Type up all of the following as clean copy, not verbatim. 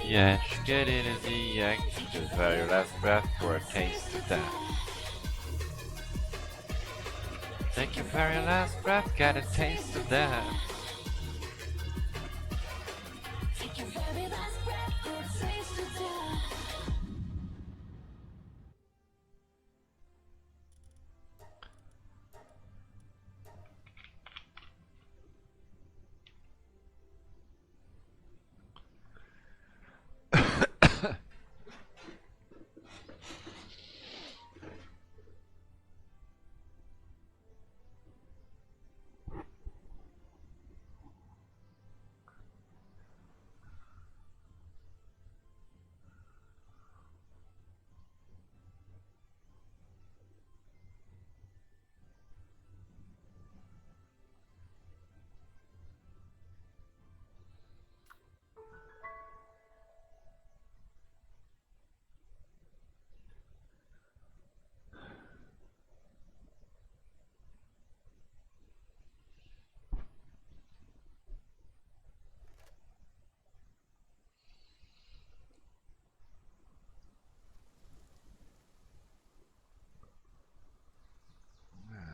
Yeah, get it as the ENG, just for your last breath for a taste of death. Take your very last breath, get a taste of death. Take your very last breath for a taste of death.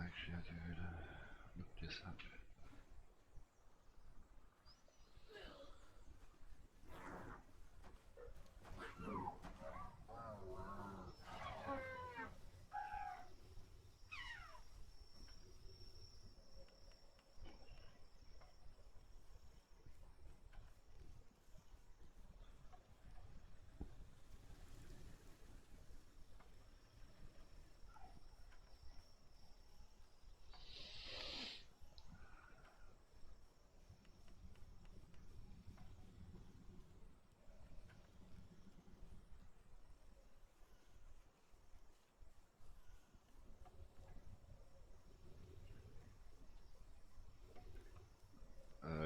Actually, I have to look this up.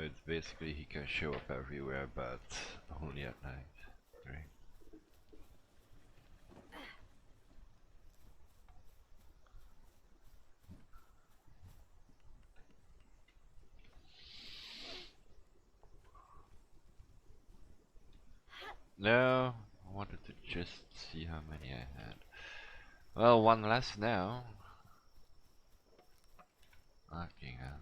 It's basically he can show up everywhere, but only at night. Right? No, I wanted to just see how many I had. Well, one less now. Fucking hell.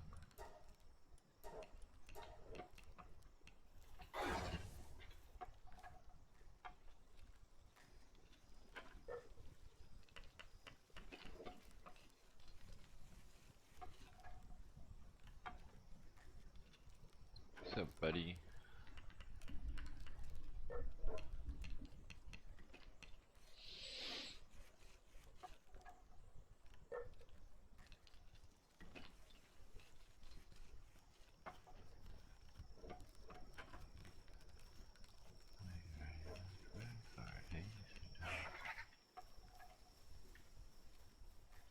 What's up, buddy?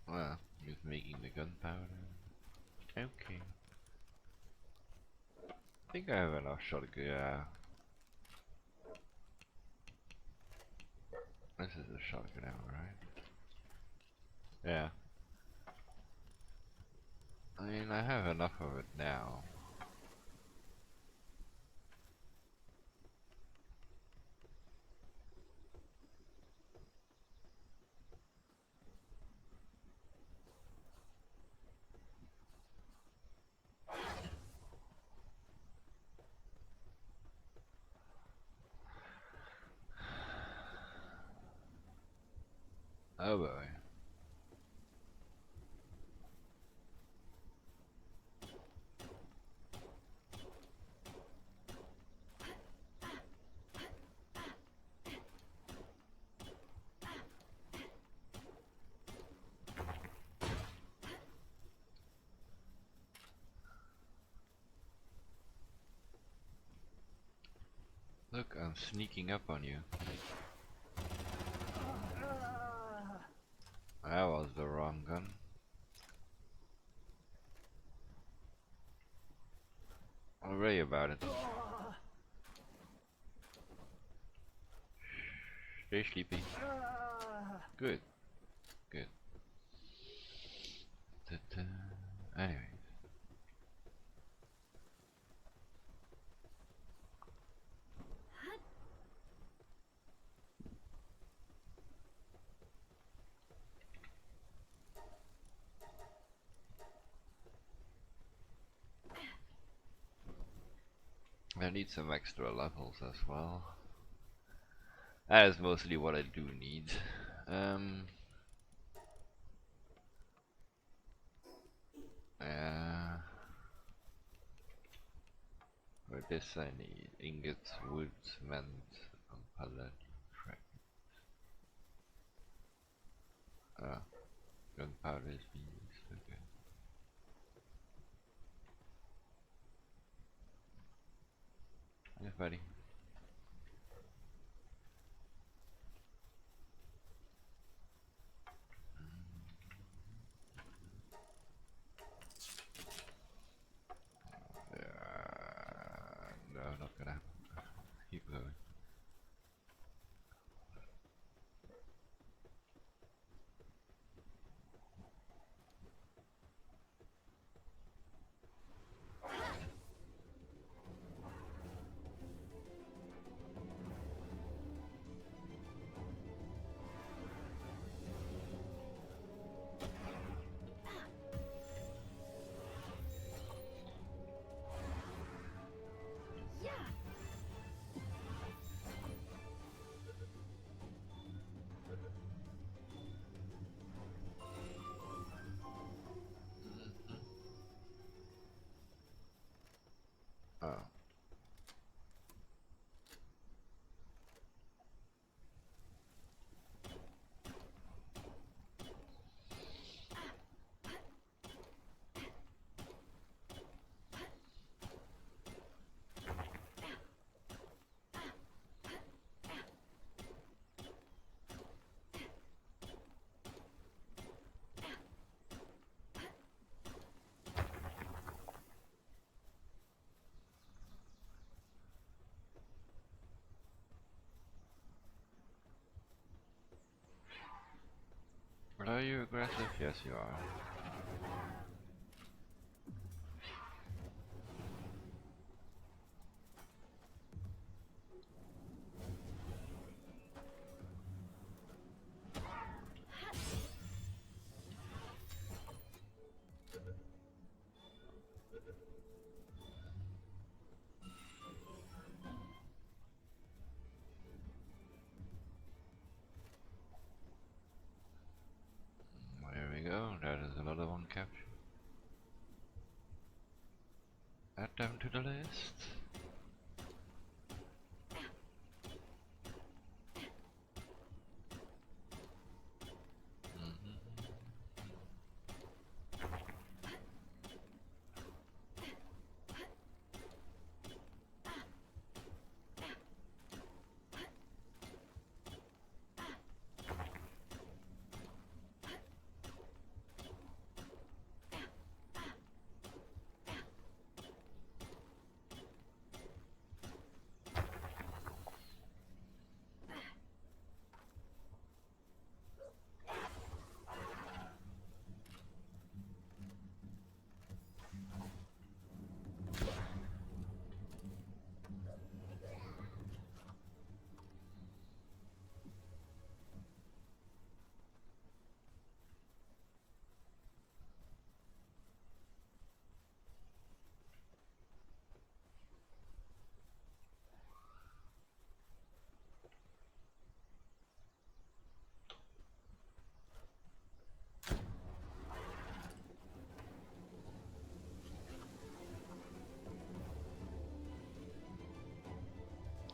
Well, he's making the gunpowder. Okay. I think I have enough shotgun. Yeah. This is a shotgun ammo, right? Yeah. I mean, I have enough of it now. Oh boy. Look, I'm sneaking up on you. That was the wrong gun. Don't worry about it. Stay sleepy. Good. Good. Anyway. I need some extra levels as well. That is mostly what I do need. Yeah. For this I need ingots, wood, cement, and pallet. Ah, gunpowder is being used. Okay. Yes, buddy. No, not gonna happen. Keep going. Oh. But are you aggressive? Yes, you are. There we go. That is another one captured. Add them to the list.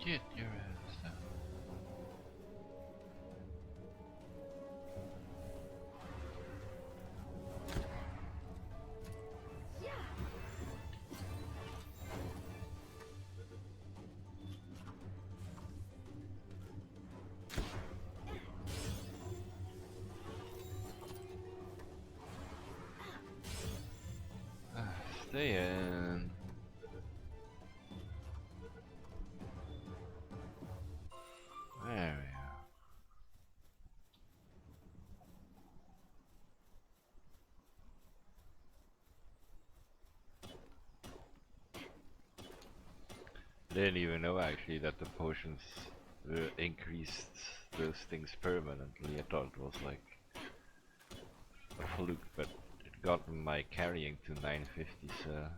Get your ass down. Stay in. There we are. I didn't even know actually that the potions increased those things permanently. I thought it was like a fluke, but it got my carrying to 950, so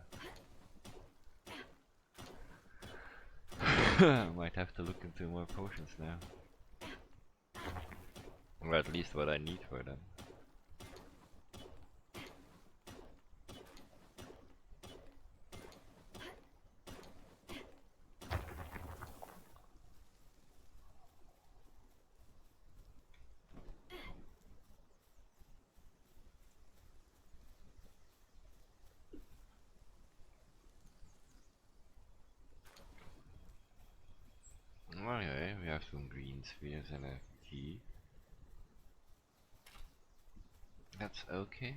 Might have to look into more potions now. Or at least what I need for them. Okay, we have some green spheres and a key. That's okay.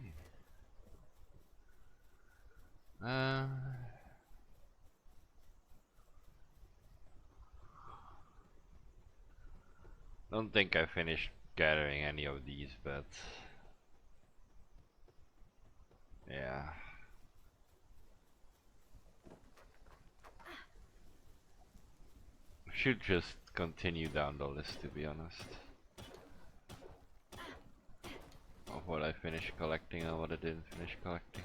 Don't think I finished gathering any of these, but yeah. Should just continue down the list, to be honest. Of what I finished collecting and what I didn't finish collecting.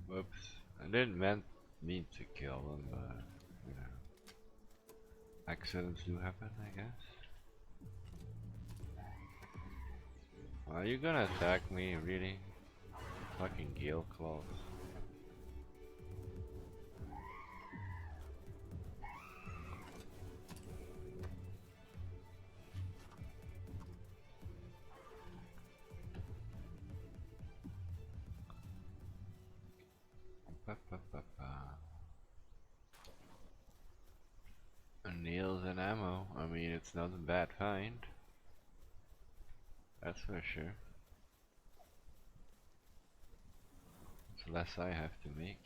Whoops. I didn't mean to kill them, but you know, accidents do happen, I guess. Are you gonna attack me, really? Fucking Gale Claws. Ba, ba, ba, ba. Nails and ammo. I mean, it's not a bad find. That's for sure. It's less I have to make.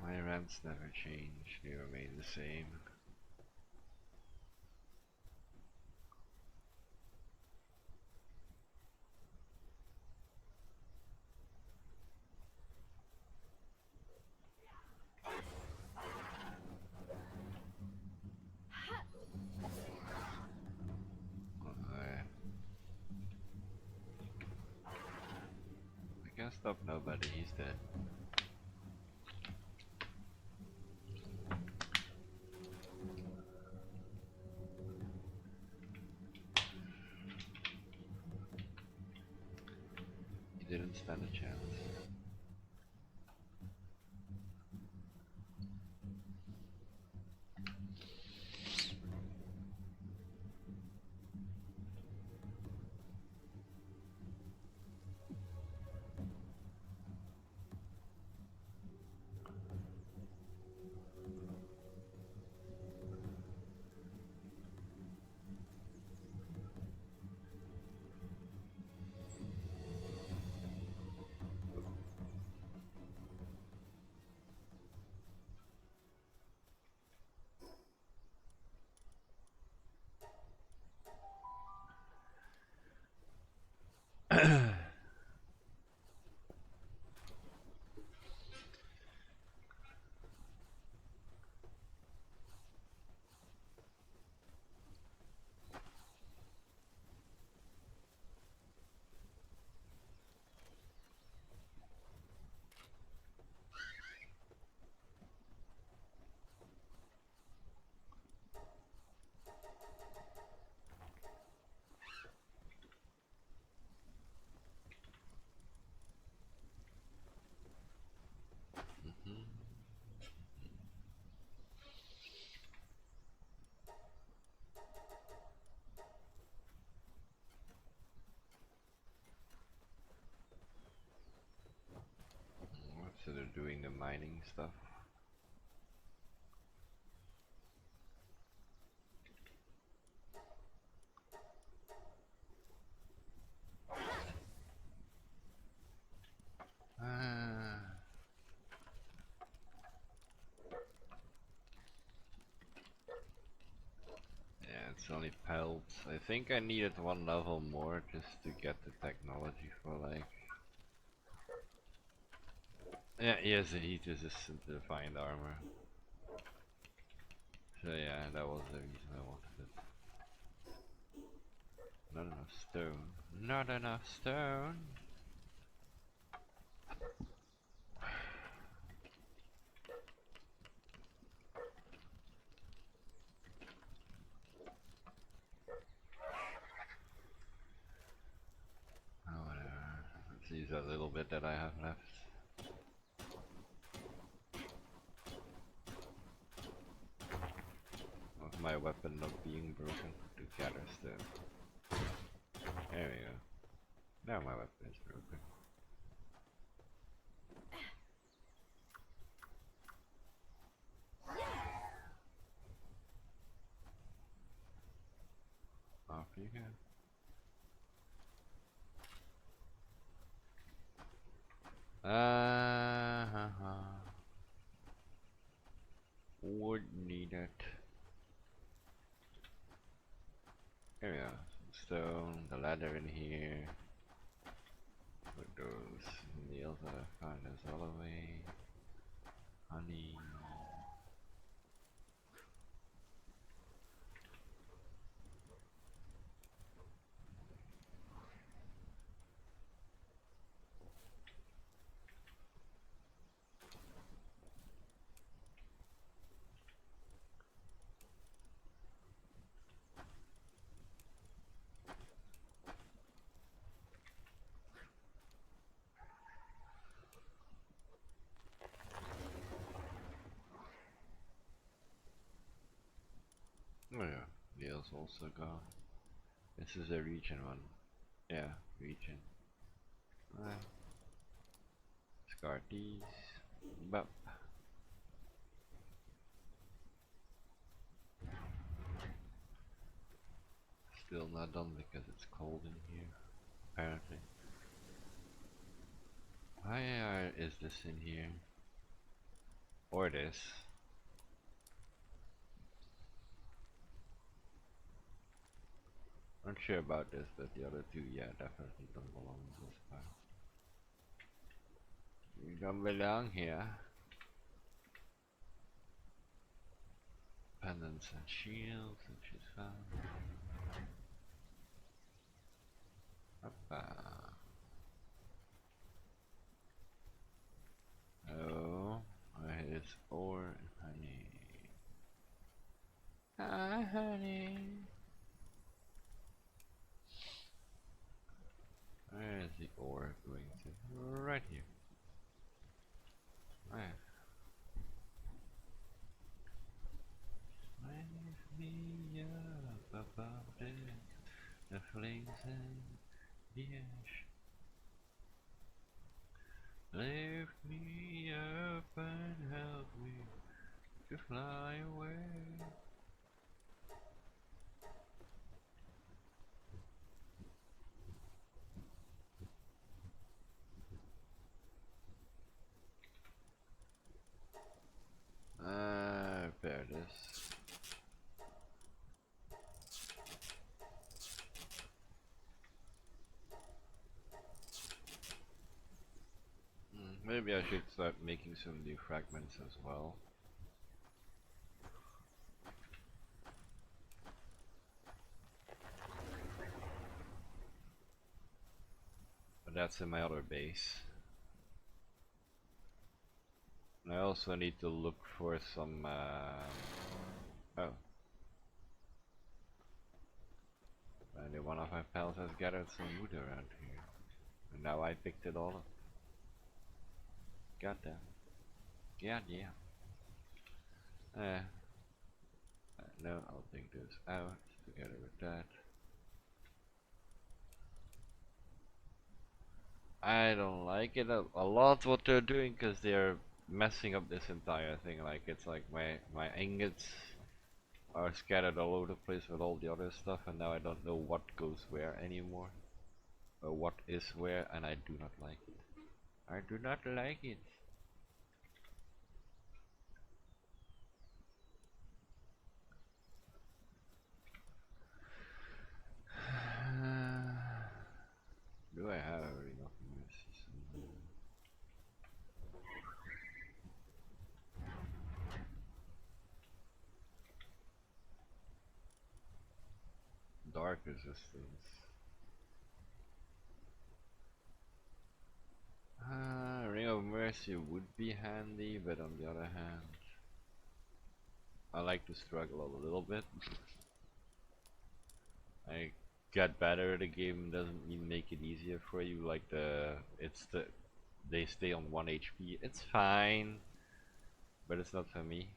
My rents never change, they remain the same. he's dead. He didn't stand a chance. So they're doing the mining stuff. Yeah, it's only pelts. I think I needed one level more just to get the technology for like... Yeah, yes, the heat resistant to find armor. So yeah, that was the reason I wanted it. Not enough stone. Not enough stone! Oh, whatever. Let's use that little bit that I have left. Of my weapon not being broken to gather stone. There we go. Now my weapon is broken. Off you go. Would need it. There we go. Some stone, the ladder in here. Put those nails that I found as all away. Honey. Oh yeah, nails also gone. This is a region one. Yeah, region. Discard these. But still not done because it's cold in here, apparently. Why is this in here? Or this? Not sure about this, but the other two, yeah, definitely don't belong in this part. You don't belong here. Pendants and shields, which is fine. Hoppa. Oh, it's ore honey. Ah, honey. Where is the ore going to? Right here. Right. Lift me up above the flames and the ash. Lift me up and help me to fly away. Repair this. Maybe I should start making some new fragments as well. But that's in my other base. And I also need to look for some oh. Only one of my pals has gathered some wood around here. And now I picked it all up. Goddamn. God damn. No, I'll take this out together with that. I don't like it a lot what they're doing because they're messing up this entire thing. Like it's like my ingots are scattered all over the place with all the other stuff, and now I don't know what goes where anymore, or what is where, and I do not like it. I do not like it. Do I have enough mercies? Dark resistance. Ring of Mercy would be handy, but on the other hand, I like to struggle a little bit. I get better at the game doesn't mean make it easier for you. Like they stay on 1 HP. It's fine, but it's not for me.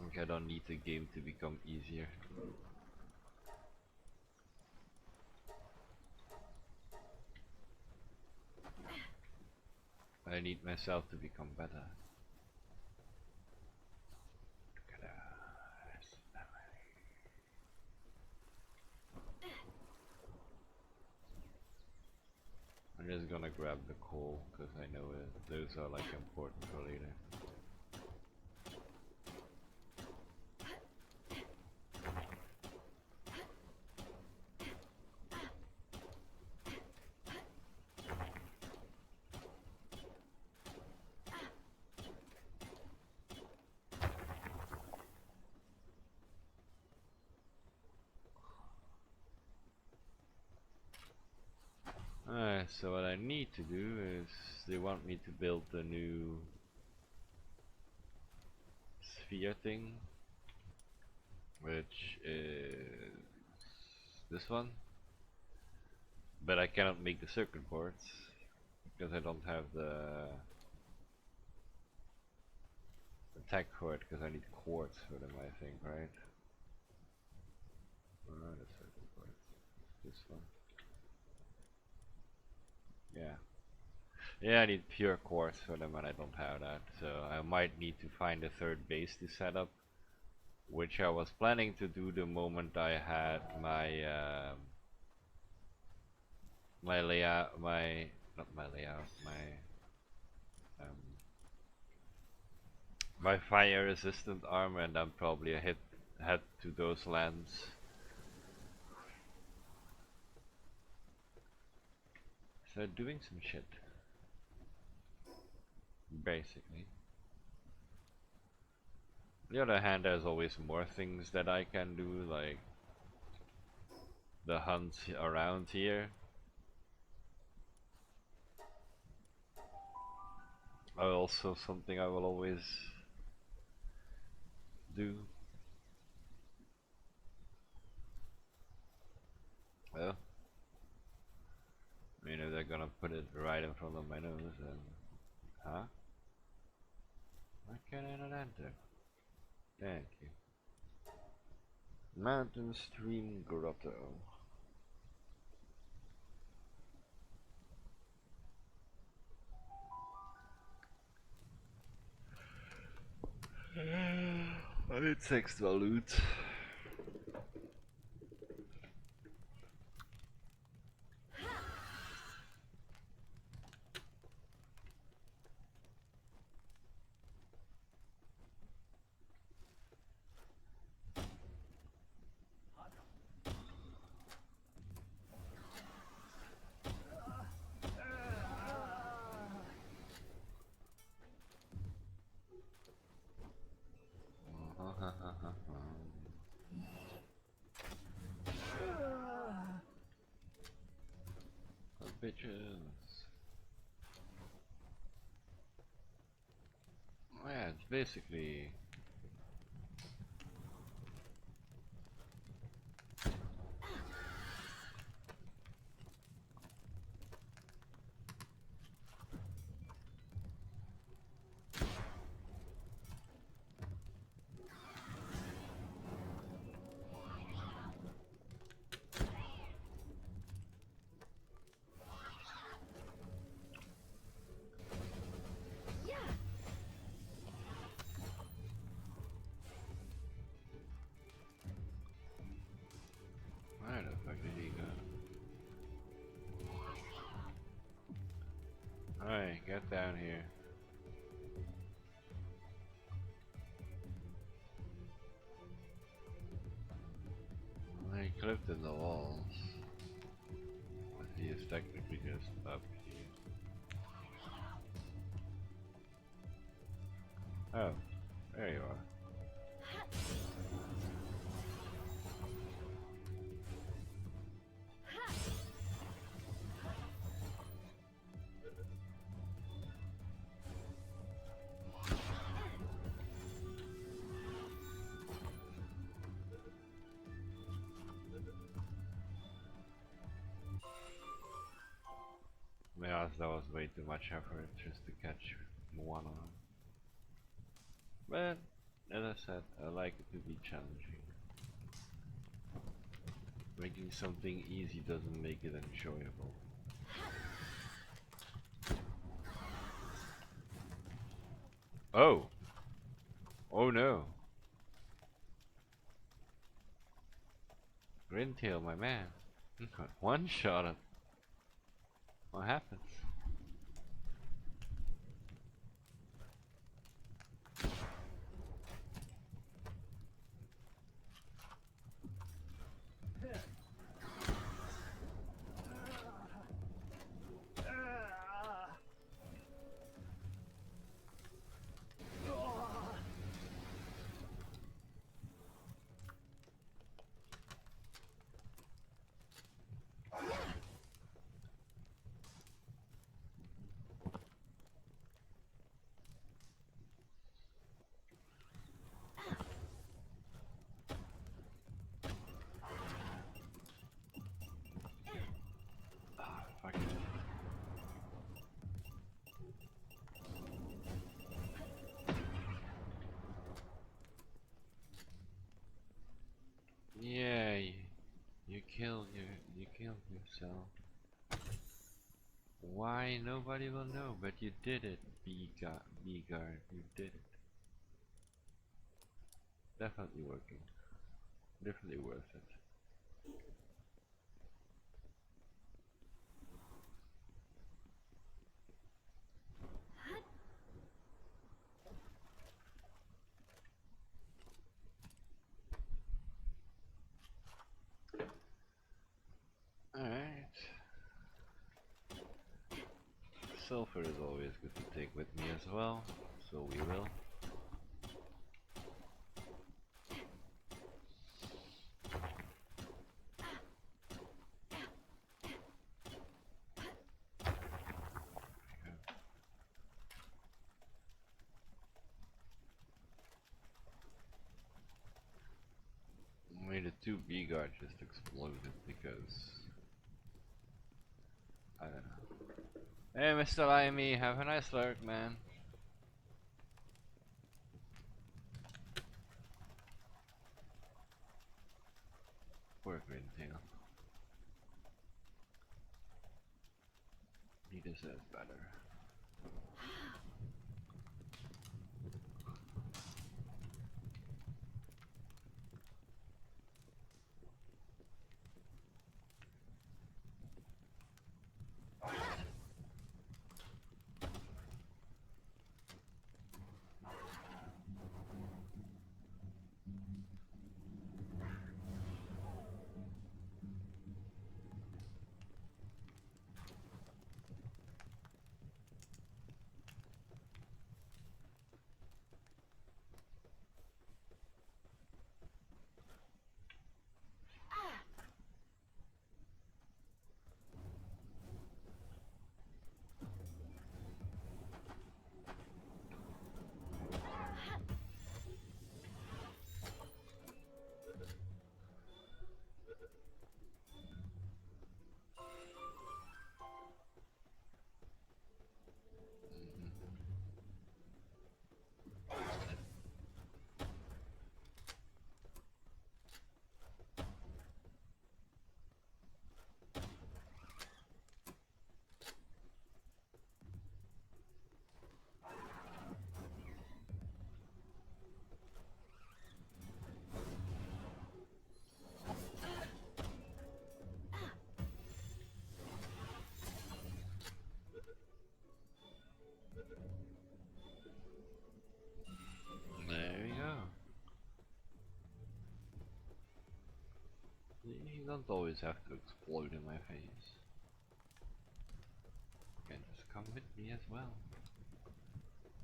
Like I don't need the game to become easier. I need myself to become better. I'm just gonna grab the coal because I know those are like important for later. Alright, so what I need to do is they want me to build a new sphere thing, which is this one, but I cannot make the circuit boards because I don't have the attack cord because I need quartz for them, I think, right? Where are the circuit boards? This one. Yeah. Yeah, I need pure quartz for them and I don't have that, so I might need to find a third base to set up, which I was planning to do the moment I had my my layout, not my layout, um, my fire resistant armor, and then probably head to those lands. So doing some shit, basically. On the other hand, there's always more things that I can do, like the hunts around here. Are also something I will always do. Well, I mean, if they're gonna put it right in front of my nose, then huh? Why can't I not enter? Thank you. Mountain Stream Grotto. I need extra loot. Bitches. Yeah, it's basically where the fuck did he go? Alright, get down here. I clipped in the walls. But he is technically just up here. Oh, there you are. Yeah, that was way too much effort just to catch one on. But, as I said, I like it to be challenging. Making something easy doesn't make it enjoyable. Oh! Oh no! Grintail, my man. One shot at what happens? Ah, fuck it. Yeah, you killed yourself. Why? Nobody will know, but you did it, B-guard. You did it. Definitely working. Definitely worth it. Alright. Sulfur is always good to take with me as well, so we will. two V-guards just exploded because I don't know. Hey, Mr. Limey, have a nice lurk, man. Poor Green-tail. He deserves better. There you go. You don't always have to explode in my face. You can just come with me as well.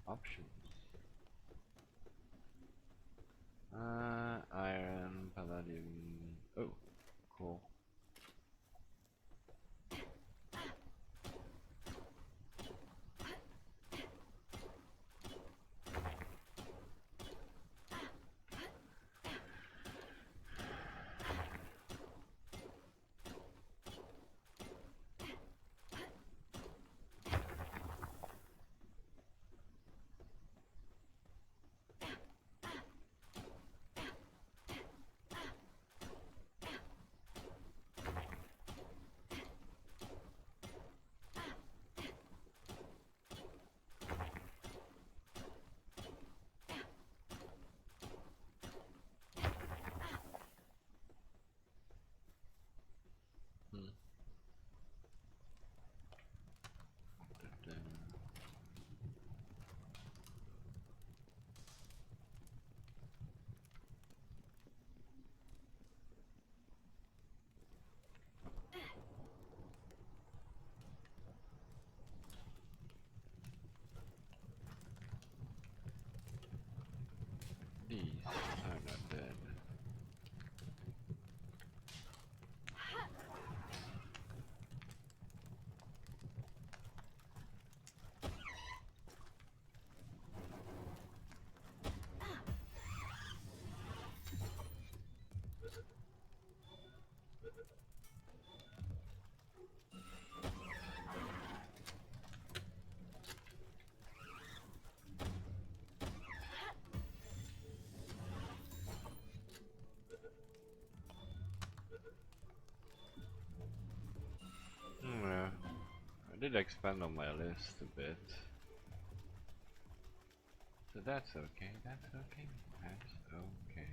Options. Iron, palladium. Oh, cool. Hmm. These are not dead. Yeah, I did expand on my list a bit. So that's okay, that's okay, that's okay.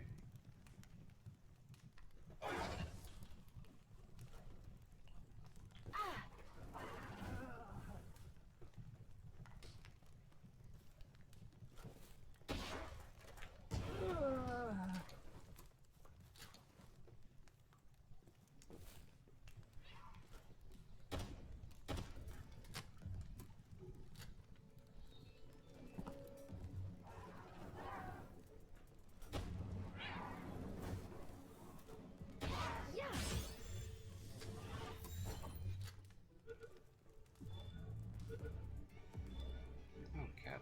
Oh, cat.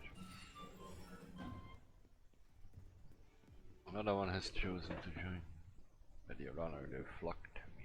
Another one has chosen to join. But the runner they flocked to me.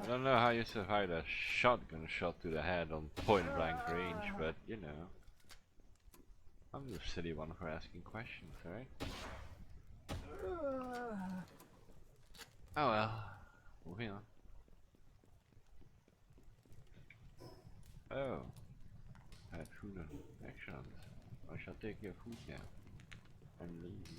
I don't know how you survived a shotgun shot to the head on point blank range, but you know. I'm the silly one for asking questions, right? Oh well. Moving on. Oh. I had food on actions. I shall take your food now. And leave you.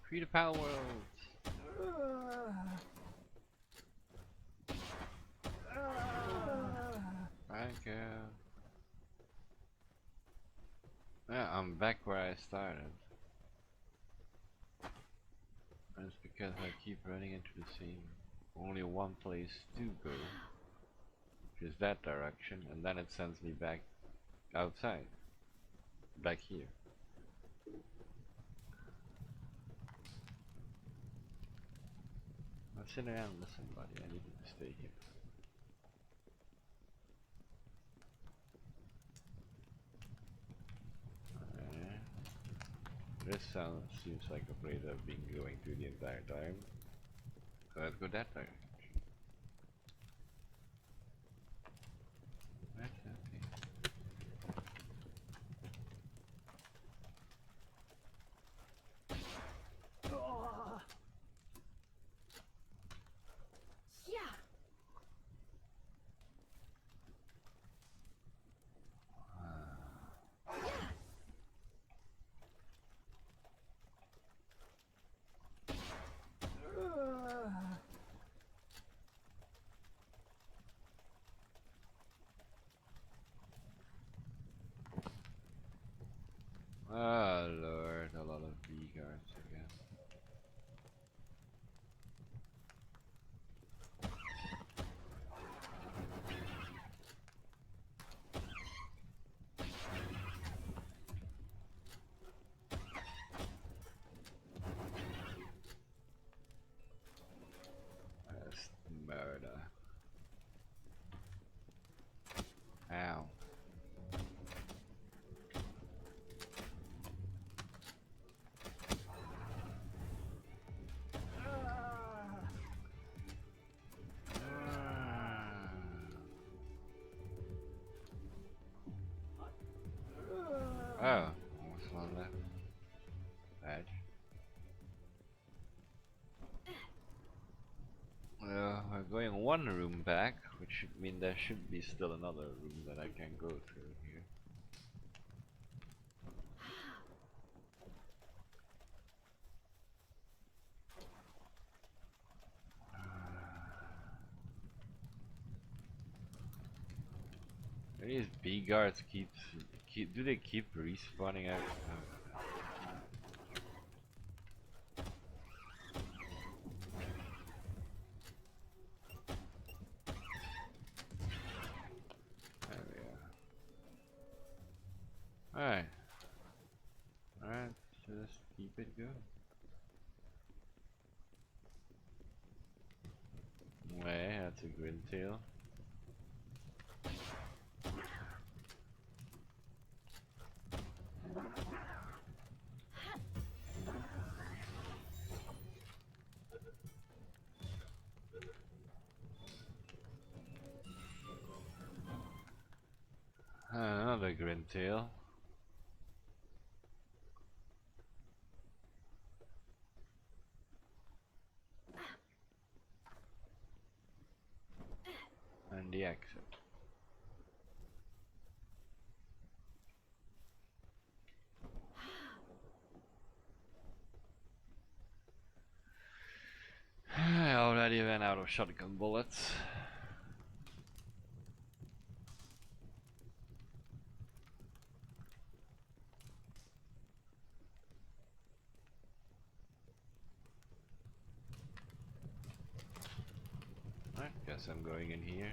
Free the power world! Thank you. Yeah, I'm back where I started. And it's because I keep running into the same. Only one place to go. Which is that direction, and then it sends me back outside. Back here. I'll sit around with somebody, I need to stay here. This sound seems like a place I've been going to the entire time. So let's go that direction. That's okay. Oh lord, a lot of bee guards again. That's murder. Ow. Oh, almost one left. Badge. We're going one room back, which should mean there should be still another room that I can go through here. These bee guards do they keep respawning out? There we are. Alright. Alright, just keep it going. Way, that's a grin tail. green tail. And the exit. I already ran out of shotgun bullets. I guess I'm going in here.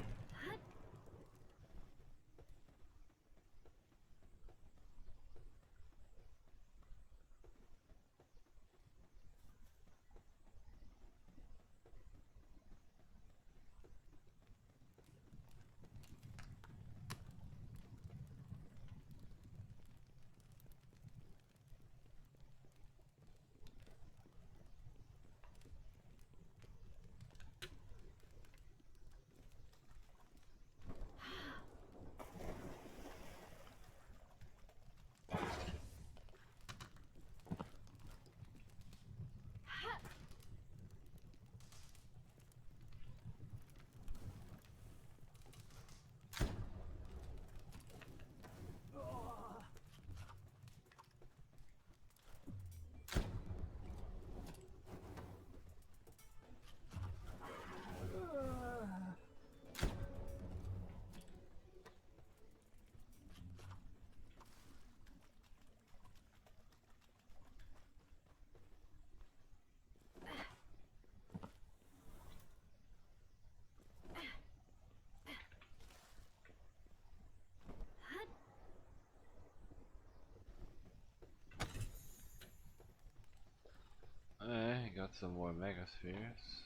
I got some more megaspheres.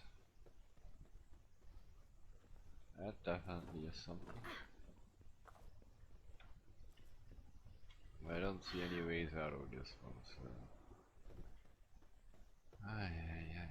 That definitely is something. I don't see any ways out of this one, so. Ay, ay, ay.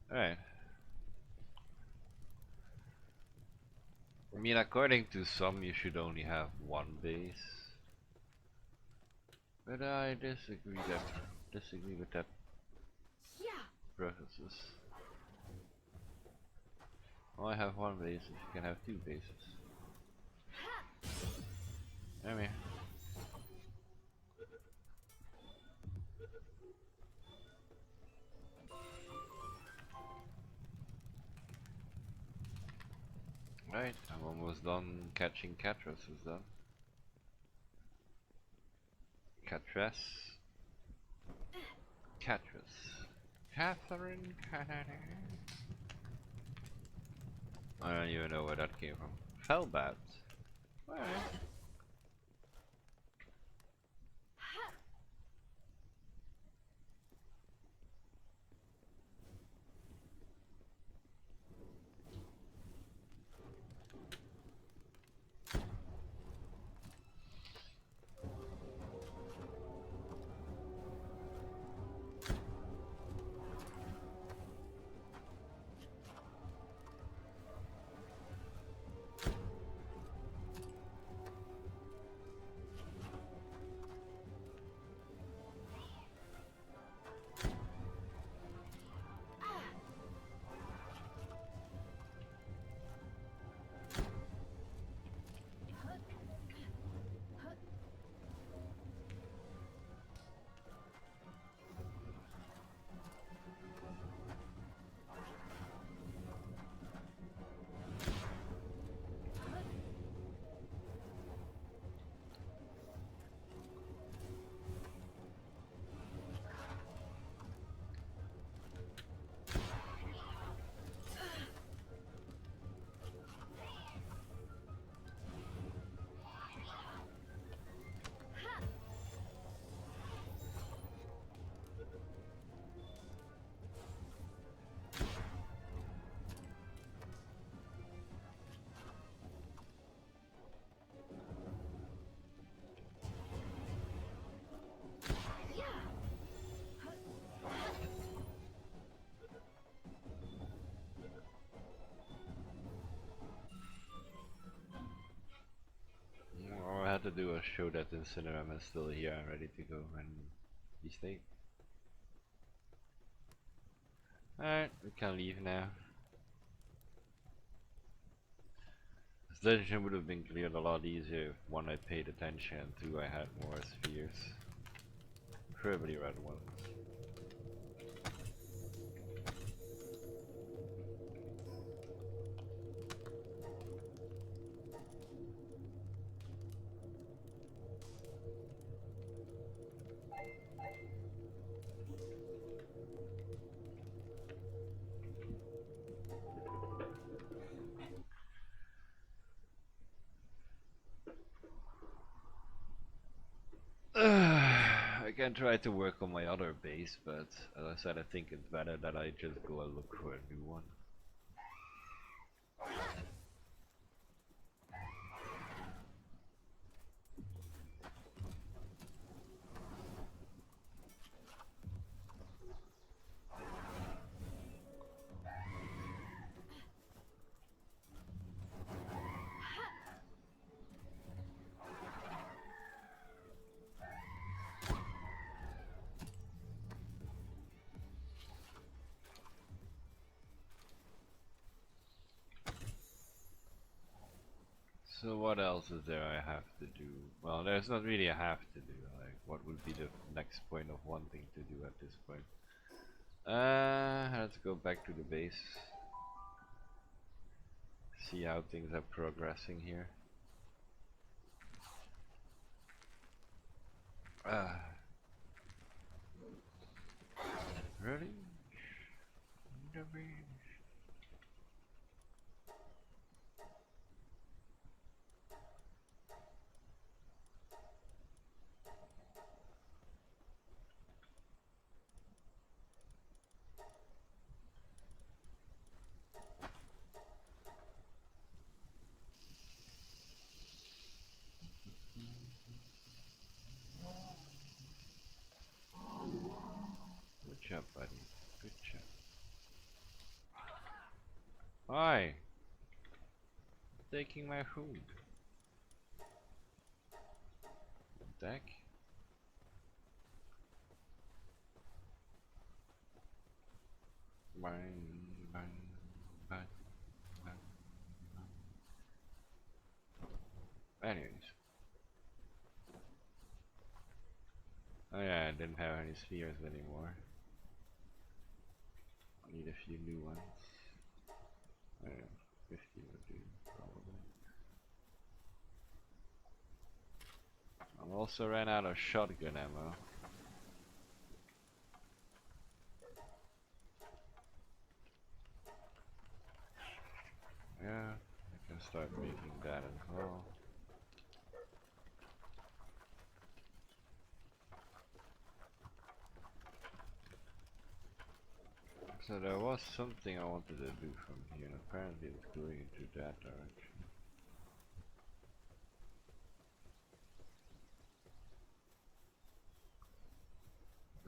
Alright. I mean, according to some, you should only have one base. But I disagree with that process. Well, I have one base if you can have two bases. I mean. Right, I'm almost done catching Catresses then. Catress. Catress. Catherine. I don't even know where that came from. Fellbat. Alright. do is show that Incineram is still here and ready to go, and he stayed. Alright, we can leave now. This dungeon would have been cleared a lot easier if one, I paid attention, and two, I had more spheres. Preferably red ones. I can try to work on my other base, but as I said, I think it's better that I just go and look for a new one. So what else is there I have to do? Well, there's not really a have to do, like what would be the next point of wanting to do at this point? Let's go back to the base. See how things are progressing here. Ready? Good job, buddy. Good job. Hi! Taking my food. Deck? Bang, bang, bang, bang, bang. Anyways. Oh yeah, I didn't have any spheres anymore. I need a few new ones. I don't know, 50 would do, probably. I also ran out of shotgun ammo. Yeah, I can start making that as well. So there was something I wanted to do from here, and apparently it's going into that direction.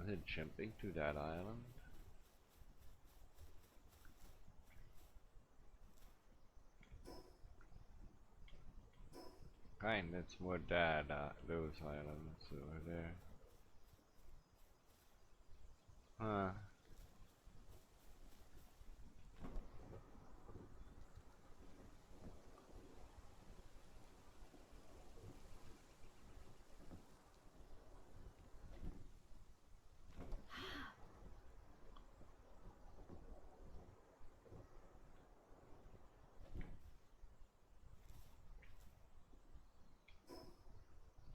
Is it jumping to that island? Kind, it's more that, those islands over there. Huh.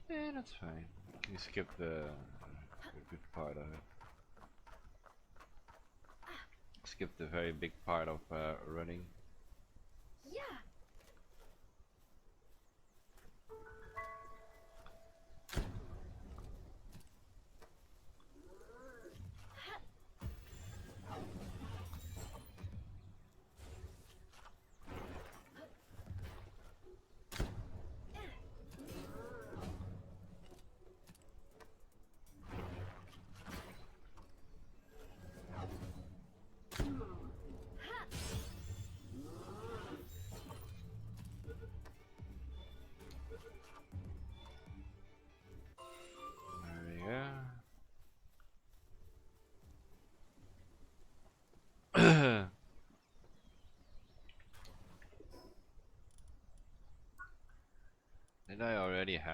Yeah, that's fine. You skip the good part of it. Skip the very big part of running. Yeah.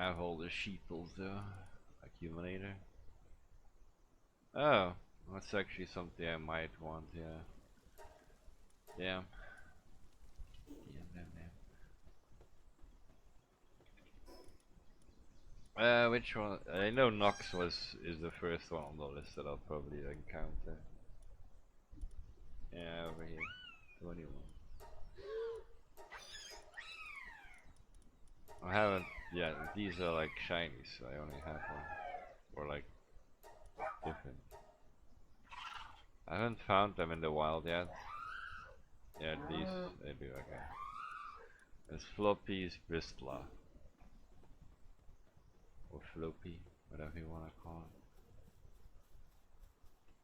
I have all the sheeples though. Accumulator. Oh, that's actually something I might want, yeah. Damn. Which one? I know Nox is the first one on the list that I'll probably encounter. Yeah, over here. 21. I haven't, yeah, these are like shiny, so I only have one. Or like, different. I haven't found them in the wild yet. Yeah, these, they do, okay. There's Floppy's Bristla. Or Floppy, whatever you wanna call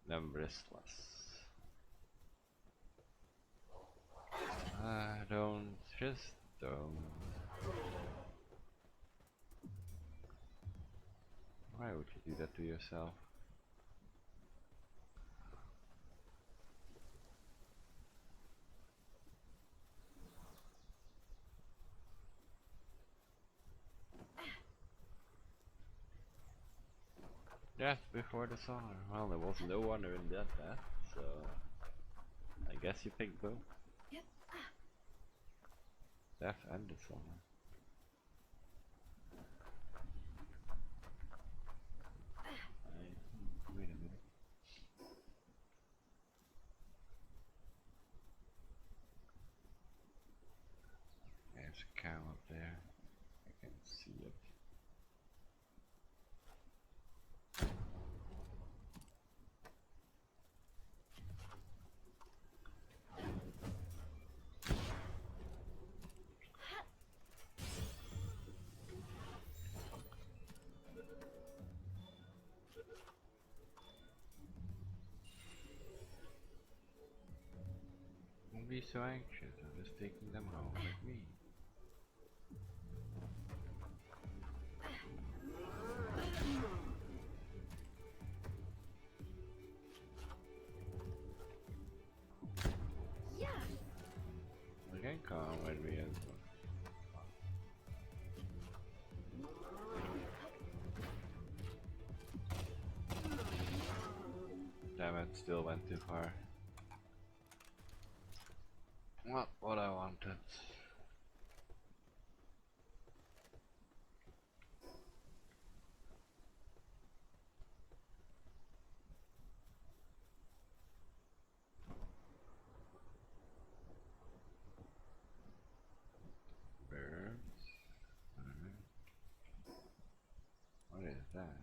it. Them Bristlas. Just don't. Why would you do that to yourself? Death before dishonor. Well, there was no honor in that death, so I guess you picked both. Death and dishonor. Wait a minute. There's a cow up there. I can see it. Don't be so anxious. I'm just taking them home with me. You can come with me as well. Damn it, still went too far. Not what I wanted. Birds. What is that?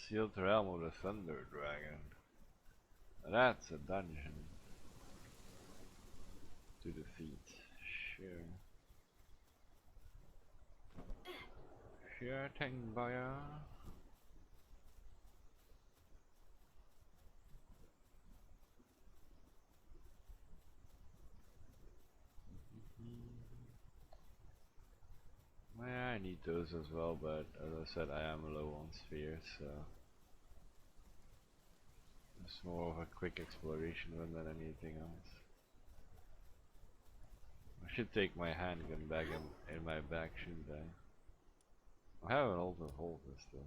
Sealed realm of the Thunder Dragon. That's a dungeon. To defeat. Sure. Sure thing, boya. Yeah, I need those as well, but as I said, I am low on spheres, so it's more of a quick exploration run than anything else. I should take my handgun back in my back, shouldn't I? I have an older holder still.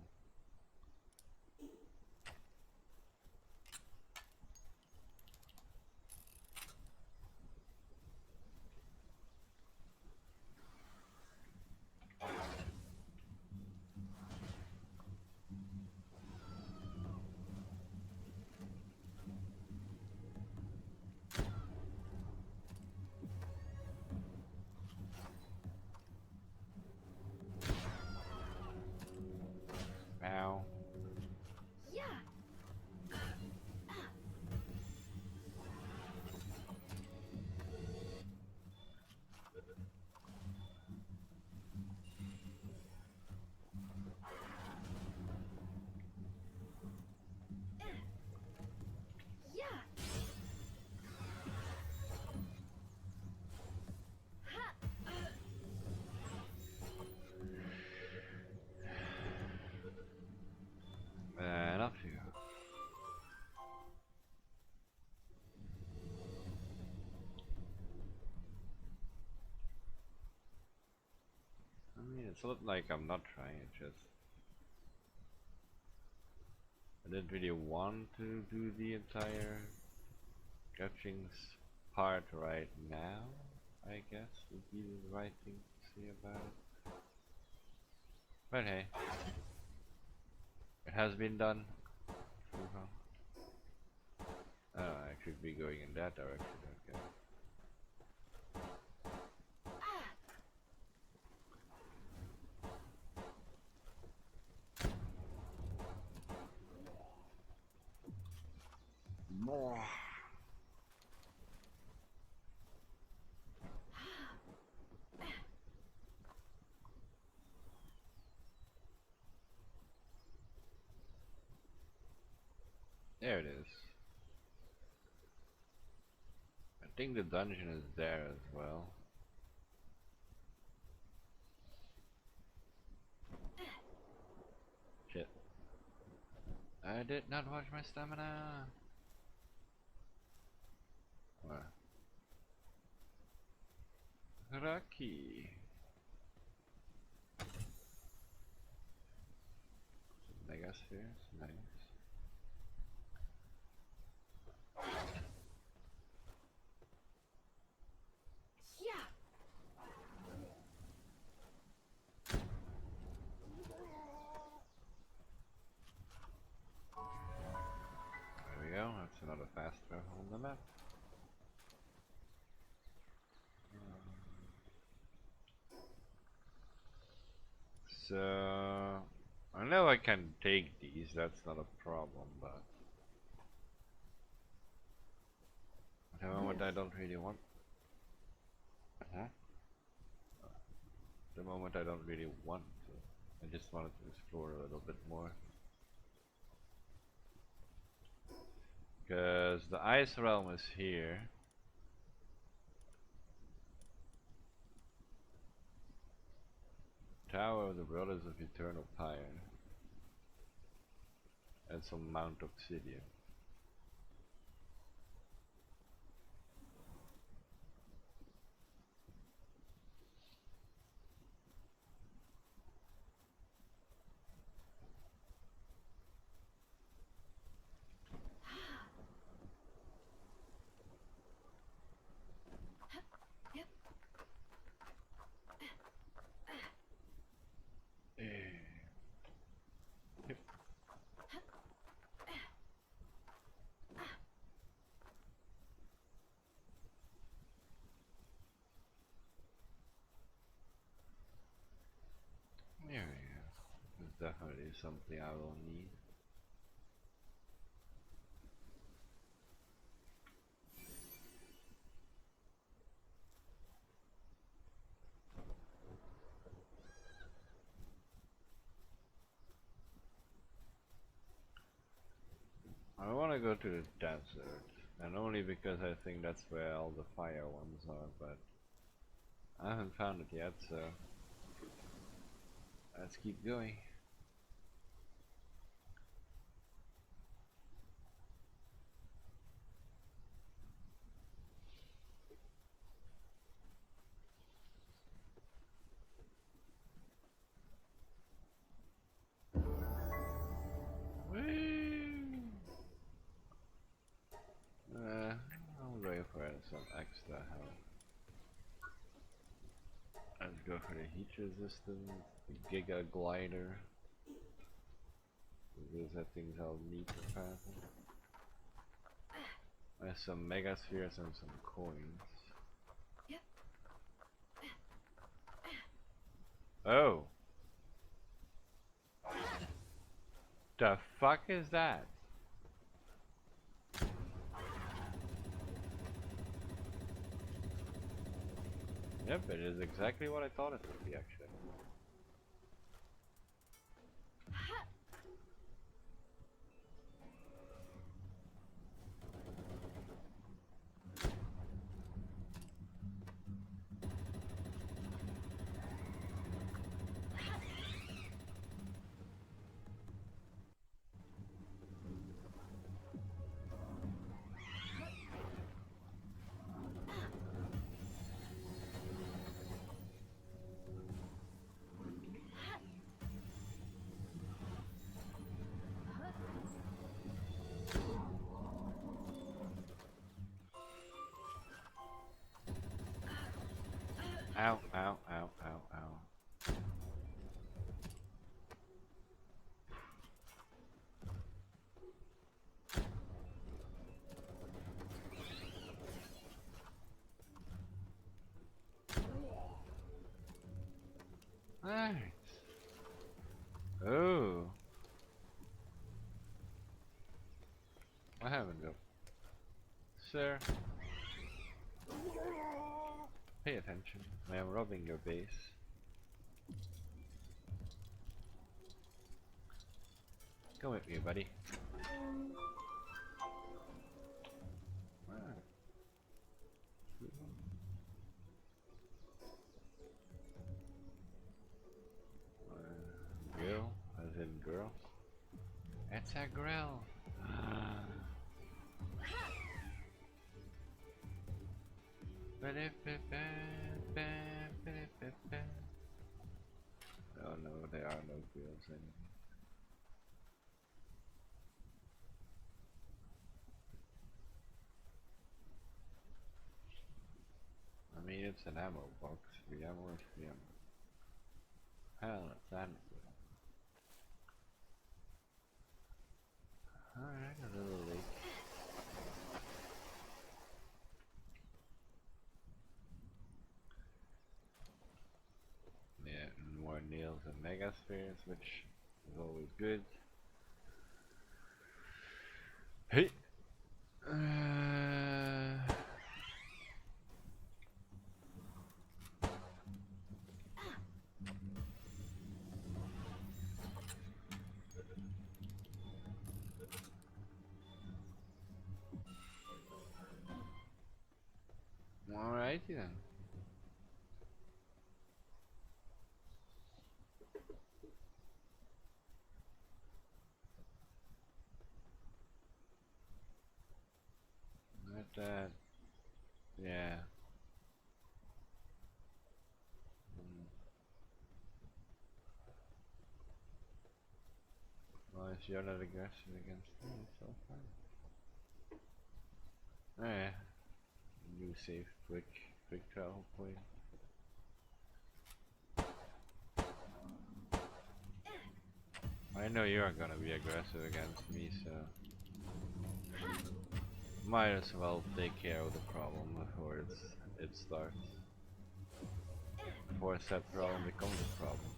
It's not like I'm not trying, it's just I didn't really want to do the entire catching part right now, I guess would be the right thing to say about it. But hey, it has been done. I should be going in that direction, okay. More. There it is. I think the dungeon is there as well. Shit. I did not watch my stamina. What? Rocky. Megaspheres, nice. There we go, that's another fast travel on the map. So I know I can take these, that's not a problem, but at the moment I don't really want. The moment I don't really want to. I just wanted to explore a little bit more. Because the ice realm is here. Tower of the Brothers of Eternal Pyre. And some Mount Obsidian. There we go. It's definitely something I will need. I want to go to the desert, and only because I think that's where all the fire ones are, but I haven't found it yet, so let's keep going. I'm going for some extra health. Let's go for the heat resistance, the Giga Glider. Those are things I'll need apparently. There's some Mega Spheres and some coins. Oh! The fuck is that? Yep, it is exactly what I thought it would be actually. I haven't go. Sir, pay attention. I am robbing your base. Come with me, buddy. Ah, grill, as in girl. It's a grill. Oh no, there are no grills anymore. I mean, it's an ammo box. Free ammo is free ammo. Hell, it's ammo. Alright, a little late. Yeah, more nails and megaspheres, which is always good. Hey! Alrighty then. Not that. Yeah. Well, if you're not aggressive against me, it's all fine. Alright. New safe, quick travel point. I know you aren't gonna be aggressive against me, so might as well take care of the problem before it starts. Before said problem becomes a problem.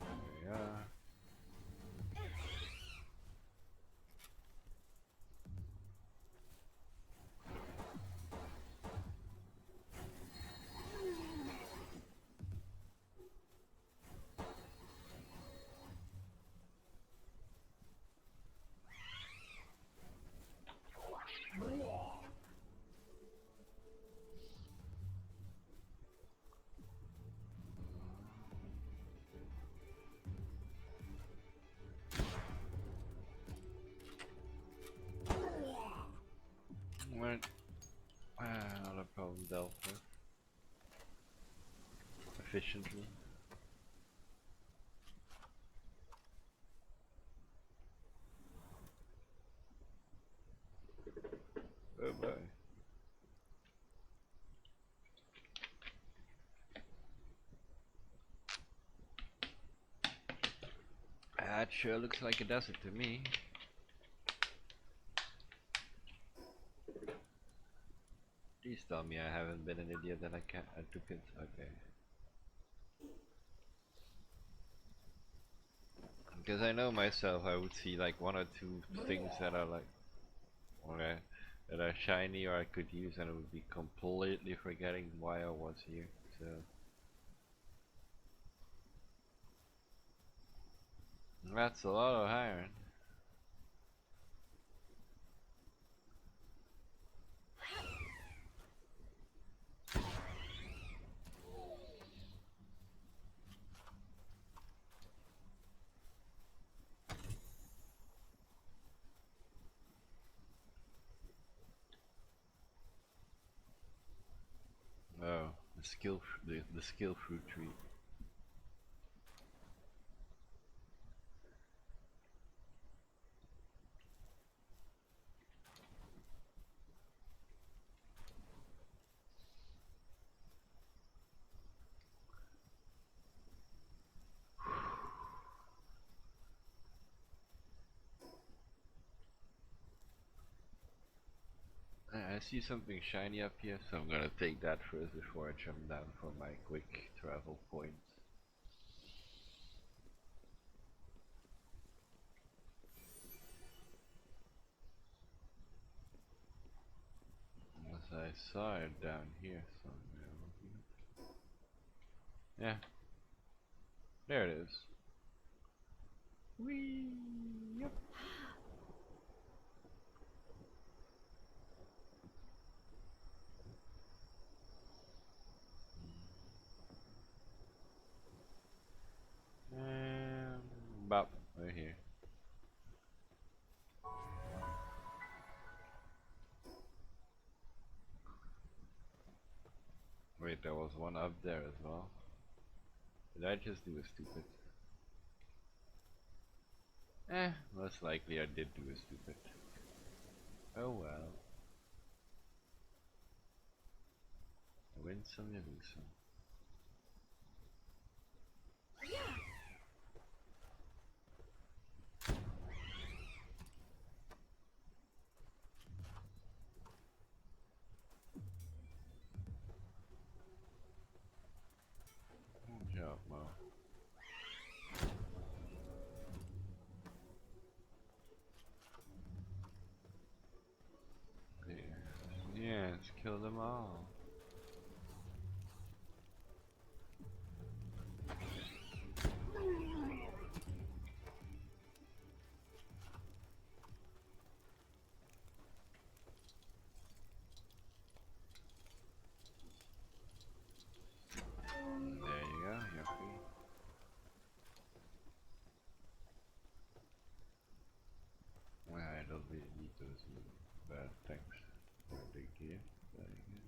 There we are. What? Not a problem dealt with. Efficiently. Oh boy. That sure looks like it does it to me. Please tell me I haven't been an idiot that I took it. Okay. Because I know myself, I would see like one or two things that are like, okay, that are shiny or I could use, and I would be completely forgetting why I was here. So that's a lot of iron. Oh, the skill fruit tree. I see something shiny up here, so I'm gonna take that first before I jump down for my quick travel point. saw it down here somewhere. Yeah, there it is. Whee! Yep. Bop, right here. Wait, there was one up there as well. Did I just do a stupid? Most likely I did do a stupid. Oh well. You win some, you lose some. Good job, Mo. Yeah, let's kill them all. There you go, you're free. Well, I don't really need those bad things. Big gear. Very good.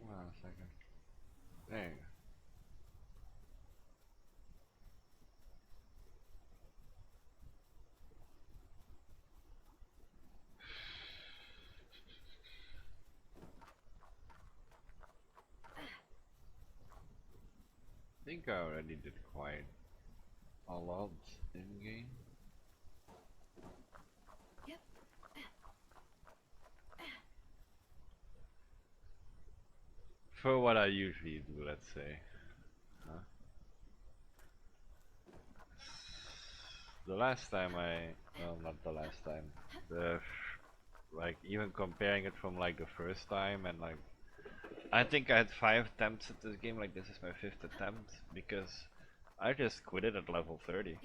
Hold on a second. There you go. I think I already did quite a lot in game. For what I usually do, let's say. Huh? The last time well, not the last time. Like even comparing it from like the first time and like I think I had 5 attempts at this game, like this is my 5th attempt because I just quit it at level 30.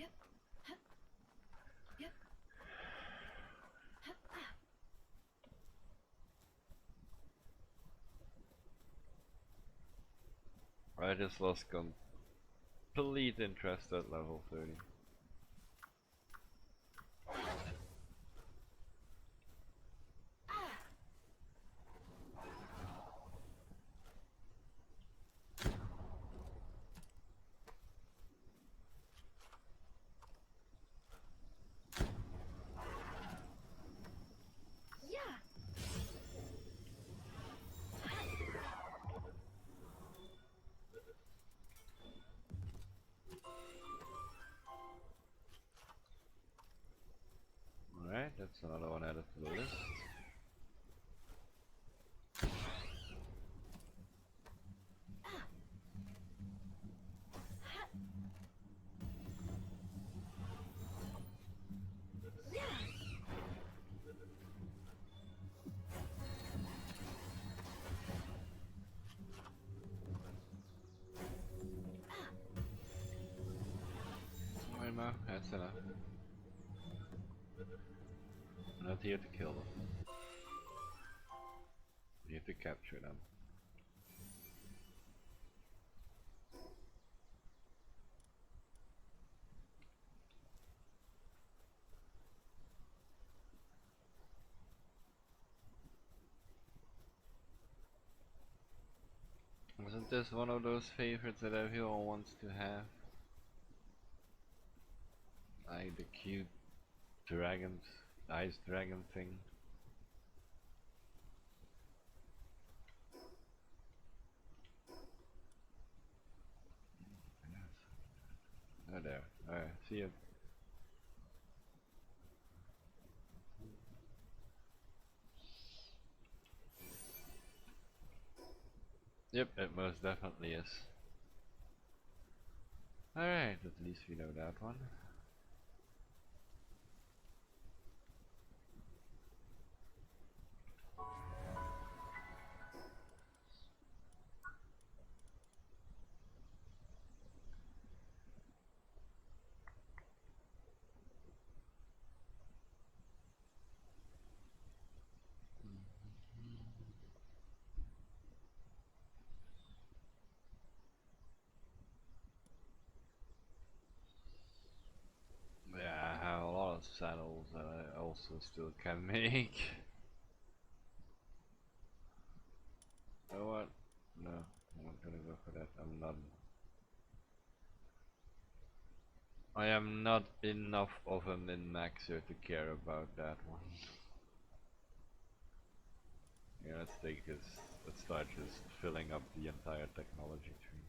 I just lost complete interest at level 30. Alright, that's another one added to the list. Alright, Mo, that's enough. I'm not here to kill them. I'm here to capture them. Wasn't this one of those favorites that everyone wants to have? Like the cute dragons, ice dragon thing. Right there. Alright, see you. Yep, it most definitely is. Alright, at least we know that one. Yeah, I have a lot of saddles that I also still can make. You know what? No, I'm not gonna go for that. I am not enough of a min-maxer to care about that one. Yeah, let's start just filling up the entire technology tree.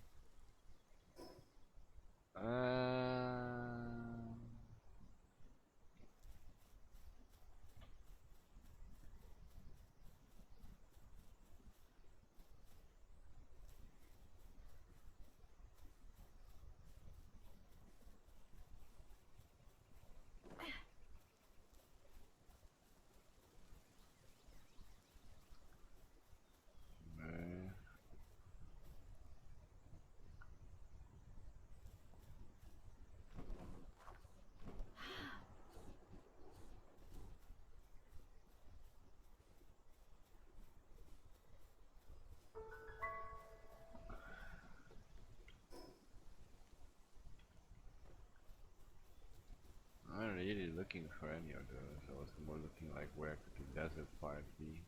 I'm not really looking for any of those. I was more looking like where could the desert part be.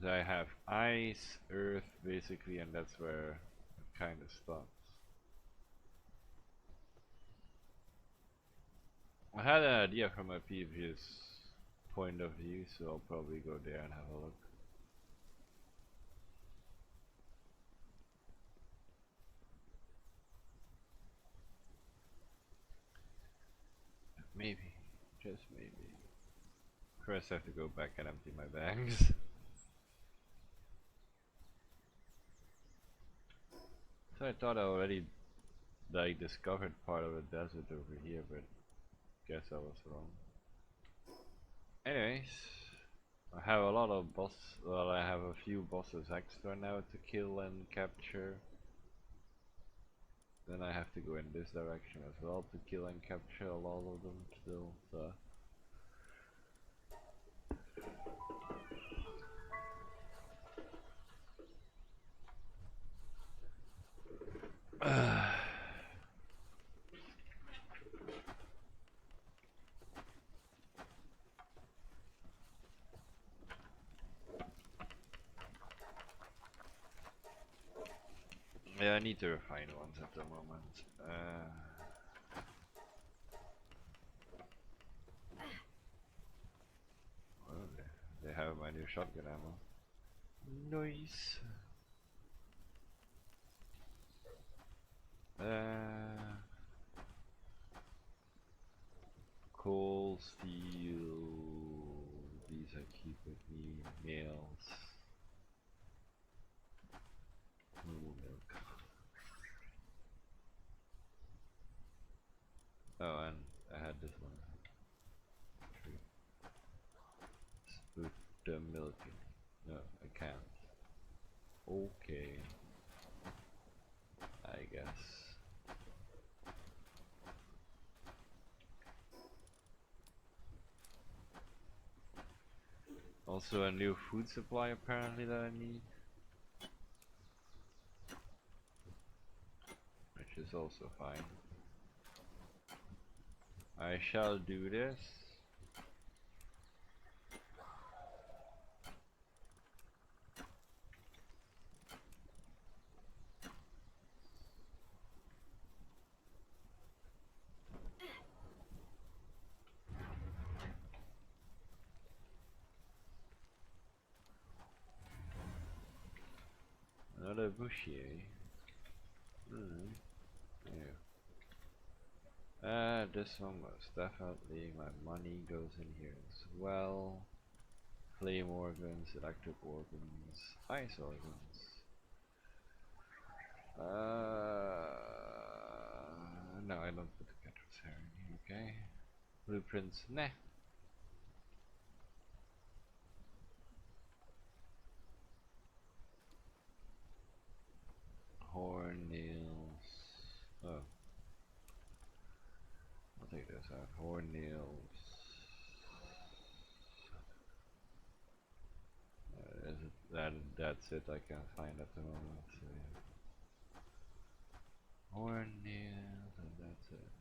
So I have ice, earth basically, and that's where it kind of stops. I had an idea from a previous point of view, so I'll probably go there and have a look. Maybe, just maybe. First I have to go back and empty my bags. So I thought I already like discovered part of the desert over here, but guess I was wrong. Anyways, I have a lot of well, I have a few bosses extra now to kill and capture. Then I have to go in this direction as well to kill and capture a lot of them still, so. Yeah, I need to refine ones at the moment. Well, they have my new shotgun ammo. Nice. Coal, steel. These I keep with me. Nails. Ooh, milk. Oh, and I had this one. Put the milk in. No, I can't. Okay. I guess. Also a new food supply apparently that I need. Which is also fine. I shall do this. Another bushy, eh? Yeah. This one was definitely my money goes in here as well. Flame organs, electric organs, ice organs. No, I don't put the catcher's hair in here, okay? Blueprints, nah. Horn nails. Oh. I'll take this out. Horn nails. That's it I can't find at the moment. So yeah. Horn nails and that's it.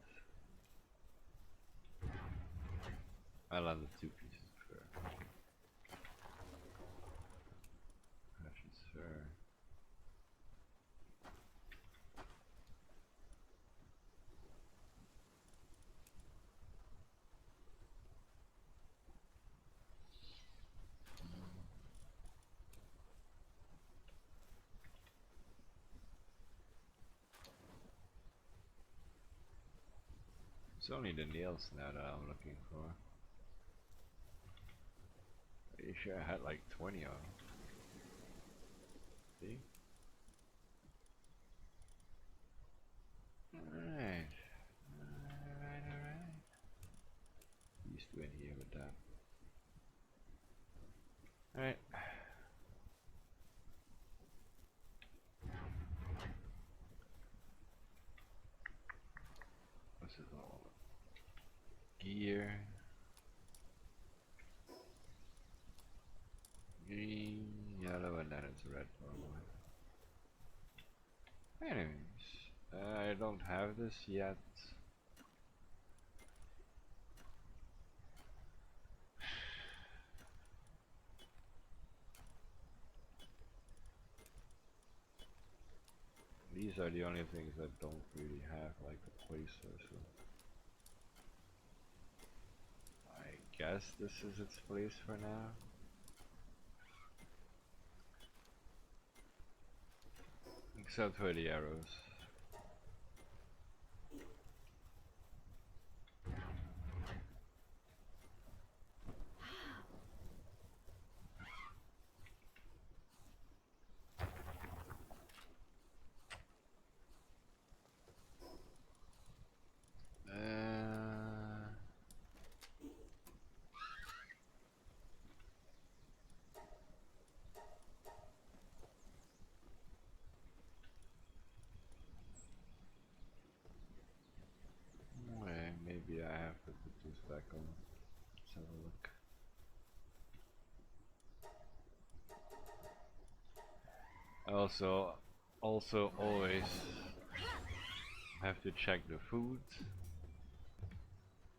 I landed 2 pieces of fur. Precious fur. It's only the nails now that I'm looking for. Are you sure I had like 20 of them? See? Alright. Alright. Used to in here with that. Alright. What's this all? Gear. Green, yellow, and then it's red probably. Anyways, I don't have this yet. These are the only things that don't really have like a place or so. I guess this is its place for now. Except for the arrows. Maybe I have to put this back on. Let's have a look. Also always have to check the food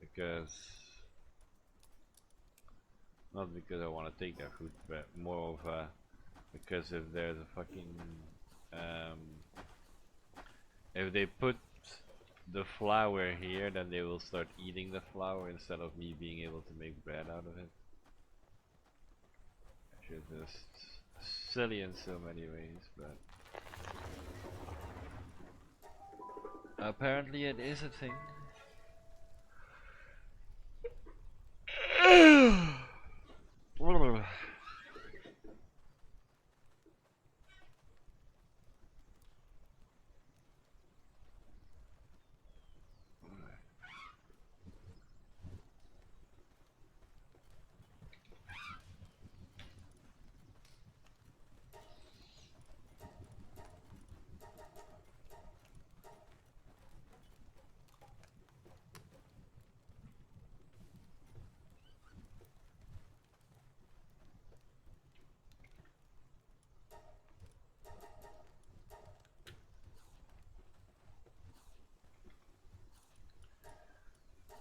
because not because I want to take their food, but more of because if there's a fucking if they put the flour here, then they will start eating the flour instead of me being able to make bread out of it. Which is just silly in so many ways, but apparently it is a thing.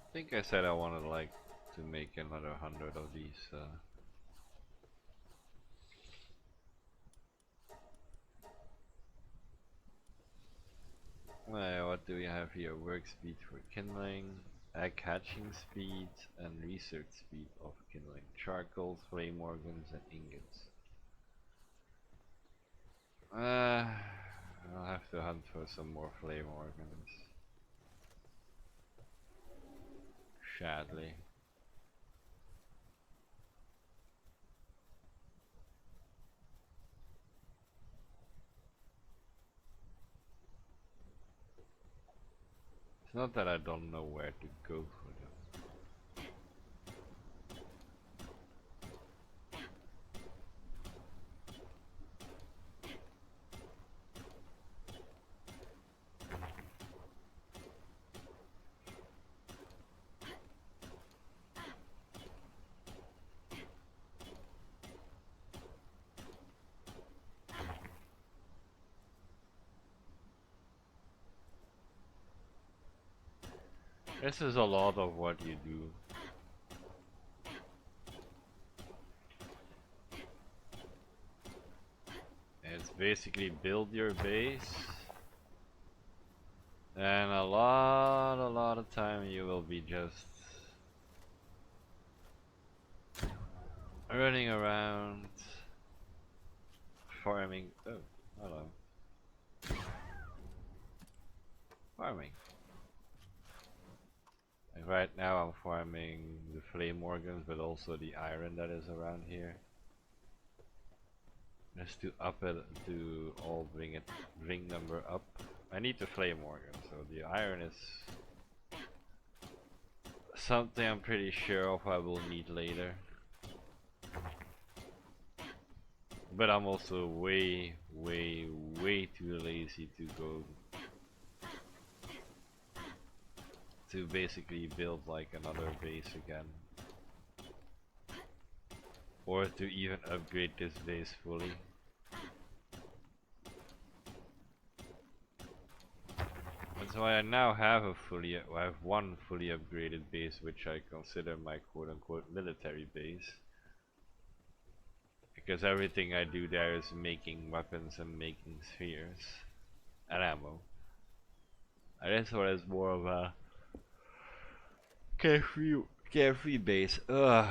I think I said I wanted like to make another 100 of these. What do we have here? Work speed for kindling, egg hatching speed, and research speed of kindling. Charcoal, flame organs, and ingots. I'll have to hunt for some more flame organs. Sadly. It's not that I don't know where to go for them. This is a lot of what you do. It's basically build your base, and a lot of time you will be just running around, farming. Oh, hello. Farming. Like right now I'm farming the flame organs, but also the iron that is around here. Just to up it, to all bring it, ring number up. I need the flame organ, so the iron is something I'm pretty sure of I will need later. But I'm also way too lazy to go to basically build like another base again. Or to even upgrade this base fully. That's why I now have one fully upgraded base, which I consider my quote-unquote military base. Because everything I do there is making weapons and making spheres and ammo. And this one is more of a carefree base. Ugh.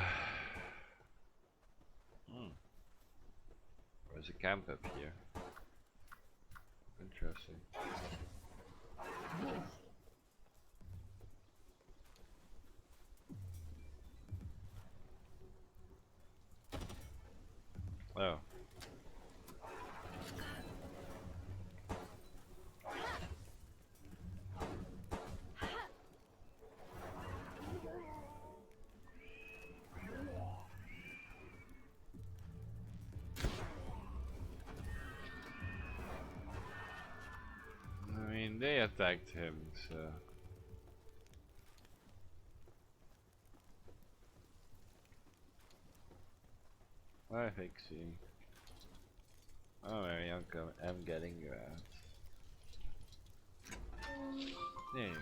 There's a camp up here. Interesting. Oh. I mean, they attacked him, so... I fixing. Oh, I'm getting you out. There you go.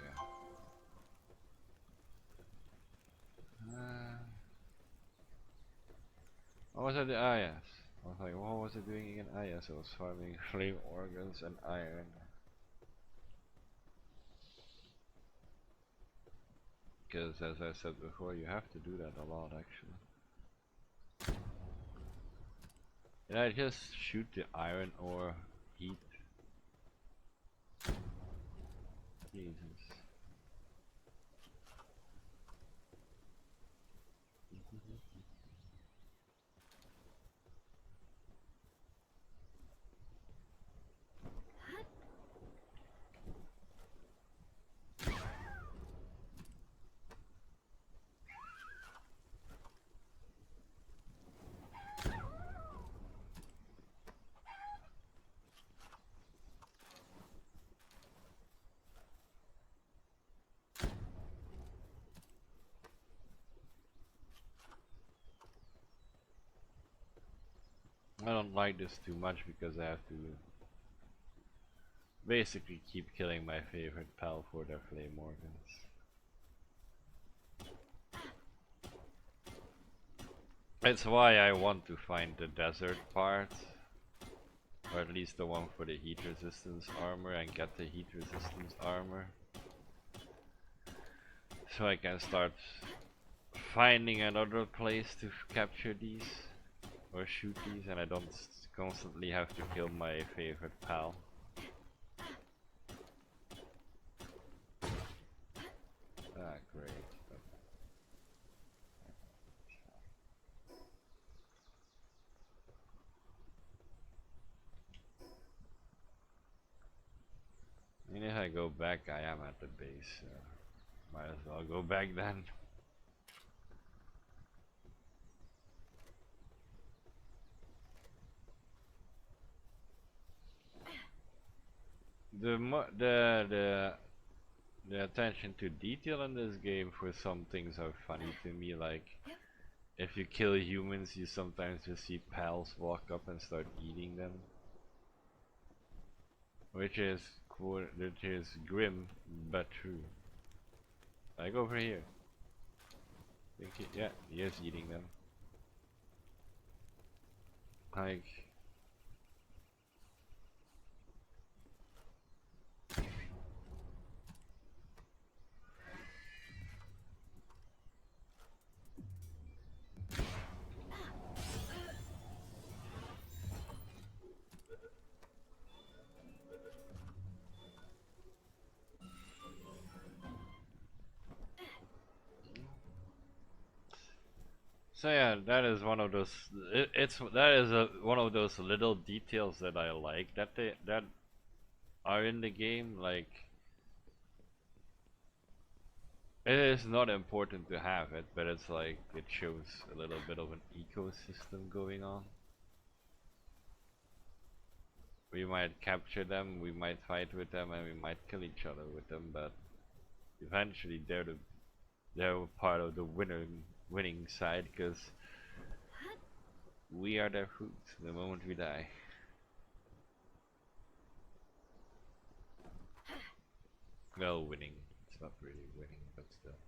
What was I doing? Ah, yes. I was like, what was I doing again? Ah, yes, I was farming flame organs and iron. Because, as I said before, you have to do that a lot, actually. Did I just shoot the iron ore heat? Jesus. I don't like this too much because I have to basically keep killing my favorite pal for their flame organs. That's why I want to find the desert part, or at least the one for the heat resistance armor, and get the heat resistance armor, so I can start finding another place to capture these. or shooties, and I don't constantly have to kill my favorite pal. Ah, great. I mean, if I go back, I am at the base, so might as well go back then. The attention to detail in this game for some things are funny to me, like if you kill humans, you sometimes just see pals walk up and start eating them, which is grim but true. Like over here, yeah, he is eating them. Like, so yeah, that is one of those. That is one of those little details that I like that are in the game. Like, it is not important to have it, but it's like it shows a little bit of an ecosystem going on. We might capture them, we might fight with them, and we might kill each other with them, but eventually they're part of the winning side, because we are their fruit the moment we die. Well, winning. It's not really winning, but still.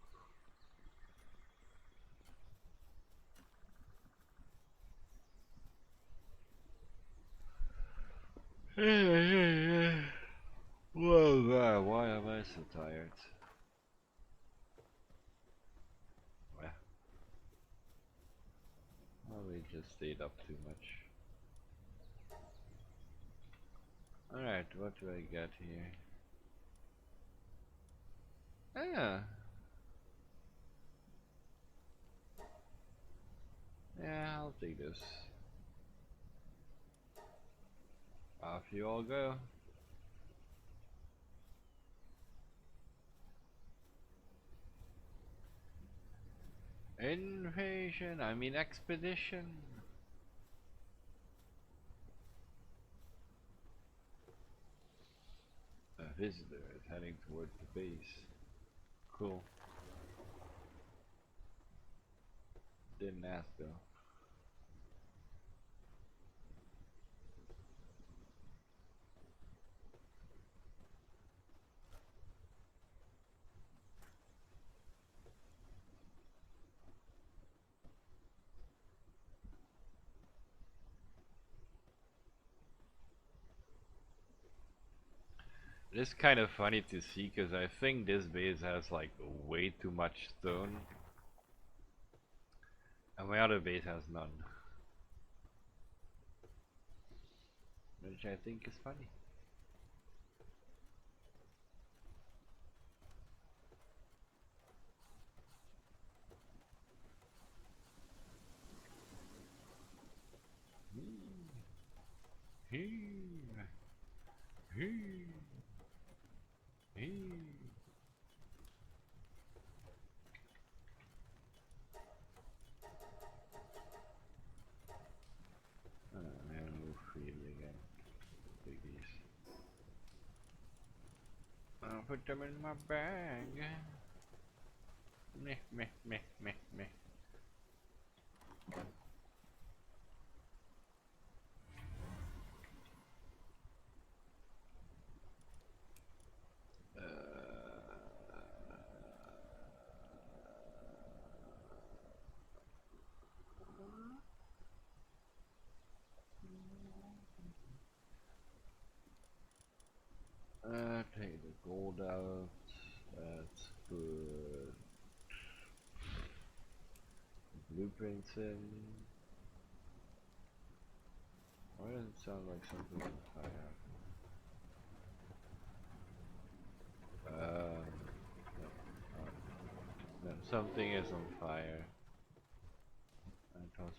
Whoa, why am I so tired? Well, probably just stayed up too much. Alright, what do I get here? Ah, yeah, I'll take this. Off you all go. Invasion, I mean expedition. A visitor is heading towards the base. Cool. Didn't ask though. It's kind of funny to see because I think this base has like way too much stone, and my other base has none, which I think is funny. Man, move freely again. Biggies. I'll put them in my bag. Meh, meh, meh, meh, meh. Take the gold out. That's good. Blueprints in. Why does it sound like something's on fire? No, no, something is on fire. That was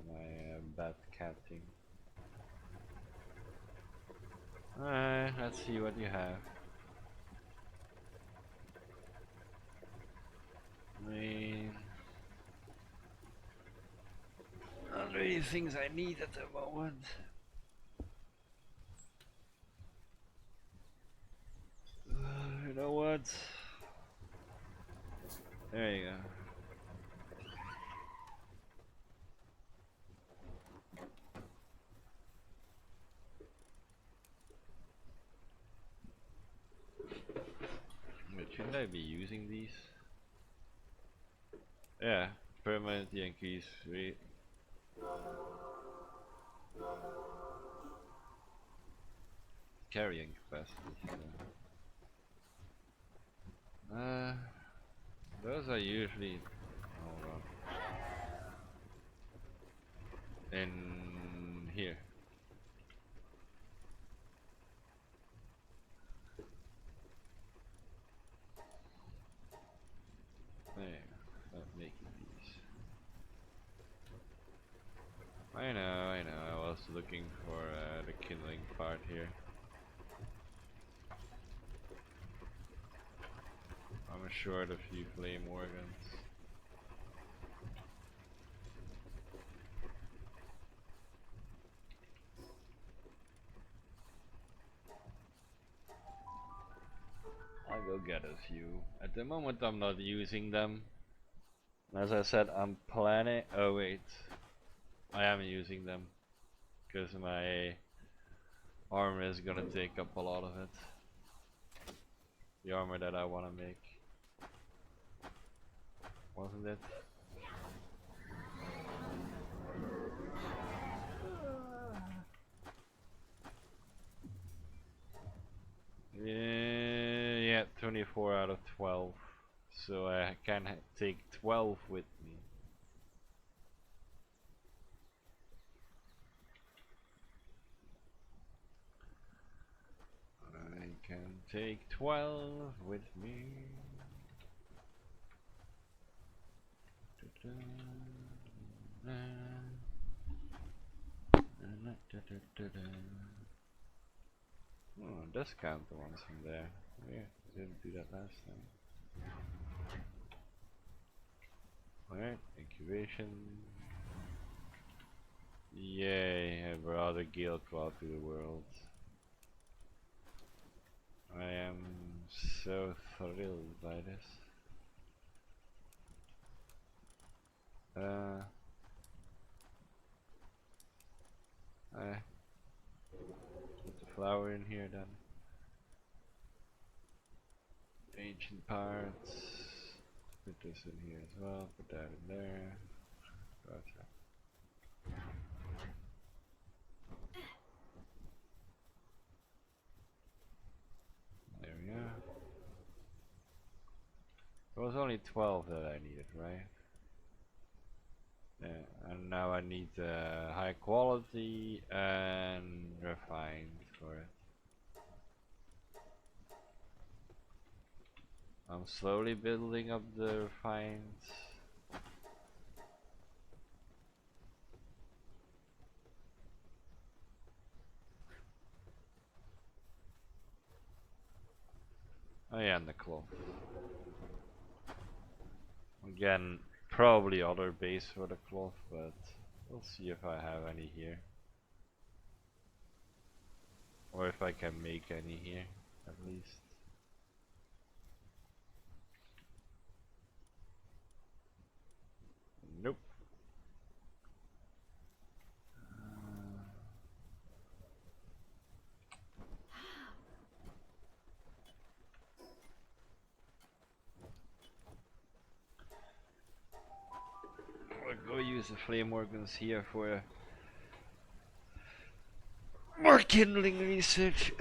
my bad catting. Alright, let's see what you have. I mean, not really things I need at the moment. You know what? There you go. But shouldn't I be using these? Yeah, permanently increase rate. Carrying capacity. Those are usually. Hold on. In here. There. Start making these. I know. I was looking for the kindling part here. I'm short a few flame organs. I'll go get a few. At the moment I'm not using them. As I said, I'm planning. Oh wait, I am using them because my armor is gonna take up a lot of it. The armor that I wanna make, wasn't it? Yeah, 24 out of 12. So I can take 12 with me. I can take 12 with me. Oh, it does count the ones from there. Yeah, didn't do that last time. Alright, incubation. Yay, I brought a Gale Claw to the world. I am so thrilled by this. Put the flower in here then. Ancient parts. Put this in here as well. Put that in there. Gotcha. There we go. It was only 12 that I needed, right? Yeah, and now I need high quality and refined for it. I'm slowly building up the refined. Oh yeah, and the cloth. Again, probably other base for the cloth, but we'll see if I have any here. Or if I can make any here, at least. Nope. I'll go use the flame organs here for more kindling research.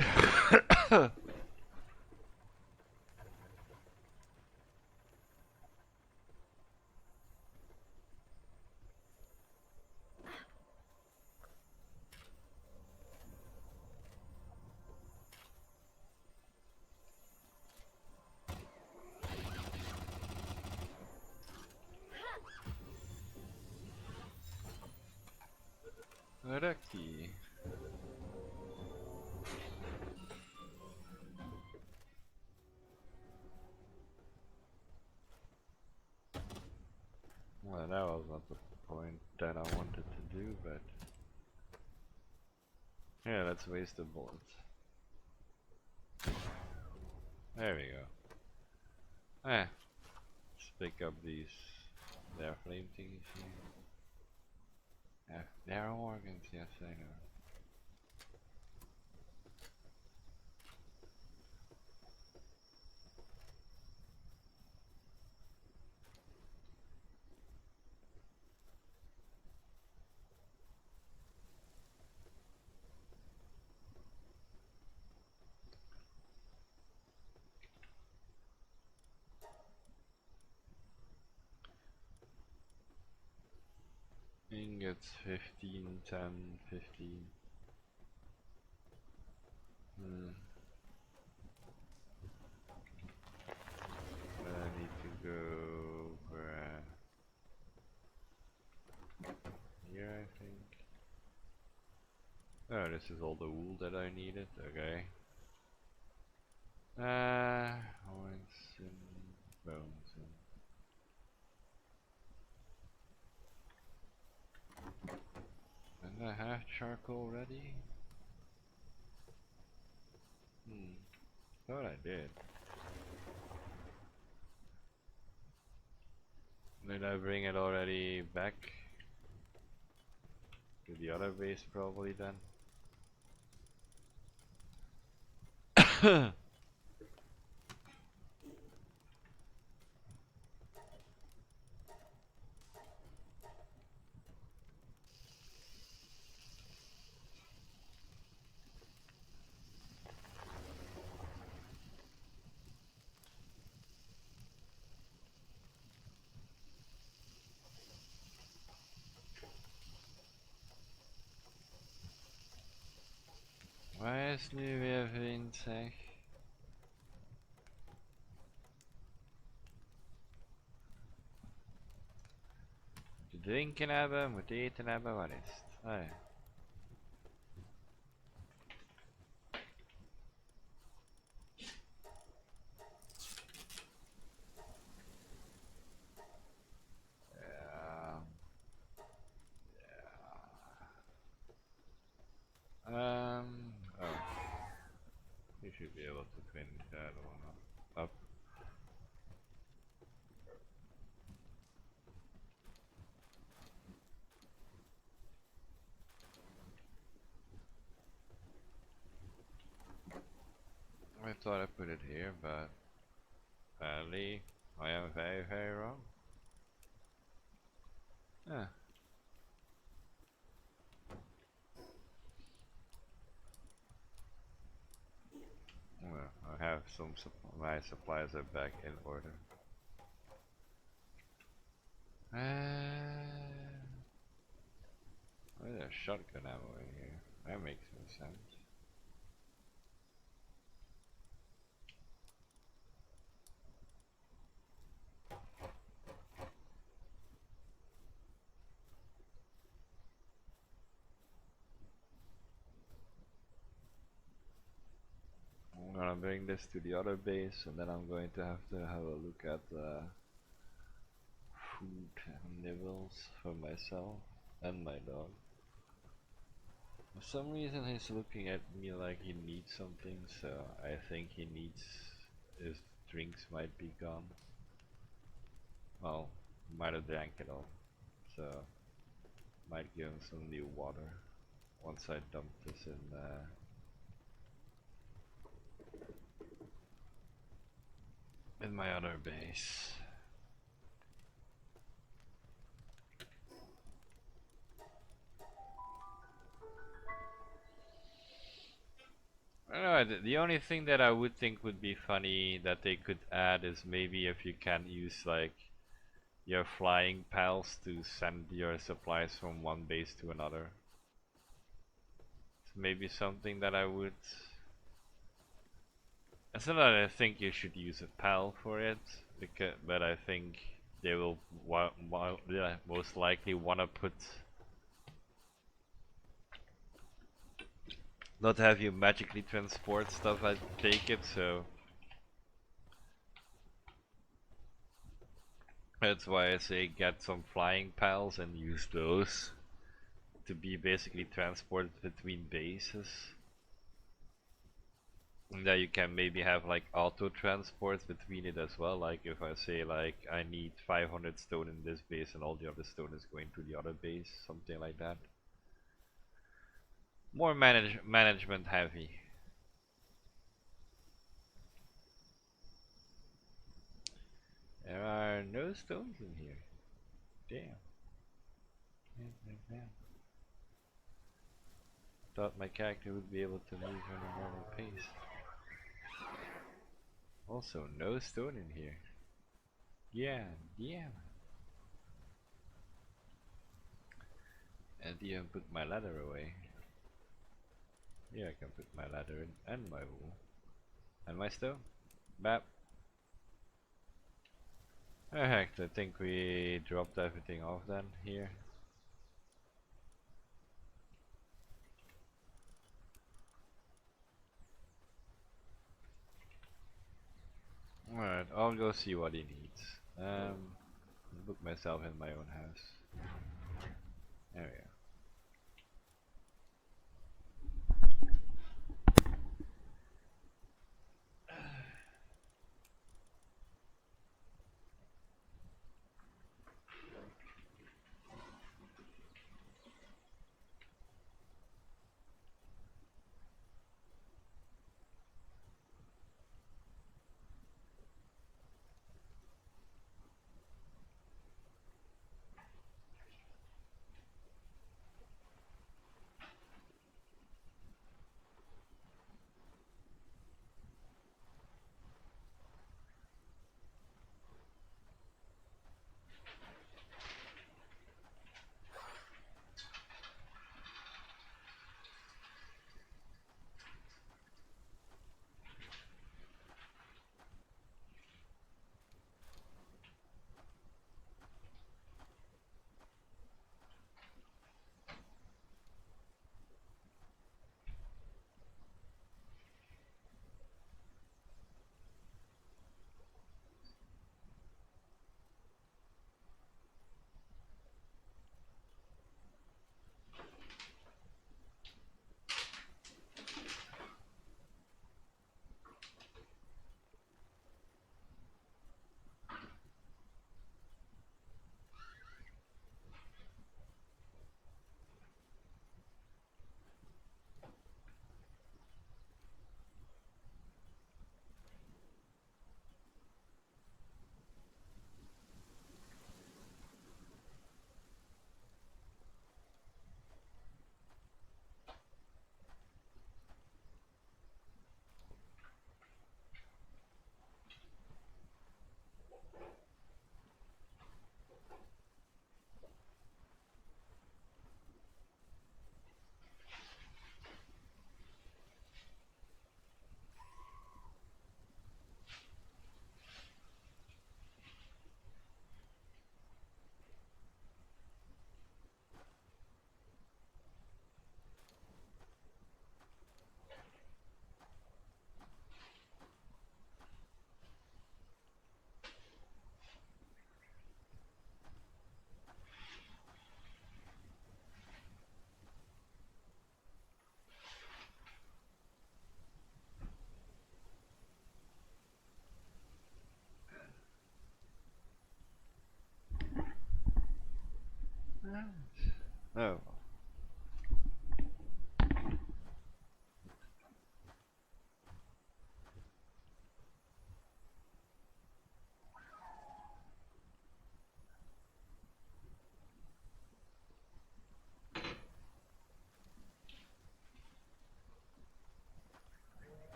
Rocky. Well, that was not the point that I wanted to do, but yeah, let's waste the bullets. There we go. Let's pick up these. They're flame thingies here. Yeah, they're organs, yes I know. Ingots 15, 10, 15. Hmm. I need to go here, I think. Oh, this is all the wool that I needed. Okay. Horns and bones. And I have charcoal ready. Thought I did. Did I bring it already back to the other base probably then? Waar is nu weer vriend zeg? Moet drinken hebben, moet eten hebben, wat is het? Oh ja. Oh. You should be able to finish that one up. I thought I put it here, but apparently I am very, very wrong. Yeah. Well, I have some my supplies are back in order. Why is there shotgun ammo in here? That makes no sense. I'm gonna bring this to the other base, and then I'm going to have a look at the food and nibbles for myself and my dog. For some reason he's looking at me like he needs something, so I think he needs his drinks might be gone. Well, might have drank it all, so might give him some new water once I dump this in my other base. I don't know, the only thing that I would think would be funny that they could add is maybe if you can use like your flying pals to send your supplies from one base to another. It's maybe something that I would... It's not that I think you should use a pal for it, but I think they will most likely want to put not have you magically transport stuff, I take it, so that's why I say get some flying pals and use those to be basically transported between bases. And that you can maybe have like auto transports between it as well, like if I say like I need 500 stone in this base and all the other stone is going to the other base, something like that. More management heavy. There are no stones in here. Damn. Thought my character would be able to move at a normal pace. Also, no stone in here. Yeah, yeah. And even put my ladder away. Yeah, I can put my ladder in and my wool. And my stone. Bap. Heck, I think we dropped everything off then here. Alright, I'll go see what he needs. Book myself in my own house. There we go.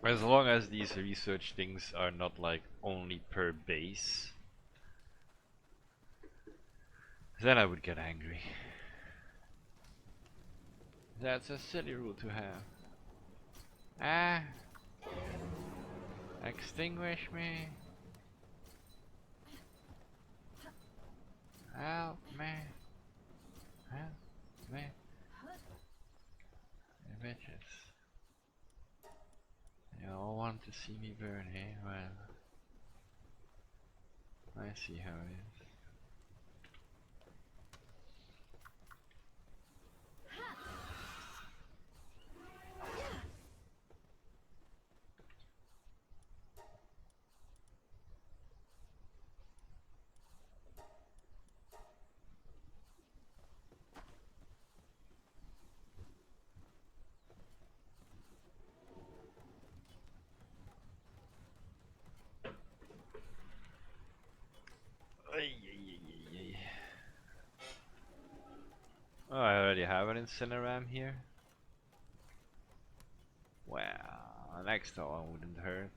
As long as these research things are not like only per base, then I would get angry. That's a silly rule to have. Ah, extinguish me. Help me. Help me. You bitches. You all want to see me burn, eh? Well, I see how it is. Ay, ay, ay, ay, ay. Oh, I already have an incineram here. Well, an extra one wouldn't hurt.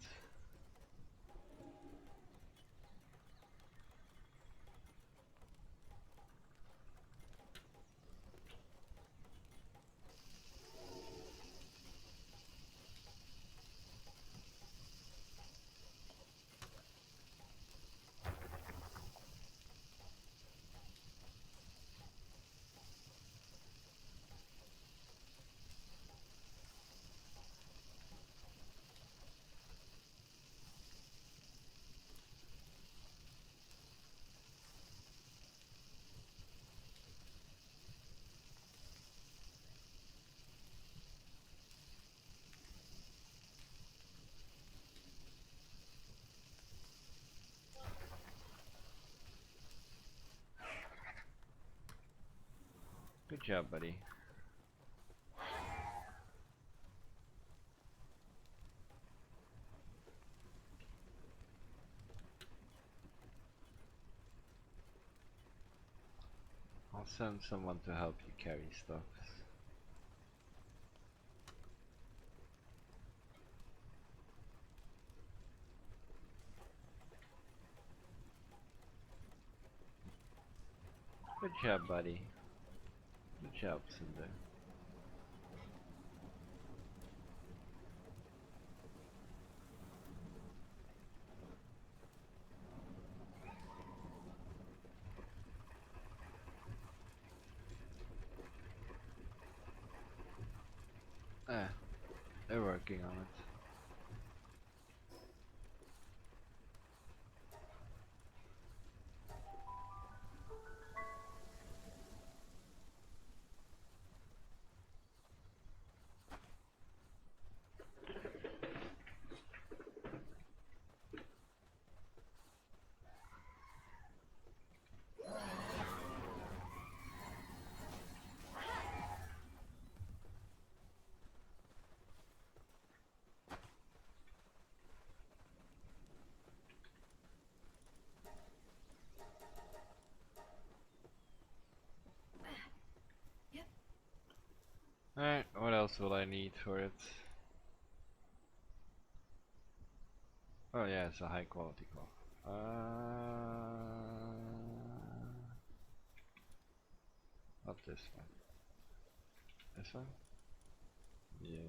Good job, buddy. I'll send someone to help you carry stuff. Good job, buddy. Good job, Cinder. Ah, they're working on it. Alright, what else will I need for it? Oh yeah, it's a high quality cloth. Not this one. This one? Yeah.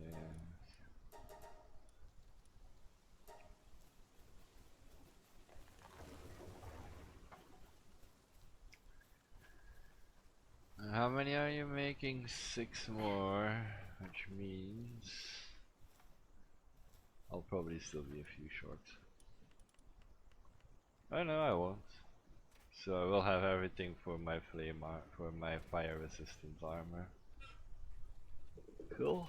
How many are you making? 6 more, which means I'll probably still be a few short. Oh no, I won't. So I will have everything for my for my fire resistance armor. Cool.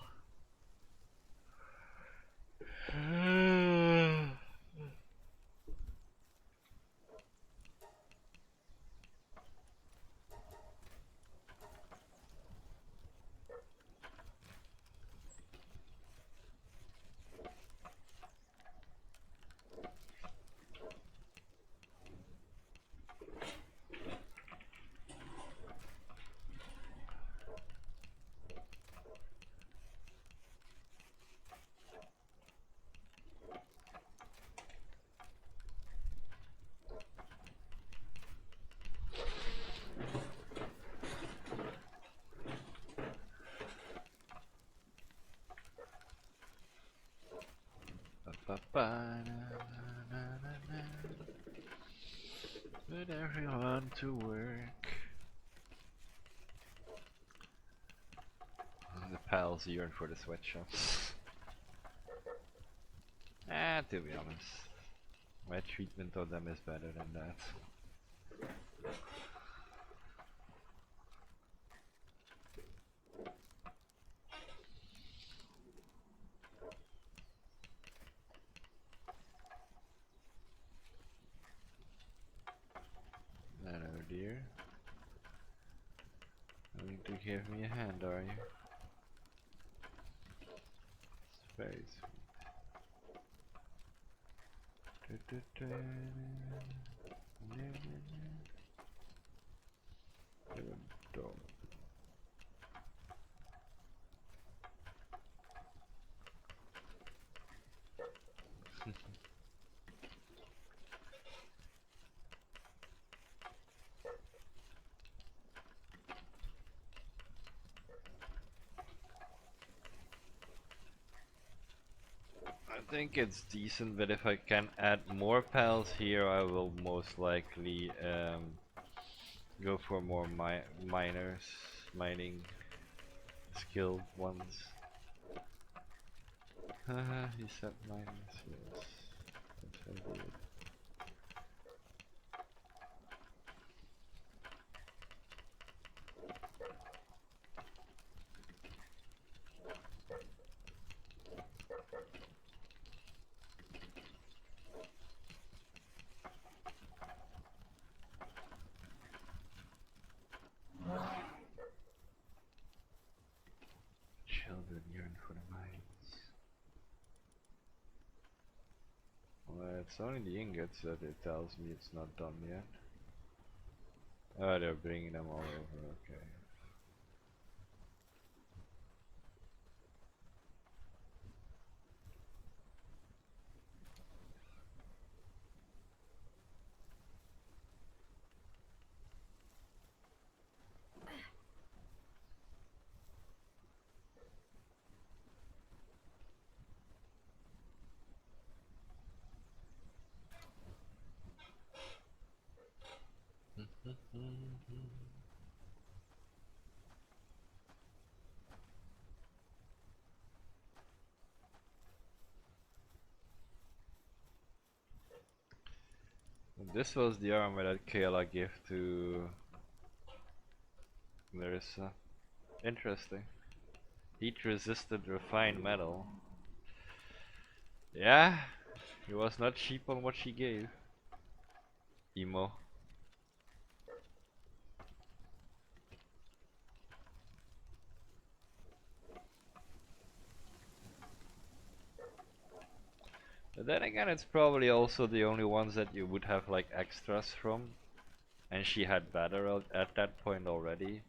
Put everyone to work. The pals yearn for the sweatshops. To be honest, my treatment of them is better than that. Hello, dear. Going to give me a hand, are you? It's very sweet. Dog. I think it's decent, but if I can add more pals here, I will most likely go for more miners, mining skilled ones. Haha, he said miners, yes. That's how I do it. Children yearn for the mines. Well, it's only the ingots that it tells me it's not done yet. Oh, they're bringing them all over, okay. This was the armor that Kayla gave to Marissa. Interesting. Heat resistant refined metal. Yeah, it was not cheap on what she gave. Emo. But then again, it's probably also the only ones that you would have like extras from. And she had better at that point already.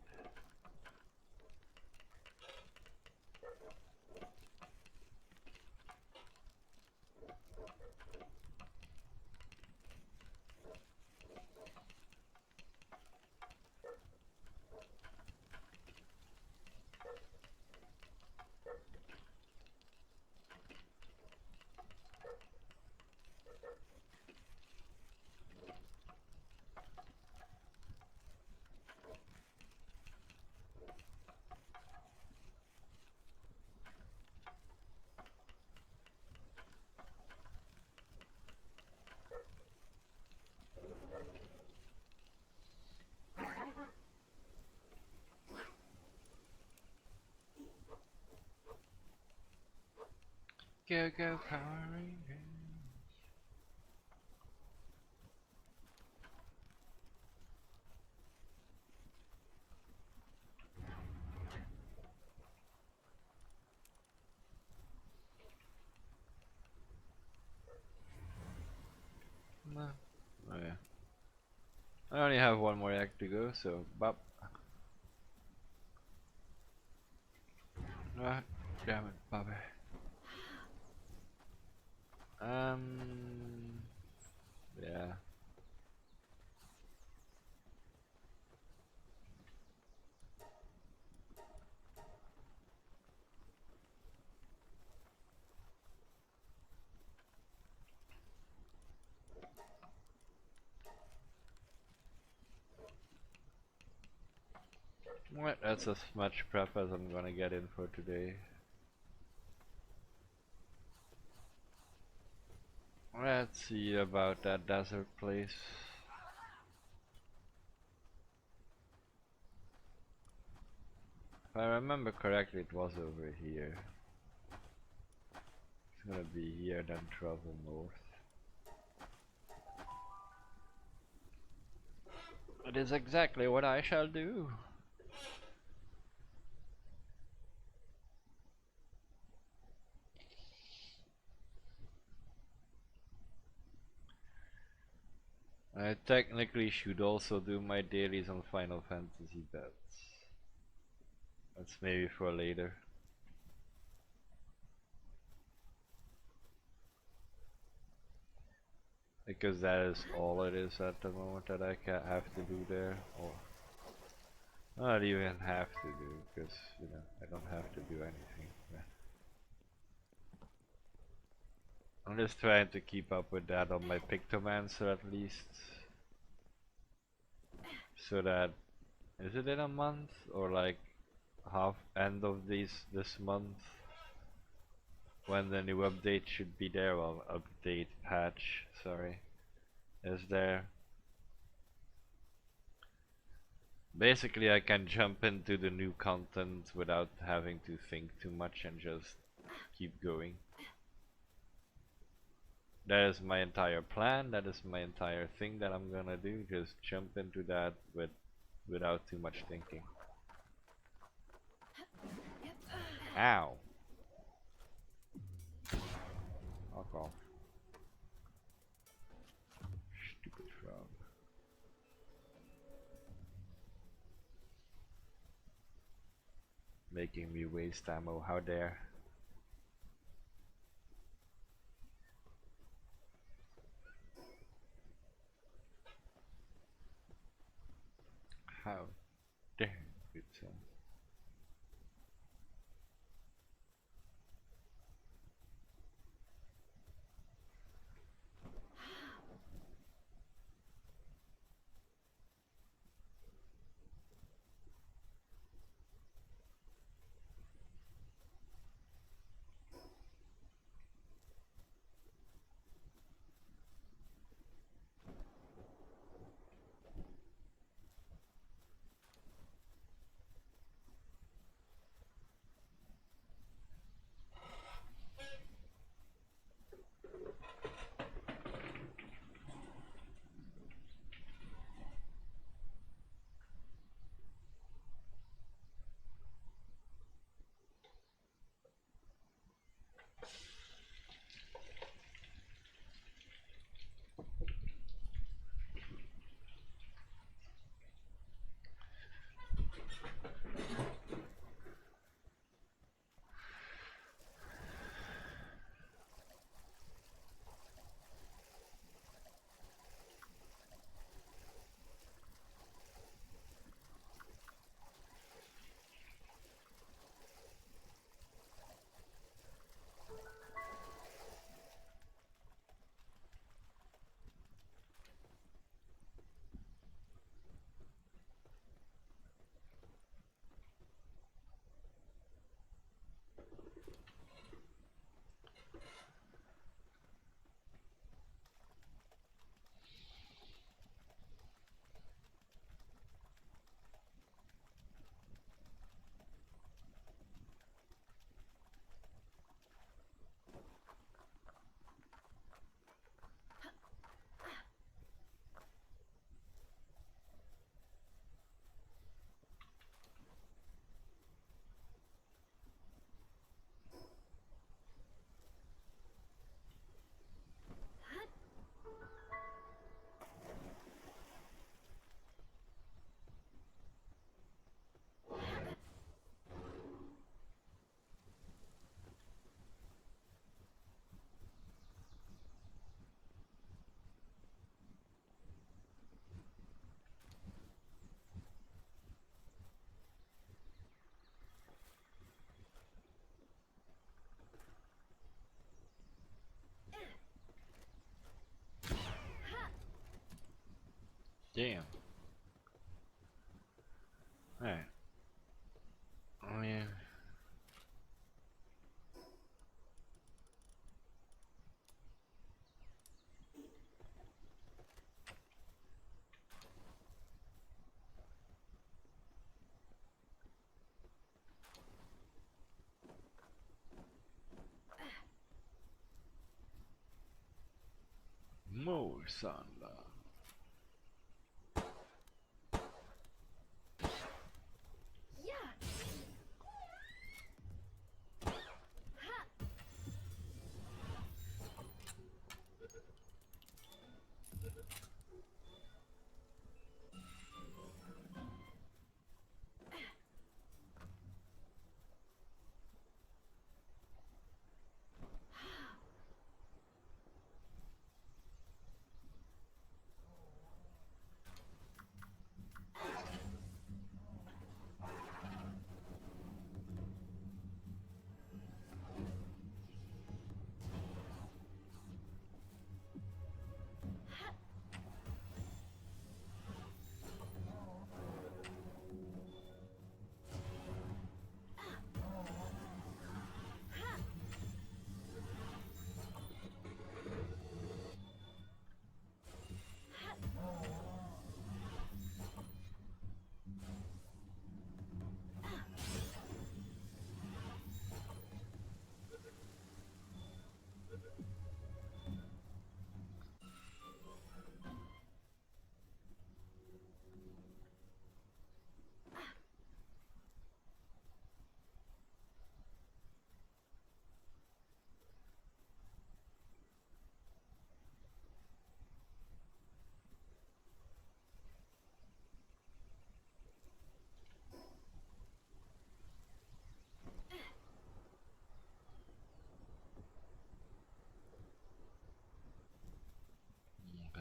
Go go Power Rangers. No. Oh yeah. I only have one more act to go, so bop. Ah, damn it, Bobby. Yeah. Alright, that's as much prep as I'm gonna get in for today. Let's see about that desert place. If I remember correctly, it was over here. It's gonna be here, then travel north. It is exactly what I shall do. I technically should also do my dailies on Final Fantasy bets. That's maybe for later. Because that is all it is at the moment that I have to do there. Or not even have to do, because, you know, I don't have to do anything. I'm just trying to keep up with that on my Pictomancer at least. So that, is it in a month? Or like half end of this month? When the new update should be there, well, update patch, sorry, is there. Basically I can jump into the new content without having to think too much and just keep going. That is my entire plan, that is my entire thing that I'm gonna do, just jump into that without too much thinking. Ow! Fuck off. Stupid frog. Making me waste ammo, how dare. How dare, good son. Damn. Alright. More thunder.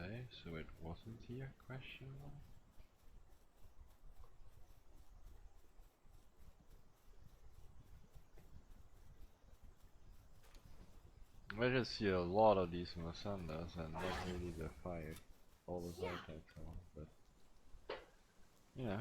Okay, so it wasn't here, question mark? I just see a lot of these Masandas and not really the fire. All the vortex on, but yeah.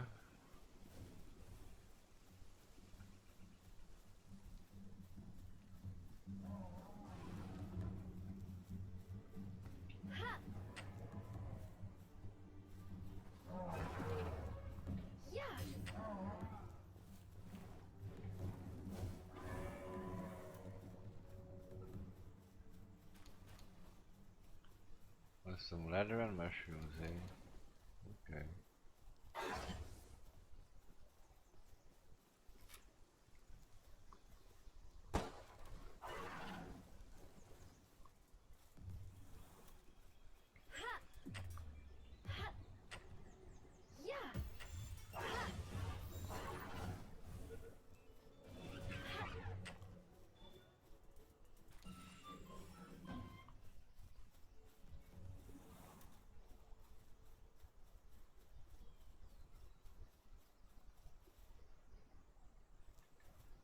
With some leather and mushrooms, eh? Okay.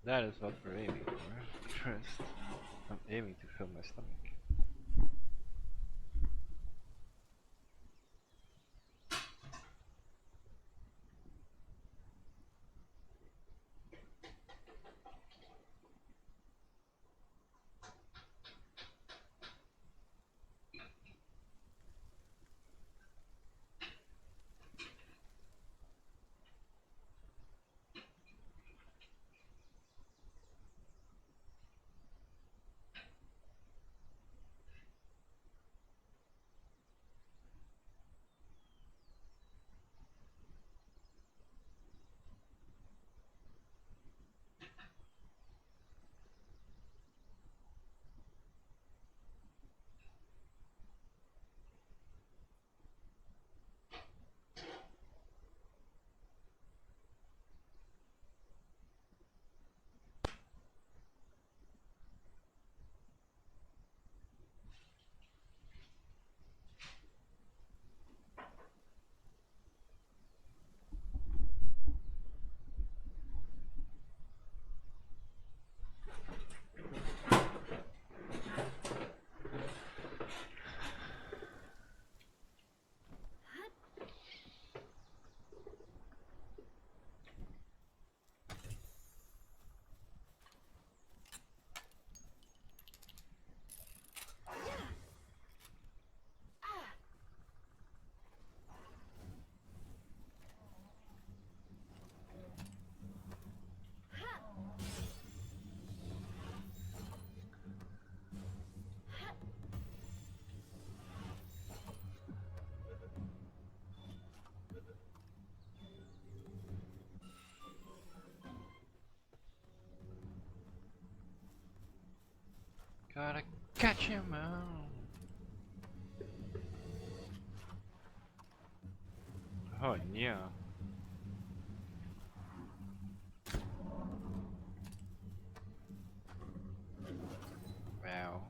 That is what we're aiming for. First, I'm aiming to fill my stomach. Gotta catch him out. Oh yeah. Wow.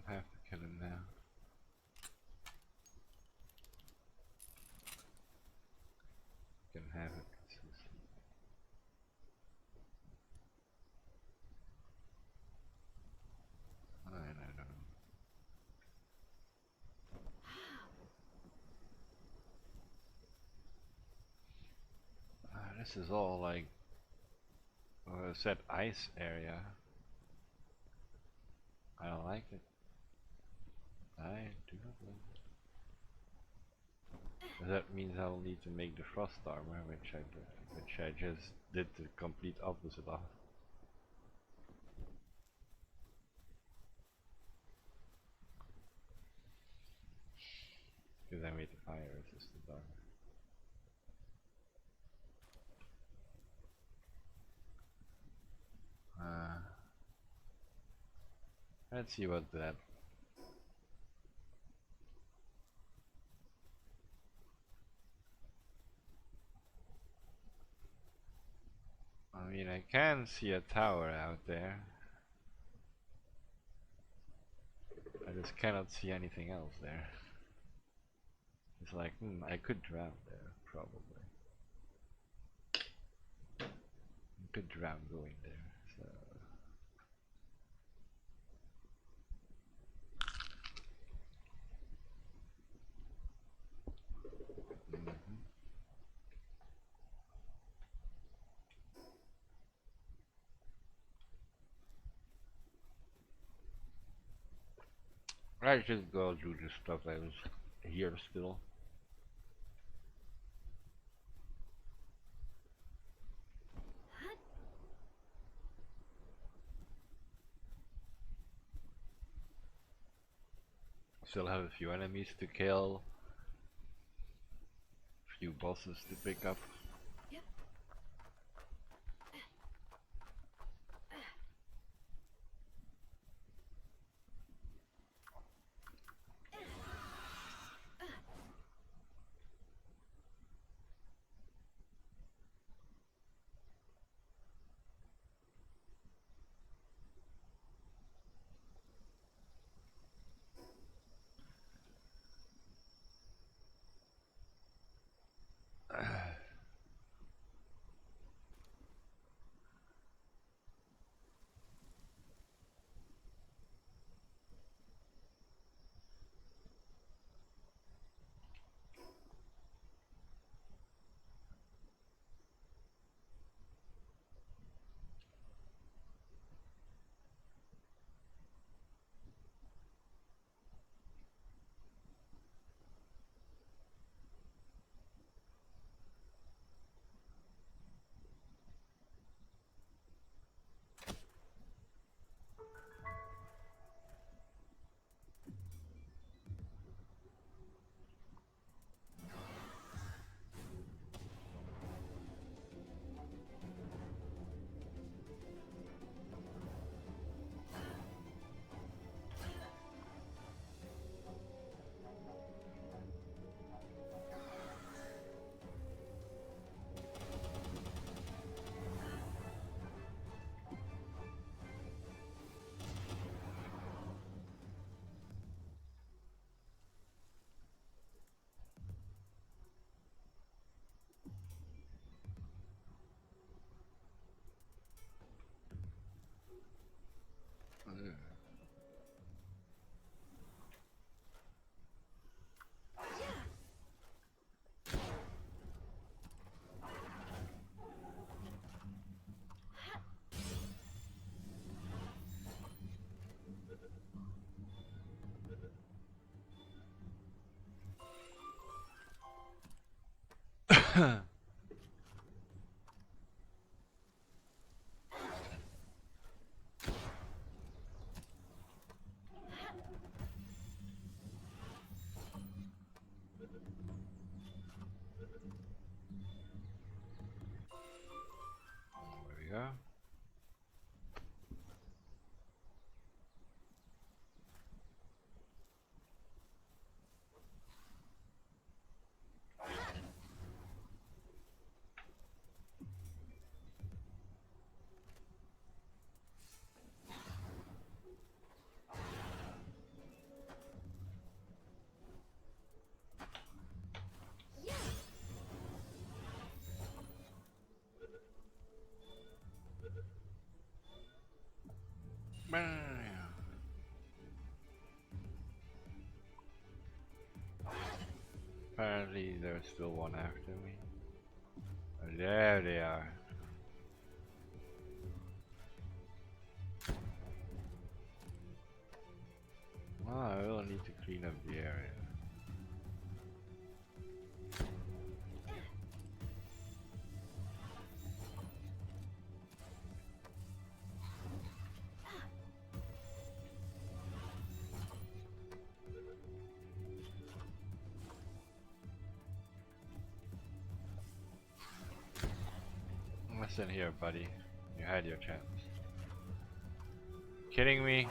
I have to kill him now. Can have it. I don't know. This is all like set ice area. I don't like it. I do not like it. That means I'll need to make the frost armor, which I just did the complete opposite of. Because I made the fire resistant armor. Let's see what that. I mean, I can see a tower out there. I just cannot see anything else there. It's like, I could drown there, probably. I could drown going there, so. I should go do the stuff I was here still. Still have a few enemies to kill, a few bosses to pick up. we go. Apparently there's still one after me. Oh, there they are. Oh, I will need to clean up the area. Listen here, buddy. You had your chance. Kidding me?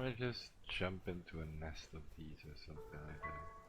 I just jump into a nest of these or something like that.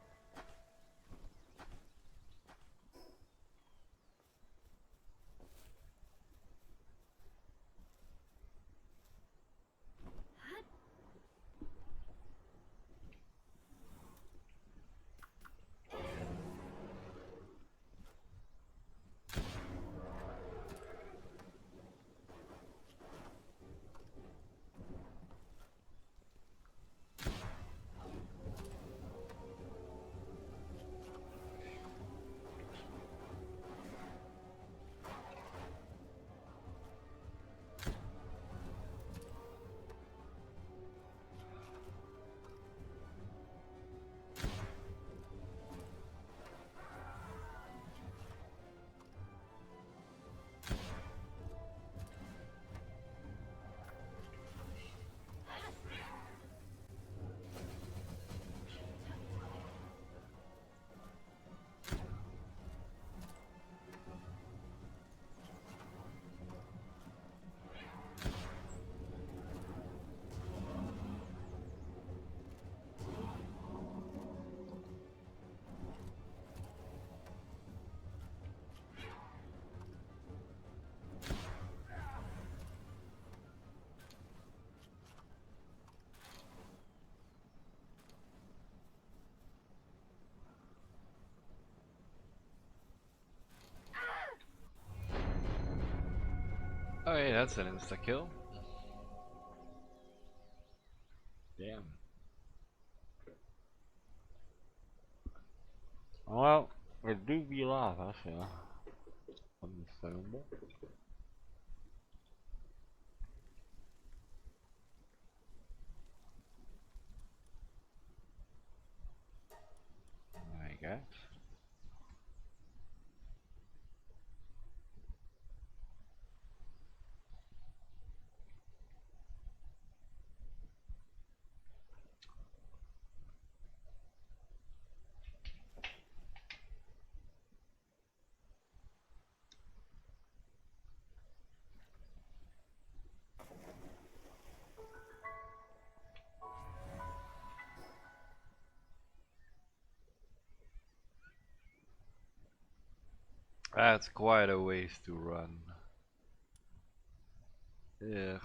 Oh yeah, that's an insta-kill. Damn. Well, it do be lava, so understandable. I guess. That's quite a ways to run. Ugh.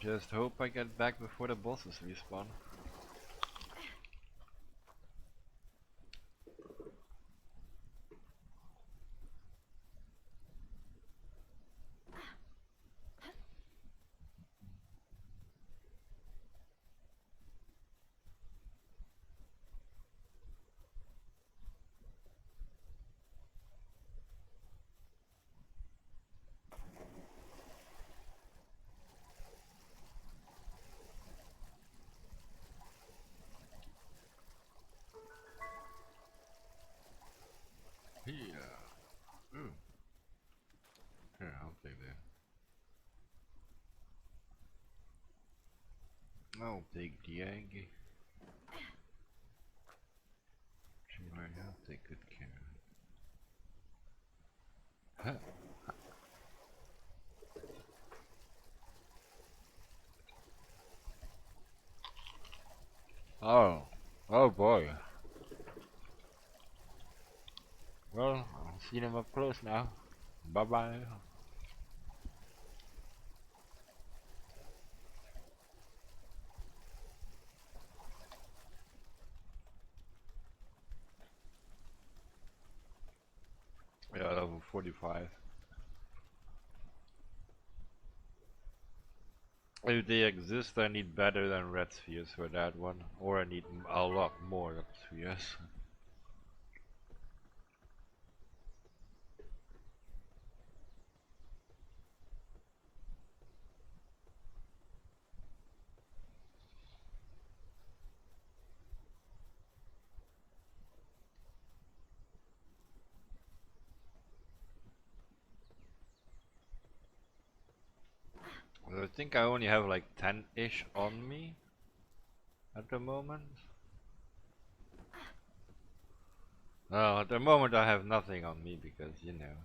Just hope I get back before the bosses respawn. Yeah. Mm. Here, I'll take that. I'll take the egg. Sure, I'll take good care. Huh. Oh. Oh boy. Well, I'll see them up close now. Bye bye. Yeah, level 45. If they exist, I need better than red spheres for that one. Or I need a lot more red spheres. I think I only have like 10-ish on me at the moment. No, at the moment I have nothing on me because, you know.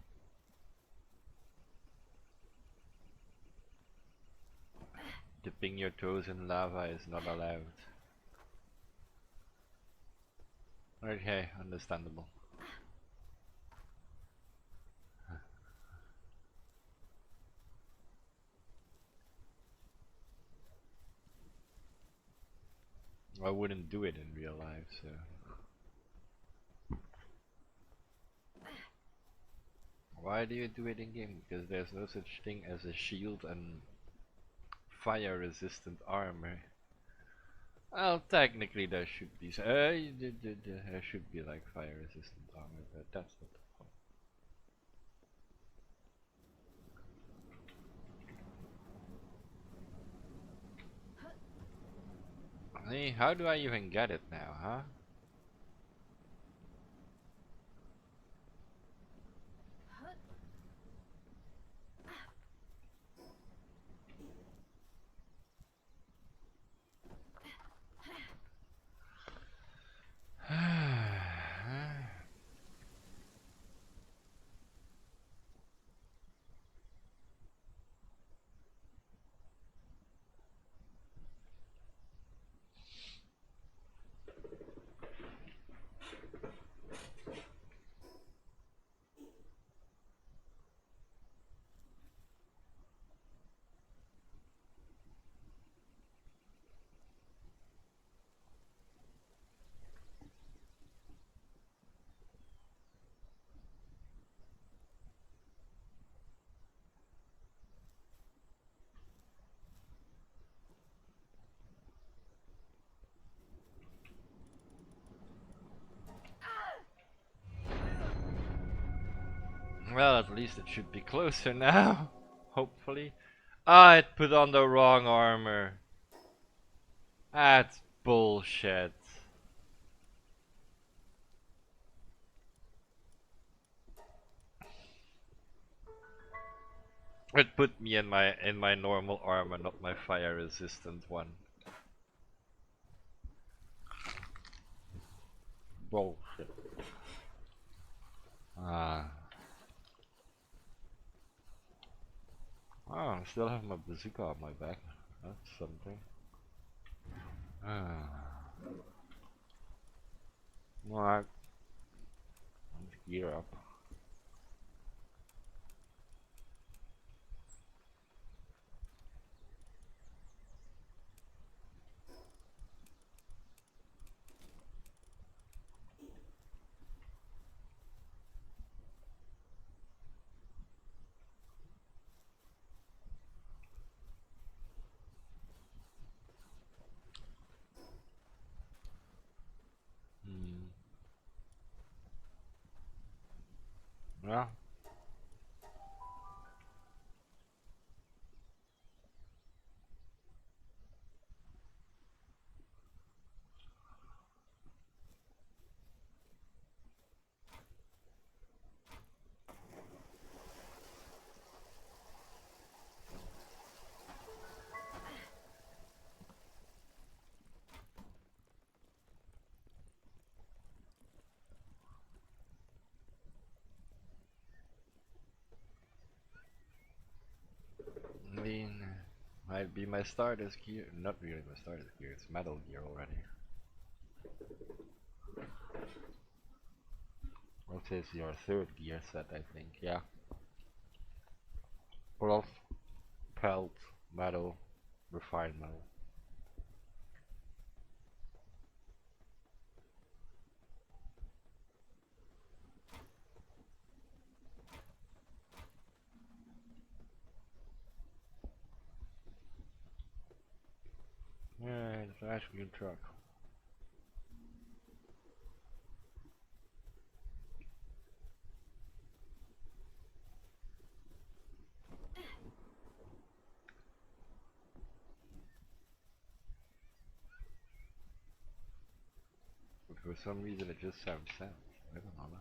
Dipping your toes in lava is not allowed. Okay, understandable. I wouldn't do it in real life, so. Why do you do it in game? Because there's no such thing as a shield and fire resistant armor. Well, technically there should be. There should be like fire resistant armor, but that's not the point. how do I even get it now, huh? Well, at least it should be closer now. Hopefully. Ah, it put on the wrong armor. That's bullshit. It put me in my normal armor, not my fire resistant one. Bullshit. Ah. Oh, I still have my bazooka on my back. That's something. Ah. Alright. Let's gear up. Hmm. Yeah. I mean, might be my starter's gear. Not really my starter's gear, it's metal gear already. What is your third gear set, I think, yeah. Cloth, pelt, metal, refined metal. Yeah, it's an ice cream truck. But for some reason it just sounds sad. I don't know.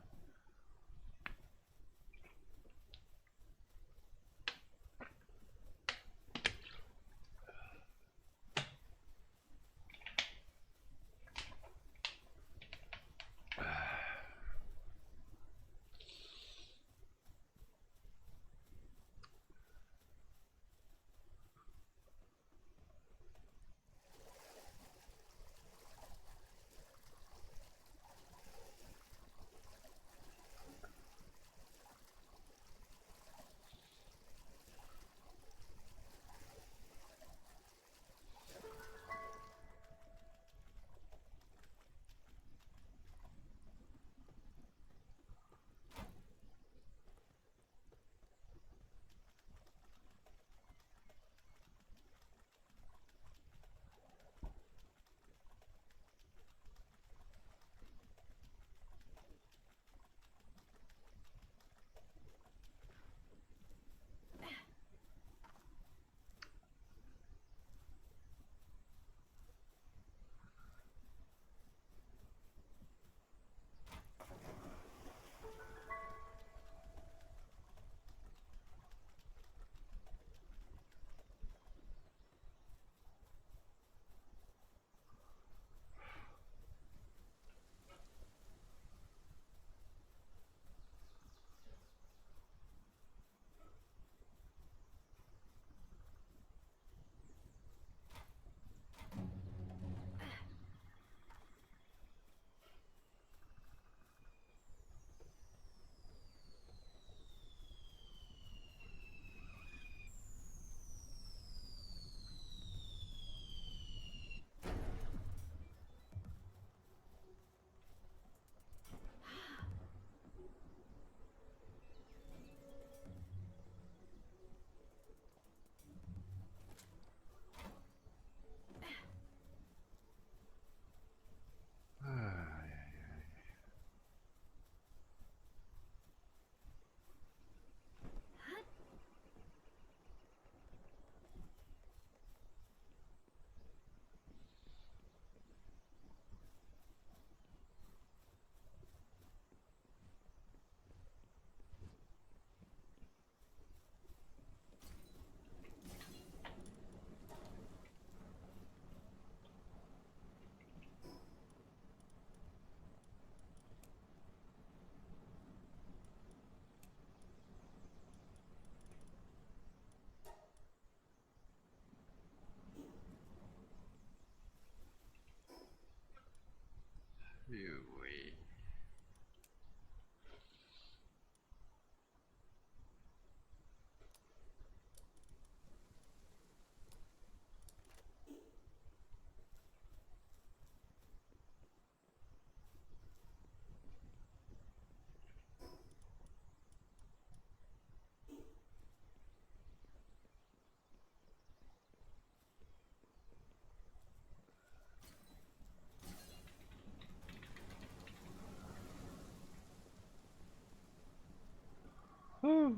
Whew.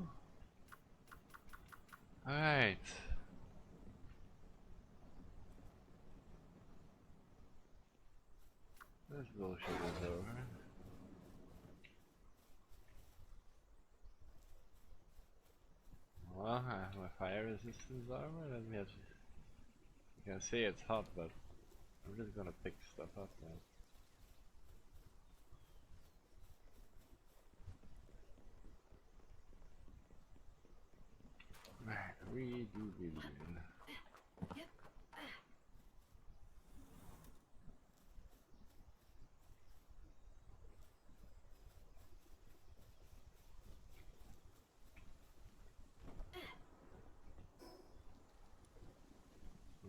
Alright. This bullshit is over. Well, I have my fire resistance armor. Let me have. You can see it's hot, but I'm just gonna pick stuff up now. Right, redo billion.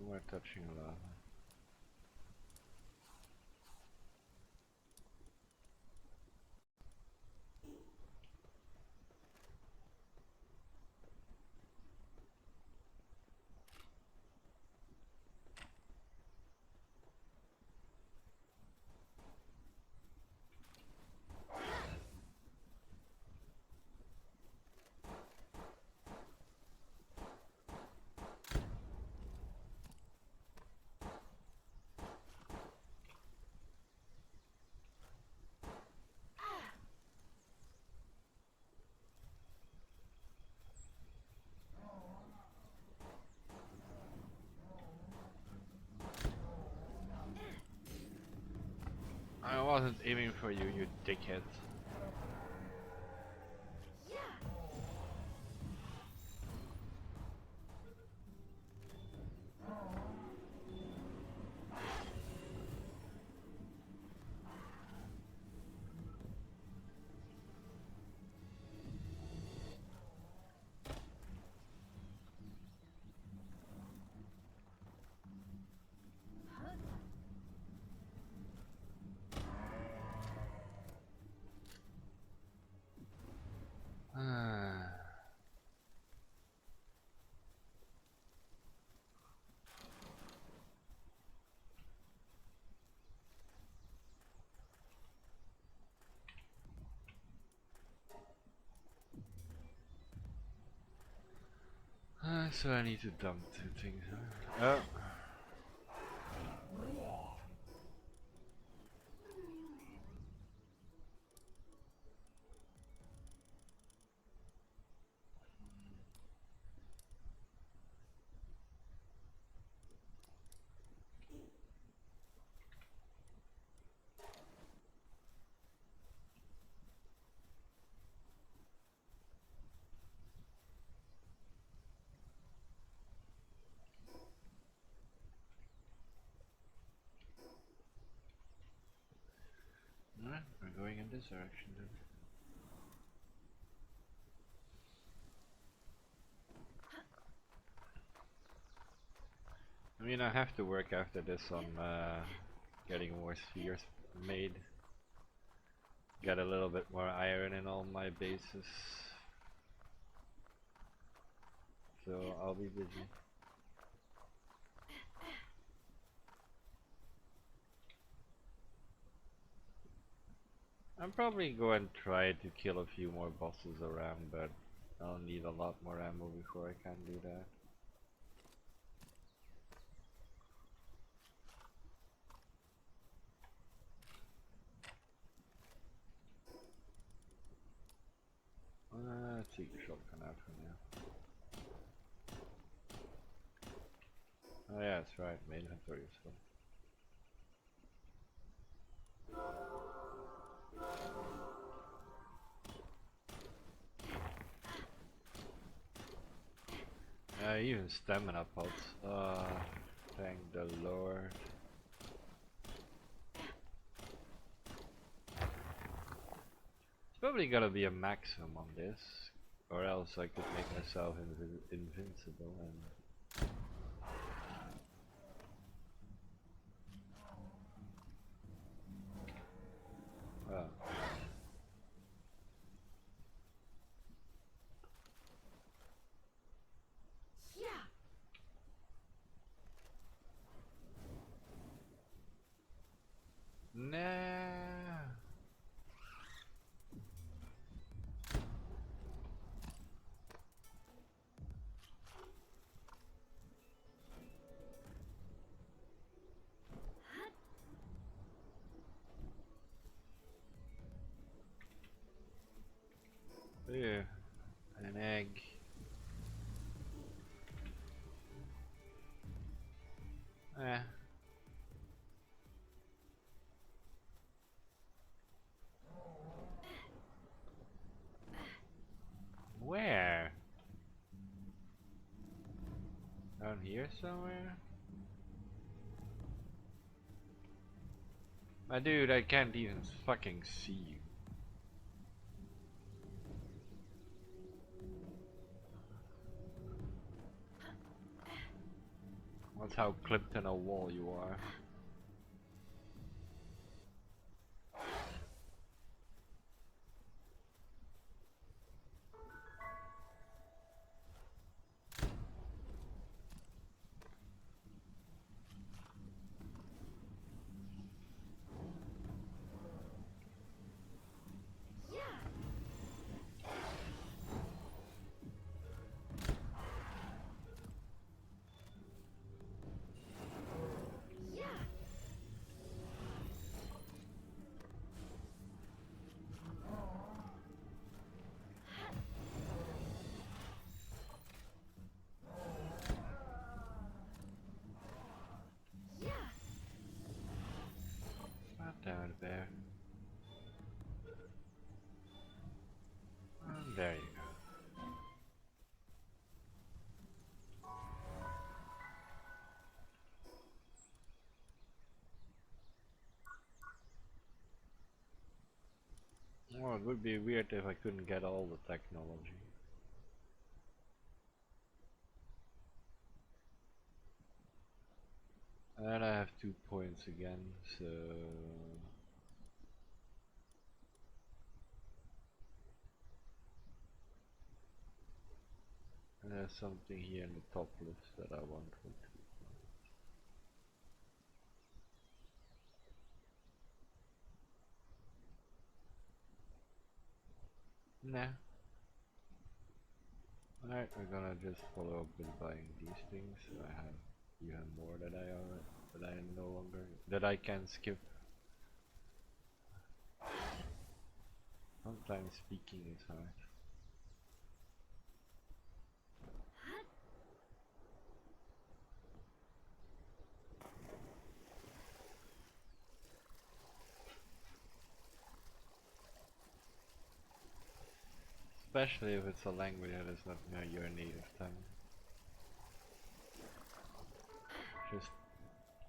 We're touching lava. I wasn't aiming for you, you dickhead. So I need to dump two things. Huh? Oh. Alright, we're going in this direction then. I mean, I have to work after this on getting more spheres made. Get a little bit more iron in all my bases. So I'll be busy. I'm probably going to try to kill a few more bosses around, but I'll need a lot more ammo before I can do that. Let's take the shotgun out for now. Oh yeah, that's right, my inventory is full. Even stamina pots. Thank the Lord. It's probably gotta be a maximum on this, or else I could make myself invincible and... Well... Nah. Ew, an egg. Eh. Where? Down here somewhere? My dude, I can't even fucking see you. That's how clipped in a wall you are. Not down there. There you go. Well, it would be weird if I couldn't get all the technology. And I have 2 points again, so... There's something here in the top list that I want for 2 points. Nah. Alright, we're gonna just follow up with buying these things, so I have even more that I no longer, that I can skip. Sometimes speaking is hard. Especially if it's a language that is not your native tongue. Just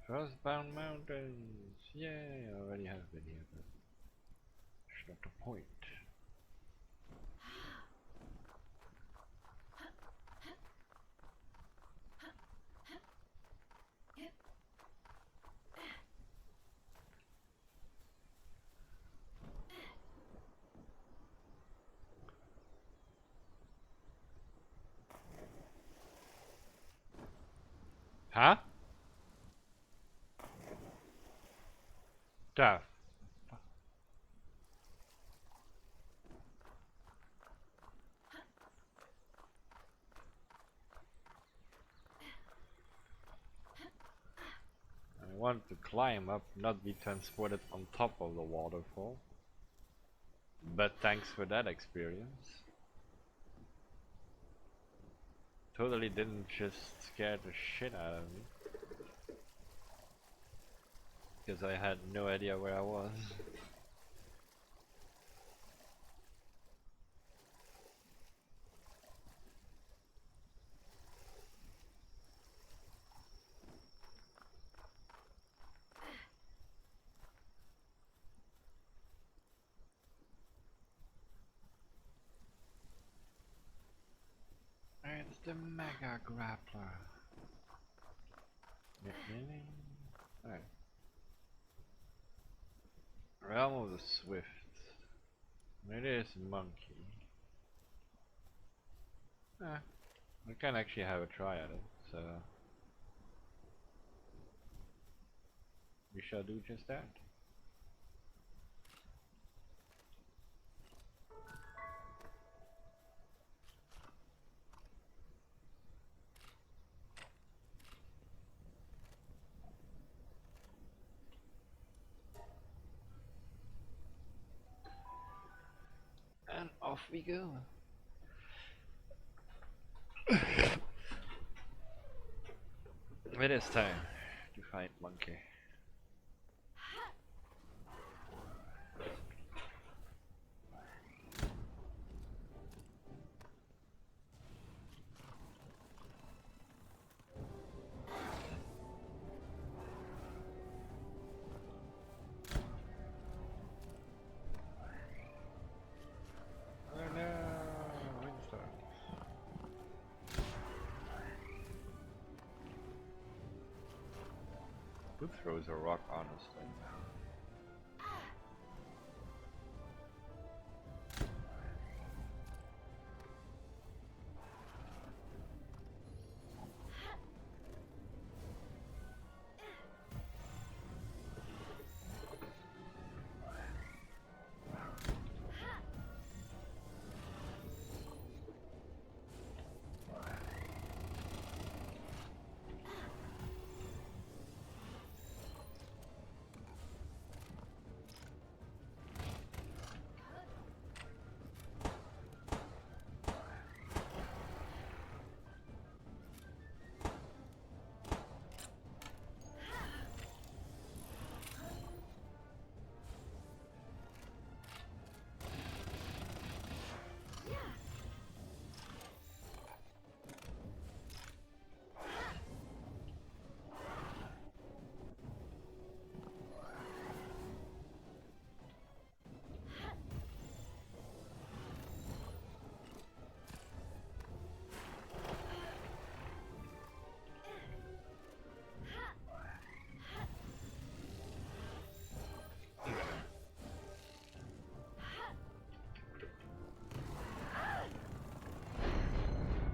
Frostbound Mountains! Yay! I already have been here, but it's not the point. Huh? Tough. I want to climb up, not be transported on top of the waterfall. But thanks for that experience. Totally didn't just scare the shit out of me. Because I had no idea where I was. It's the Mega Grappler. Alright. Realm of the Swift. It is monkey. I can actually have a try at it, so we shall do just that. And off off we go. It is time to find monkey. Oh no, windstorm. Who throws a rock honestly?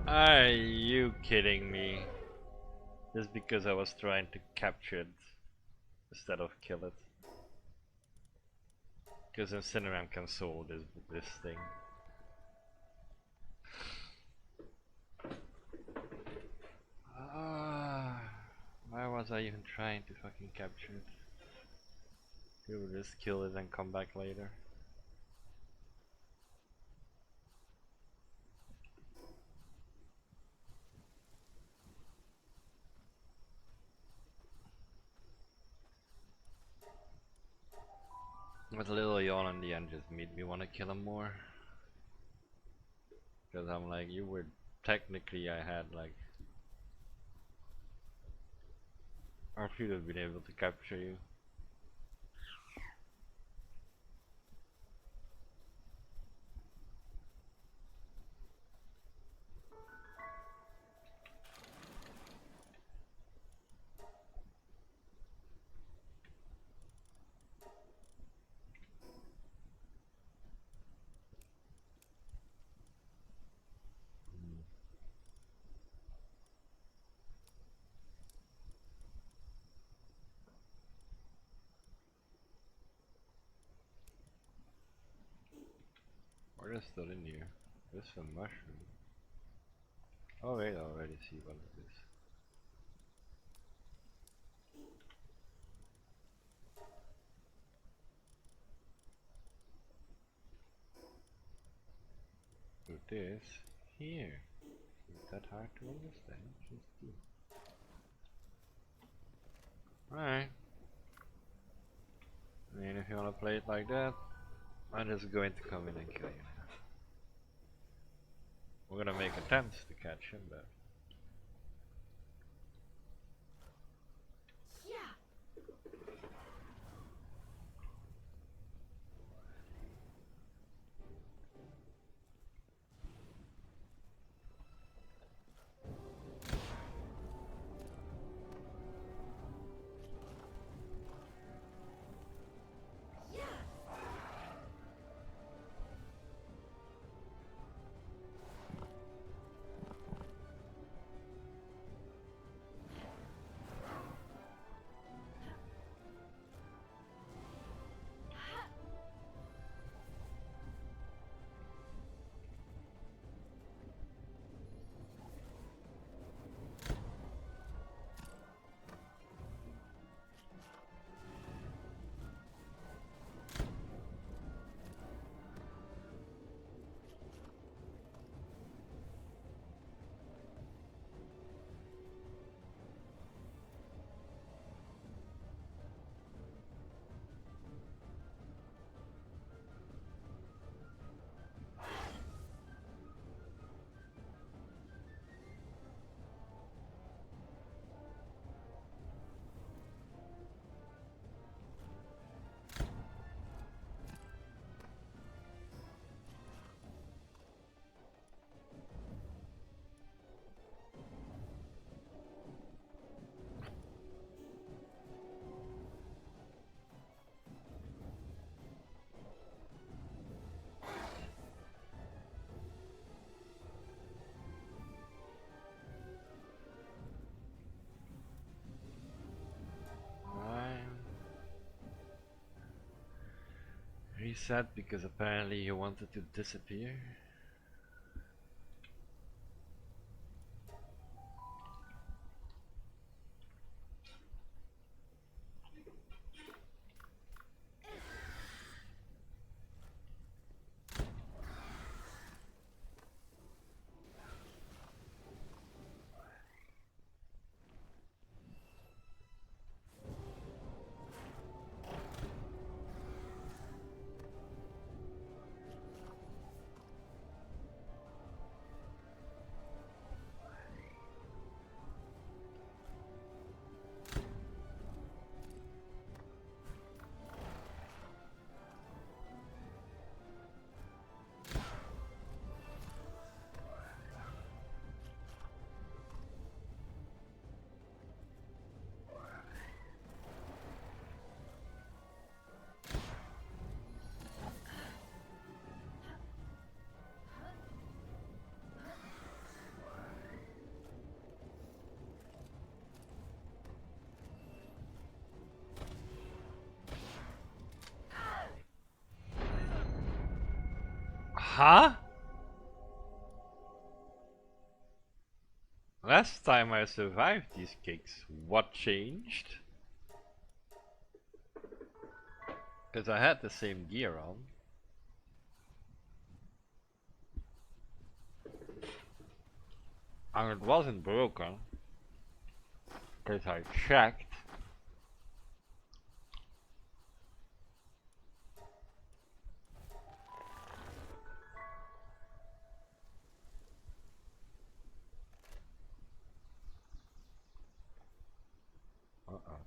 Are you kidding me? Just because I was trying to capture it instead of kill it. Because Incineram can solve this thing. Why was I even trying to fucking capture it? You will just kill it and come back later. But little yawn in the end just made me want to kill him more. Because I'm like, you were technically, I had like, I should have been able to capture you. What is still in here? There's some mushroom. Oh wait, I already see what it is. It is here. Is that hard to understand? Just do. Alright. I mean, if you wanna play it like that, I'm just going to come in and kill you. We're gonna make attempts to catch him, but sad because apparently he wanted to disappear. Huh? Last time I survived these kicks, what changed? Because I had the same gear on. And it wasn't broken. Because I checked. Uh-oh.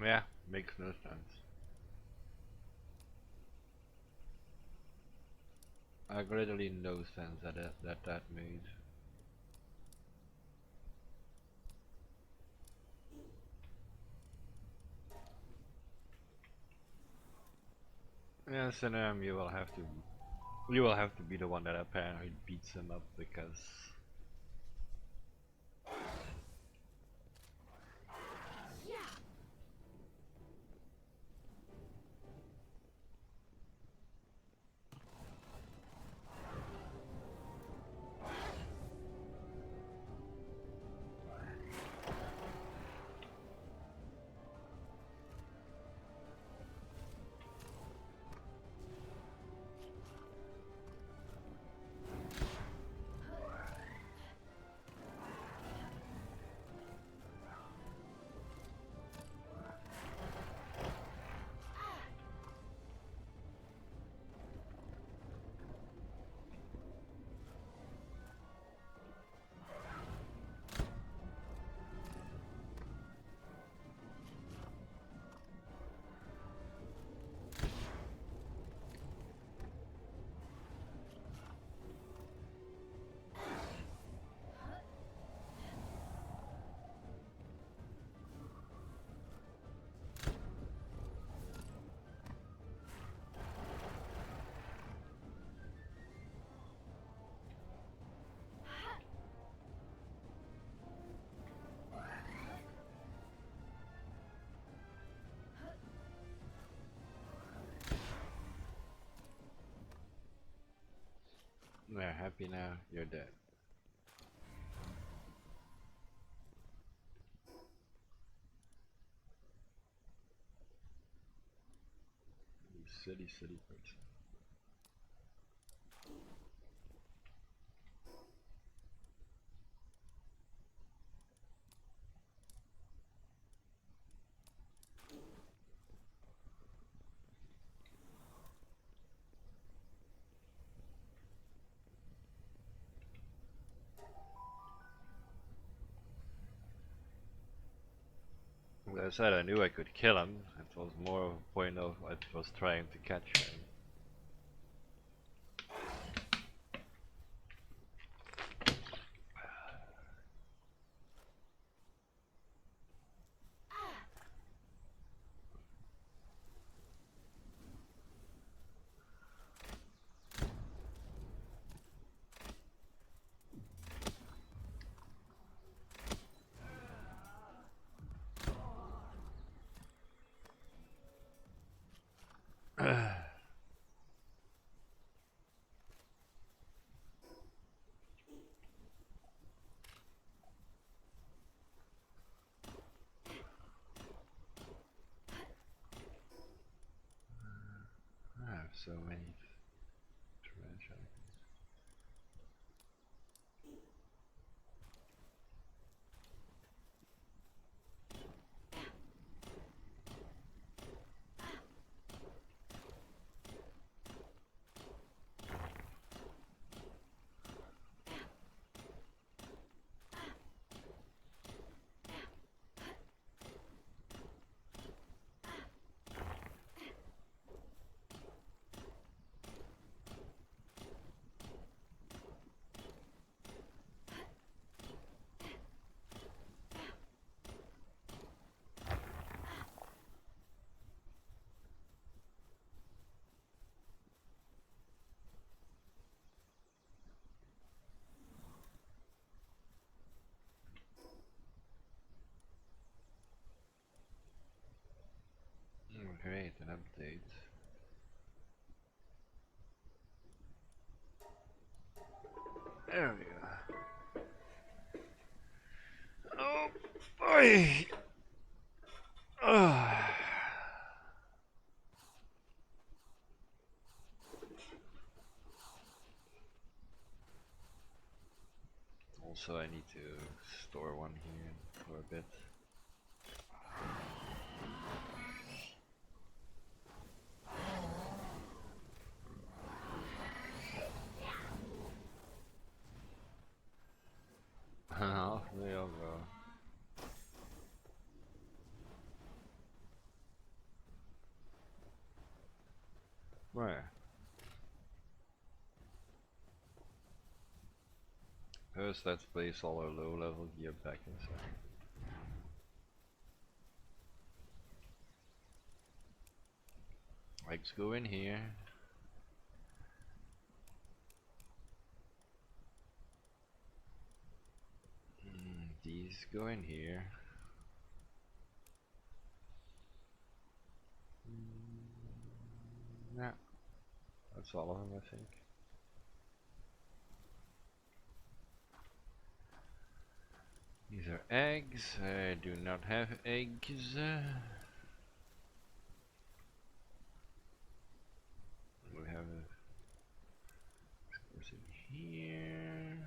Yeah, makes no sense. Like literally no sense that made. Yes, and you will have to be the one that apparently beats him up because they're happy now, you're dead. You silly, silly person. As I said, I knew I could kill him. It was more of a point of I was trying to catch him. I have so many trash items. Great, an update. There we go. Oh boy! Also, I need to store one here for a bit. Off they all go. Where? First, let's place all our low level gear back inside. Legs go in here. These go in here. Yeah, that's all of them, I think. These are eggs. I do not have eggs. We have a goes in here.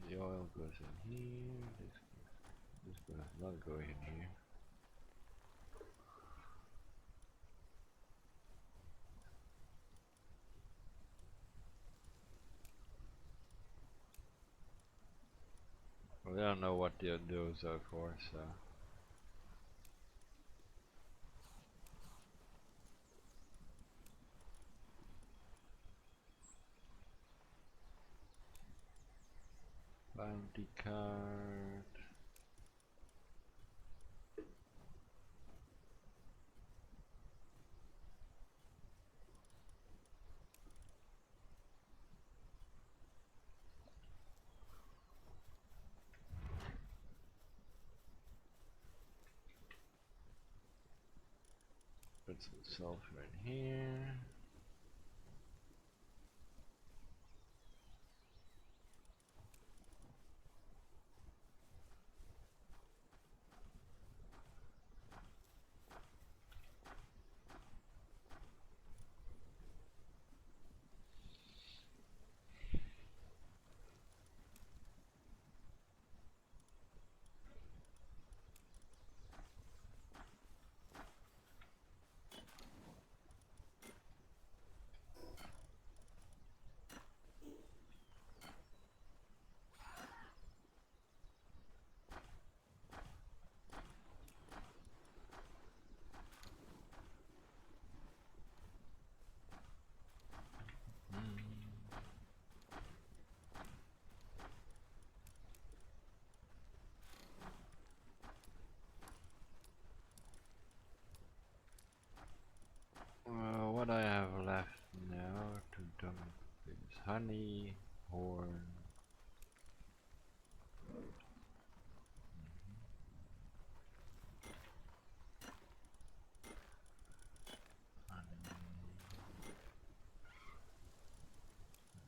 The oil goes in here. This does not go in here. Well, I don't know what those are for, so. Bounty card. Put some sulfur in here. honey, horn.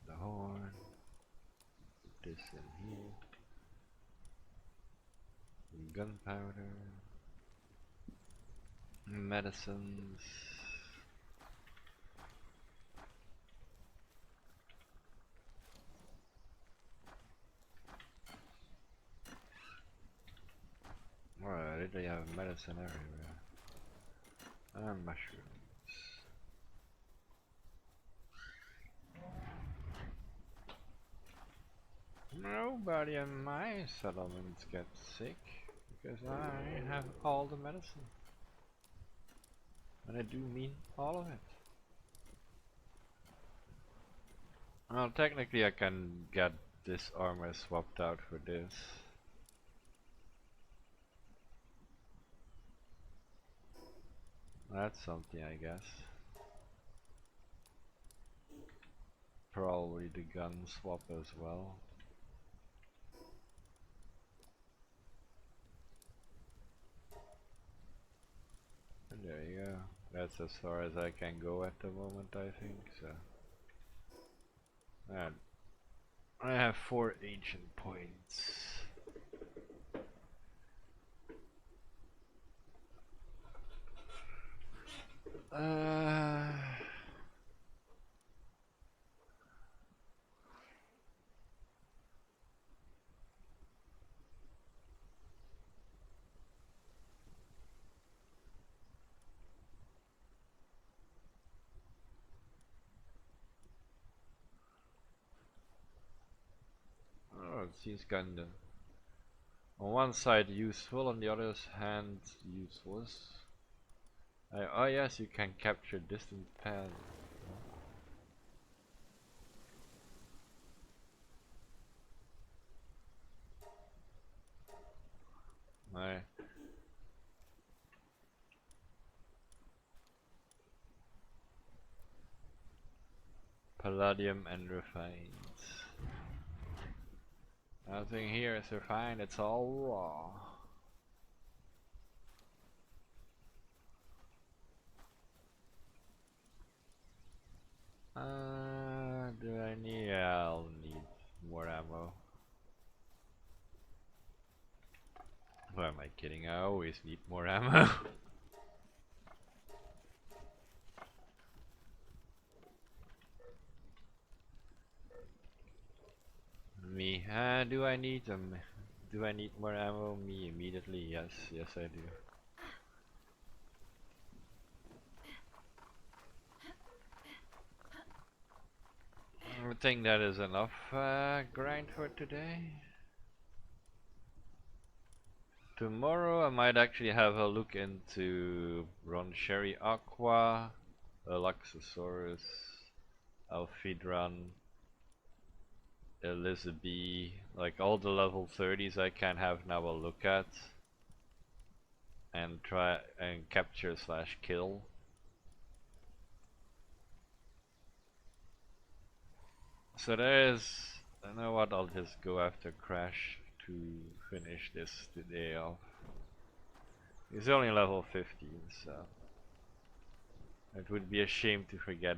The horn. Put this in here. Gunpowder. Medicines. Alright, they have medicine everywhere. And mushrooms. Nobody in my settlements gets sick because I have all the medicine. And I do mean all of it. Well, technically I can get this armor swapped out for this. That's something, I guess. Probably the gun swap as well. And there you go. That's as far as I can go at the moment, I think, so. And I have 4 ancient points. Oh, it seems kinda on one side useful, on the other hand useless. Oh yes, you can capture distant paths. No. Palladium and refined. Nothing here is refined, it's all raw. Do I need? Yeah, I'll need more ammo. Why am I kidding? I always need more ammo. Me, do I need them? Do I need more ammo? Me immediately, yes, yes I do. I think that is enough grind for today. Tomorrow I might actually have a look into Roncherry Aqua, Luxosaurus, Alphedron, Elizabeth, like all the level 30s I can have now a look at and try and capture slash kill. So there's, I know what, I'll just go after Crash to finish this today off. He's only level 15, so it would be a shame to forget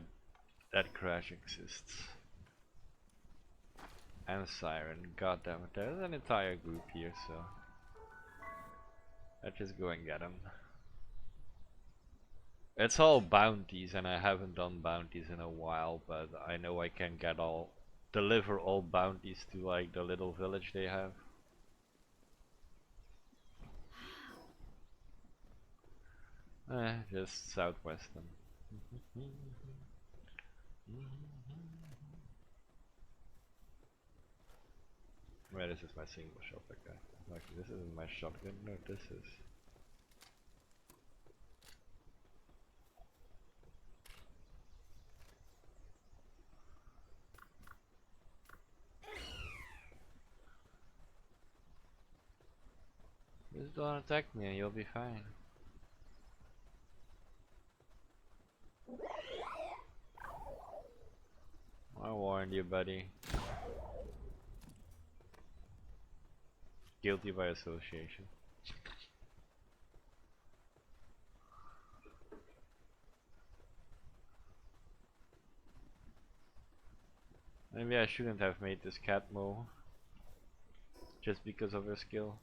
that Crash exists. And Siren, goddammit, there's an entire group here, so let's just go and get him. It's all bounties, and I haven't done bounties in a while, but I know I can deliver all bounties to like the little village they have. Just southwestern. Where this is my single shot, okay. Like this isn't my shotgun, no this is. Just don't attack me and you'll be fine. I warned you, buddy. Guilty by association. Maybe I shouldn't have made this cat mo just because of her skill.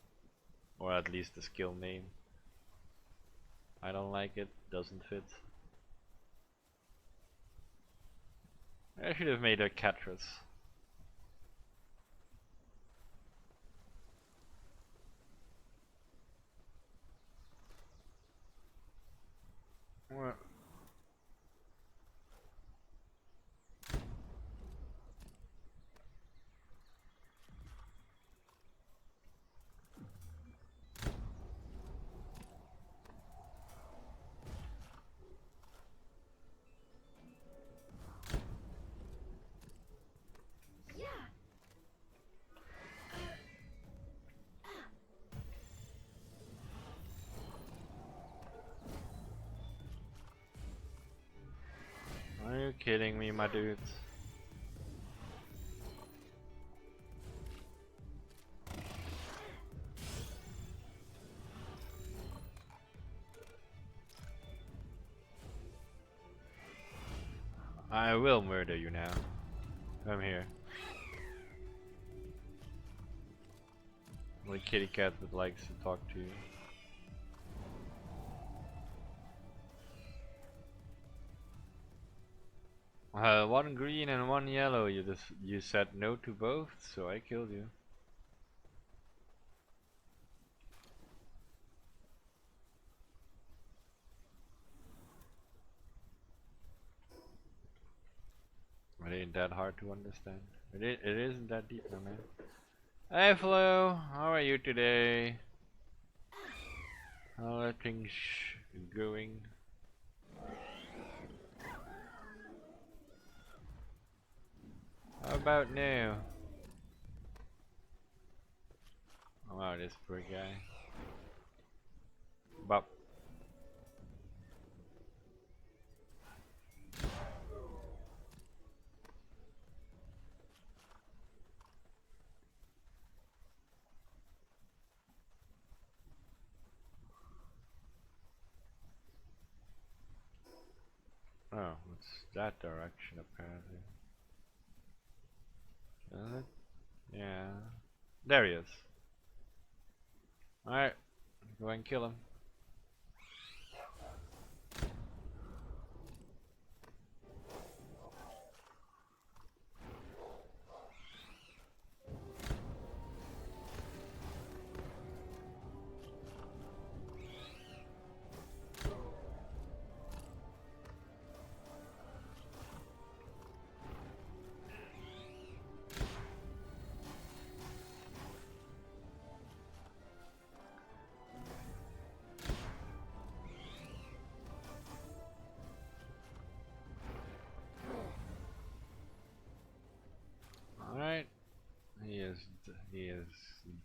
Or at least the skill name. I don't like it, doesn't fit. I should have made her Catrus. What? Are you kidding me, my dudes? I will murder you now. Come here. My kitty cat that likes to talk to you. One green and one yellow. You said no to both, so I killed you. It ain't that hard to understand. It isn't that deep, no man. Hey Flo, how are you today? How are things going? How about now? Oh wow, this poor guy. Bop. Oh, it's that direction apparently. Is it? Yeah. There he is. Alright, go and kill him. Alright, he is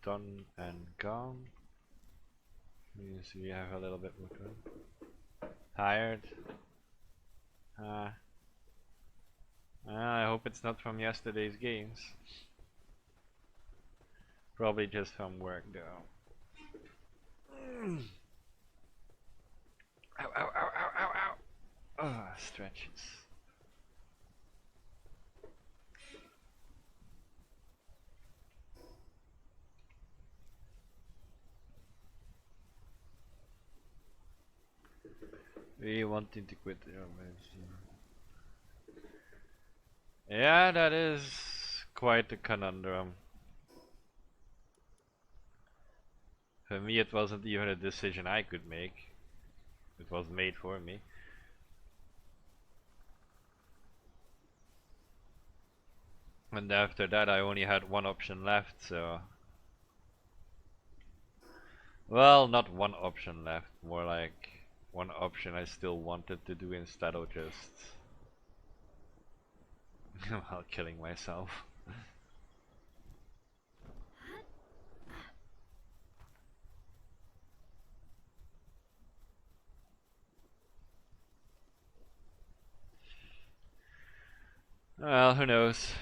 done and gone. Means we have a little bit more time. Tired. I hope it's not from yesterday's games. Probably just from work though. Ow, ow, ow, ow, ow, ow. Oh, stretches. We wanting to quit the Yeah, that is quite a conundrum. For me, it wasn't even a decision I could make. It was made for me. And after that, I only had one option left, so. Well, not one option left, more like one option I still wanted to do instead of just. Well, killing myself. Well, who knows?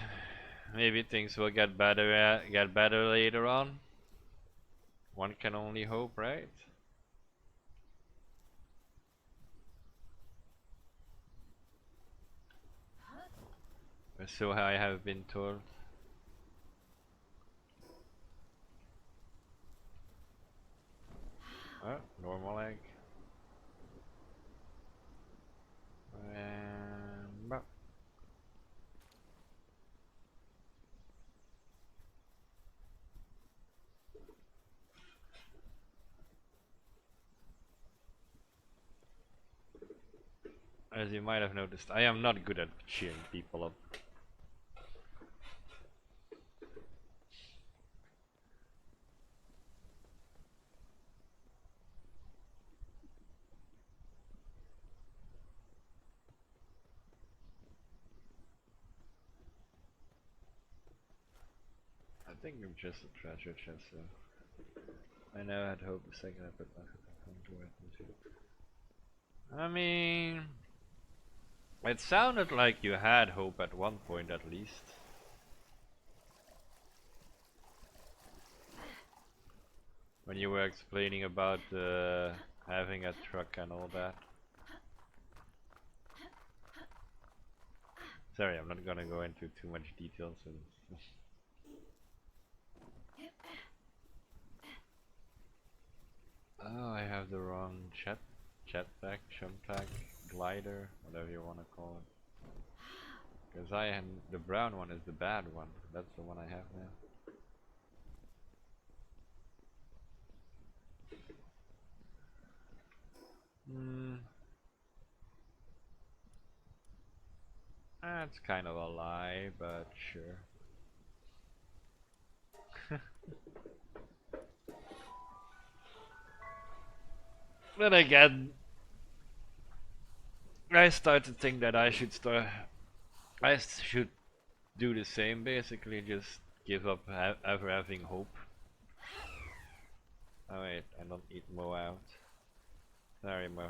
Maybe things will get better later on. One can only hope, right? Or so I have been told. Oh, normal egg. Bah. As you might have noticed, I am not good at cheering people up. I think I'm just a treasure chest, so I never had hope the second I put my foot into it. I mean, it sounded like you had hope at one point at least. When you were explaining about having a truck and all that. Sorry, I'm not gonna go into too much details. Oh, I have the wrong jetpack, shumpack, glider, whatever you wanna call it. Because the brown one is the bad one. That's the one I have now. That's kind of a lie, but sure. Then again, I start to think that I should do the same, basically, just give up ever having hope. Oh wait, I don't eat Mo out. Sorry, Mo.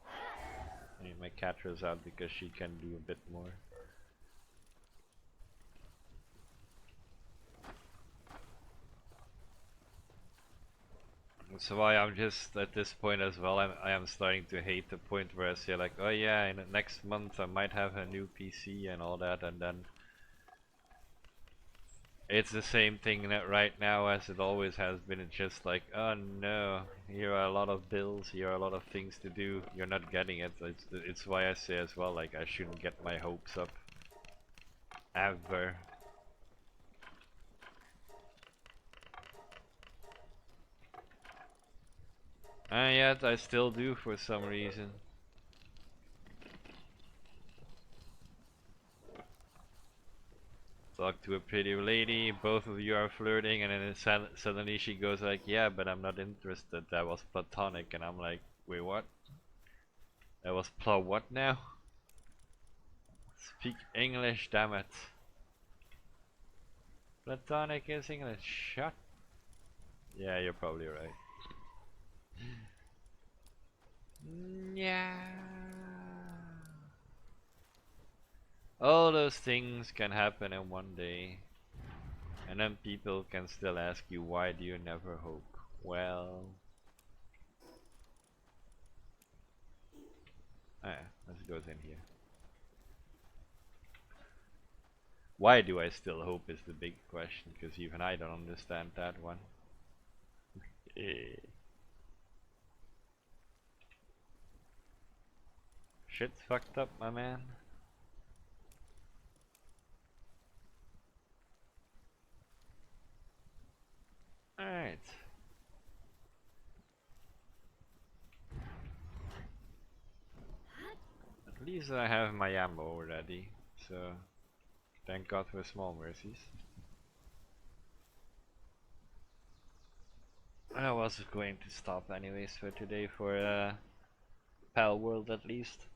I need my Catra's out because she can do a bit more. That's why I'm just at this point as well. I am starting to hate the point where I say like, oh yeah, in the next month I might have a new PC and all that, and then it's the same thing that right now as it always has been. It's just like, oh no, here are a lot of bills, here are a lot of things to do. You're not getting it. It's why I say as well, like I shouldn't get my hopes up ever. And yet I still do for some reason. Talk to a pretty lady, both of you are flirting, and then suddenly she goes like, yeah, but I'm not interested, that was platonic, and I'm like, wait, what? That was what now? Speak English, damn it. Platonic is English, shut. Yeah, you're probably right. Yeah. All those things can happen in one day. And then people can still ask you, why do you never hope? Well... Ah, let's go in here. Why do I still hope is the big question, because even I don't understand that one. Shit's fucked up, my man. Alright. At least I have my ammo already, so thank God for small mercies. I was going to stop anyways for today for Pal World at least.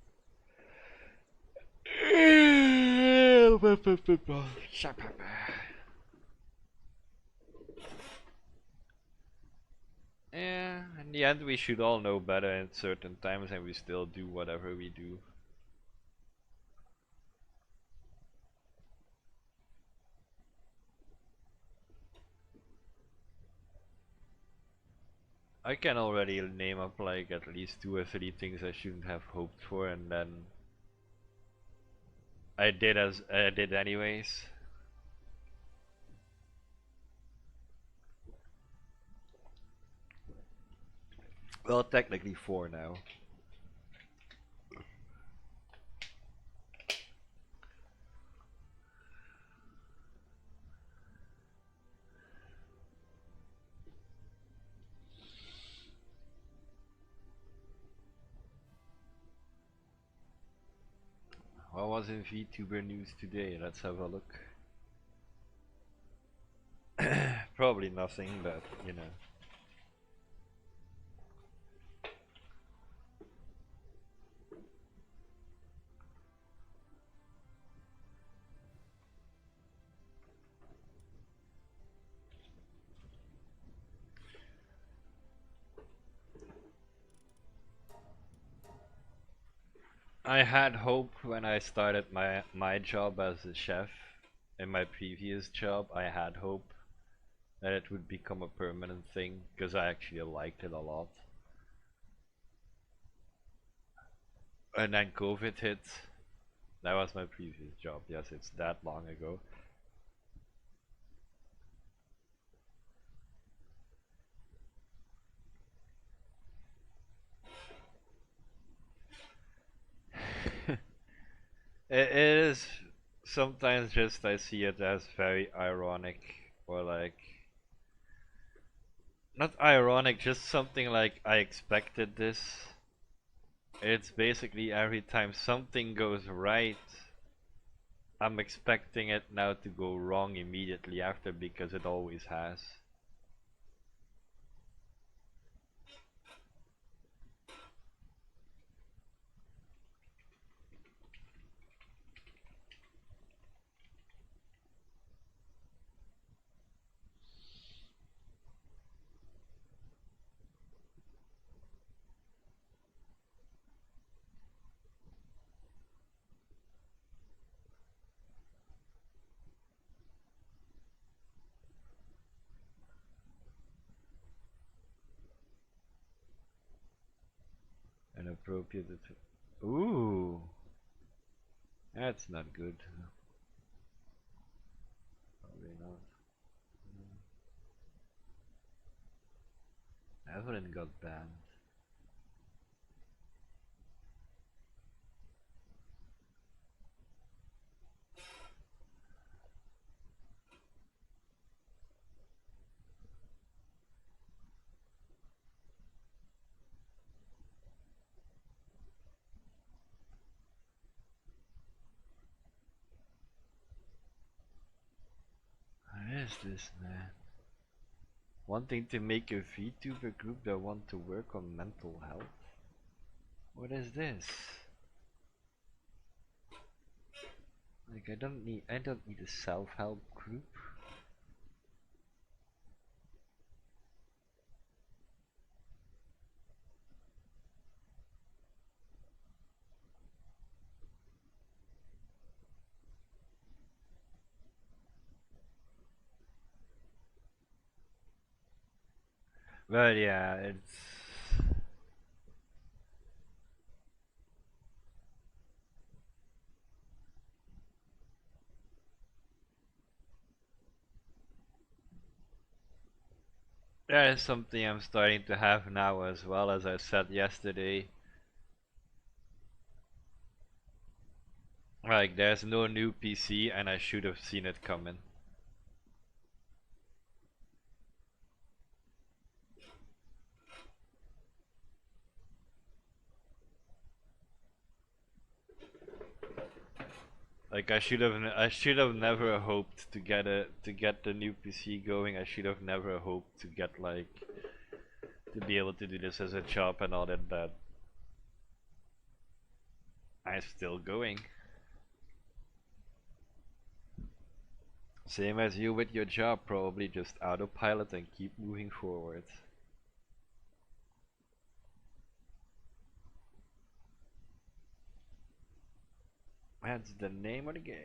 Yeah, in the end we should all know better at certain times and we still do whatever we do. I can already name up like at least 2 or 3 things I shouldn't have hoped for, and then I did anyways. Well, technically 4 now. What was in VTuber news today? Let's have a look. Probably nothing, but you know. I had hope when I started my job as a chef. In my previous job, I had hope that it would become a permanent thing because I actually liked it a lot. And then COVID hit. That was my previous job. Yes, it's that long ago. It is sometimes just I see it as very ironic or like not ironic, just something like I expected this. It's basically every time something goes right, I'm expecting it now to go wrong immediately after because it always has. Inappropriate. Ooh, that's not good. Probably not. Evelyn got banned. What is this, man? Wanting to make a VTuber group that want to work on mental health? What is this? Like I don't need a self-help group. But yeah, it's that is something I'm starting to have now as well, as I said yesterday. Like there's no new PC and I should have seen it coming. Like I should have never hoped to get the new PC going. I should have never hoped to get like to be able to do this as a job and all that, but I'm still going. Same as you with your job, probably just autopilot and keep moving forward. That's the name of the game.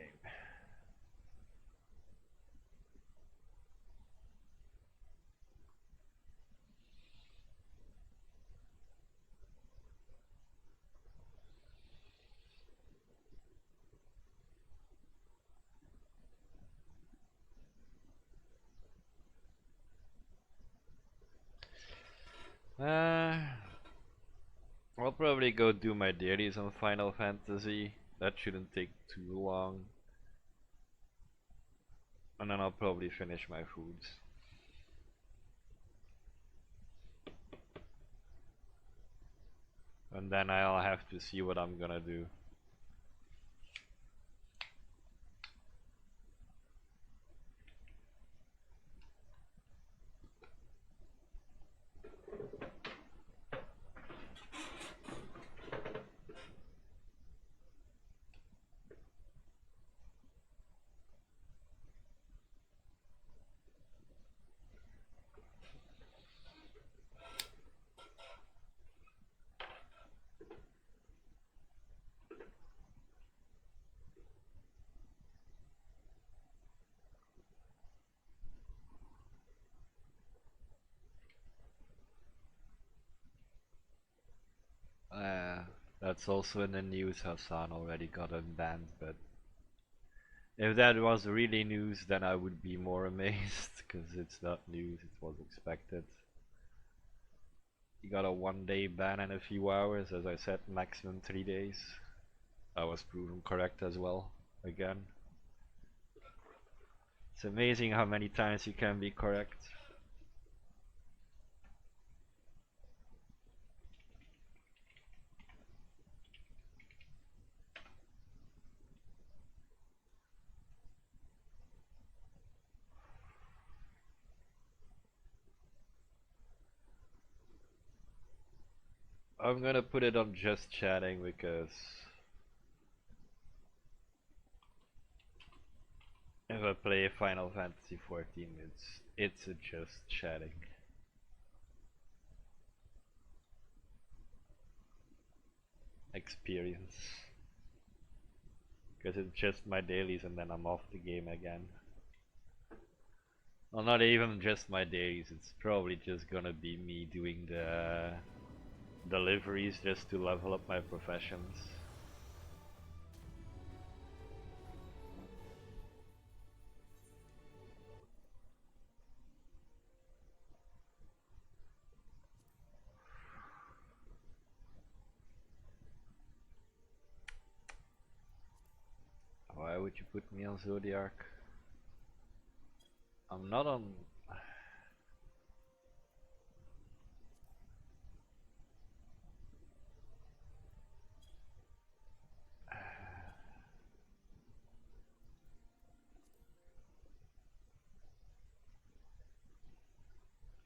Uh, I'll probably go do my dailies on Final Fantasy. That shouldn't take too long. And then I'll probably finish my foods. And then I'll have to see what I'm gonna do. That's also in the news. Hassan already got unbanned, but if that was really news, then I would be more amazed, because it's not news, it was expected. He got a 1-day ban in a few hours, as I said, maximum 3 days. I was proven correct as well, again. It's amazing how many times you can be correct. I'm gonna put it on just chatting because if I play Final Fantasy 14, it's a just chatting experience. Because it's just my dailies and then I'm off the game again. Well, not even just my dailies, it's probably just gonna be me doing the deliveries just to level up my professions. Why would you put me on Zodiac? I'm not on...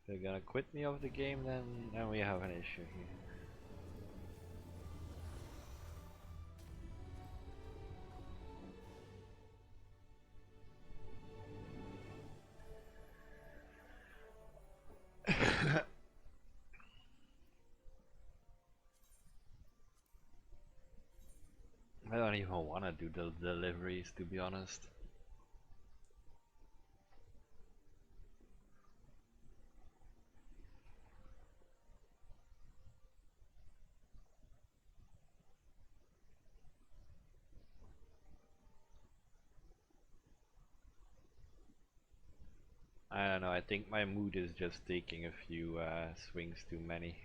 If they're gonna quit me off the game, then we have an issue here. I don't even want to do the deliveries, to be honest. I don't know, I think my mood is just taking a few swings too many.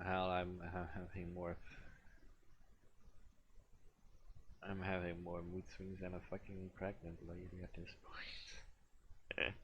Hell, I'm having more... I'm having more mood swings than a fucking pregnant lady at this point.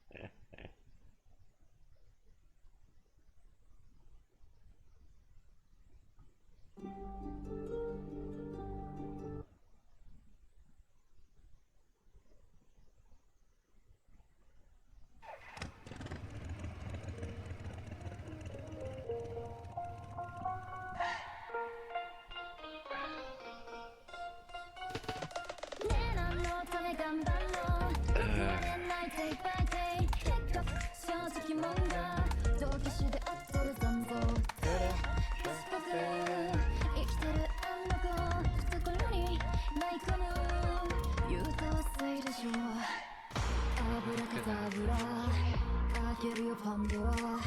けるよパンドラ抑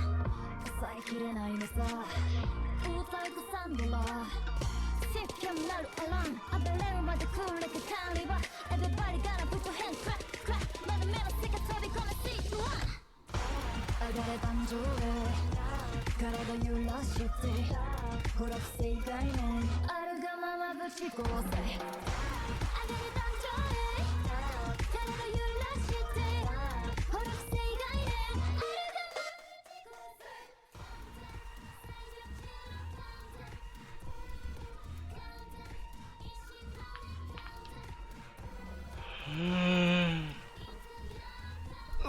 えきれないのさ歌いとサンドラ湿気になるアラーム暴れるまで来るレク管理は Everybody gonna put your hand crack crack まだ目の世界飛び込めシート1上がれ壇上へ体揺らしてほら不正概念あるがままぶち壊せ上がれ壇上へ体揺らしてほら不正概念あるがままぶち壊せ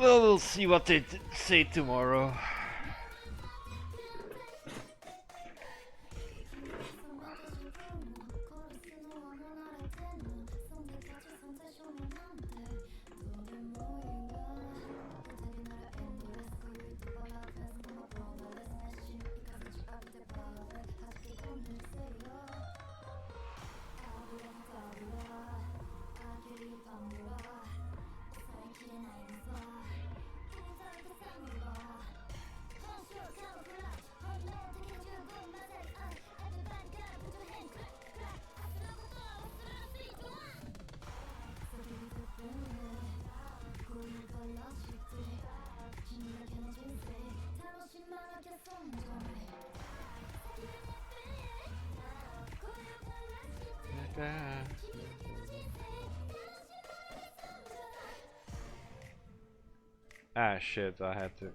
Well, we'll see what they say tomorrow. Ah shit, I had to.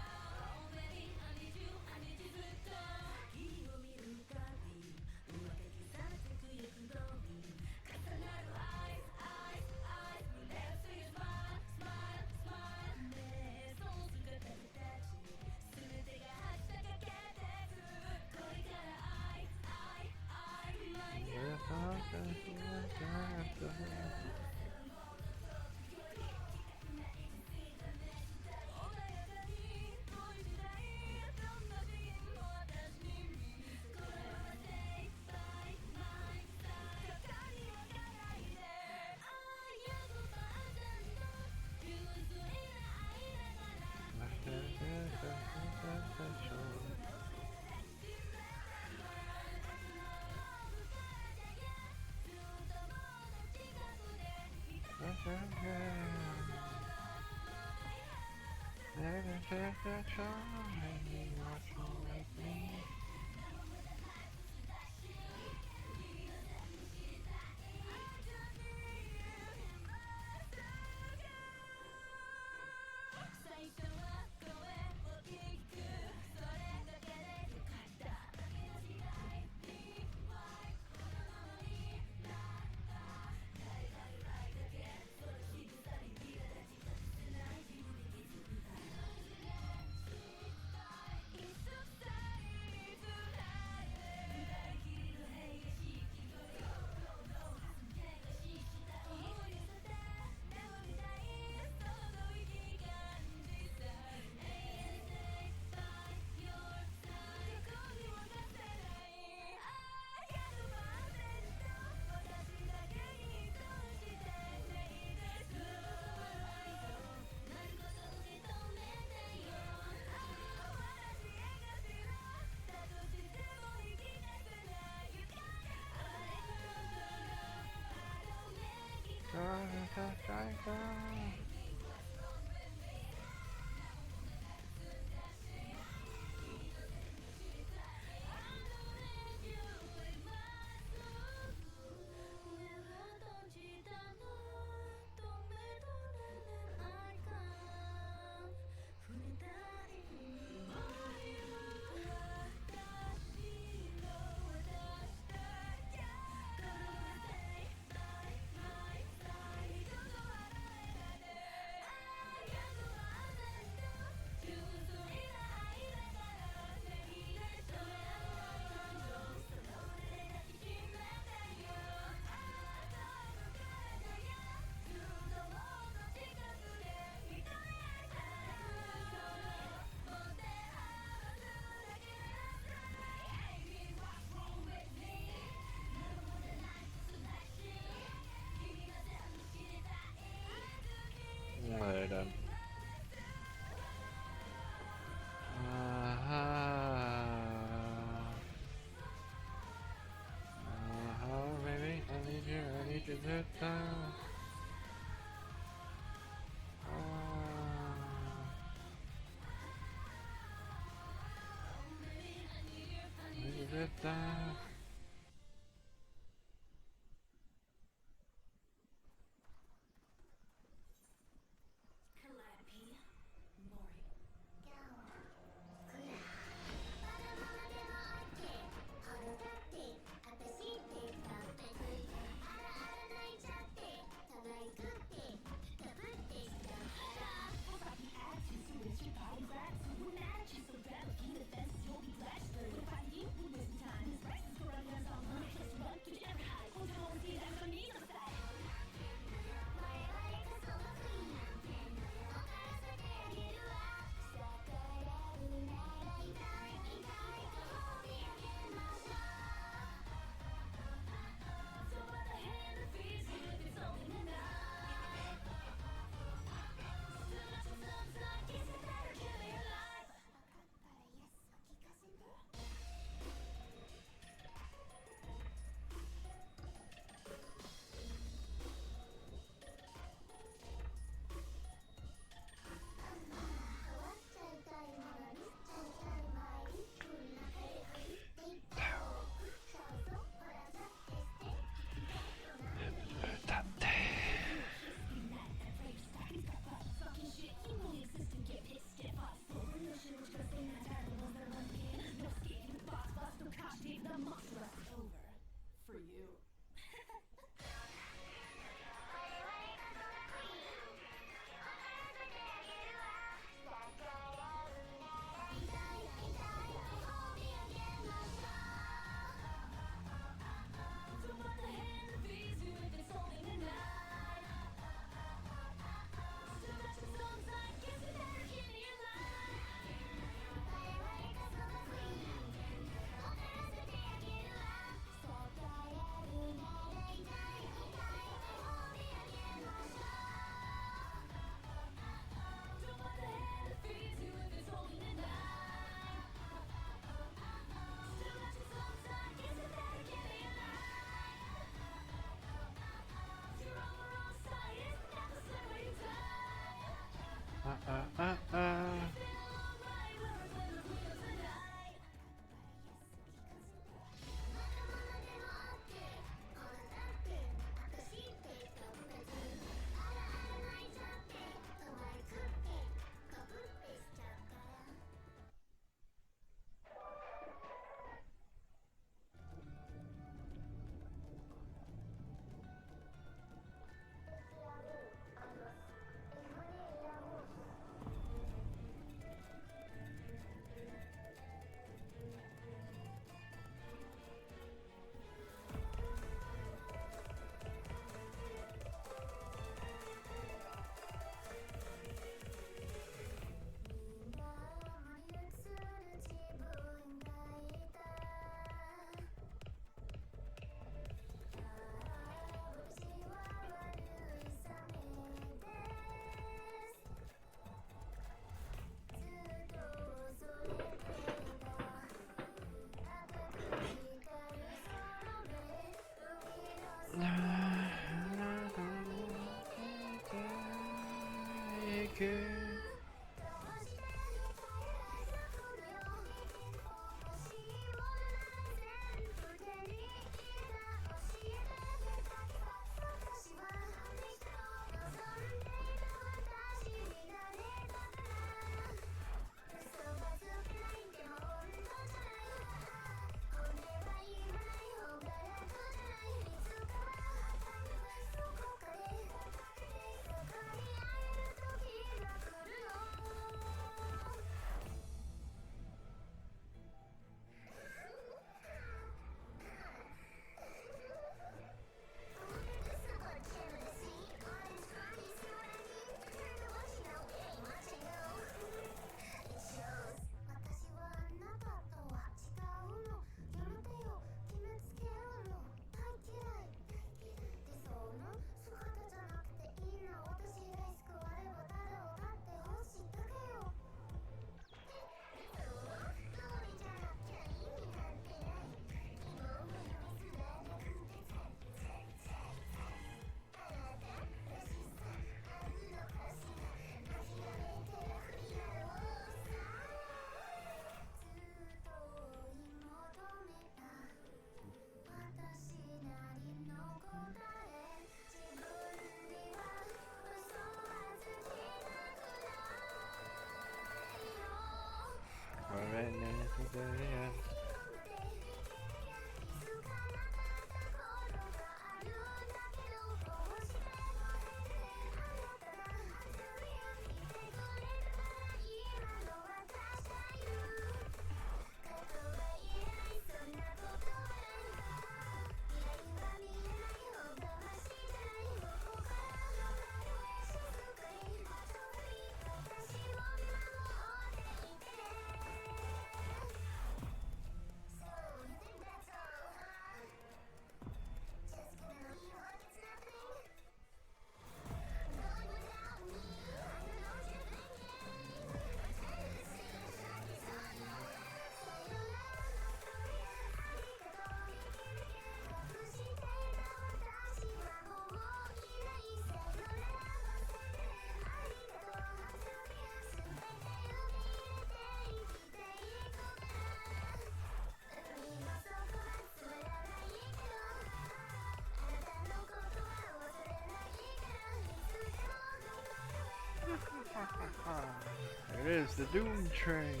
It is the Doom Train.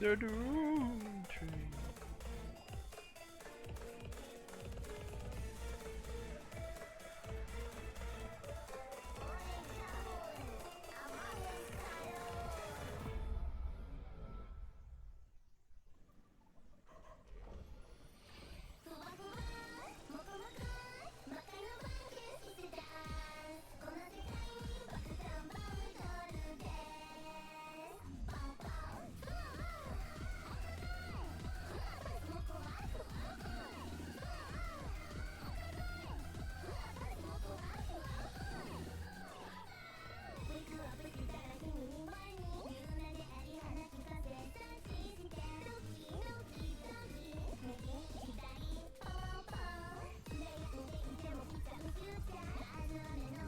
The Doom Train.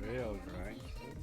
Real gangster.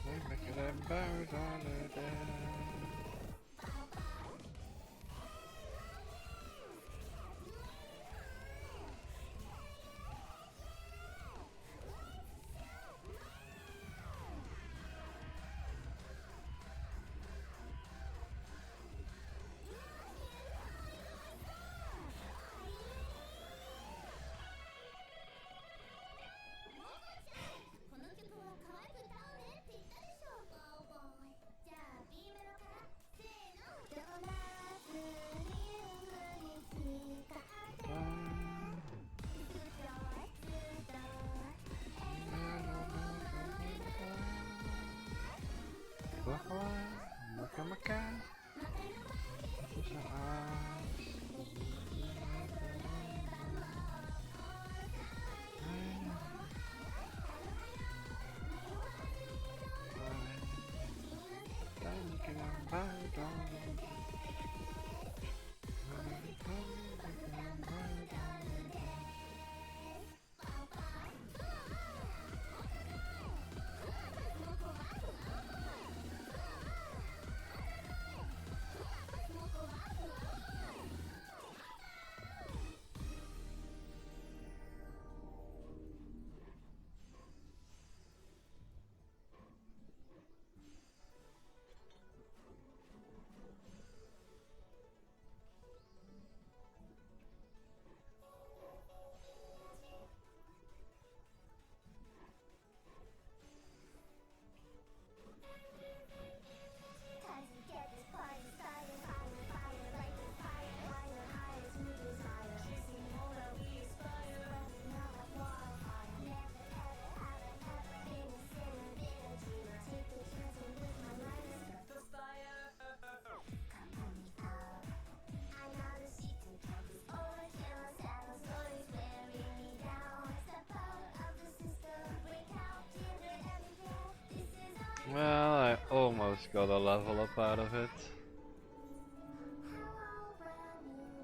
We're making them birds on the day. Makan. almost got a level up out of it.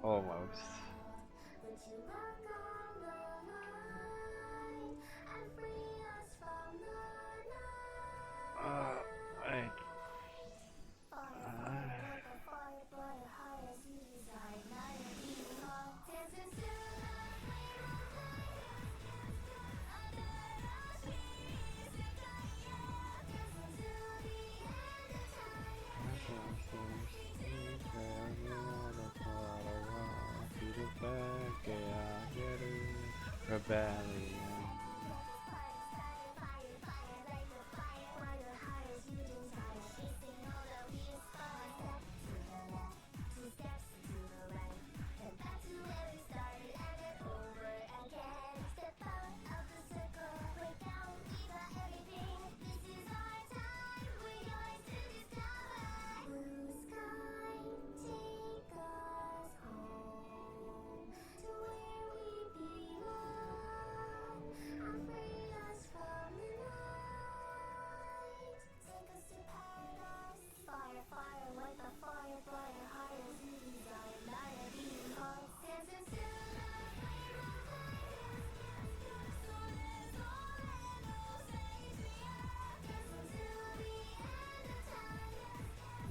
Almost. Right. Rebellion.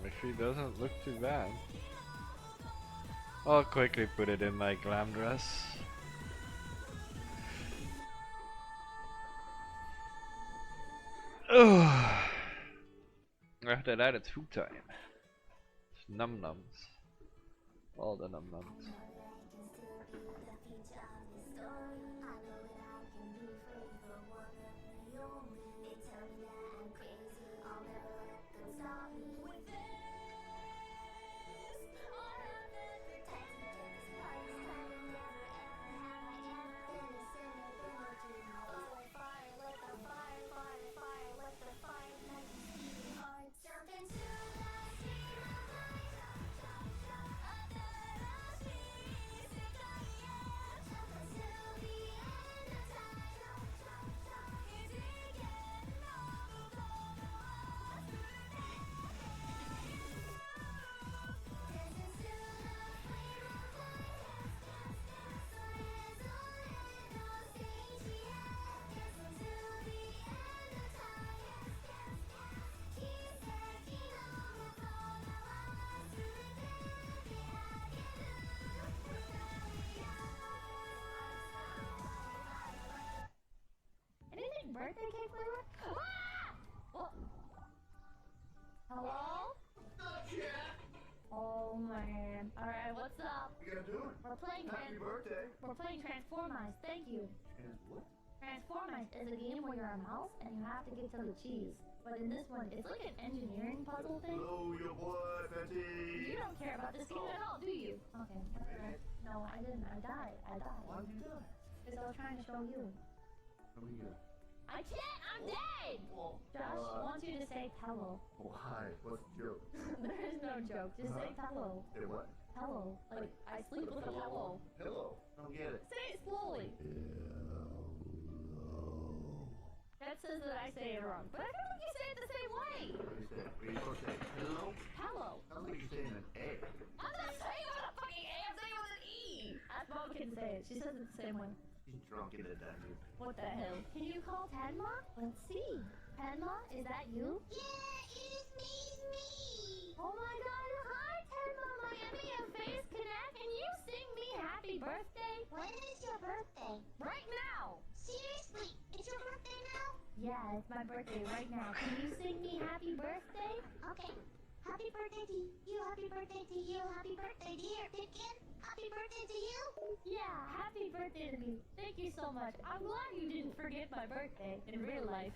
Actually doesn't look too bad. I'll quickly put it in my glam dress. After that it's food time. It's num nums. All the num nums. Birthday cake flavor? Ah! Oh. Hello? Oh man. Alright, what's up? What you gotta do? We're playing Happy birthday. We're playing Transformize, thank you. And what? Transformize is a game where you're a mouse and you have to get to the cheese. But in this one, it's like an engineering puzzle thing. Hello, your boy, Fatty. You don't care about this game at all, do you? Okay. No, I didn't. I died. Why did you die? Because I was trying to show you. How are you gonna? I can't! I'm dead! Josh wants you to say hello. Why? What's the joke? There is no joke. Just say hello. Say what? Hello. Like, I sleep with a pillow. Hello. I don't get it. Say it slowly. That says that I say it wrong. But I don't think you say it the same way. What do you say? What are you supposed to say? Hello? Hello. Sounds like you're saying an A. I'm not saying it with a fucking A. I'm saying it with an E. Ask Mom can say it. She says it the same way. She's drunk in the dining. What the hell? Can you call Padma? Let's see. Padma, is that you? Yeah, it is me. Oh my god, hi Padma, Miami and Face Connect. Can you sing me happy birthday? When is your birthday? Right now. Seriously, it's your birthday now? Yeah, it's my birthday right now. Can you sing me happy birthday? Okay. Happy birthday to you, happy birthday to you, happy birthday dear Pipkin. Happy birthday to you? Yeah, happy birthday to me. Thank you so much. I'm glad you didn't forget my birthday in real life.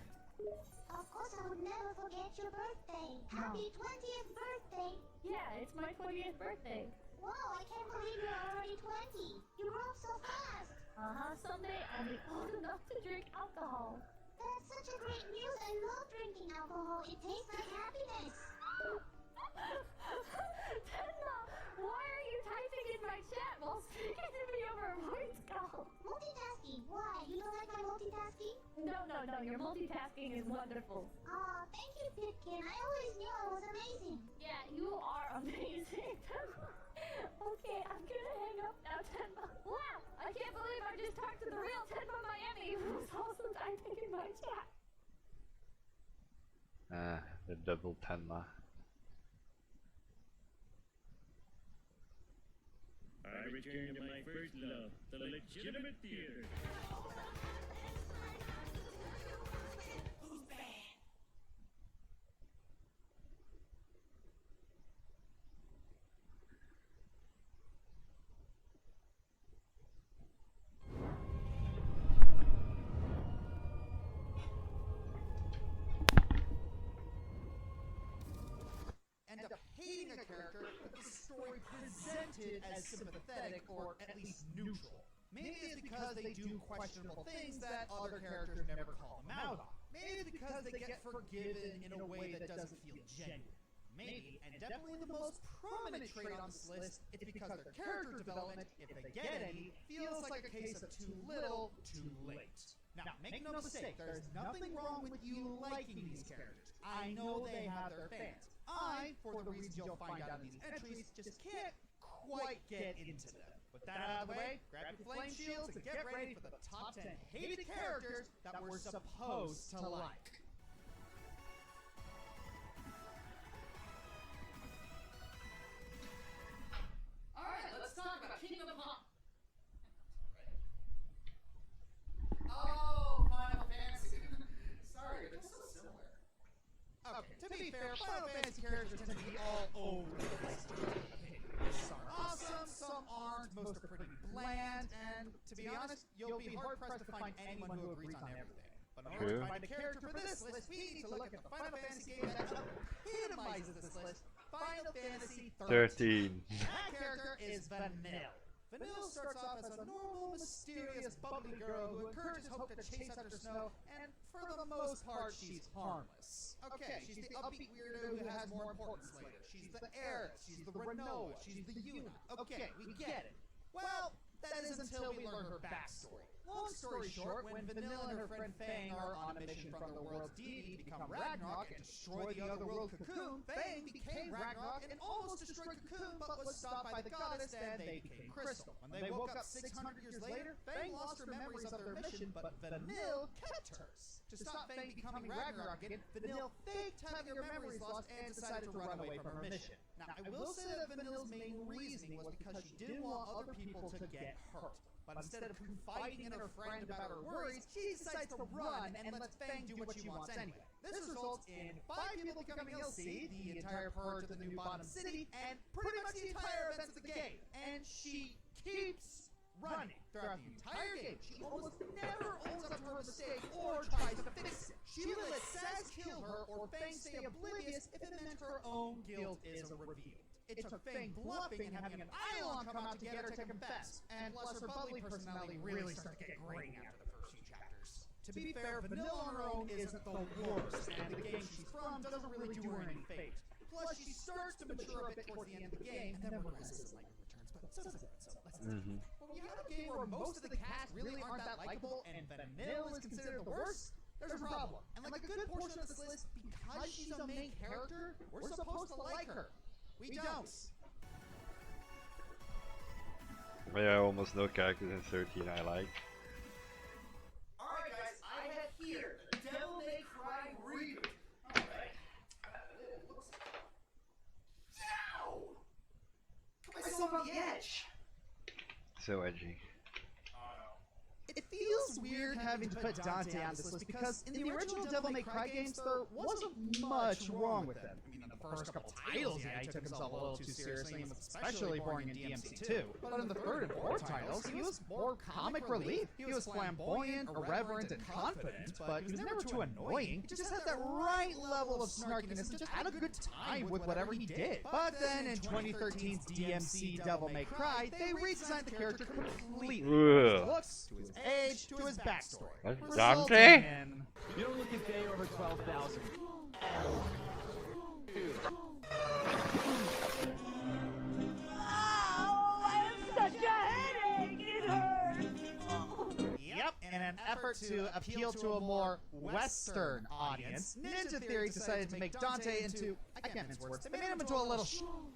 Of course I would never forget your birthday. Happy 20th birthday. Yeah, it's my 20th birthday. Wow, I can't believe you're already 20. You grew up so fast. Someday I'll be old enough to drink alcohol. That's such a great news. I love drinking alcohol. It tastes like happiness. Tenma, why are you typing in my chat while speaking to me over a voice call? Multitasking. Why? You don't like my multitasking? No, no, your multitasking is wonderful. Aw, thank you, Pitkin. I always knew I was amazing. Yeah, you are amazing. Okay, I'm gonna hang up now, Tenma. Wow, I can't believe I just talked to the real Tenma Miami, who's also typing in my chat. The double Tenma. I return to my first love, the legitimate theater. End up hating a character that the story presented as sympathetic or at least neutral. Maybe it's because they do questionable things that other characters never call them out on. Maybe it's because they get forgiven in a way that doesn't feel genuine. Maybe, and definitely the most prominent trait on this list, it's because their character development, if they get any, feels like a case of too little, too late. Now, make no mistake, there's nothing wrong with you liking these characters. I know they have their fans. I, for the reasons you'll find out in these entries, just can't quite get into them. With that out of the way, grab your flame shields and get ready for the top 10 hated characters that we're supposed to like. Alright, let's talk about Kingdom Hearts. Oh, Final Fantasy. Sorry, they're so similar. Okay, to be fair, Final Fantasy characters tend to be all over the place. Some are awesome, some aren't, most are pretty bland, and to be honest, you'll be hard-pressed to find anyone who agrees on everything. But in order to find a character for this list, we need to look at the Final Fantasy game that epitomizes this list, Final Fantasy 13. That character is Vanille. Vanille starts off as a normal, mysterious, bubbly girl who encourages Hope to chase after Snow, and for the most part, she's harmless. Okay, she's the upbeat weirdo who has more importance later. She's the heiress, she's the Renoa, she's the Yuna. Okay, we get it. Well, that is until we learn her backstory. Long story short, when Vanille and her friend Fang are on a mission from the world's deity to become Ragnarok and destroy the other world Cocoon, Fang became Ragnarok and almost destroyed Cocoon, but was stopped by the goddess and they became Crystal. When they woke up 600 years later, Fang lost her memories of their mission, but Vanille kept hers. To stop Fang becoming Ragnarok again, Vanille faked having her memories lost and decided to run away from her mission. Now, I will say that Vanille's main reasoning was because she didn't want other people to get hurt. But instead of confiding in her friend about her worries, she decides to run and lets Fang do what she wants anyway. This results in 5 people becoming LC, the entire purge of the New Bottom City, and pretty much the entire events of the game. And she keeps running throughout the entire game. She almost never owns up to her mistake or tries to fix it. She either lets Saz kill her or Fang stay oblivious if it meant her own guilt is revealed. It took Fang bluffing and having an Eidolon come out to get her to confess. And plus, her bubbly personality really started to get grating after the first few chapters. To be fair, Vanille on her own isn't the worst, and the game she's from doesn't really do her any favors. Plus, she starts to mature a bit towards the end of the game, and then regresses like returns, but so does it, so let's When you have a game where most of the cast really aren't that likable, and Vanille is considered the worst, there's a problem. And like a good portion of this list, because she's a main character, we're supposed to like her. We don't. Yeah, almost no characters in 13 I like. Alright guys, I have here the Devil May Cry reboot. Alright. It looks... Ow! Put myself on the edge. So edgy. It feels weird having to put Dante on this list because in the original Devil May Cry games there wasn't much wrong with him. I mean, in the first couple titles, yeah, he took himself a little too seriously and was especially boring in DMC2. But in the third and fourth titles, he was more comic relief. He was flamboyant, irreverent, and confident, but he was never too annoying. He just had that right level of snarkiness and just had a good time with whatever he did. But then in 2013's DMC Devil May Cry, they redesigned the character completely. From his looks, to his age, to his backstory. That's Dante? You don't look a day over 12,000. I have such a headache! It hurts! Yep, in an effort to appeal to a more Western audience, Ninja Theory decided to make Dante into, I can't mince words, they made him into a little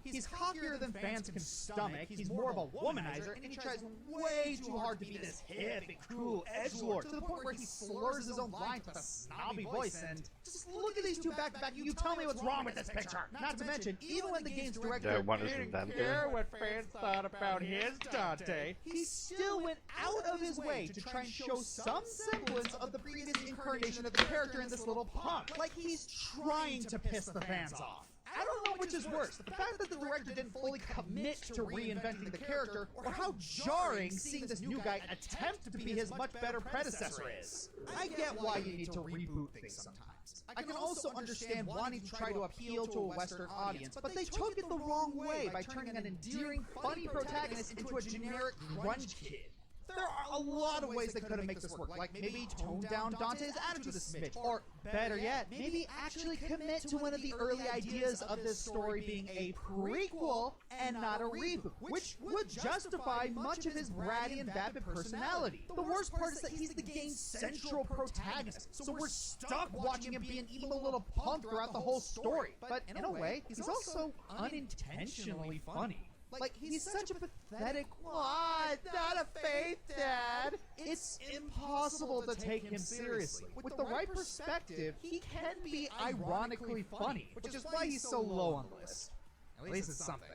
he's cockier than fans can stomach, he's more of a womanizer, and he tries way too hard to be this hip and cool edgelord, to the point where he slurs his own lines with a snobby voice, and just look at these two back to back, you tell me what's wrong with this picture! Not to mention, even when the game's director didn't care what fans thought about his Dante, he still went out of his way to try and show some semblance of the previous incarnation of the character in this little punk. Like he's trying to piss the fans off. I don't know which is worse, the fact that the director didn't fully commit to reinventing the character, or how jarring seeing this new guy attempt to be his much better predecessor is. I get why you need to reboot things sometimes. I can also understand wanting to try to appeal to a Western audience, but they took it the wrong way by turning an endearing, funny protagonist into a generic grunge kid. There are a lot of ways they could have made this work, like maybe tone down Dante's attitude a smidge, or better yet, maybe actually commit to one of the early ideas of this story being a prequel and not a reboot, which would justify much of his bratty and vapid personality. The worst part is that he's the game's central protagonist, so we're stuck watching him be an evil little punk throughout the whole story. But in a way, he's also unintentionally funny. Like, he's such a pathetic, what? Not a faith, Dad! It's impossible to take him seriously. With the right perspective, he can be ironically funny, which is why he's so low on the list. At least it's something.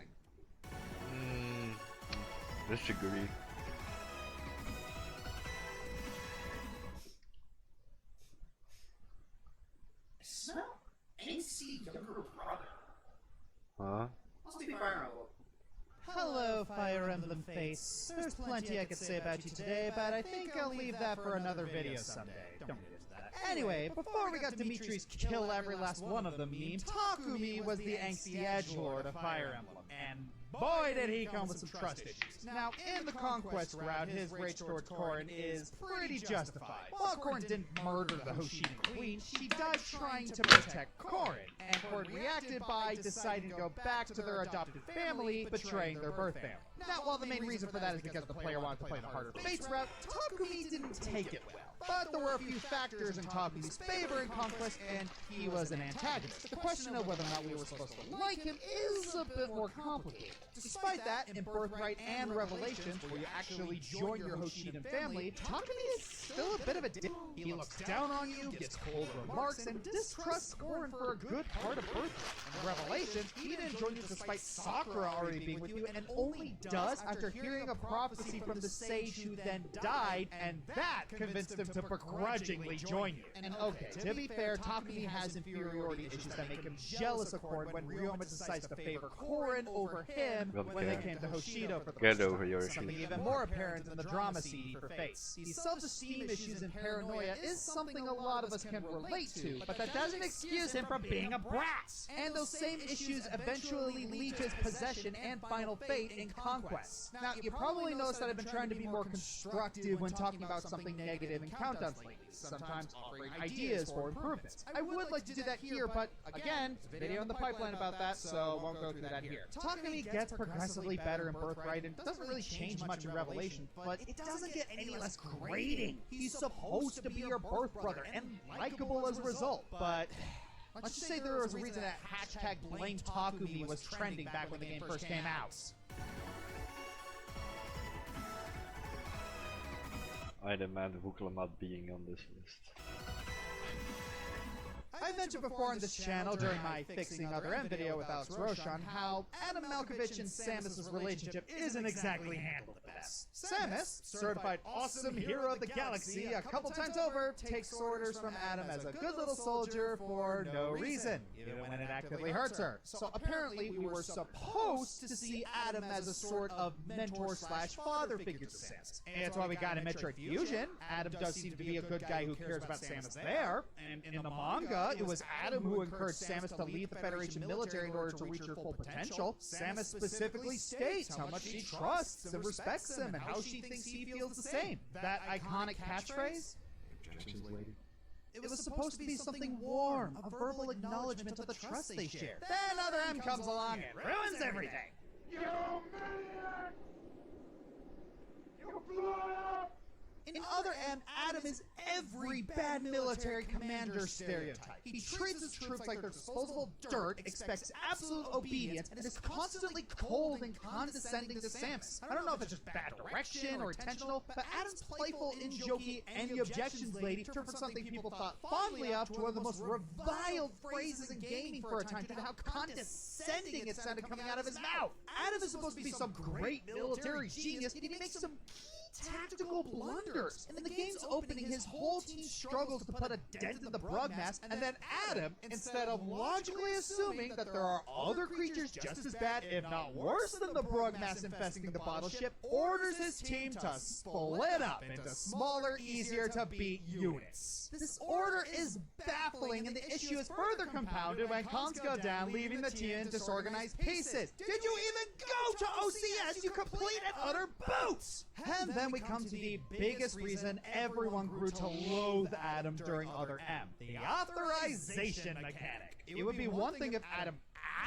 Disagree. Smell angsty younger brother. Huh? Must be Fire Emblem. Hello, Fire Emblem face. There's plenty I could say about you today, but I think I'll leave that for another video someday. Don't get into that. Anyway, before we got Dimitri's kill every last one of them meme, Takumi was the angsty edgelord of Fire Emblem, and boy did he come with some trust issues. Now, in the Conquest route, his rage towards Corrin is pretty justified. While Corrin didn't murder the Hoshidan Queen, she died trying to protect Corrin, and Corrin reacted by deciding to go back to their adopted family, betraying their birth family. Now, while the main reason for that is because the player wanted to play the harder Fates route, Takumi didn't take it well. But there were a few factors in Takumi's favor in Conquest, and he was an antagonist. The question of whether or not we were supposed to like him is a bit more complicated. Despite that, in Birthright and Revelations, where you actually join your Hoshidan family, Takumi is still a bit of a dick. He looks down on you, gets cold remarks, and distrusts Corrin for a good part of Birthright. In Revelations, he didn't join you despite Sakura already being with you, and only does after hearing a prophecy from the sage who then died, and that convinced him to begrudgingly join you. And okay, to be fair, Takumi has inferiority issues that make him jealous of Corrin when Ryoma decides to favor Corrin over him when they came to Hoshido for the Get first over time. your Something issues. even more apparent in the drama CD for Fates. These self-esteem issues and paranoia is something a lot of us can relate to, but that doesn't excuse him from being a brat. And those same issues eventually lead to his possession and final fate in Conquest. Now, you probably noticed that I've been trying to be more constructive when talking about something negative in countdowns lately, sometimes offering ideas for improvements. I would like to do that here, but again, there's a video in the pipeline about that, so won't go through that here. Takumi gets progressively better in Birthright and doesn't really change much in Revelation, but it doesn't get any less grating. He's supposed to be your birth brother and likable as a result, but let's just say there was a reason that hashtag blame Takumi was trending back when the game first came out. I demand Wukelamat being on this list. I mentioned before on this channel during my Fixing Other M video with Alex Roshan how Adam Malkovich and Samus's relationship isn't exactly handled the best. Samus, certified awesome hero of the galaxy a couple times over, takes orders from Adam as a good little soldier for no reason, even when it actively hurts her. So apparently we were supposed to see Adam as a sort of mentor/father figure to Samus. And that's why we got in Metroid Fusion. Adam does seem to be a good guy who cares about Samus there, and in the manga, it was Adam who encouraged Samus to leave the Federation military in order to reach her full potential. Samus specifically states how much she trusts and respects him and how she thinks he feels the same. That iconic catchphrase? It was supposed to be something warm, a verbal acknowledgement of the trust they share. Then Other M comes along and ruins everything. You maniac! You blew it up! In Other M, Adam is every bad military commander stereotype. He treats his troops like they're disposable dirt, expects absolute obedience, and is constantly cold and condescending to Samus. I don't know if it's just bad direction or intentional, but Adam's playful, in-jokey, any objections lady turned from something people thought fondly of to one of the most reviled phrases in gaming for a time due to how condescending it sounded coming out of his mouth. Adam is supposed to be some great military genius, yet he makes some tactical blunders. In the game's opening, his whole team struggles to put a dent in the Brugmass, and then Adam, instead of logically assuming that there are other creatures just as bad, if not worse than the Brugmass infesting the bottle ship, orders his team to split up into smaller, easier to beat units. This order is baffling, and the issue is further compounded when comms go down, leaving the team in disorganized pieces. Did you even go to OCS, you complete and utter boots? And then we come to the biggest reason everyone grew to loathe Adam during Other M, the authorization mechanic. It would be one thing if Adam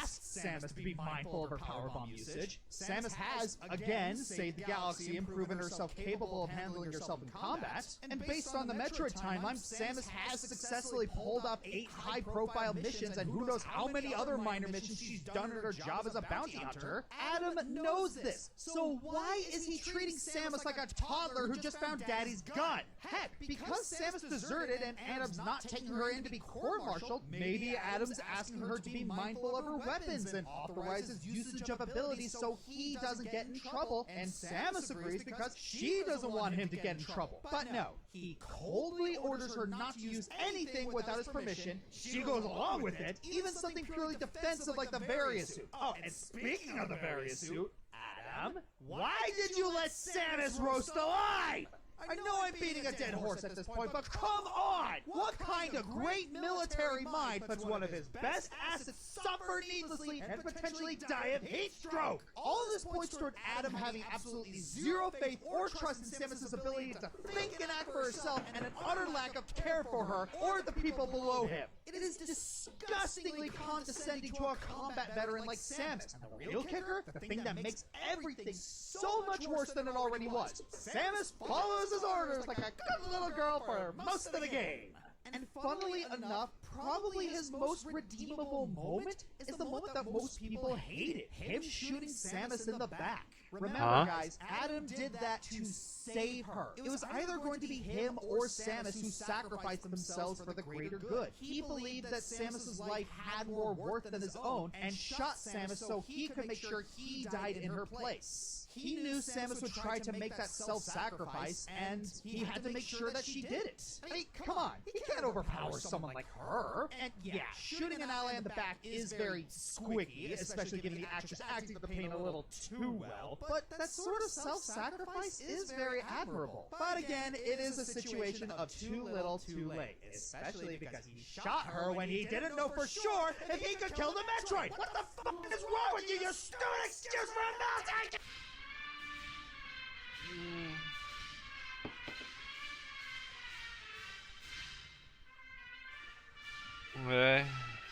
asked Samus to be mindful of her powerbomb usage. Samus has, again, saved the galaxy and proven herself capable of handling herself in combat. And based on the Metroid timeline, Samus has successfully pulled up 8 high-profile missions and who knows how many other minor missions she's done in her job as a bounty hunter. Adam knows this, so why is he treating Samus like a toddler who just found Daddy's gun? Heck, because Samus deserted and Adam's not taking her in to be court-martialed, maybe Adam's asking her to be mindful of her weapons and authorizes usage of abilities so he doesn't get in trouble, and Samus agrees because she doesn't want him to get in trouble. But no, he coldly orders her not to use anything without his permission. She goes along with it, even something purely defensive like the Various suit. Oh, and speaking of the Various suit, Adam, why did you let Samus roast alive? I know I'm beating a dead horse at this point, but come on! What kind of great military mind puts one of his best assets suffer needlessly and potentially die of heat stroke? All of this points toward Adam having absolutely zero faith or trust in Samus' ability to think and act for herself, and an utter lack of care for her or the people below him. It is disgustingly condescending to a combat veteran like Samus. And the real kicker, the thing that makes everything so much worse than it already was, Samus follows his orders like a good little girl for most of the game. And funnily enough, probably his most redeemable moment is the moment that most people hated, him shooting Samus in the back. Remember, guys, Adam did that to save her. It was either going to be him or Samus who sacrificed themselves for the greater good. He believed that Samus's life had more worth than his own and shot Samus so he could make sure he died in her place. He knew Samus would try to make that self-sacrifice, and he had to make sure that she did it. I mean, come on, he can't overpower someone like her. And yeah, shooting an ally in the back is very squiggy, especially given the actress acting the pain a little too well, but that sort of self-sacrifice is very admirable. But again, it is a situation of too little too late, especially because he shot her when he didn't know for sure if he could kill the Metroid. What the fuck is wrong with you, you stupid excuse for a military? Okay,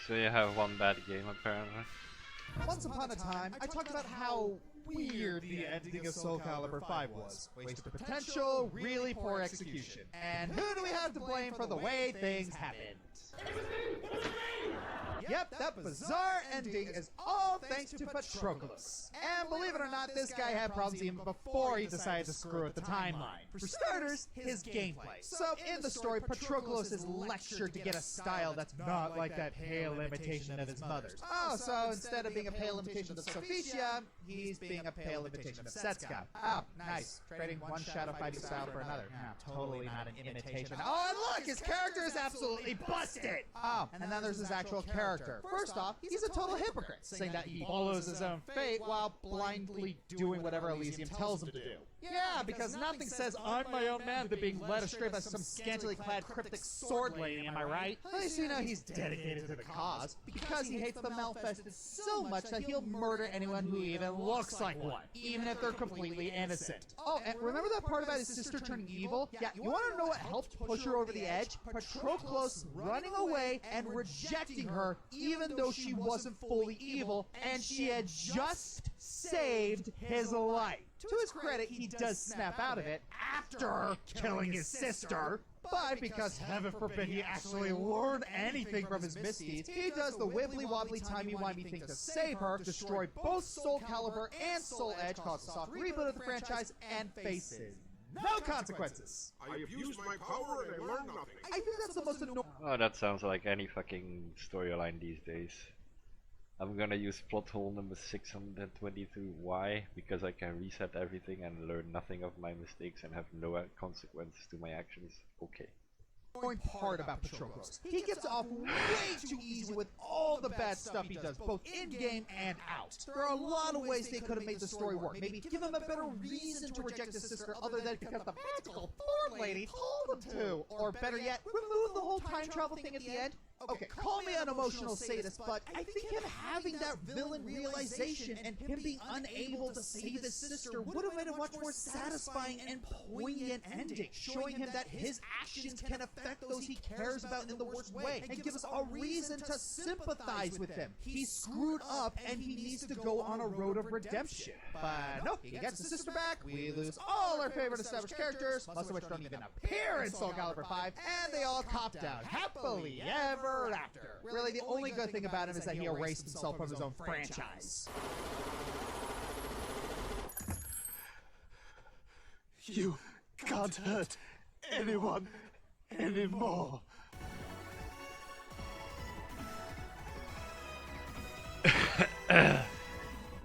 so you have one bad game apparently. Once upon a time, I talked about how weird the ending of Soul Calibur 5 was. Wasted potential, really poor execution. And who do we have to blame for the way things happened? Yep, that bizarre ending is all thanks to Patroclus. And believe it or not, this guy had problems even before he decided to screw with the timeline. For starters, his gameplay. So in the story, Patroclus is lectured to get a style that's not like that pale imitation of his mother's. Oh, so instead of being a pale imitation of Sophicia, he's being a pale imitation of Setsuka. Oh, nice. Trading one shadow fighting style for another. No, totally not an imitation. Oh, and look, his character is absolutely busted! Oh, and then there's his actual character. First off, he's a total hypocrite, saying that he follows his own fate while blindly doing whatever Elysium tells him to do. Yeah, because nothing says I'm my own man than being led astray by some scantily clad cryptic sword lady, am I right? At least you know he's dedicated to the cause, because he hates the Malfested so much that he'll murder anyone who even looks like one, even if they're completely innocent. Oh, and remember that part about his sister turning evil? Yeah, you want to know what helped push her over the edge? Patroclus running away and rejecting her even though she wasn't fully evil and she had just saved his life. To his credit, he does snap out of it after killing his sister. But because heaven forbid he actually learned anything from his misdeeds, he does the wibbly-wobbly timey-wimey thing to save her, destroy both Soul Calibur and Soul Edge, cause a soft reboot of the franchise, and faces no consequences. I abused my power and I learned nothing. I think that's the most annoying. Oh, that sounds like any fucking storyline these days. I'm gonna use plot hole number 622. Why? Because I can reset everything and learn nothing of my mistakes and have no consequences to my actions. Okay. Part about Patroclus. He gets off way too easy with all the bad stuff he does, both in-game and out. There are a lot of ways they could have made the story work. Maybe give him a better reason to reject his sister other than because the magical thorn lady told him to. Or better yet, remove the whole time travel thing at the end. Okay, call me an emotional sadist, but I think him having that villain realization and him being unable to save his sister would have made a much more satisfying and poignant ending, showing him that his actions can affect those he cares about in the worst way, and give us a reason to sympathize with him. He's screwed up, and he needs to go on a road of redemption. But nope, he gets his sister back, we lose all our favorite established characters, most of which don't even appear in Soul Calibur 5, and they all copped out happily ever after. Really, the only good thing about him is that he erased himself from his own franchise. You can't hurt anyone anymore.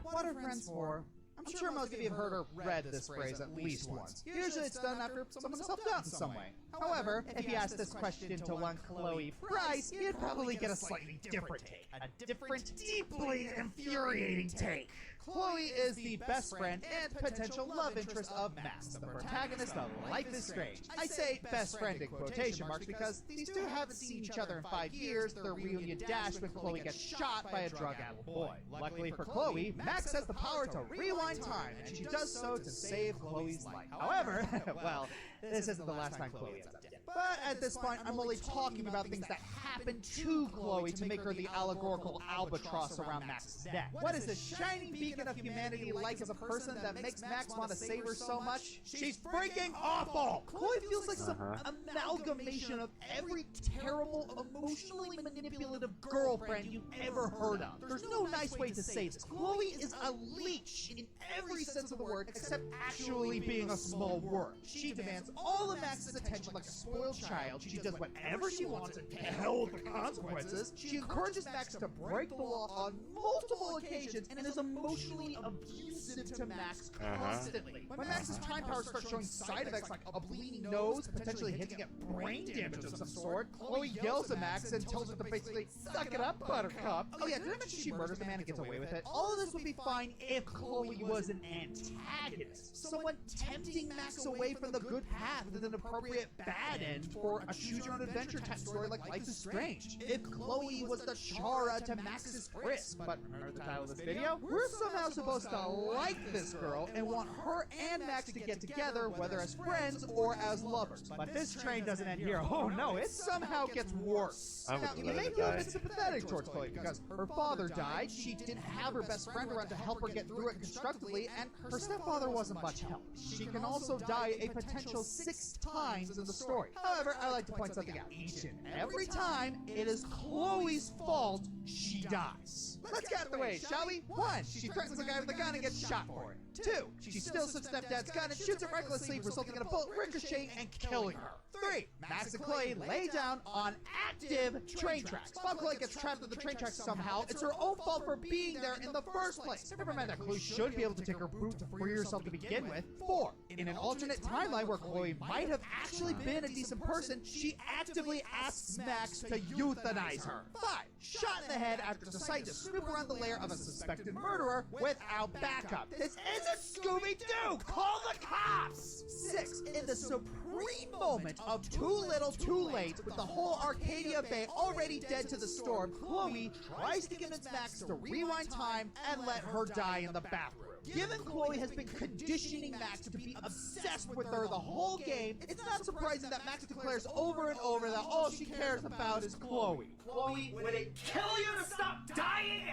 What are friends for? I'm sure most of you have heard or read this phrase at least once. Usually it's done after someone has helped out in some way. However, if you ask this question to one Chloe Price, you'd probably get a slightly different take. A different, deeply infuriating take. Chloe is the best friend and potential love interest of Max, the protagonist of Life is Strange. I say best friend in quotation marks because these two haven't seen each other in 5 years. Their reunion dashed when Chloe gets shot by a drug-addled boy. Luckily for Chloe, Max has the power to rewind time, and she does so to save Chloe's life. However, well, this isn't the last time Chloe ends up dead. But at this point, I'm only talking about things that happened to Chloe to make her the allegorical albatross around Max's neck. What is this shining beacon of humanity like as a person that makes Max want to save her so much? She's freaking awful! Chloe feels like some amalgamation of every terrible, emotionally manipulative girlfriend you've ever heard of. There's no nice way to say this. Chloe is a leech in every sense of the word, except actually being a small worm. She demands all of Max's attention like a spoiled child. She does whatever she wants and to hell with the consequences. She encourages Max to break the law on multiple occasions and is emotionally abusive to Max constantly. When Max's time powers start showing side effects like a bleeding nose, potentially hinting at brain damage of some sort, Chloe yells at Max and tells her to basically suck it up, Buttercup. Oh yeah, did I mention she murders the man and gets away with it? All of this would be fine if Chloe was an antagonist. Someone tempting Max away from the good path with an appropriate bad end for a choose-your-own-adventure type story like Life is Strange. If Chloe was the Chara to Max's Chris, but remember the title of this video? We're somehow supposed to like this girl and want her and Max to get together, whether as friends or as lovers. But this train doesn't end here. Oh no, it somehow gets worse. Now, you may feel a bit sympathetic towards Chloe because her father died, she didn't have her best friend around to help her get through it constructively, and her stepfather wasn't much help. She can also die a potential 6 times in the story. However, I like to point something out. Each and every time, it is Chloe's fault she dies. Let's get out of the way, shall we? 1. She threatens a guy with a gun and gets shot for it. 2. She steals her stepdad's gun and shoots it recklessly, resulting in a bullet ricocheting and killing her. 3. Max and Chloe lay down on active train tracks. While Chloe gets trapped at the train tracks somehow, it's her own fault for being there in the first place. Never mind that Chloe should be able to take her boot to free herself to begin with. 4. In an alternate timeline where Chloe might have actually been a decent person, she actively asks Max to euthanize her. 5. Shot in the head after deciding to snoop around the lair of a suspected murderer without backup. This isn't Scooby-Doo! Call the cops! 6. In the supreme moment of too little too late, with the whole Arcadia Bay already dead to the storm, Chloe tries to convince Max to rewind time and let her die in the bathroom. Given Chloe has been conditioning Max to be obsessed with her the whole game, it's not surprising that Max declares over and over that all she cares about is Chloe. Chloe, would it kill you to stop dying?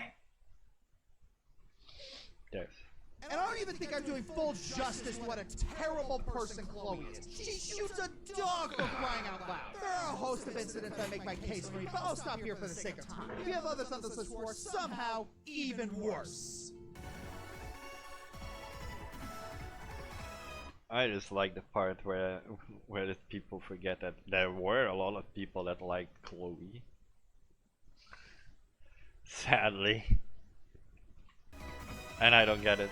Yes. And I don't even think I'm doing full justice to what a terrible person Chloe is. She shoots a dog for crying out loud. There are a host of incidents that make my case for me, but I'll stop here for the sake of time. We have others on this list who are somehow even worse. I just like the part where the people forget that there were a lot of people that liked Chloe. Sadly. And I don't get it.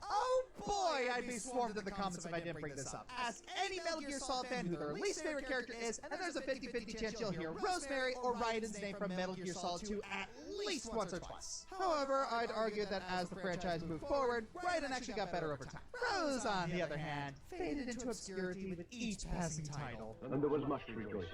Oh boy, I'd be swarmed in the comments if I didn't bring this up. Ask any Metal Gear Solid fan who their least favorite character is, and there's a 50-50 chance you'll hear Rosemary or Raiden's name from Metal Gear Solid 2 at least once or twice. However, I'd argue that as the franchise moved forward, Raiden actually got better over time. Rose, on the other hand, faded into obscurity with each passing title. And there was much rejoicing.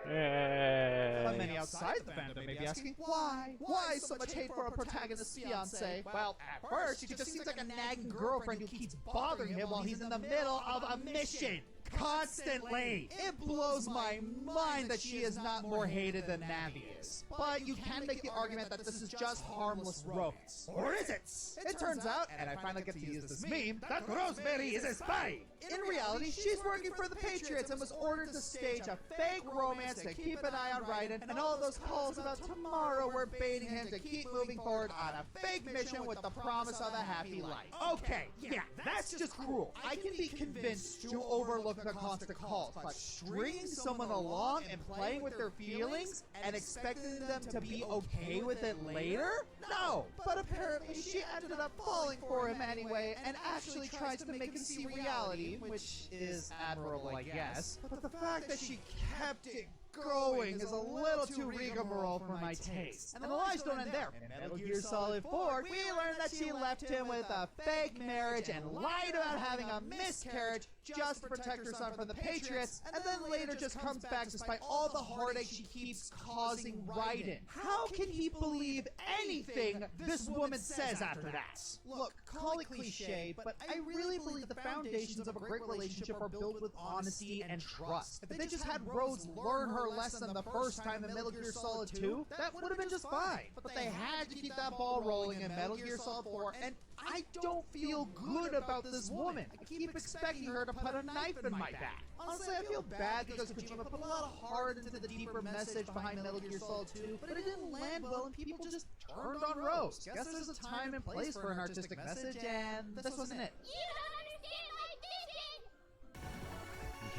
But many outside the fandom may be asking, why? Why so much hate for a protagonist's fiancé? Well, at first, she just seems like a nagging girlfriend who keeps bothering him while he's in the middle of a mission. Constantly! It blows my mind that she is not more hated than Navi is. But you can make the argument that this is just harmless romance. Or is it? It turns out, and I finally get to use this meme, that Rosemary is a spy! In reality, she's working for the Patriots and was ordered to stage a fake romance to keep an eye on Raiden, and all those calls about tomorrow were baiting him to keep moving forward on a fake mission with the promise of a happy life. Okay, yeah, that's just cruel. I can be convinced to overlook the constant calls, but stringing someone along and playing with their feelings and expecting them to be okay with it later? No! But apparently she ended up falling for him anyway and actually tries to make him see reality, which is admirable, I guess. But the fact that she kept it going is a little too rigmarole for my taste. And the lies don't end there. In Metal Gear Solid 4, we learned that she left him with a fake marriage and lied about having a miscarriage just to protect her son from the Patriots, and then later just comes back despite all the heartache she keeps causing Raiden. How can he believe anything this woman says after that? Look, call it cliche, but I really believe the foundations of a great relationship are built with honesty and trust. If they just had Rose learn her lesson the first time in Metal Gear Solid 2, that would have been just fine. But they had to keep that ball rolling in Metal Gear Solid 4, and I don't feel good about this woman. I keep expecting her to put a knife in my back. Honestly, I feel bad because Kojima put a lot of heart into the deeper message behind Metal Gear Solid 2, but it didn't land well and people just turned on Rose. Guess there's a time and place for an artistic message, and this wasn't it. You don't understand my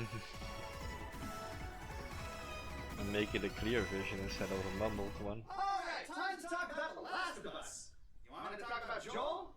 vision! And make it a clear vision instead of a mumbled one. Alright, time to talk about The Last of Us. You want me to talk about Joel?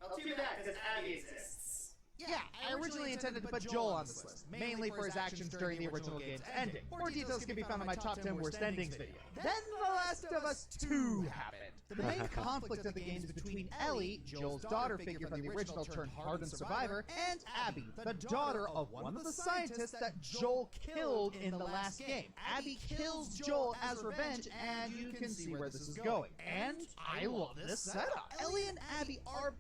I'll do that because Abby exists. Yeah, I originally intended to put Joel on this list, mainly for his actions during the original game's ending. More details can be found in my top 10 worst endings video. Then The Last of Us 2 happened. The main conflict of the game is between Ellie, Joel's daughter figure from the original turned hardened survivor, and Abby, the daughter of one of the scientists that Joel killed in the last game. Abby kills Joel as revenge, and you can see where this is going. And I love this setup. Ellie and Abby are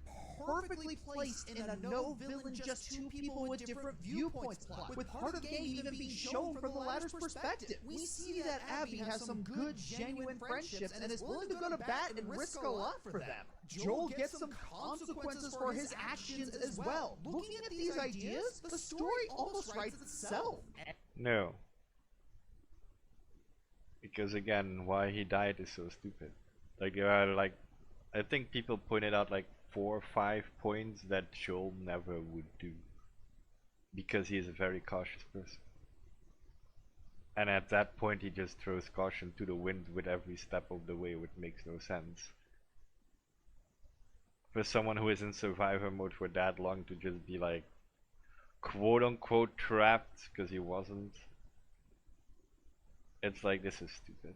perfectly placed in a no villain, just two people with different viewpoints plot, with part of the game even being shown from the latter's perspective. We see that Abby has some good, genuine friendships and is willing to go to bat and risk a lot for them. Joel gets some consequences for his actions as well. Looking at these ideas, the story almost writes itself. No. Because again, why he died is so stupid. Like there are I think people pointed out like 4 or 5 points that Joel never would do, because he is a very cautious person, and at that point he just throws caution to the wind with every step of the way, which makes no sense. For someone who is in survivor mode for that long to just be like quote unquote trapped because he wasn't, it's like, this is stupid.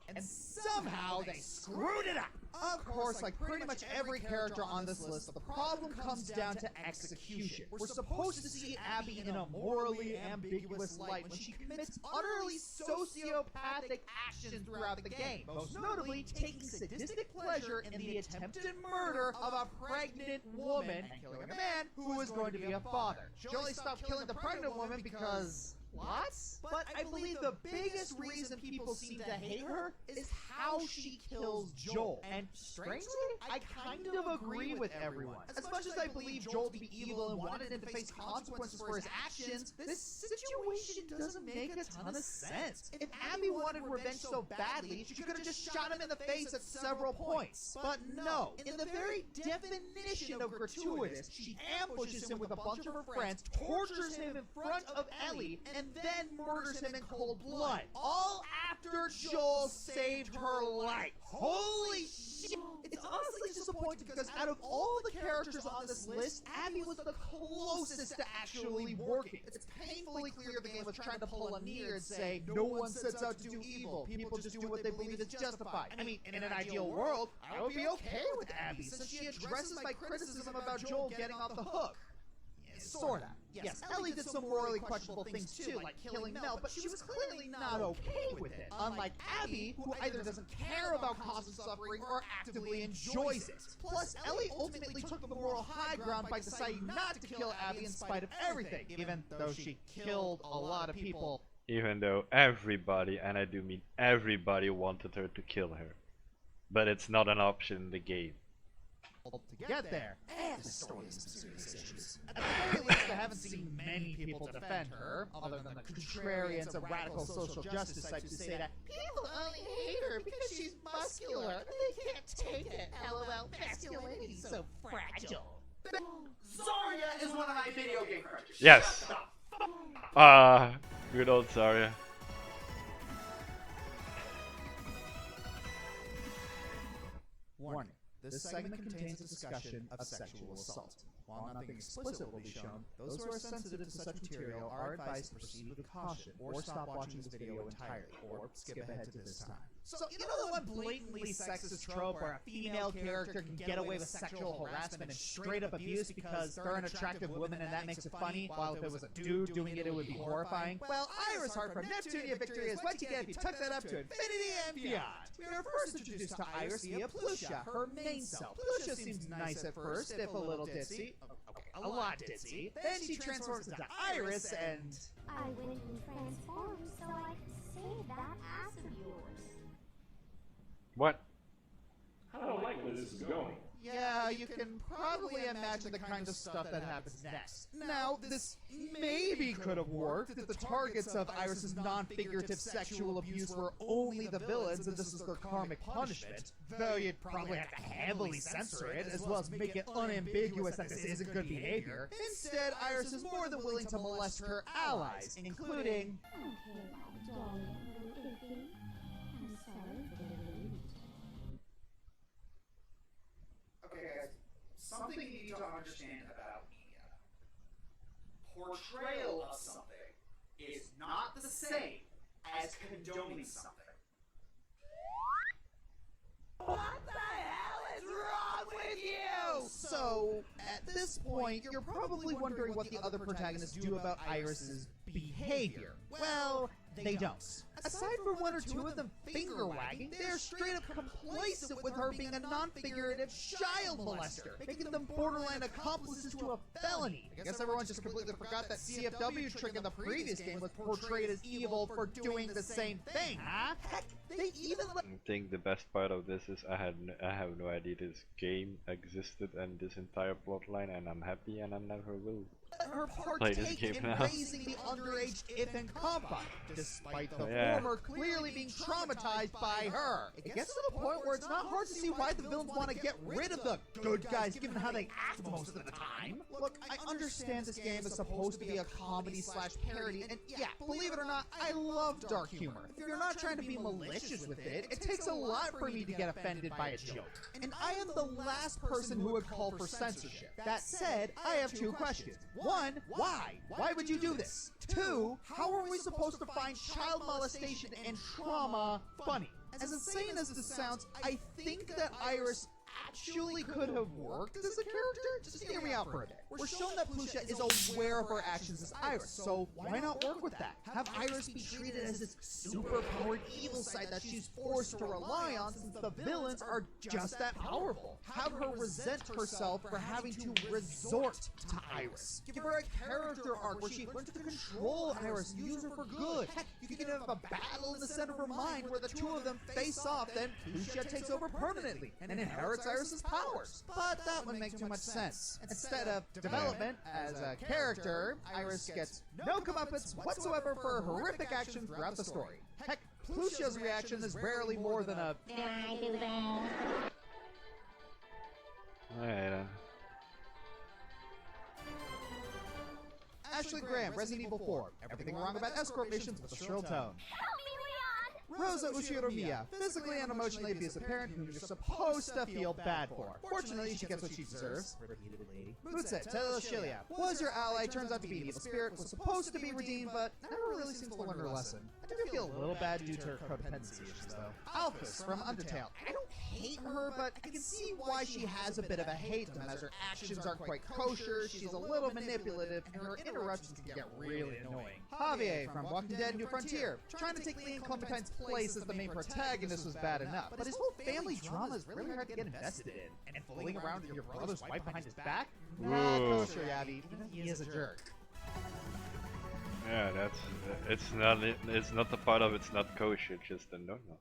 And somehow they screwed it up! Of course, like pretty much every character on this list, the problem comes down to execution. We're supposed to see Abby in a morally ambiguous light when she commits utterly sociopathic actions throughout the game, most notably taking sadistic pleasure in the attempted murder of a pregnant woman and killing a man who was going to be a father. She only stopped killing the pregnant woman because, plots, but I believe the biggest reason people seem to hate her is how she kills Joel. And strangely, I kind of agree with everyone. As much as I believe Joel to be evil and wanted him to face consequences for his actions, this situation doesn't make a ton of sense. If Abby wanted revenge so badly, she could have just shot him in the face at several points. But no, in the very definition of gratuitous, she ambushes him with a bunch of her friends, tortures him in front of Ellie, and then murders him in cold blood. All after Joel saved her life. Holy shit! It's honestly disappointing because out of all the characters on this list, Abby was the closest to actually working. It's painfully clear the game was trying to pull a Nier and say, no one sets out to do evil, people just do what they believe is justified. I mean, in an ideal world, I would be okay with Abby, since she addresses my criticism about Joel getting off the hook. Sorta. Yes, Ellie did some morally questionable things too, like killing Mel, but she was clearly not okay with it. Unlike Abby, who either doesn't care about causing suffering or actively enjoys it. Plus, Ellie ultimately took the moral high ground by deciding not to kill Abby in spite of everything, even though she killed a lot of people. Even though everybody, and I do mean everybody, wanted her to kill her. But it's not an option in the game. To get there, and the story has some serious issues. At the very least, I haven't seen many people defend her, other than the contrarians and radical social justice types who say that people only hate her because she's muscular and they can't take it. LOL, masculinity's so fragile. Zarya is one of my video game characters. Yes. Good old Zarya. Warning. This segment contains a discussion of sexual assault. While nothing explicit will be shown, those who are sensitive to such material are advised to proceed with caution, or stop watching this video entirely, or skip ahead to this time. So, you know the one blatantly sexist trope where a female character can get away with sexual harassment and straight up abuse because they're an attractive woman and that makes it funny, while if it was a dude doing it, it would be horrifying? Well, Iris Heart from Neptunia Victory is what you get if you took that up to infinity and beyond. We were first introduced to Iris via Plusha, her main self. Plusha seems nice at first, if a little ditzy. Okay, a lot ditzy. Then she transforms into Iris and... I went and transformed so I could save that ass of yours. What? I don't like where this is going. Yeah, you can probably imagine the kind of stuff that happens next. Now, this maybe could have worked if the targets of Iris's non-figurative sexual abuse were only the villains and this is their karmic punishment, though you'd probably have to heavily censor it, as well as make it unambiguous that this isn't good behavior. Instead, Iris is more than willing to molest her allies, including... Okay, darling little Iffy. I'm sorry for the rude. Okay, guys, something you need to understand about media. Portrayal of something is not the same as condoning something. What the hell is wrong with you? So, at this point, you're probably wondering what the other protagonists do about Iris's behavior. Well, they don't. Aside from one or two of them finger-wagging, they're straight up complacent with her being a non-figurative child molester, making them borderline accomplices to a felony. I guess everyone just completely forgot that CFW trick in the previous game was portrayed as evil for doing the same thing, huh? Heck, they even let... I think the best part of this is I have no idea this game existed and this entire plotline, and I'm happy and I never will her play this partake game in now. raising the underage Ethan Compa, despite the Yeah. former clearly being traumatized by her. It gets to the point where it's not hard to see why the villains want to get rid of the good guys given how they act most of the time. Look, I understand this game is supposed to be a comedy/parody, and yeah, believe it or not, I love dark humor. If you're not trying to be malicious with it, it takes a lot for me to get offended by a joke. And I am the last person who would call for censorship. That said, I have two questions. One, why? Why would you do this? Two, how are we supposed to find child molestation and trauma funny? As insane as this sounds, I think that Iris actually could have worked as a character? Just hear me out for a bit. We're shown that Plusha is aware of her actions as Iris, so why not work with that? Have Iris be treated as this super-powered evil side that she's forced to rely on since the villains are just that powerful. Have her resent herself for having to resort to Iris. Give her a character arc where she learns to control Iris, use her for good. Heck, you can have a battle in the center of her mind where the two of them face off, then Plusha takes over permanently and inherits Iris's powers. But that wouldn't make too much sense. Instead of development as a character, Iris gets no comeuppance whatsoever for her horrific actions throughout the story. Heck, Plusha's reaction is rarely more than a Did I do that? Alright, Ashley Graham, Resident Evil 4. Everything wrong about escort missions with a shrill tone. Rosa Ushiromiya, physically and emotionally abusive parent whom you're supposed to feel bad for. Fortunately, she gets what she deserves. Repeated lady. Mutset Teleshilia was your ally, turns out to be an evil spirit, was supposed to be redeemed, but never really seems to learn her lesson. I do feel a little bad due to her codependency issues, though. Alphys from Undertale. I don't hate her, but I can see why she has a bit of a hate to them, as her actions aren't quite kosher, she's a little manipulative, and her interruptions can get really annoying. Javier from Walking Dead New Frontier. Trying to take Leon Clementine's place as the main protagonist was bad enough, but his whole family drama is really hard to get invested in. And fooling around with your brother's wife behind his back? Not kosher, Yavi, even if he is a jerk. yeah, it's not the part of it's not kosher, it's just a no-no.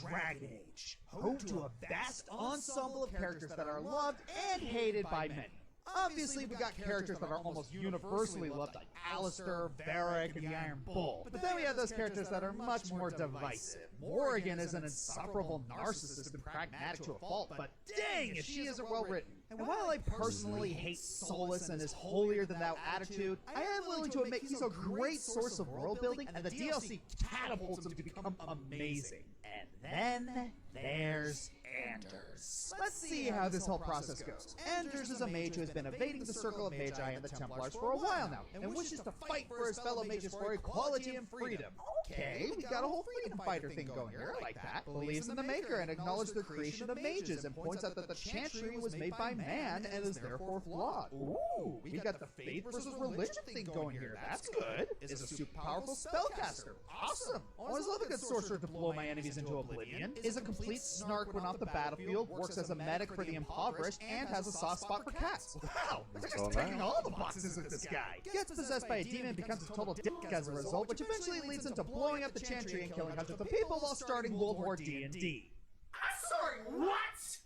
Dragon Age, home to a vast ensemble of characters that are loved and hated by many. Obviously, we got characters that are almost universally loved, like Alistair, Varric, and the Iron Bull. But then we have those characters that are much more divisive. Morrigan is an insufferable narcissist and pragmatic to a fault, but dang if she isn't well written. And while I personally hate Solus and his holier-than-thou attitude, I am willing to admit he's a great source of world building, and the DLC catapults him to become amazing. And then there's Anders. Let's see how this whole process goes. Anders is a mage who has been evading the Circle of Magi and the Templars for a while now, and wishes to fight for his fellow mages for equality and freedom. Okay, we got a whole freedom fighter thing going here, I like that. Believes in the Maker and acknowledges the creation of mages, and points out that the Chantry was made by man and is therefore flawed. Ooh, we got the faith versus religion thing going here, that's good. Is a super powerful spellcaster. Awesome! Always love a good sorcerer to blow my enemies into oblivion. Is a complete snark when off the battlefield, works as a medic for the impoverished, and has a soft spot for cats. Wow, they're just taking all the boxes with this guy. Gets possessed by a demon, becomes a total dick as a result, which eventually leads him to blowing up the Chantry and killing hundreds of people while starting World War D&D. I'm sorry, what?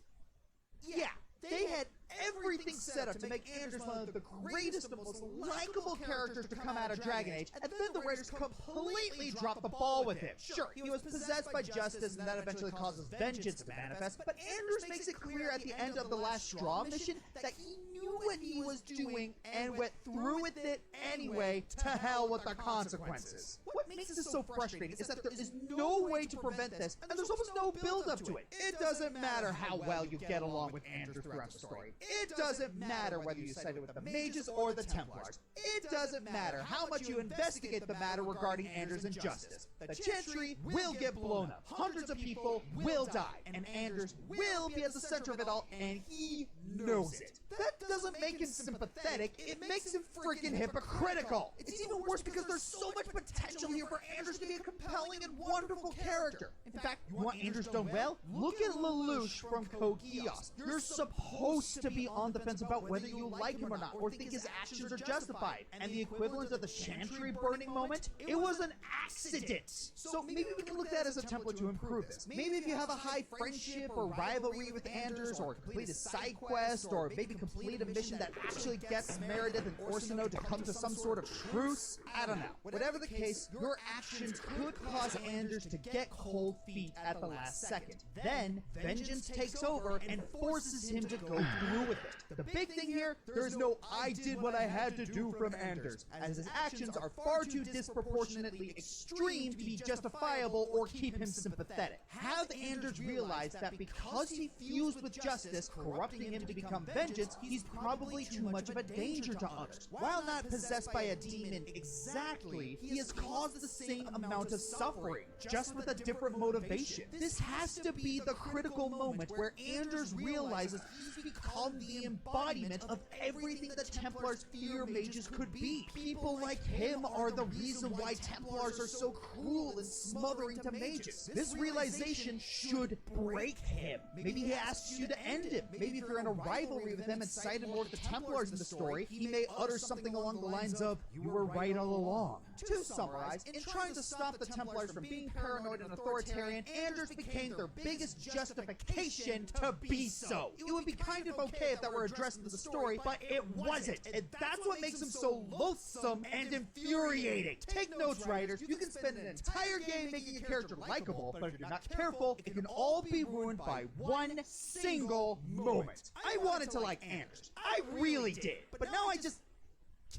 Yeah, they had everything set up to make Anders one of the greatest and most likable characters to come out of Dragon Age, and then the writers completely dropped the ball with him. Sure, he was possessed by justice, and that eventually causes vengeance to manifest, but Anders makes it clear at the end of the Last Straw mission that he knew what he was doing and went through with it anyway. To hell with the consequences. What makes this so frustrating is that there is no way to prevent this, and there's almost no build-up to it. It doesn't matter how well you get along with Anders throughout the story. It doesn't matter whether you sided with the Mages or the Templars. It doesn't matter how much you investigate the matter regarding Anders' injustice. The Chantry will get blown up. Hundreds of people will die, and Anders will be at the center of it all, and he knows it. That doesn't make him sympathetic, it makes him freaking hypocritical. It's even worse because there's so much potential here for Anders to be a compelling and wonderful character. In fact, you want Anders done well? Look at Lelouch from Code Geass. You're supposed to be on the fence about whether you like him or not, or think his actions are justified. And the equivalent of the Chantry burning moment? It was an accident! So maybe we can look at that as a template to improve this. Maybe if you have a high friendship or rivalry with Anders, or complete a side quest, or maybe complete a mission that actually gets Meredith and Orsino to come to some sort of truce? I don't know. Whatever the case, your actions could cause Anders to get cold feet at the last second. Then, vengeance takes over and forces him to go through with it. The big thing here, there is no I did what I had to do from Anders, as his actions are far too disproportionately extreme to be justifiable or keep him sympathetic. Have Anders realize that because he fused with justice, corrupting him to become vengeance, he's probably too much of a danger to others. While not possessed by a demon exactly, he has caused the same amount of suffering, just with a different motivation. This has to be the critical moment where Anders realizes he's become the embodiment of everything the Templars fear mages could be. People like him are the reason why Templars are so cruel and smothering to mages. This realization should break him. Maybe he asks you to end him. Maybe if you're in a rivalry with him and sided more with the Templars in the story, he may utter something along the lines of, "You were right all along." To summarize, in trying to stop the Templars from being paranoid and authoritarian, Anders became their biggest justification to be so. It would be kind of okay if that were addressed in the story, but it wasn't. And that's what makes him so loathsome and infuriating. Take notes, writers. You can spend an entire game making a character likable, but if you're not careful, it can all be ruined by one single moment. I wanted to like Anders. I really did. But now I just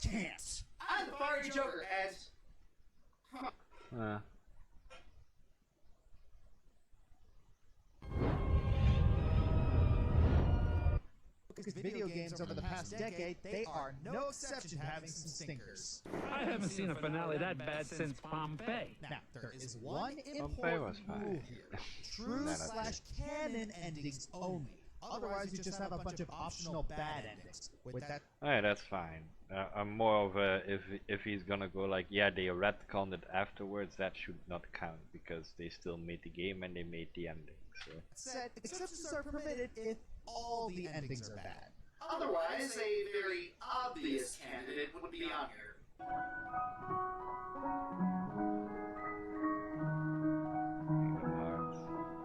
can't. I'm the fiery Joker as... Because video games over the past decade, they are no exception to having some stinkers. I haven't seen a finale that bad since Pompeii. Now, there is one was important fine. rule here. True/canon endings only. Otherwise, you just have a bunch of optional bad endings. With that, Alright, that's fine. I'm more of a, if he's gonna go like, yeah, they retconned it afterwards, that should not count, because they still made the game and they made the ending, so. said, exceptions are permitted if all the endings are bad. Otherwise, a very obvious candidate would be on here.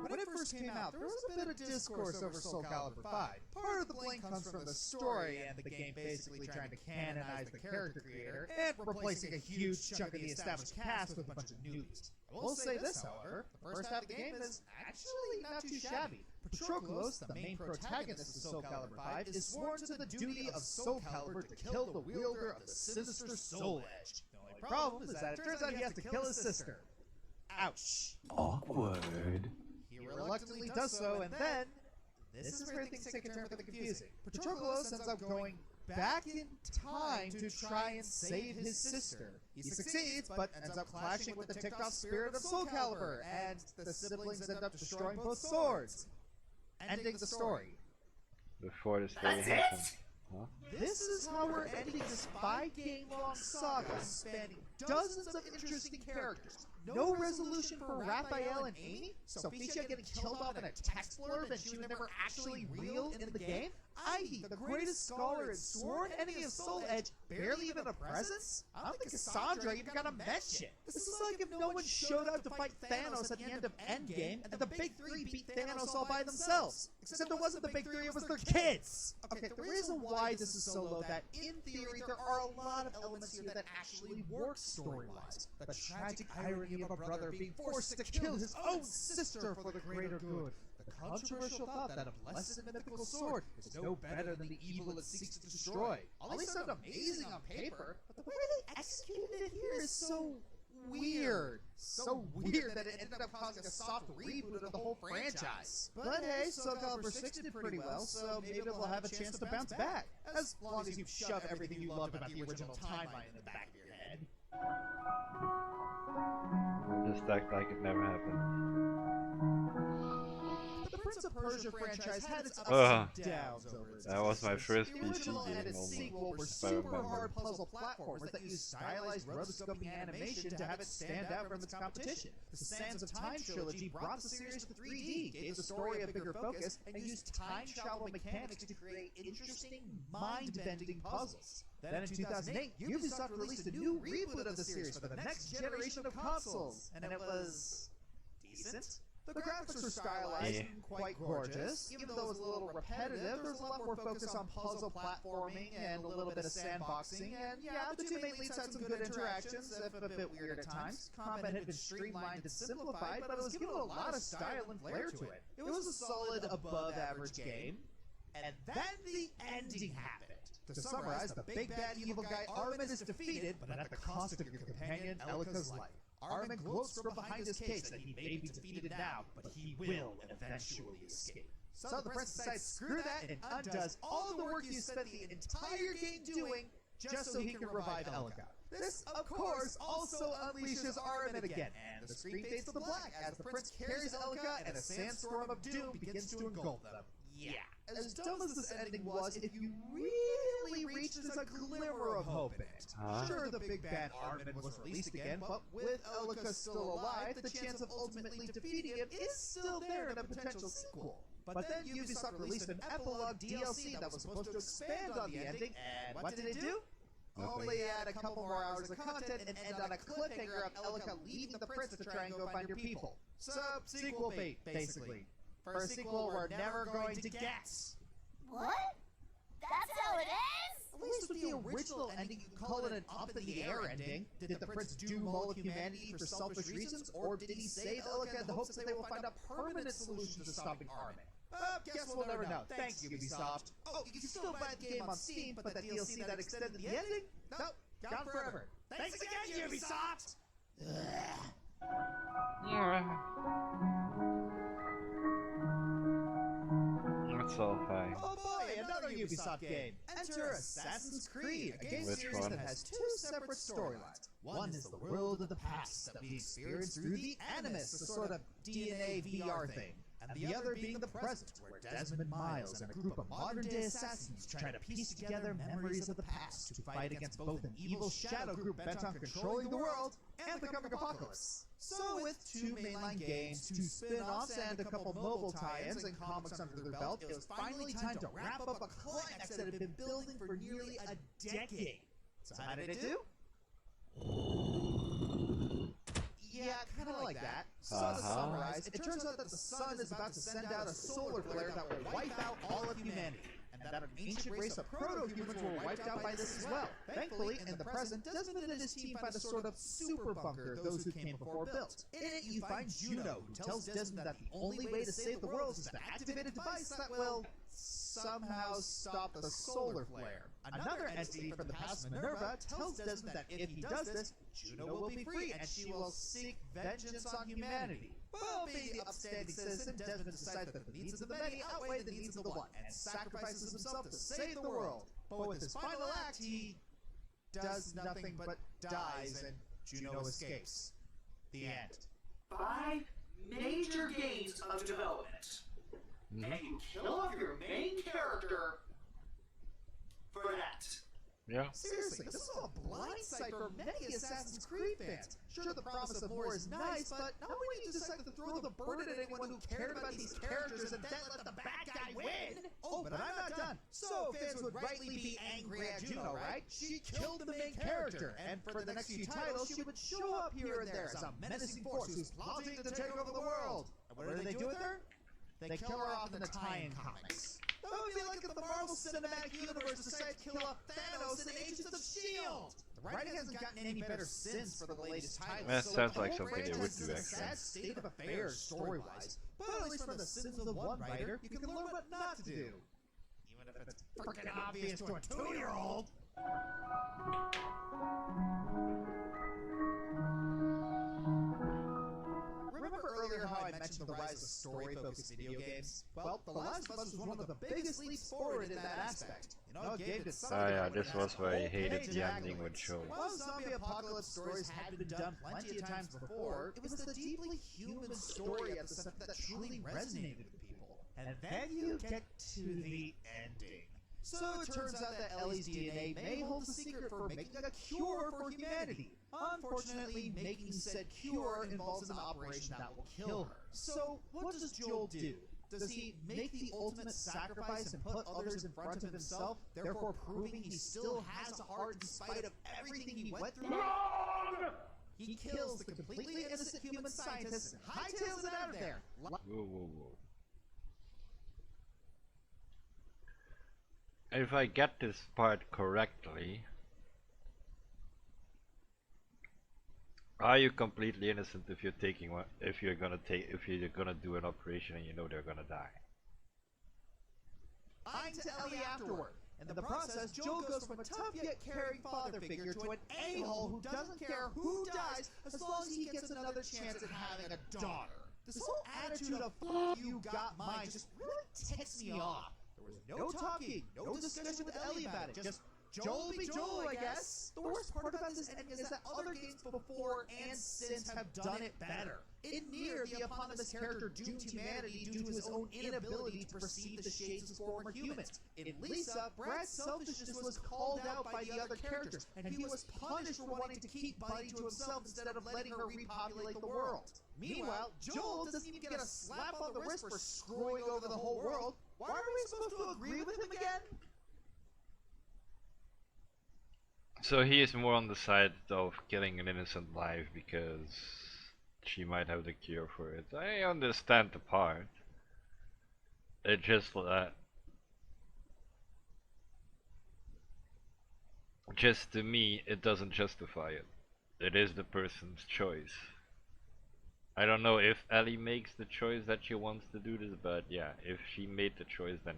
When it first came out, there was a bit of discourse over Soul Calibur 5. Part of the blame comes from the story and the game basically trying to canonize the character creator and replacing a huge chunk of the established cast with a bunch of newbies. I will say this, however, the first half of the game is actually not too shabby. Patroclus, the main protagonist of Soul Calibur 5, is sworn to the duty of Soul Calibur to kill the wielder of the sinister Soul Edge. The only problem is that it turns out he has to kill his sister. Ouch. Awkward. He reluctantly does so, and then, this is where things take a turn for the confusing. Patroclus ends up going back in time to try and save his sister. He succeeds, but ends up clashing with the ticked-off spirit of Soul Calibur, and the siblings end up destroying both swords. Ending the story. Before the story happened. Huh? This is how we're ending this 5-game-long saga spanning dozens of interesting characters. No resolution for Raphael and Amy? Sophicia getting killed off in a text blurb and she was never actually real in the game? Ivy, the greatest scholar and sworn enemy of Soul Edge, barely even a presence? I don't think Cassandra even got a mention. This is like if no one showed up to fight Thanos at the end of Endgame and the Big Three beat Thanos all by themselves. Except it wasn't the Big Three, it was their kids! Okay, the reason why this is so low that, in theory, there are a lot of elements here that actually work story-wise. The tragic irony of a brother being forced to kill his own sister for the greater good. The controversial thought that a blessed mythical sword is no better than the evil it seeks to destroy. All these sound amazing on paper, but the way they executed it here is so weird. So weird that it ended up causing a soft reboot of the whole franchise. But hey, Soul Calibur 6 did pretty well, so maybe it will have a chance to bounce back. As long as you shove everything you loved about the original timeline in the back of your head. Just act like it never happened. The Prince of Persia franchise had its ups and downs over its That was my existence. first The PC original game and its almost, sequel were if I super remember. hard puzzle platformers that used stylized rotoscoping animation to have it stand out from its competition. The Sands of Time trilogy brought the series to 3D, gave the story a bigger focus, and used time travel mechanics to create interesting, mind-bending puzzles. Then in 2008, Ubisoft released a new reboot of the series for the next generation of consoles, and it was decent. The graphics were stylized and quite gorgeous. Even though it was a little repetitive, there was a lot more focus on puzzle platforming and a little bit of sandboxing, and yeah, the two main leads had some good interactions, if a bit weird at times. Combat had been streamlined and simplified, but it was given a lot of style and flair to it. It was a solid above-average game, and then the ending happened. To summarize, the big bad evil guy Armin is defeated, but at the cost of your companion Elika's life. Armin gloats from behind his case that he may be defeated now, but he will eventually escape. So the prince decides, screw that, and undoes all of the work you spent the entire game doing just so he can revive Elika. This, of course, also unleashes Armin again, and the screen fades to black as the prince carries Elika and a sandstorm of doom begins to engulf them. Yeah. As dumb as this ending was, if you really reached as a glimmer of hope in it. Sure, the big bad Armin was released again, but with Elika still alive, the chance of ultimately defeating him is still there in a potential sequel. But then Ubisoft released an epilogue DLC that was supposed to expand on the ending, and what did it do? Only add a couple more hours of content and end on a cliffhanger of Elika leaving the prince to try and go find your people. So, sequel bait, basically. For a sequel we're never going to get. What? That's how it ends? At least with the original ending, you call it an up-in-the-air ending. Did the prince doom all of humanity for selfish reasons, or did he save Elika in the hopes that they will find a permanent solution to stopping Armin? Guess we'll never know. Thanks, Ubisoft. Oh, you can still buy the game on Steam, but that DLC that extended the ending? Nope, gone forever. Thanks again, Ubisoft! That's all fine. Oh boy, another Ubisoft game. Enter Assassin's Creed, a game Which series one? that has two separate storylines. One is the world of the past that we experience through the Animus, a sort of DNA VR thing. And the other being the present, where Desmond Miles and a group of modern-day assassins try to piece together memories of the past to fight against both an evil shadow group bent on controlling the world and the coming apocalypse. So with two mainline games, two spin-offs, and a couple mobile tie-ins and comics under their belt, it was finally time to wrap up a climax that had been building for nearly a decade. So how did it do? Yeah, kind of like that. So to summarize, it turns out that the sun is about to send out a solar flare that will wipe out all of humanity, and that an ancient race of proto-humans were wiped out by this as well. Thankfully, in the present, Desmond and his team find a sort of super bunker those who came before built. In it, you find Juno, who tells Desmond that the only way to save the world is to activate a device that will somehow stop the solar flare. Another entity from the past, Minerva, tells Desmond that if he does this, Juno will be free and she will seek vengeance on humanity. Well, being the upstanding citizen, Desmond decides that the needs of the many outweigh the needs of the one, and sacrifices himself to save the world. But with his final act, he does nothing but dies, and Juno escapes. The end. 5 major games of development. And you kill off your main character for that. Yeah. Seriously, this is a blindside for many Assassin's Creed fans. Sure, the promise of more is nice, but not when you decide to throw the burden at anyone who cared about these characters and then let the bad guy win. Oh, but I'm not done. So fans would rightly be angry at Juno, right? She killed the main character, and for the next few titles, she would show up here and there as a menacing force who's plotting to take over the world. And what do they do with her? They kill her off in the tie-in comics. That would be like if the Marvel Cinematic Universe decided to kill off Thanos in Agents of S.H.I.E.L.D. The writing hasn't gotten any better since for the latest titles. That so sounds like the whole something they would franchise do, is in a actually. sad state of affairs story-wise. But at least from the sins of one writer, you can learn what not to do. Even if it's freaking obvious to a 2-year-old. Remember earlier how I mentioned the rise of story-focused video games? Well, The Last of Us was one of the biggest leaps forward in that aspect. You know, it gave it something Oh yeah, that this would was have where I whole hated page the ending accolades. would show. While zombie apocalypse stories had been done plenty of times before, it was the deeply human story at the center that truly resonated with people. And then you get to the ending. So it turns out that Ellie's DNA may hold the secret for making a cure for humanity. Unfortunately, making said cure involves an operation that will kill her. So what does Joel do? Does he make the ultimate sacrifice and put others in front of himself, therefore proving he still has a heart in spite of everything he went through? He kills the completely innocent human scientist and hightails it out of there. Whoa, whoa, whoa. If I get this part correctly, are you completely innocent if you're taking one? If you're gonna do an operation and you know they're gonna die? Lying to Ellie afterward. In the process, Joel goes from a tough yet caring father figure to an a-hole who doesn't care who dies as long as he gets another chance at having a daughter. This whole attitude of "fuck you, got mine" just really ticks me off. There was no talking, no discussion with Ellie about it, just Joel be Joel, I guess. The worst part about this ending is that other games before and since have done it better. In Nier, the eponymous character doomed humanity due to his own inability to perceive the shades of former humans. In Lisa, Brad's selfishness was called out by the other characters, and he was punished for wanting to keep Buddy to himself instead of letting her repopulate the world. Meanwhile, Joel doesn't even get a slap on the wrist for screwing over the whole world. Why are we supposed to agree with him again? So he is more on the side of killing an innocent life because she might have the cure for it. I understand the part. It just just to me, it doesn't justify it. It is the person's choice. I don't know if Ellie makes the choice that she wants to do this, but yeah, if she made the choice, then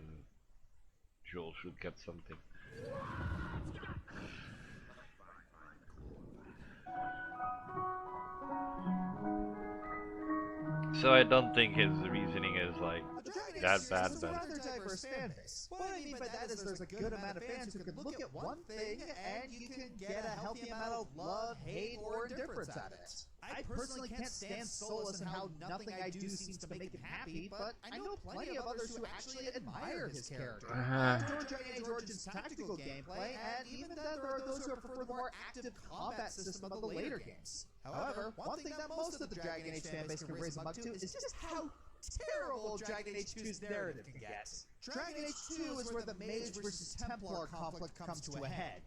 Joel should get something. So I don't think his reasoning is like that bad, but rather diverse fan base. What I mean by that is there's a good amount of fans who can look at one thing and you can get a healthy amount of love, hate, or indifference out of it. I personally can't stand Solus and how nothing I do seems to make him happy, but I know plenty of others who actually admire his character. George Origins' tactical gameplay, and even then there are those who prefer the more active combat system of the later games. However, one thing that most of the Dragon Age fanbase can raise a mug to is just how terrible Dragon Age 2's narrative can get. Dragon Age 2 is where the Mage versus Templar conflict comes to a head.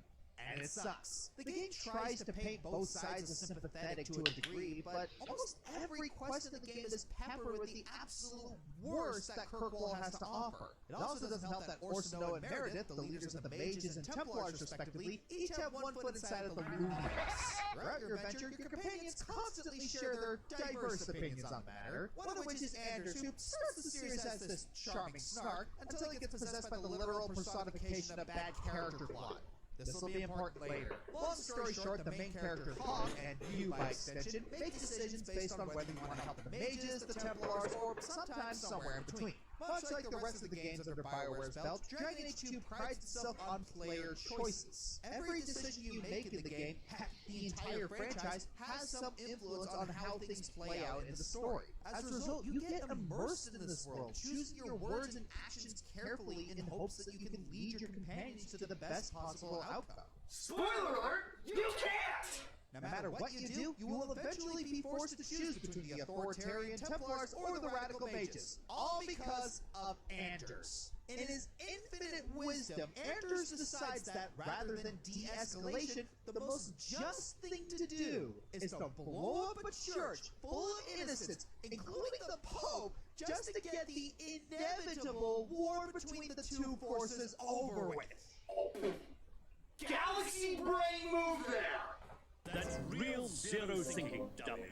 And it sucks. The game tries to paint both sides as sympathetic to a degree, but almost every quest in the game is peppered with the absolute worst that Kirkwall has to offer. It also doesn't help that Orsino and Meredith, the leaders of the Mages and Templars respectively, each have one foot inside of the Luminos. Throughout your adventure, your companions constantly share their diverse opinions on the matter, one of which is Anders, who starts the series as this charming snark until he gets possessed by the literal personification of bad character plot. This will be important later. Long story short, the main character, Hawk, and you by extension, make decisions based on whether you want to help the Mages, the Templars, or sometimes somewhere in between. Much like the rest of the games under BioWare's belt, Dragon Age 2 prides itself on player choices. Every decision you make in the game, heck, the entire franchise, has some influence on how things play out in the story. As a result, you get immersed in this world, choosing your words and actions carefully in hopes that you can lead your companions to the best possible outcome. Spoiler alert, you can't! No matter what you do, you will eventually be forced to choose between the authoritarian Templars or the radical Mages, all because of Anders. In his infinite wisdom, Anders decides that rather than de-escalation, the most just thing to do is to blow up a church full of innocents, including the Pope, just to get the inevitable war between the two forces over with. Galaxy brain move there! That's real zero thinking, dummy.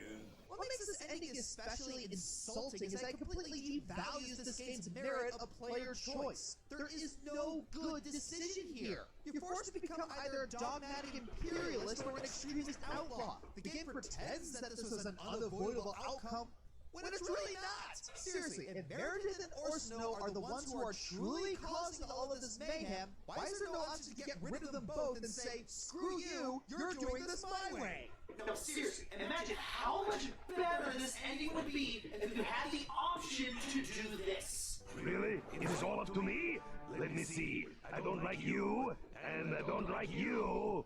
What makes this ending especially insulting is that it completely devalues this game's merit of player choice. There is no good decision here. You're forced to become either a dogmatic imperialist or an extremist outlaw. The game pretends that this was an unavoidable outcome, when it's really not! Seriously, if Meredith and Orsino are the ones who are truly causing all of this mayhem, why is there no option to get rid of them both and say, screw you, you're doing this my way? No, seriously, imagine how much better this ending would be if you had the option to do this. Really? It is all up to me? Let me see. I don't like you, and I don't like you.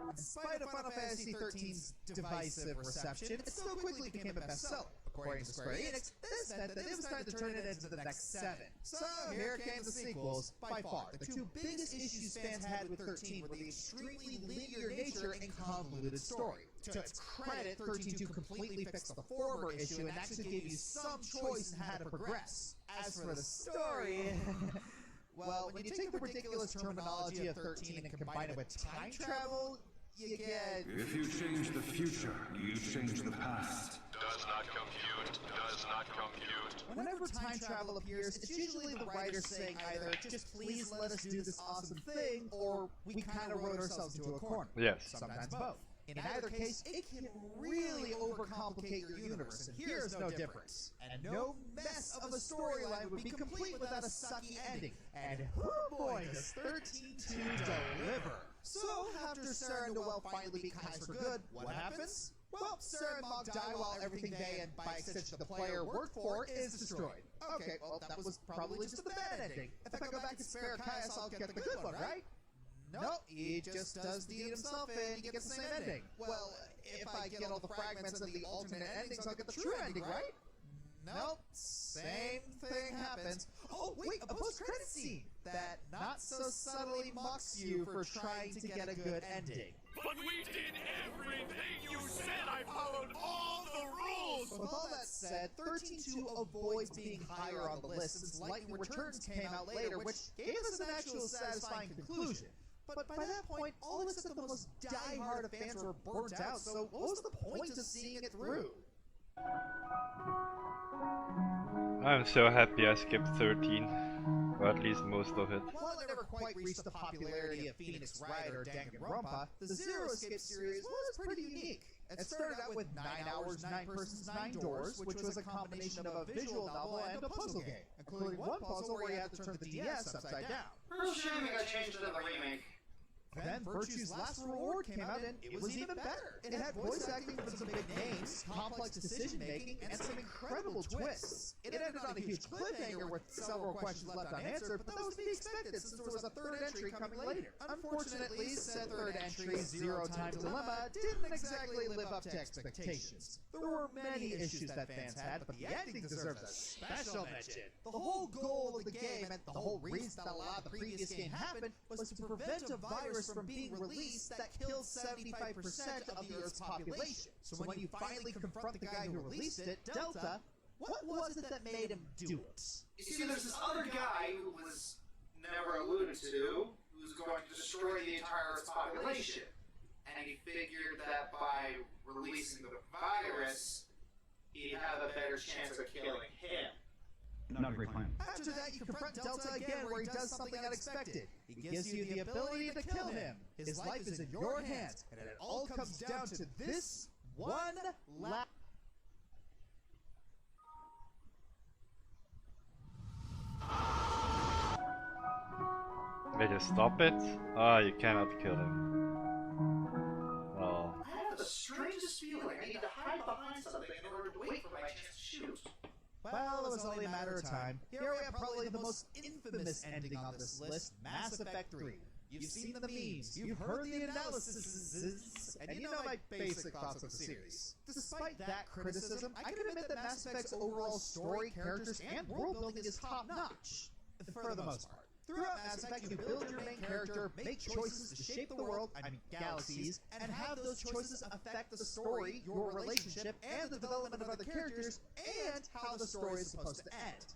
In spite of Final Fantasy XIII's divisive reception, it still quickly became a bestseller. According to Square Enix, this meant that it was time to turn it into the next 7. So here came the sequels. By far, the two biggest issues fans had with 13 were the extremely linear nature and convoluted story. To its credit, 13.2 completely fixed the former issue and actually gave you some choice in how to progress. As for the story... well, when you take the ridiculous terminology of 13 and combine it with time travel, you get... If you change the future, you change the past. Does not compute. Does not compute. Whenever time travel appears, it's usually the writer saying either, just please let us do this awesome thing, or we kind of wrote ourselves into a corner. Yes. Sometimes both. In either case, it can really overcomplicate your universe, and here's no difference. And no mess of a storyline would be complete without a sucky ending. And oh boy, does 13-2 deliver! So, after Sarah and Noelle finally beat Kynes for good, what happens? Well, Sarah and Mog die while everything they, and by extension the player, worked for is destroyed. Okay, well, that was probably just the bad ending. If I go back and spare Caius, I'll get the good one, right? Nope, he just does the himself and he gets the same ending. Well, if I get all the fragments and the alternate endings, I'll get the true ending, right? Nope, same thing happens. Oh, wait, a post-credit scene that not so subtly mocks you for trying to get a good ending. But we did everything you said! I followed all the rules! With all that said, 13-2 avoids being higher on the list since Lightning Returns came out later, which gave us an actual satisfying conclusion. But by that point, all except the most die-hard of fans were burnt out, so what was the point of seeing it through? I'm so happy I skipped 13. Or at least most of it. While it never quite reached the popularity of Phoenix Wright or Danganronpa, the Zero Escape series was pretty unique. It started out with 9 hours, 9 persons, 9 doors, which was a combination of a visual novel and a puzzle game, including one puzzle where you had to turn the DS upside down. Real shame it got changed in the remake. Then Virtue's Last Reward came out and it was even better. It had voice acting from some big names, complex decision making, and some incredible twists. It ended on a huge cliffhanger with several questions left unanswered, but that was to be expected since there was a third entry coming later. Unfortunately, said third entry, Zero Time Dilemma, didn't exactly live up to expectations. There were many issues that fans had, but the ending deserves a special mention. The whole goal of the game, and the whole reason that allowed the previous game happen, was to prevent a virus from being released that killed 75% of the Earth's population. So when you finally confront the guy who released it, Delta, what was it that made him do it? You see, there's this other guy who was never alluded to, who's going to destroy the entire Earth's population. And he figured that by releasing the virus, he'd have a better chance of killing him. Not a great plan. After that, you confront Delta again where he does something unexpected. He gives you the ability to kill him. His life is in your hands, and it all comes down to this one last... They just stop it? Ah, you cannot kill him. Oh. I have the strangest feeling I need to hide behind something in order to wait for my chance to shoot. Well, it was only a matter of time. Here we have probably the most infamous ending on this list, Mass Effect 3. You've seen the memes, you've heard the analysis, and you know my basic thoughts of the series. Despite that criticism, I can admit that Mass Effect's overall story, characters, and world building is top-notch, for the most part. Throughout Mass Effect, you can build your main character, make choices to shape the world, galaxies, and have those choices affect the story, your relationship, and the development of other characters, and how the story is supposed to end.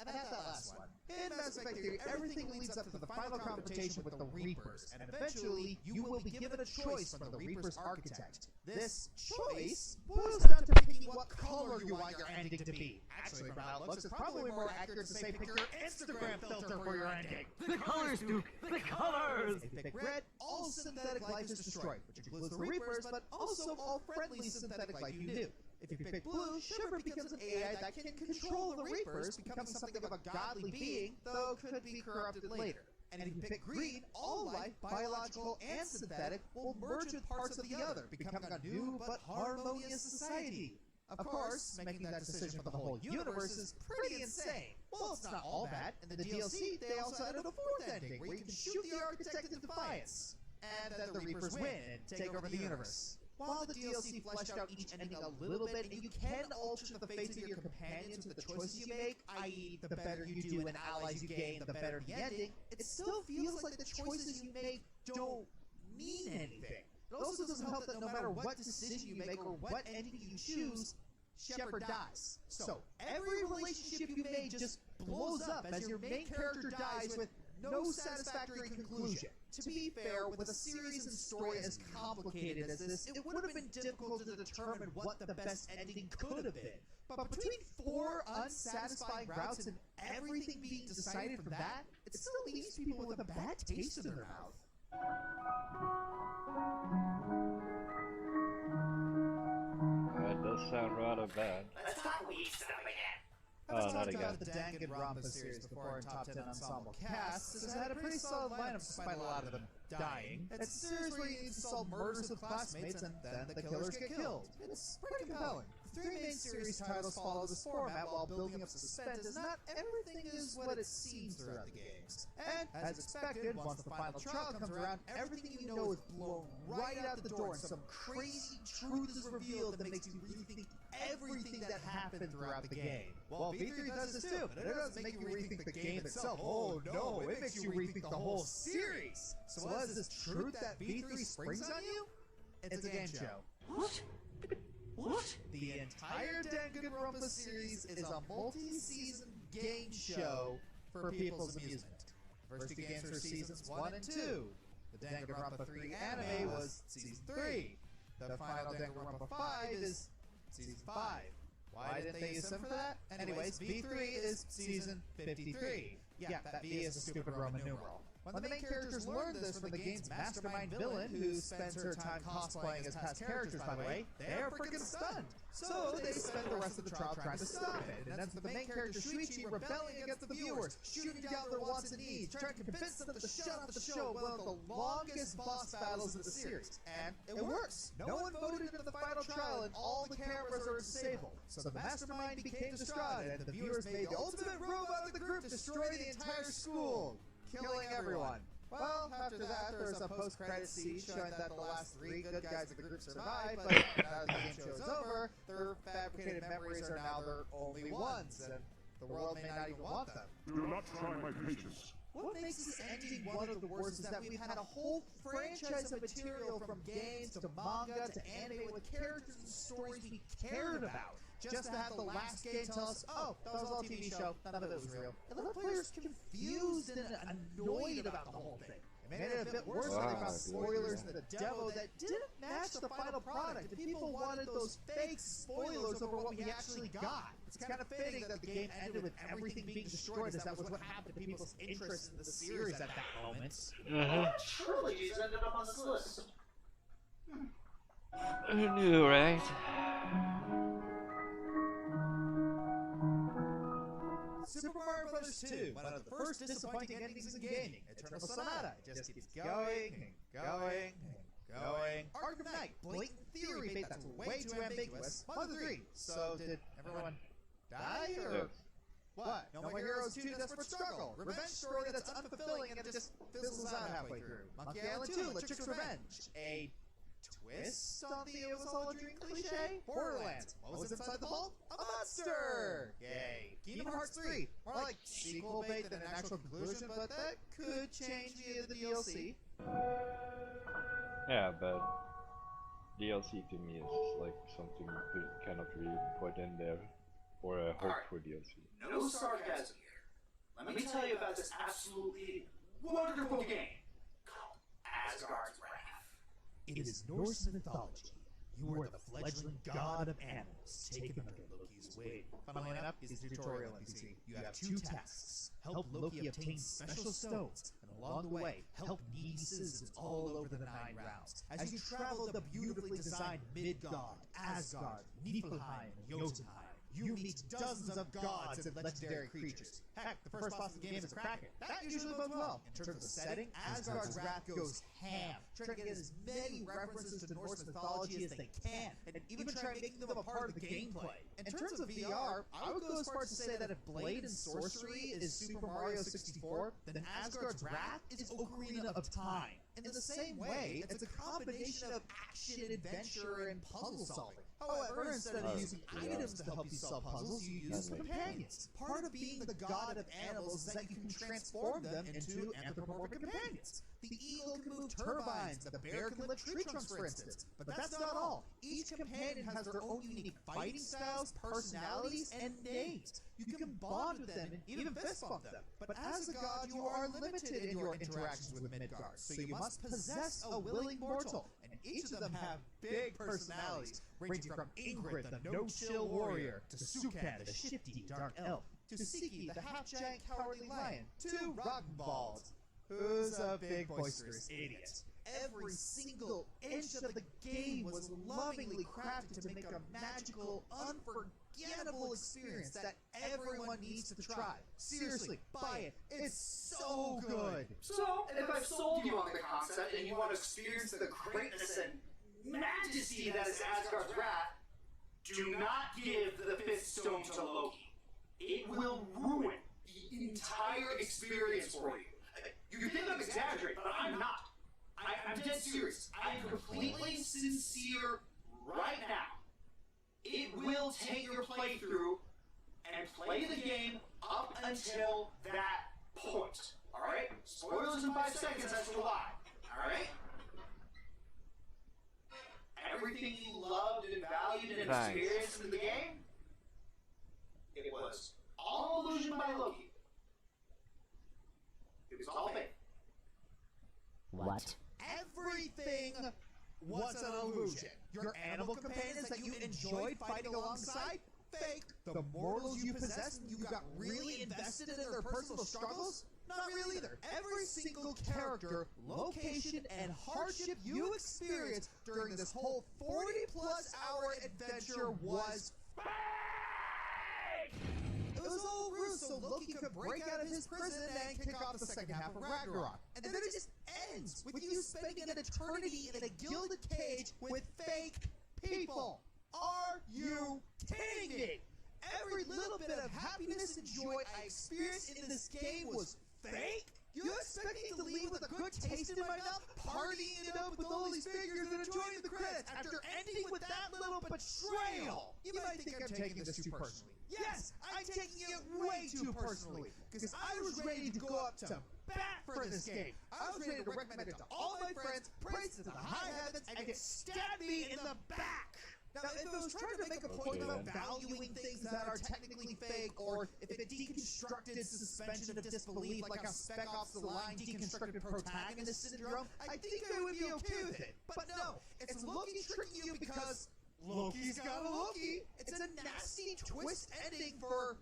And that's that last one. In Mass Effect 3, everything leads up to the final confrontation with the Reapers, and eventually, you will be given a choice from the Reapers' architect. This choice boils down to picking what color you want your ending to be. Actually, from how it looks, it's probably more accurate to say pick your Instagram filter for your ending. The colors, Duke! The colors! If you pick red, all synthetic life is destroyed, which includes the Reapers, but also all friendly synthetic life you knew. If you pick blue, Shiver becomes an AI that can control the Reapers, becoming something of a godly being, though could be corrupted later. And if you pick green, all life, biological and synthetic, will merge with parts of the other, becoming a new but harmonious society. Of course, making that decision for the whole universe is pretty insane. Well, it's not all bad. In the DLC, they also added a fourth ending, where you can shoot the architect in defiance. And then the Reapers win and take over the universe. While the DLC fleshed out each ending a little bit, and you can alter the fates of your companions with the choices you make, i.e. the better you do and allies you gain, the better the ending, it still feels like the choices you make don't mean anything. It also doesn't help that no matter what decision you make or what ending you choose, Shepard dies. So every relationship you made just blows up as your main character dies with no satisfactory conclusion. To be fair, with a series and story as complicated as this, it would have been difficult to determine what the best ending could have been. But between 4 unsatisfying routes and everything being decided from that, it still leaves people with a bad taste in their mouth. That does sound rather bad. Let's talk weed stuff again. I've not talked again. about the Danganronpa series before in Top 10 Ensemble casts. It's had a pretty solid lineup despite a lot of them dying. It's a series where you need to solve murders with classmates and then the killers get killed. It's pretty compelling. The 3 main series titles follow this format while building up suspense, as not everything is what it seems throughout the games. And, as expected, once the final trial comes around, everything you know is blown right out the door and some crazy truth is revealed that makes you rethink everything that happened throughout the game. Well, B3 does this too, but it doesn't make you rethink the game itself. Oh no, it makes you rethink the whole series! So what is this truth that B3 springs on you? It's a game show. What? What? The entire Danganronpa series is a multi-season game show for people's amusement. First 2 games were seasons 1 and 2. The Danganronpa 3 anime was season 3. The final Danganronpa 5 is season 5. Why didn't they use 7 for that? Anyways, V3 is season 53. Yeah, that V is a stupid Roman numeral. When the main characters learn this from the game's mastermind villain, who spends her time cosplaying as past characters, by the way, they're freaking stunned. So they spend the rest of the trial trying to stop it, and ends with the main character Shuichi rebelling against the viewers, shooting down their wants and needs, trying to convince them to shut up the show, one of the longest boss battles in the series. And it works! No one voted into the final trial, and all the cameras are disabled. So the mastermind became distraught, and the viewers made the ultimate robot of the group destroy the entire school, killing everyone. Well, after that, there's a post-credit scene showing that the last 3 good guys of the group survived, but now that the game show is over, their fabricated memories are now their only ones, and the world may not even want them. Do not try my patience. What makes this ending one of the worst is that we've had a whole franchise of material from games to manga to anime with characters and stories we cared about. Just to have the last game tell us, oh, that was all a TV show, none of it was real. It left players confused and annoyed about the whole thing. It made it a bit worse when they found spoilers in the demo that didn't match the final product, and people wanted those fake spoilers over what we actually got. It's kind of fitting that the game ended with everything being destroyed, as that was what happened to people's interest in the series at that moment. Trilogies ended up on this list. Who knew, right? Super Mario Bros. 2, one of the first disappointing endings in gaming. Eternal Sonata, it just keeps going and going and going. Arc of Night, blatant theory bait that's way too ambiguous. Mother 3, so did everyone die, or what? No More Heroes 2, Desperate Struggle, revenge story that's unfulfilling and it just fizzles out halfway through. Monkey Island 2, Electric's Revenge, a twist on the it was all a dream cliche? Borderlands, what was inside the vault? A monster! Yay. Kingdom Hearts 3, more like sequel bait than an actual conclusion, but that could change via the DLC. Yeah, but DLC to me is like something you could kind of really put in there, or a hope for DLC. No sarcasm here. Let me tell you about this absolutely wonderful game called Asgard's Wrath. It is Norse mythology. You are the fledgling god of animals, taken under Loki's wing. Funnily enough, he's the tutorial NPC. You have 2 tasks. Help Loki obtain special stones, and along the way, help needy citizens all over the 9 realms. As you travel the beautifully designed Midgard, Asgard, Niflheim, and Jotunheim, you meet dozens of gods and legendary creatures. Heck, the first boss of the game is a Kraken. That usually bodes well. In terms of the setting, Asgard's Wrath goes ham, trying to get as many references to Norse mythology as they can, and even try making them a part of the gameplay. In terms of VR, I would go as far as to say that if Blade and Sorcery is Super Mario 64, then Asgard's Wrath is Ocarina of Time. In the same way, it's a combination of action, adventure, and puzzle solving. However, instead of using items to help you solve puzzles, you use companions. Part of being the god of animals is that you can transform them into anthropomorphic companions. The eagle can move turbines, the bear can lift tree trunks, for instance. But that's not all. Each companion has their own unique fighting styles, personalities, and names. You can bond with them and even fist bump them. But as a god, you are limited in your interactions with Midgard, so you must possess a willing mortal. And each of them have big personalities, ranging from Ingrid, the no-chill warrior, to Sukan, the shifty dark elf, to Siki, the half-giant cowardly lion, to Roggenwald, who's a big boisterous idiot. Every single inch of the game was lovingly crafted to make a magical, unforgettable experience that everyone needs to try. Seriously, buy it. It's so good. So, if I've sold you on the concept and you want to experience the greatness and majesty that is Asgard's wrath, do not give the fifth stone to Loki. It will ruin the entire experience for you. You think I'm exaggerating, but I'm not. I'm dead serious. I am completely sincere right now. It will take your playthrough and play the game up until that point. Alright? Spoilers in 5 seconds as to why. Alright? Everything you loved and valued and experienced in the game, it was all illusion by Loki. It was all fake. What? Everything was an illusion. Your animal companions that you enjoyed fighting alongside, fake. The mortals you possessed and you got really invested in their personal struggles, not real either. Every single character, location, and hardship you experienced during this whole 40-plus hour adventure was fake! It was all ruse so Loki could break out of his prison and kick off the second half of Ragnarok. And then it just ends with you spending an eternity in a gilded cage with fake people. Are you kidding me? Every little bit of happiness and joy I experienced in this game was fake? You expect me to leave with a good taste in my mouth, partying it up with all these figures and enjoying the credits after ending with that little betrayal? You might think I'm taking this too personally. Yes, I'm taking it way too personally, because I was ready to go up to bat for this game. I was ready to recommend it to all my friends, praise it to the high heavens, and get stabbed me in the back. Now, if it was trying to make a point about valuing things that are technically fake, or if it deconstructed suspension of disbelief like how Spec Ops: The Line deconstructed protagonist syndrome, I think I would be okay with it. But no, it's Loki tricking you because Loki's got a Loki. It's a nasty twist ending for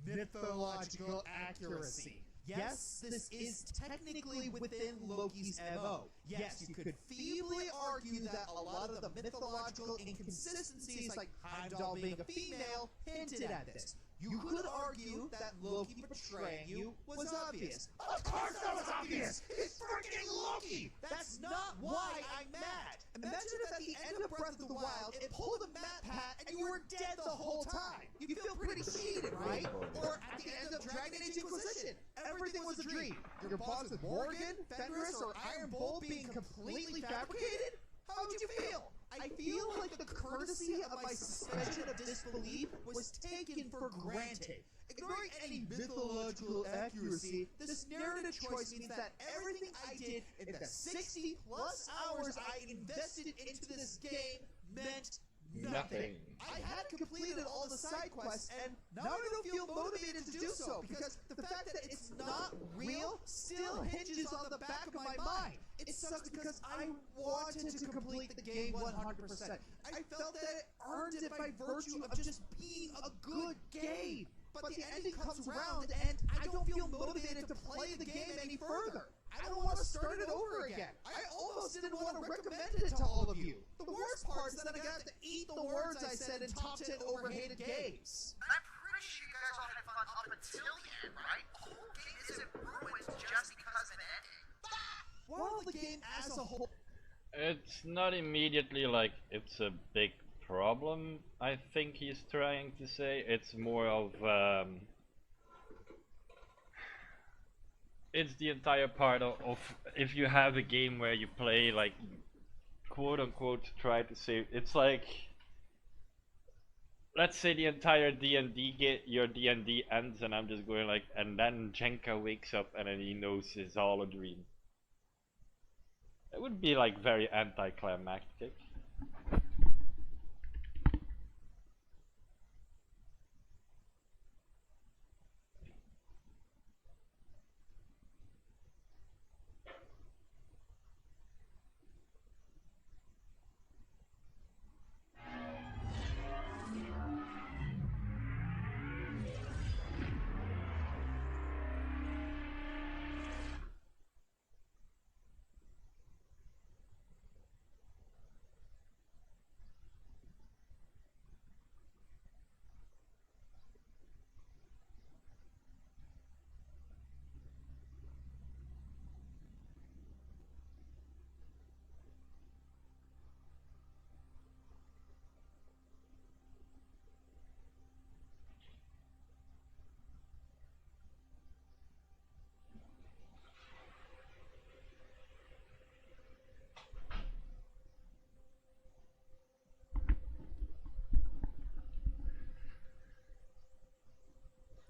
mythological accuracy. Yes, this is technically within Loki's MO. Yes, you could feebly argue that a lot of the mythological inconsistencies, like Heimdall being a female, hinted at this. You could argue that Loki betraying you was obvious. Of course that was obvious! It's freaking Loki! That's not why I'm mad! Imagine if at the end of Breath of the Wild, it pulled a map pat and you were dead the whole time. You feel pretty cheated, right? Or at the end of Dragon Age Inquisition, everything was a dream. Your boss with Morgan, Fenris, or Iron Bull being completely fabricated? How would you feel? I feel like the courtesy of my suspension of disbelief was taken for granted. Ignoring any mythological accuracy, this narrative choice means that everything I did in the 60-plus hours I invested into this game meant nothing. I had completed all the side quests, and now I don't feel motivated to do so, because the fact that it's not real still hinges on the back of my mind. It sucks because I wanted to complete the game 100%. I felt that it earned it by virtue of just being a good game. But the ending comes around, and I don't feel motivated to play the game any further. I don't want to start it over again. I almost didn't want to recommend it to all of you. The worst part is that I'm gonna have to eat the words I said in Top 10 Overhated Games. I'm pretty sure you guys all had fun up until the end, right? The whole game isn't ruined just because of an ending. While the game as a whole... It's not immediately like it's a big problem, I think he's trying to say. It's more of it's the entire part of if you have a game where you play, like, quote unquote, try to save. It's like let's say the entire D&D your D&D ends, and I'm just going like, and then Jenka wakes up and then he knows it's all a dream. It would be like very anticlimactic.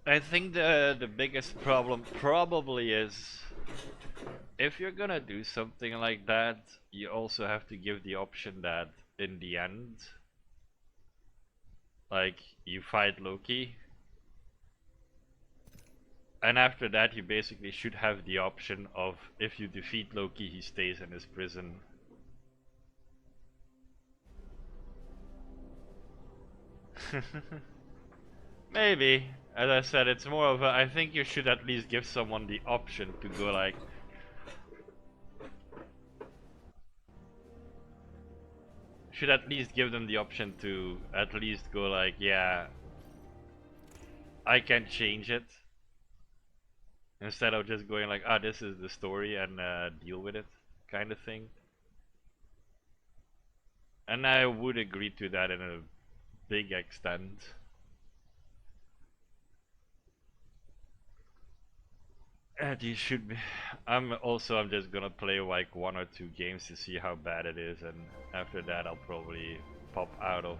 I think the biggest problem probably is if you're gonna do something like that, you also have to give the option that in the end, like, you fight Loki, and after that you basically should have the option of if you defeat Loki, he stays in his prison. Maybe. As I said, it's more of a, I think you should at least give someone the option to go like, should at least give them the option to at least go like, yeah, I can change it. Instead of just going like, ah, this is the story and deal with it, kind of thing. And I would agree to that in a big extent. You should be. I'm just gonna play like 1 or 2 games to see how bad it is, and after that I'll probably pop out of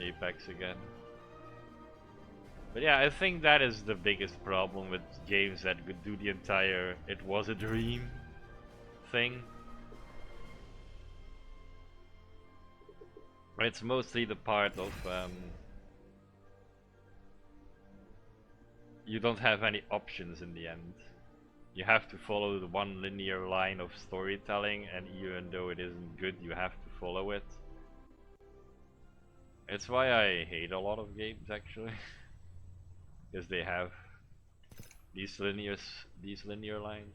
Apex again. But yeah, I think that is the biggest problem with games that could do the entire "it was a dream" thing. It's mostly the part of you don't have any options in the end. You have to follow the one linear line of storytelling, and even though it isn't good, you have to follow it. It's why I hate a lot of games actually, because they have these linear lines.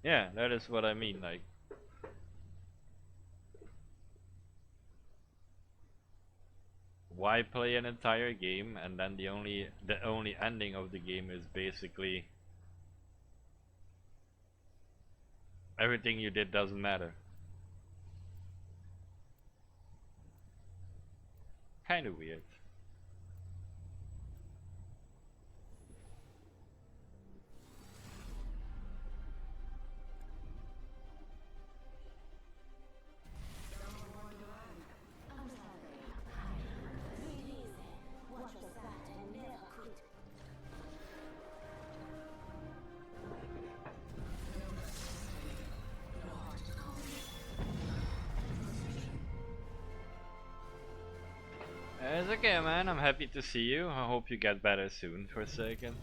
Yeah, that is what I mean. Like, why play an entire game and then the only ending of the game is basically everything you did doesn't matter. Kind of weird. It's okay, man. I'm happy to see you. I hope you get better soon for a second.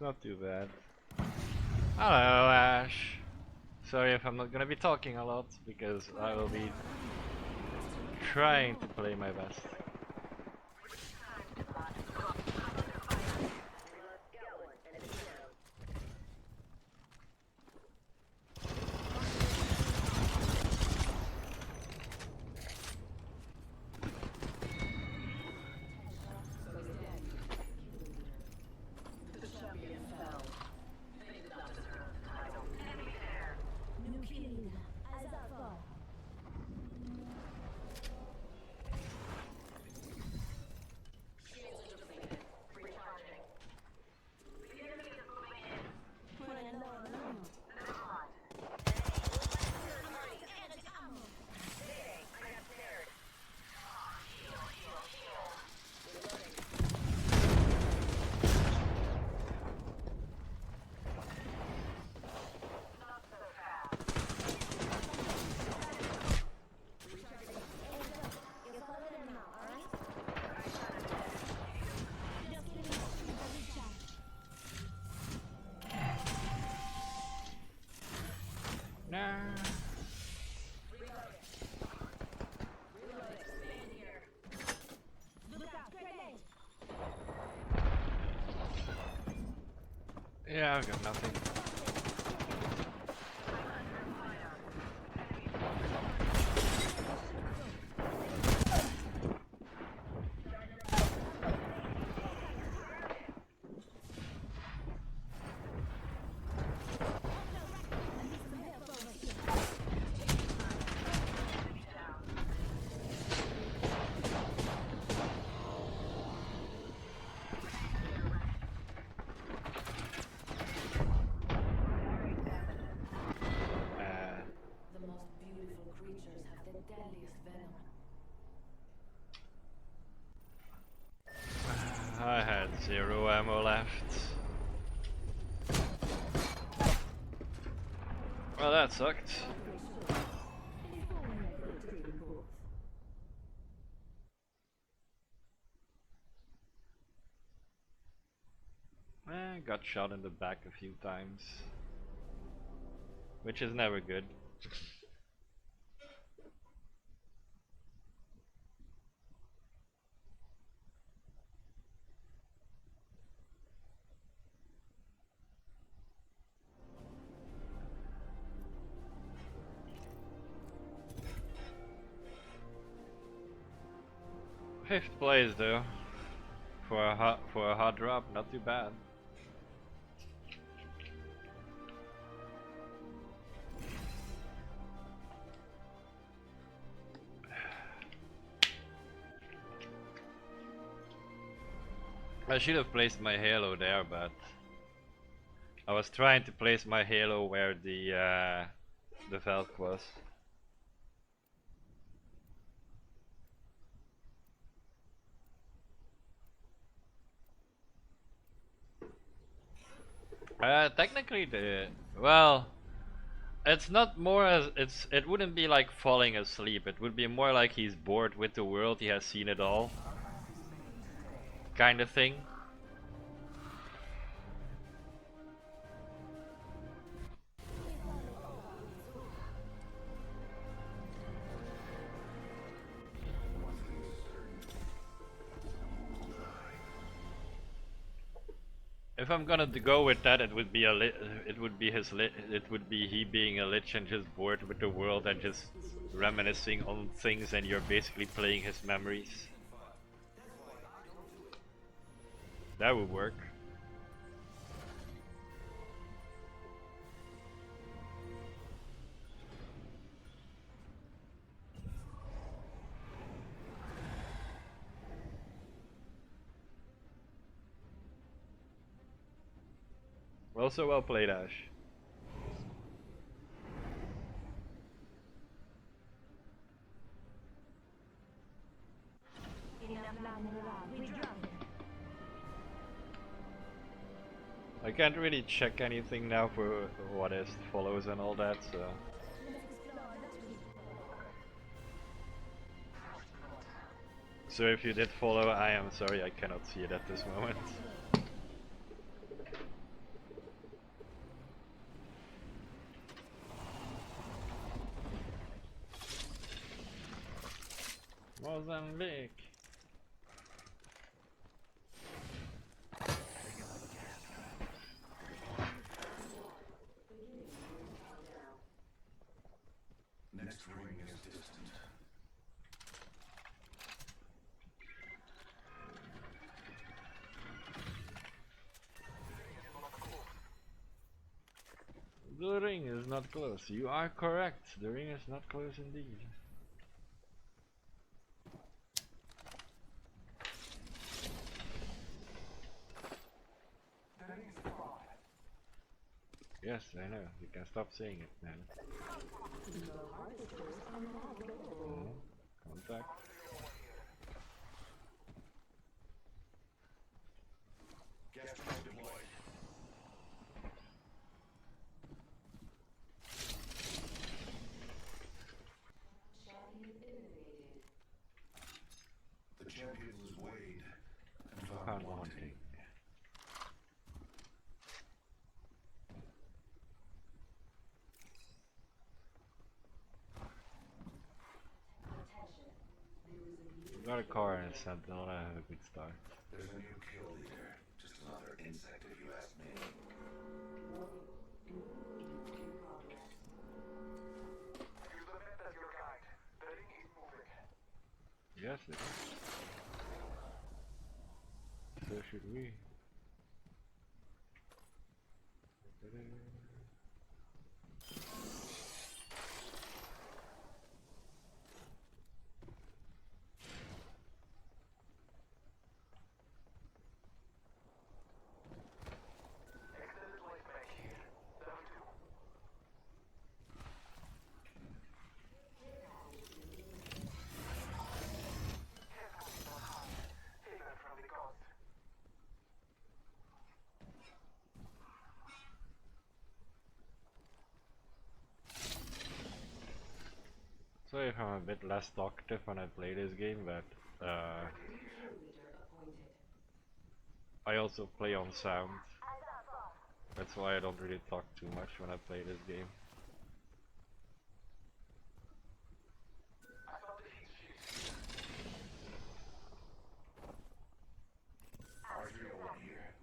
It's not too bad. Hello, Ash. Sorry if I'm not gonna be talking a lot, because I will be trying to play my best. New kill leader. Eyes up for. Running low on ammo. Energy ammo. You follow them now, alright? Just kidding. Recharge. Nah. Look out, grenade. Yeah, I've got nothing. The most beautiful creatures have the deadliest venom. I had 0 ammo left. Well, that sucked. Got shot in the back a few times, which is never good. Fifth place though, for a hot drop, not too bad. I should have placed my halo there, but I was trying to place my halo where the Valk was. Technically, it's not more as it wouldn't be like falling asleep. It would be more like he's bored with the world. He has seen it all, kind of thing. If I'm gonna go with that, it would be it would be it would be he being a lich and just bored with the world and just reminiscing on things, and you're basically playing his memories. That would work. Also well played, Ash. I can't really check anything now for what is follows and all that, so. So if you did follow, I am sorry, I cannot see it at this moment. Mozambique. Next ring is distant. The ring is not close. You are correct. The ring is not close indeed. Yes, I know. You can stop saying it, man. Contact. Gas trap deployed. The champion was weighed and found wanting. Got a car and a sentinel. I have a good start. There's a new kill leader. Just another insect if you ask me. Use the net as your guide. The ring is moving. Yes, it is. So should we. Sorry if I'm a bit less talkative when I play this game, but I also play on sound. That's why I don't really talk too much when I play this game. R301 here.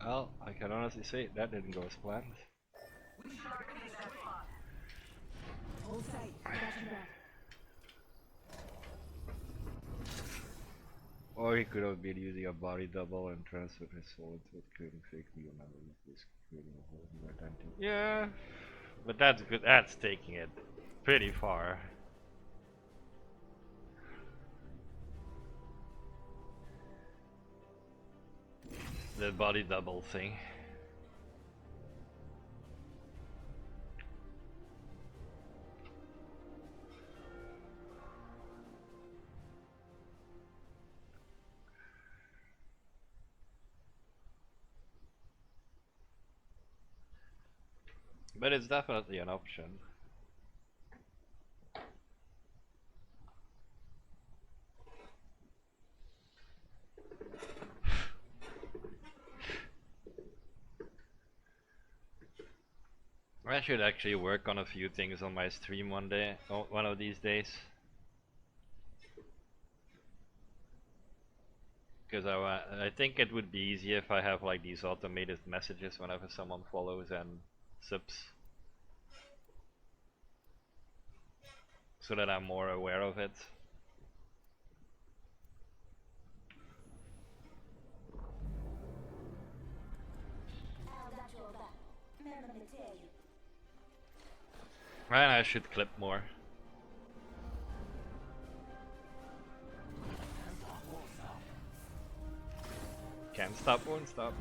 Well, I can honestly say that didn't go as planned. Or he could have been using a body double and transferred his soul into it, creating fake real memories, basically creating a whole new identity. Yeah, but that's good. That's taking it pretty far. The body double thing. But it's definitely an option. I should actually work on a few things on my stream one of these days. Because I think it would be easier if I have like these automated messages whenever someone follows and subs, so that I'm more aware of it. And I should clip more. Can't stop, won't stop.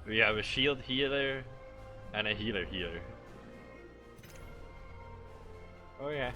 We have a shield healer and a healer healer. Oh yeah.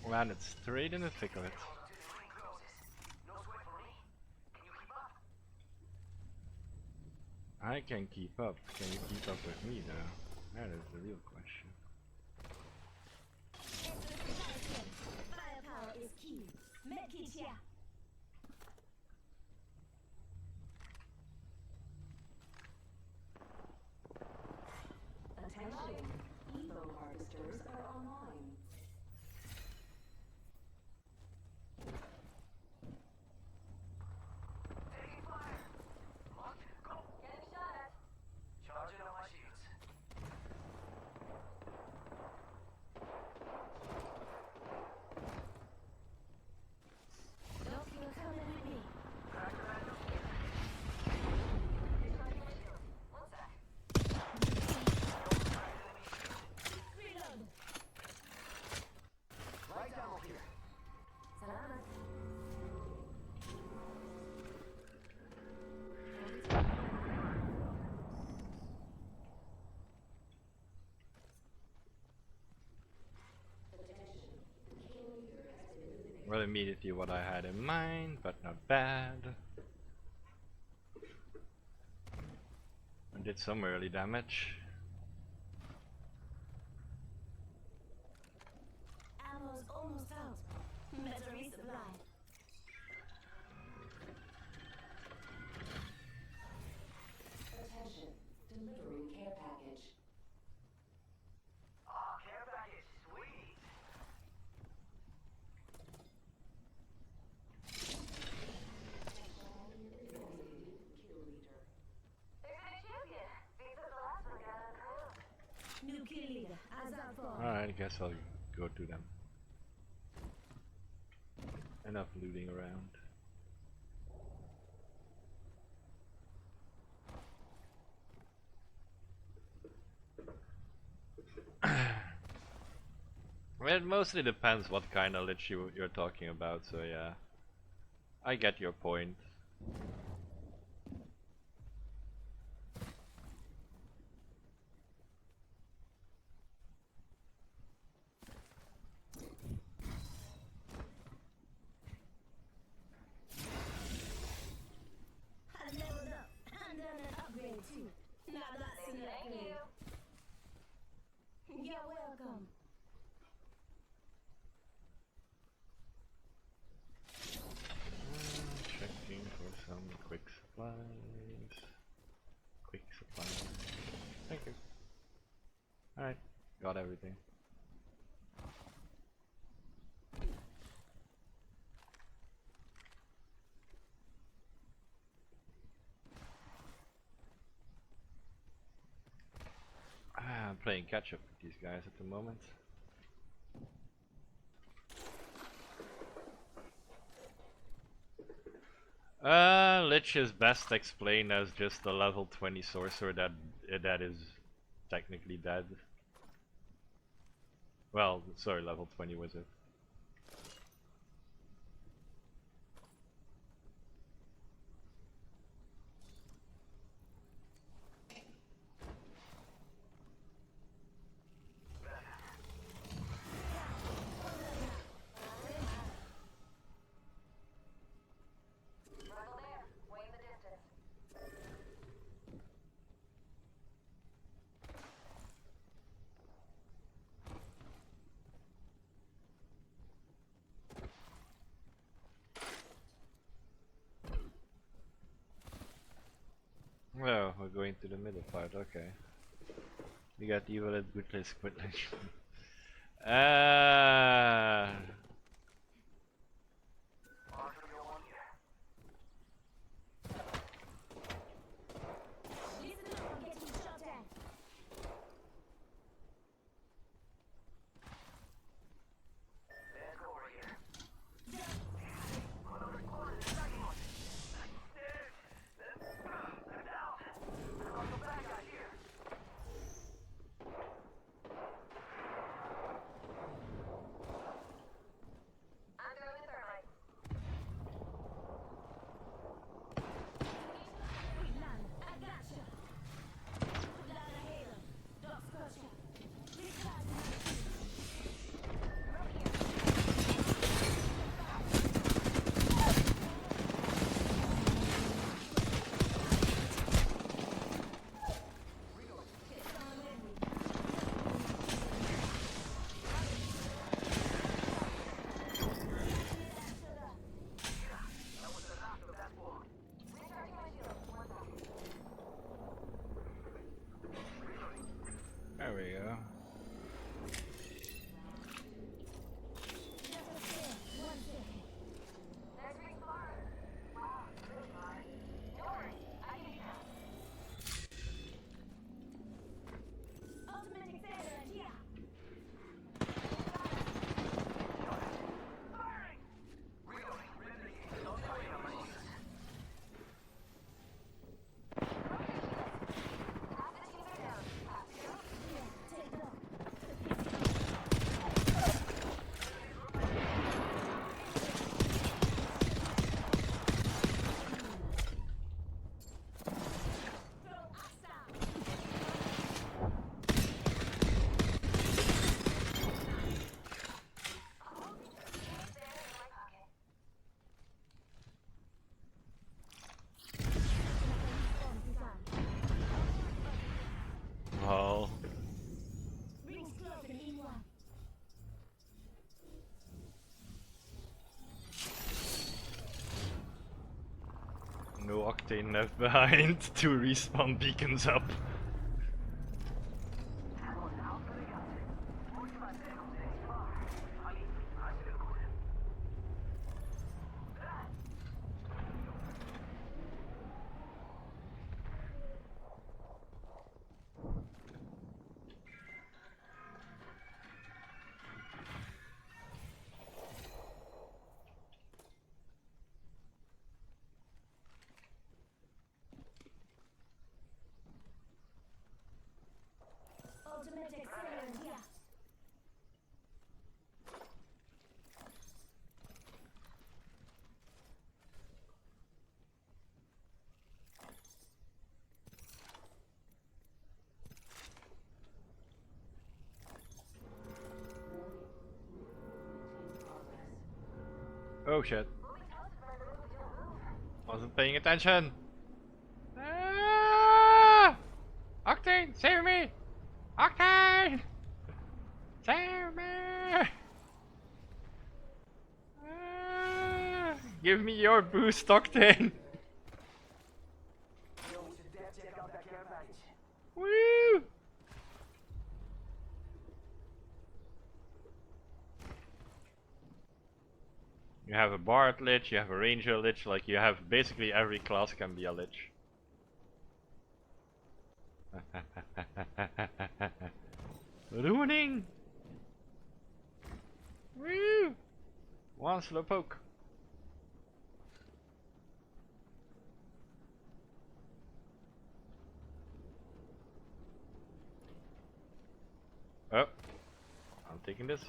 Landed straight in the thick of it. I can keep up. Can you keep up with me though? That is the real question. Firepower is key. Make it here. Attention, Evo harvesters are online. Taking fire. Locked. Go. Getting shot at. Charging on my shields. Don't feel coming with me. One sec. Reload. Right down here. Salamat. Well, immediately what I had in mind, but not bad. I did some early damage. Ammo's almost out. Better resupply. Attention, delivering care package. Care package. Sweet. New kill leader. Azar Alright, I guess I'll go to them. Enough looting around. Well, it mostly depends what kind of lich you're talking about, so yeah. I get your point. I leveled up and done an upgrade too. Now that's an upgrade. You're welcome. Checking for some catch up with these guys at the moment. Lich is best explained as just a level 20 sorcerer that is technically dead. Well, sorry, level 20 wizard. Well, we're going to the middle part, okay. We got evil at good place, quit Lich. There we go. Oh. No Octane left behind, 2 respawn beacons up. Oh shit. Wasn't paying attention. Ah! Octane, save me! Octane! Save me! Ah! Give me your boost, Octane! Woo! You have a Bard Lich, you have a Ranger Lich, like you have basically every class can be a Lich. Ruining! Woo! One slow poke. Oh, I'm taking this.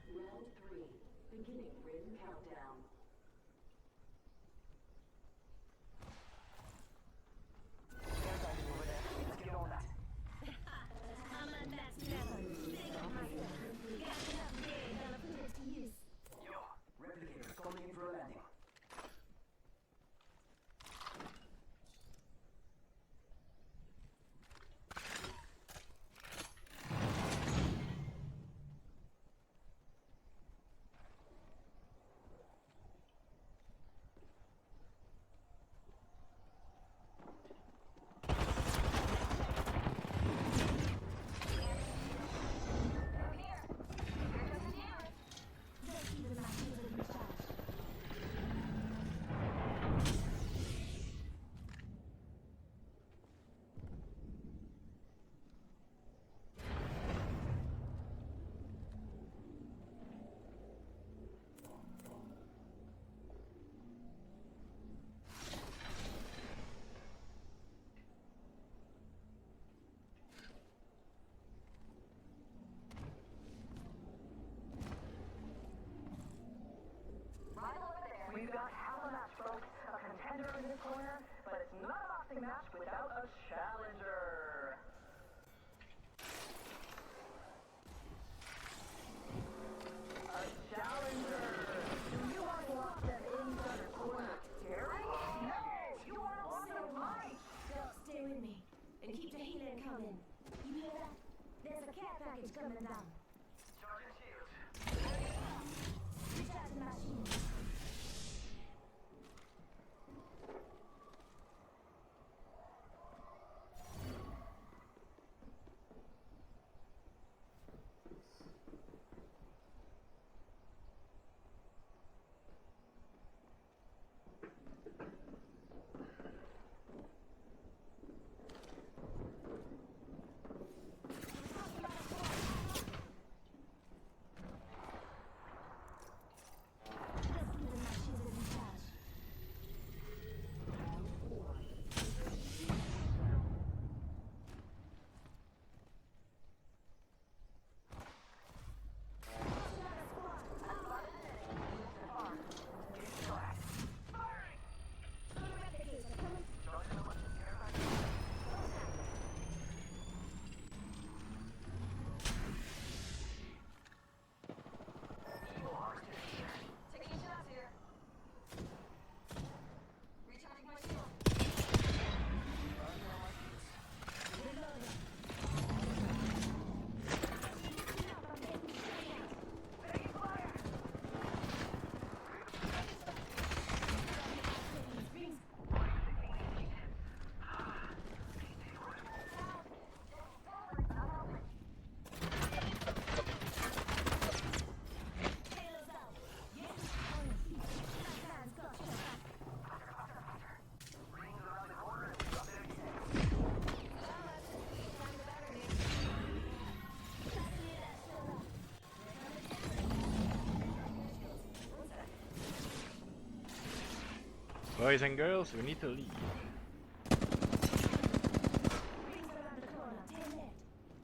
Round 3, beginning ring countdown. Let's get on that. I'm at that level. Think of myself. Got enough game, gonna put it to use. Yo, replicators coming in for a landing. Just keep my shield in charge. We've got half a match, folks. A contender in this corner, but it's not a boxing match without a challenger. A challenger. Do you want to lock them inside the corner, Terry? No, you want to lock them right. Don't stay with me. And keep the healing coming. You hear that? There's a care package coming down. Charging shields. Recharging my shield. Just keeping my shield in charge. Taking shots here. Recharging my shield. Taking fire. Tails out. Yes. On your feet. My hands got your back. Rings around the corner and we got 30 seconds. Boys and girls, we need to leave. Rings around the corner. 10 left.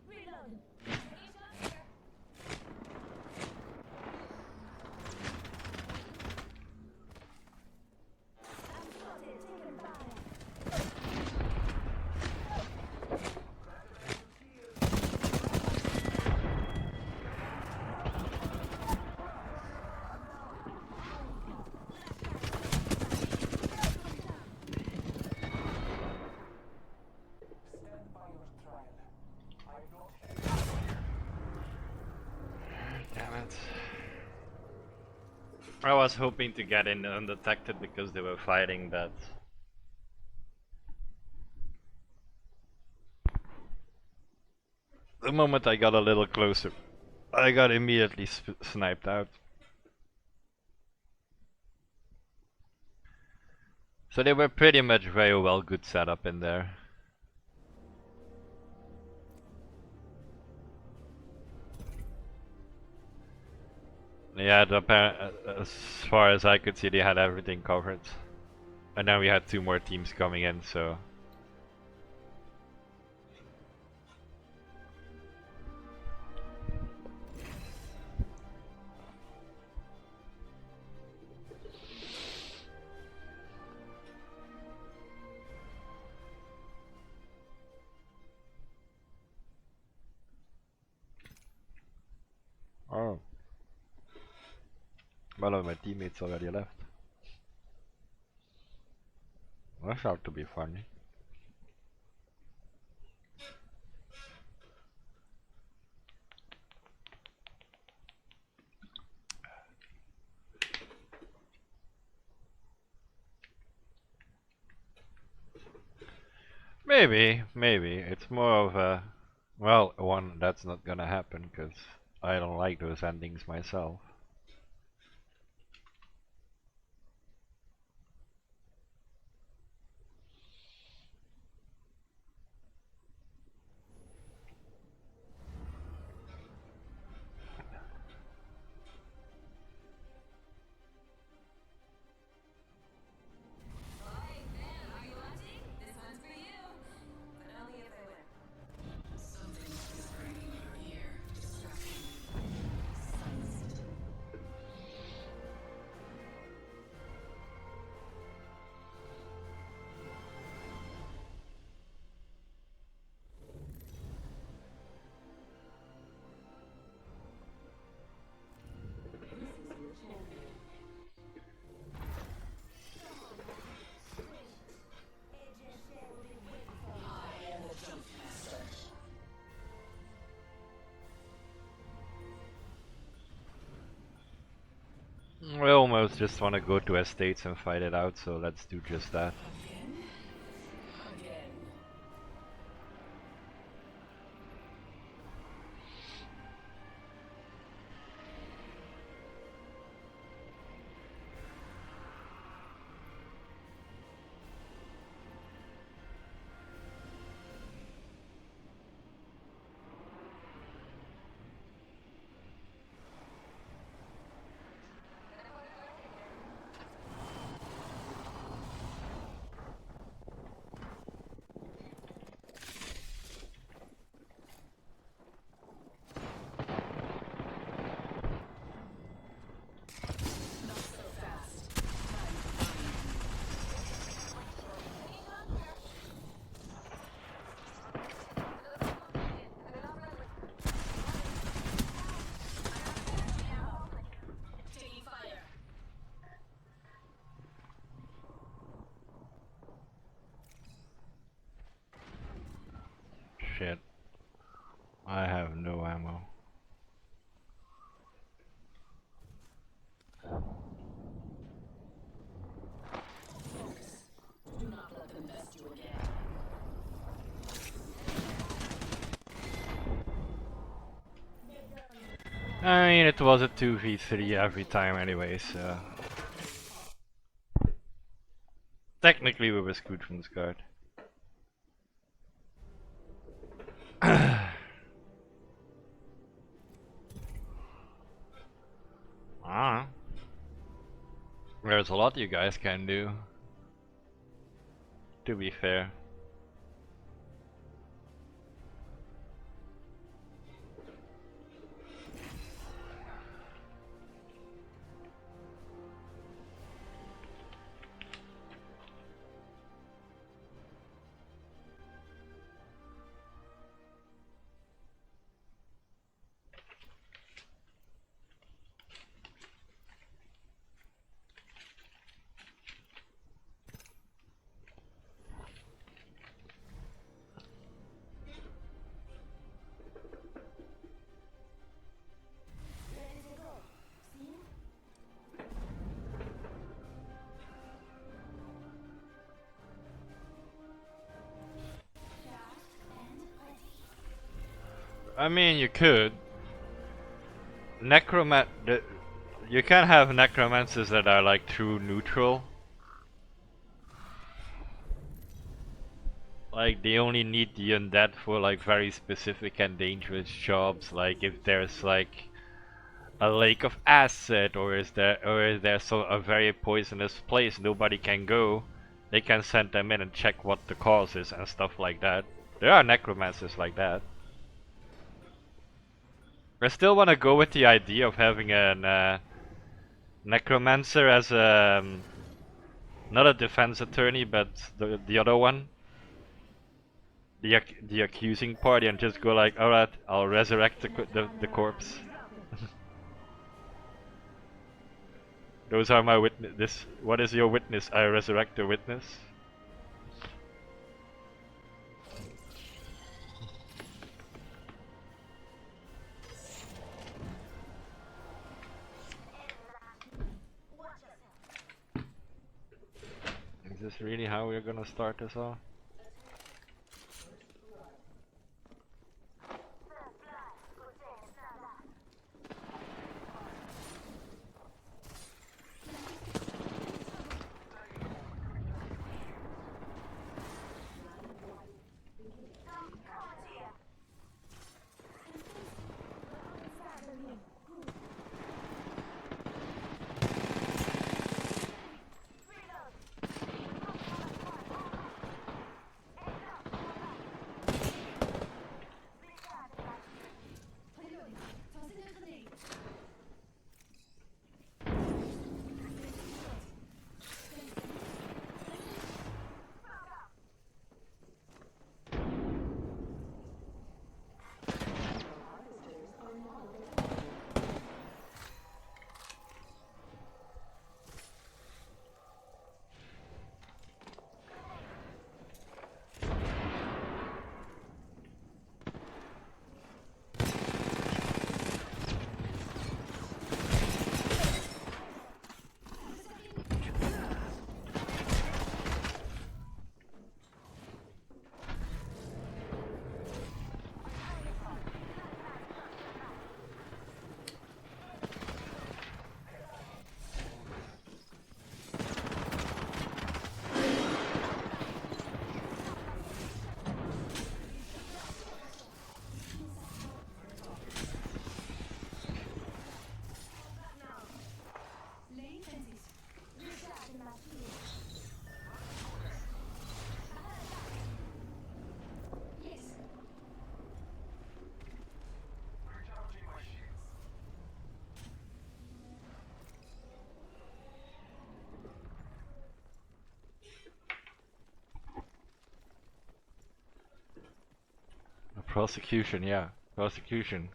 Reloading. Taking shots here. I'm spotted. Taking fire. Stand by your trial. I'm not Damn it. I was hoping to get in undetected because they were fighting, but the moment I got a little closer, I got immediately sniped out. So they were pretty much very well good setup in there. Yeah, as far as I could see, they had everything covered. And then we had 2 more teams coming in, so... Oh. One of my teammates already left. That's out to be funny. Maybe. It's more of a... Well, one, that's not gonna happen, because I don't like those endings myself. We almost just want to go to estates and fight it out, so let's do just that. Shit. I have no ammo. Do not let them best you again. I mean, it was a 2v3 every time anyway, so... Technically we were screwed from the start. Ah. There's a lot you guys can do. To be fair. I mean, you could. You can't have necromancers that are like true neutral. Like they only need the undead for like very specific and dangerous jobs. Like if there's like a lake of acid, or is there a very poisonous place nobody can go, they can send them in and check what the cause is and stuff like that. There are necromancers like that. I still want to go with the idea of having a necromancer as a not a defense attorney, but the other one, the accusing party, and just go like, alright, I'll resurrect the corpse. Those are my witness. What is your witness? I resurrect the witness. Is this really how we're gonna start this off? Prosecution, yeah. Prosecution.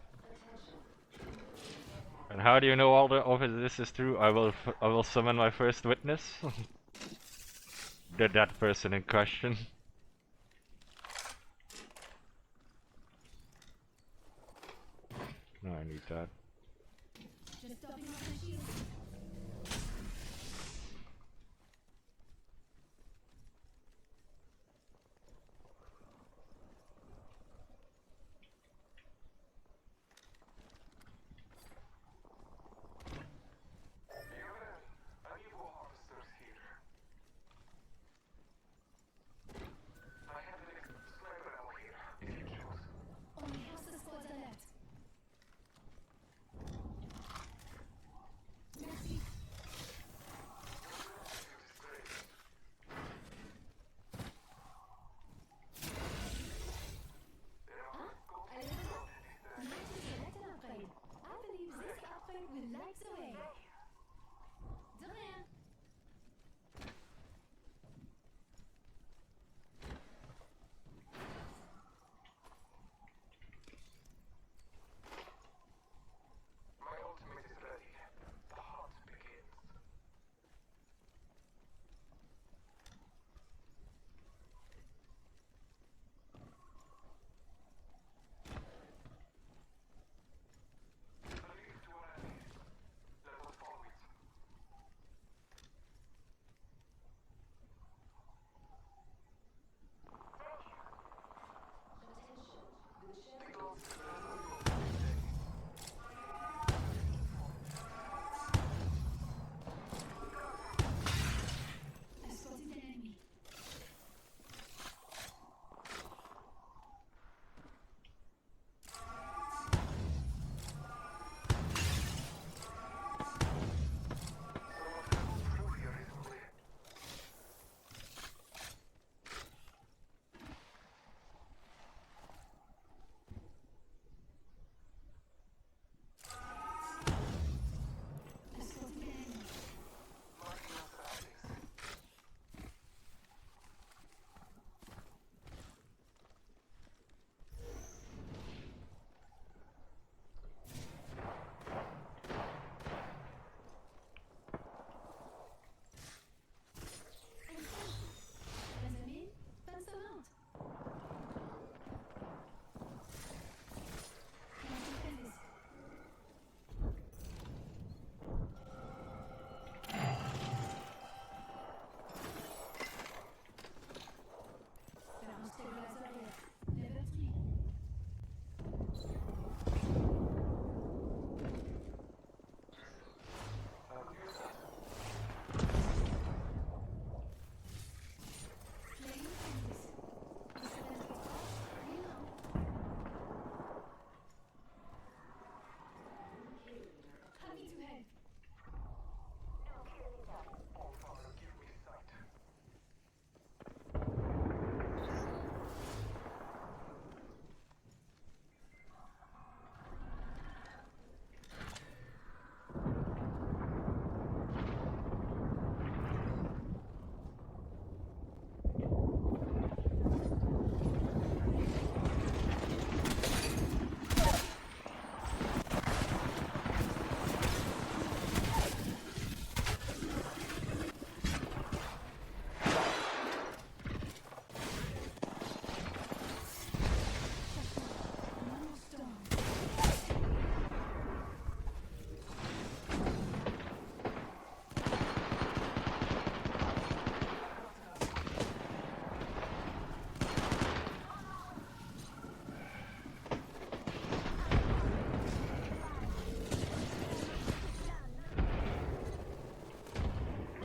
And how do you know all of this is true? I will summon my first witness. That person in question. No, I need that.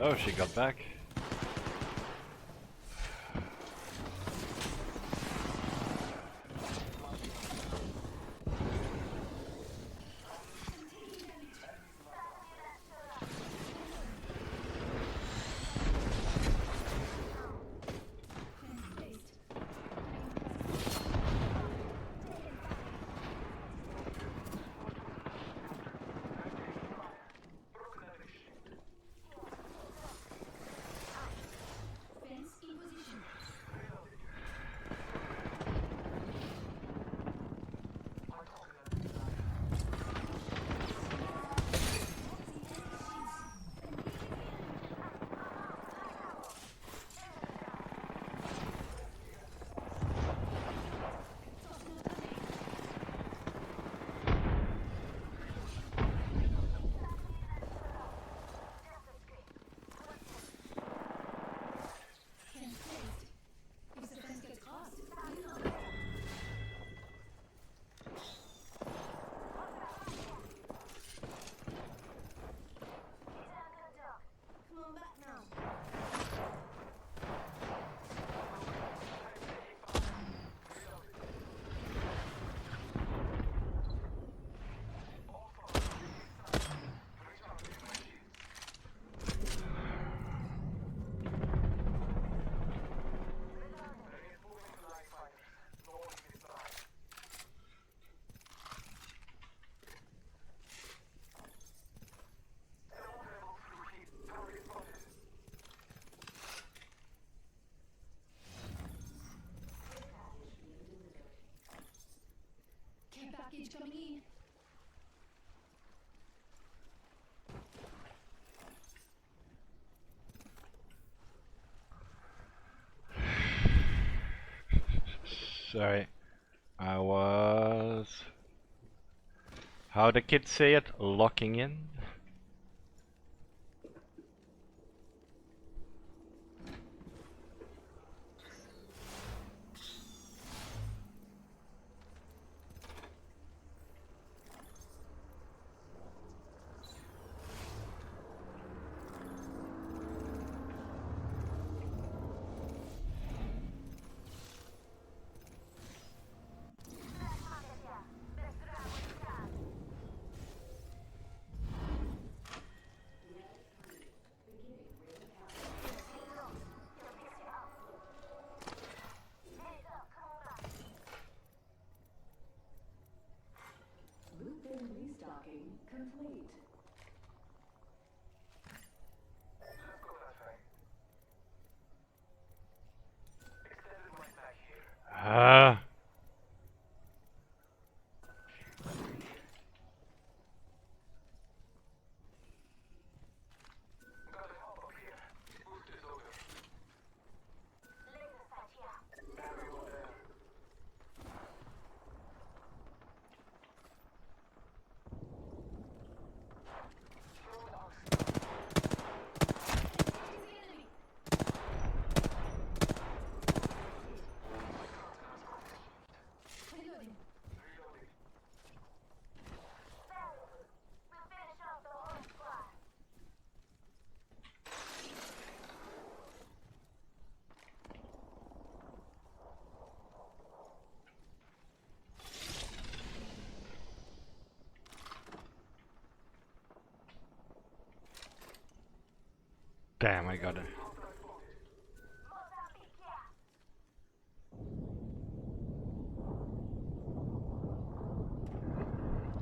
Oh, she got back. Package coming in. Sorry. I was... How the kids say it? Locking in? Restocking complete. Ah. Damn, I got it.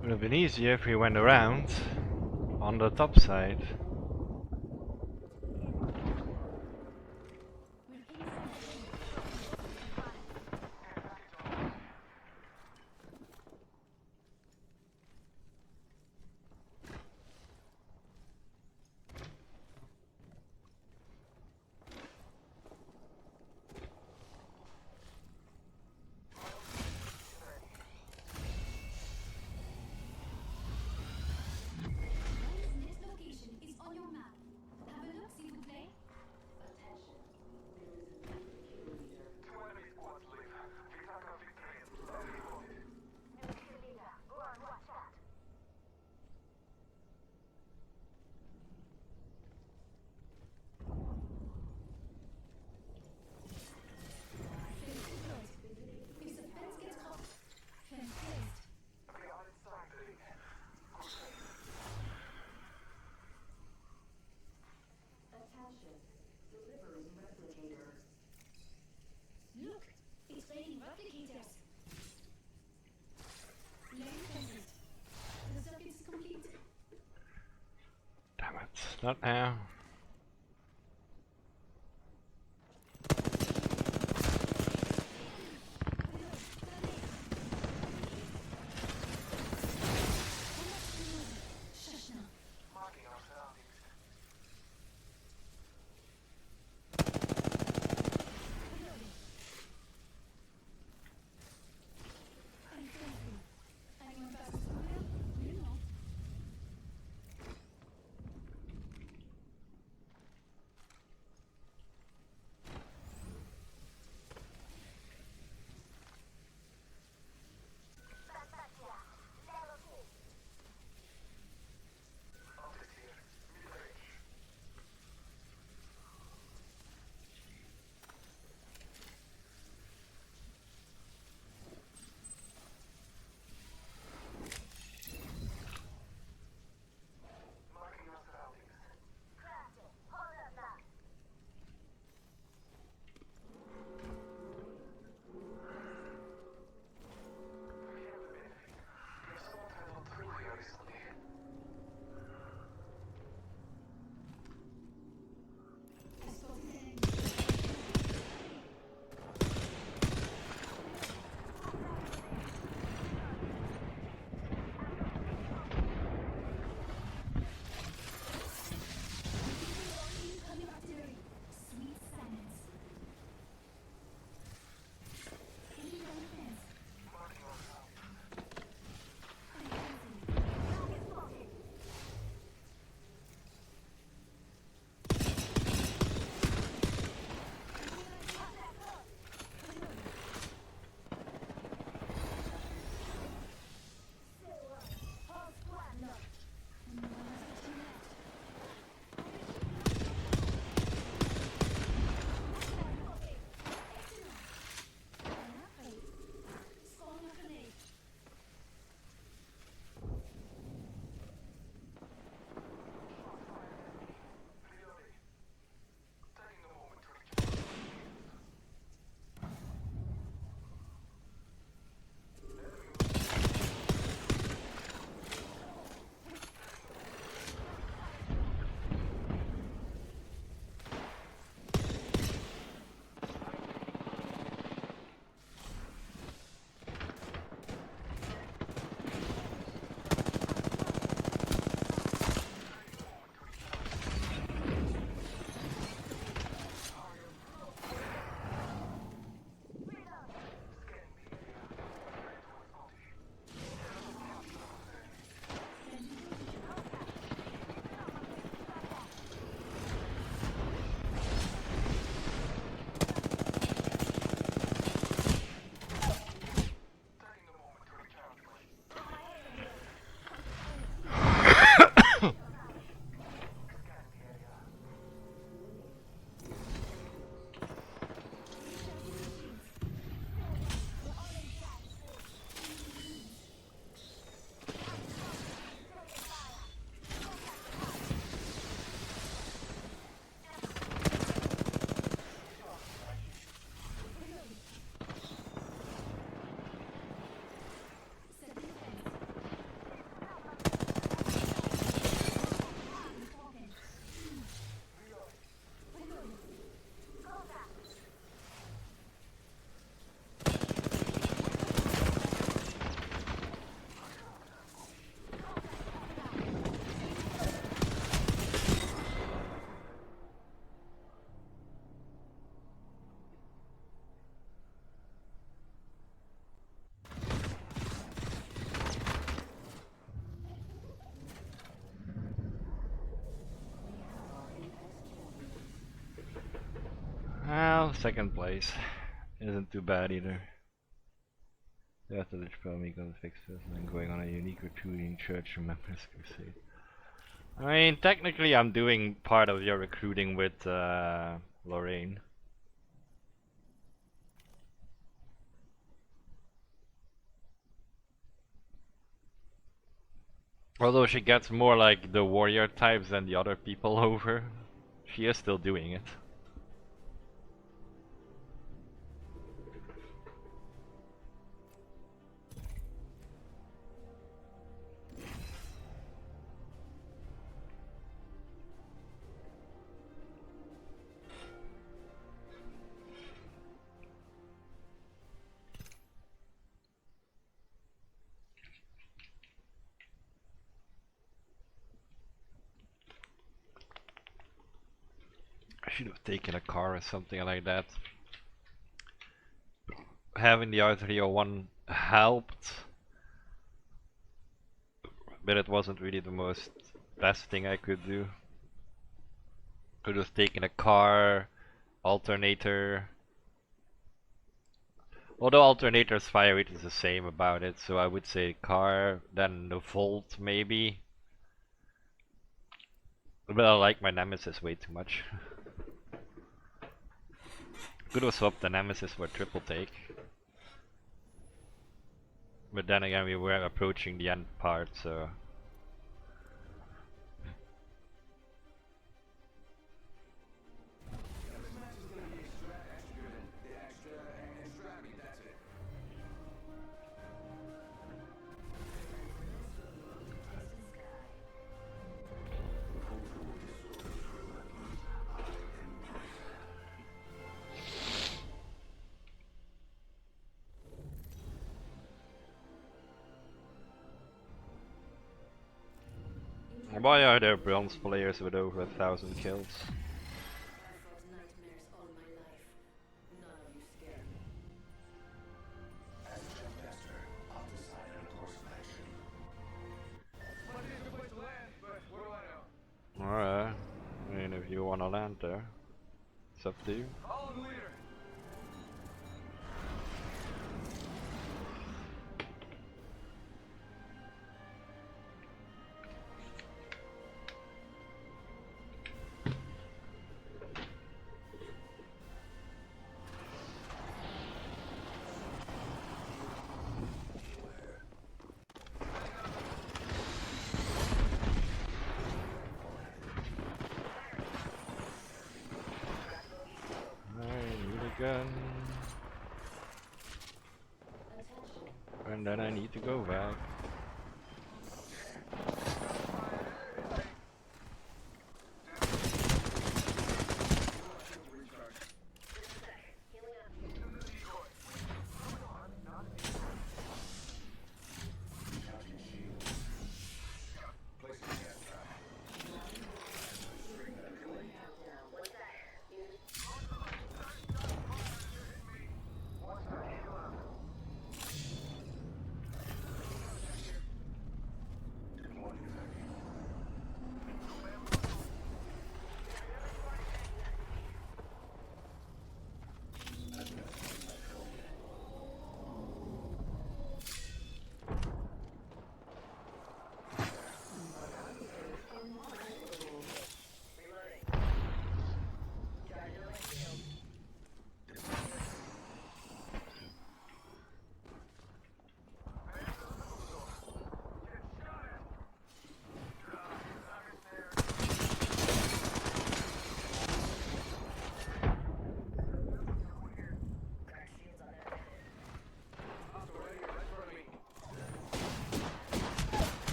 Would have been easier if we went around on the top side. Next location is Delivering replicator. Look, it's raining replicators. Lane present. The circuit is complete. Damn it, not now. Well, second place isn't too bad either. After the probably gonna fix this and then going on a unique recruiting church members crusade. I mean, technically I'm doing part of your recruiting with Lorraine. Although she gets more like the warrior types than the other people over, she is still doing it. should have taken a car or something like that. Having the R301 helped, but it wasn't really the most best thing I could do. Could have taken a car, alternator. Although alternator's fire rate is the same about it, so I would say car, then the Volt maybe. But I like my Nemesis way too much. Could have swapped the Nemesis for triple take. But then again, we were approaching the end part, so... Why are there bronze players with over 1,000 kills? Alright, I mean if you wanna land there, it's up to you. Gun. And then I need to go back.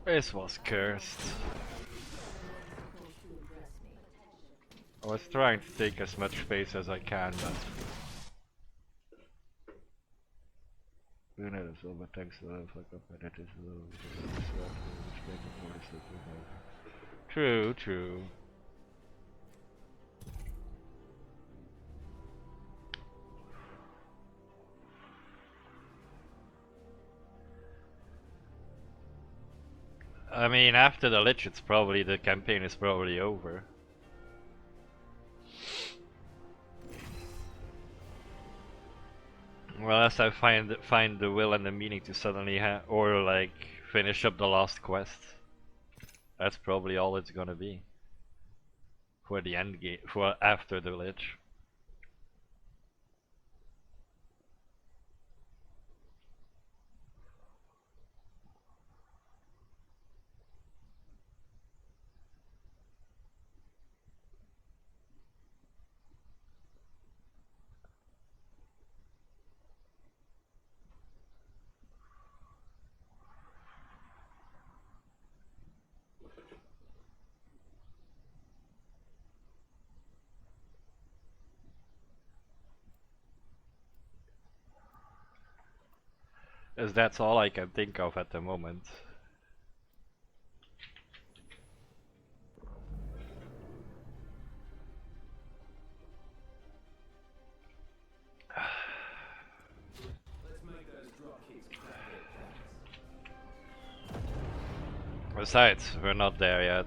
This was cursed. I was trying to take as much space as I can, but... You know, the silver tanks will fuck up, but that is low. True, true. I mean, after the Lich, it's probably, the campaign is probably over. Well, unless I find the will and the meaning to suddenly or like finish up the last quest. That's probably all it's gonna be. For the end game, for after the Lich. As that's all I can think of at the moment. Besides, we're not there yet.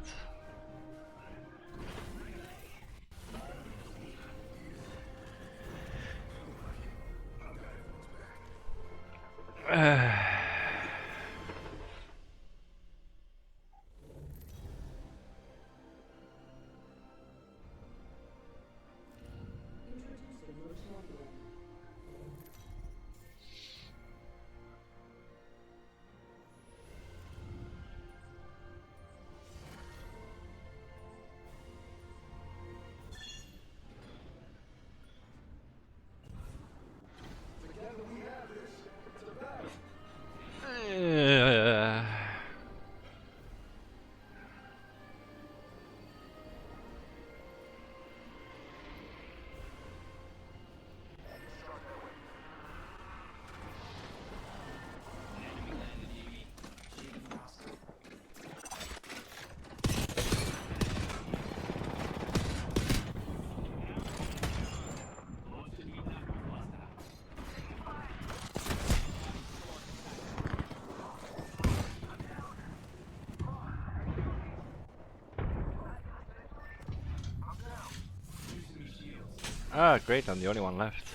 Ah, great, I'm the only one left.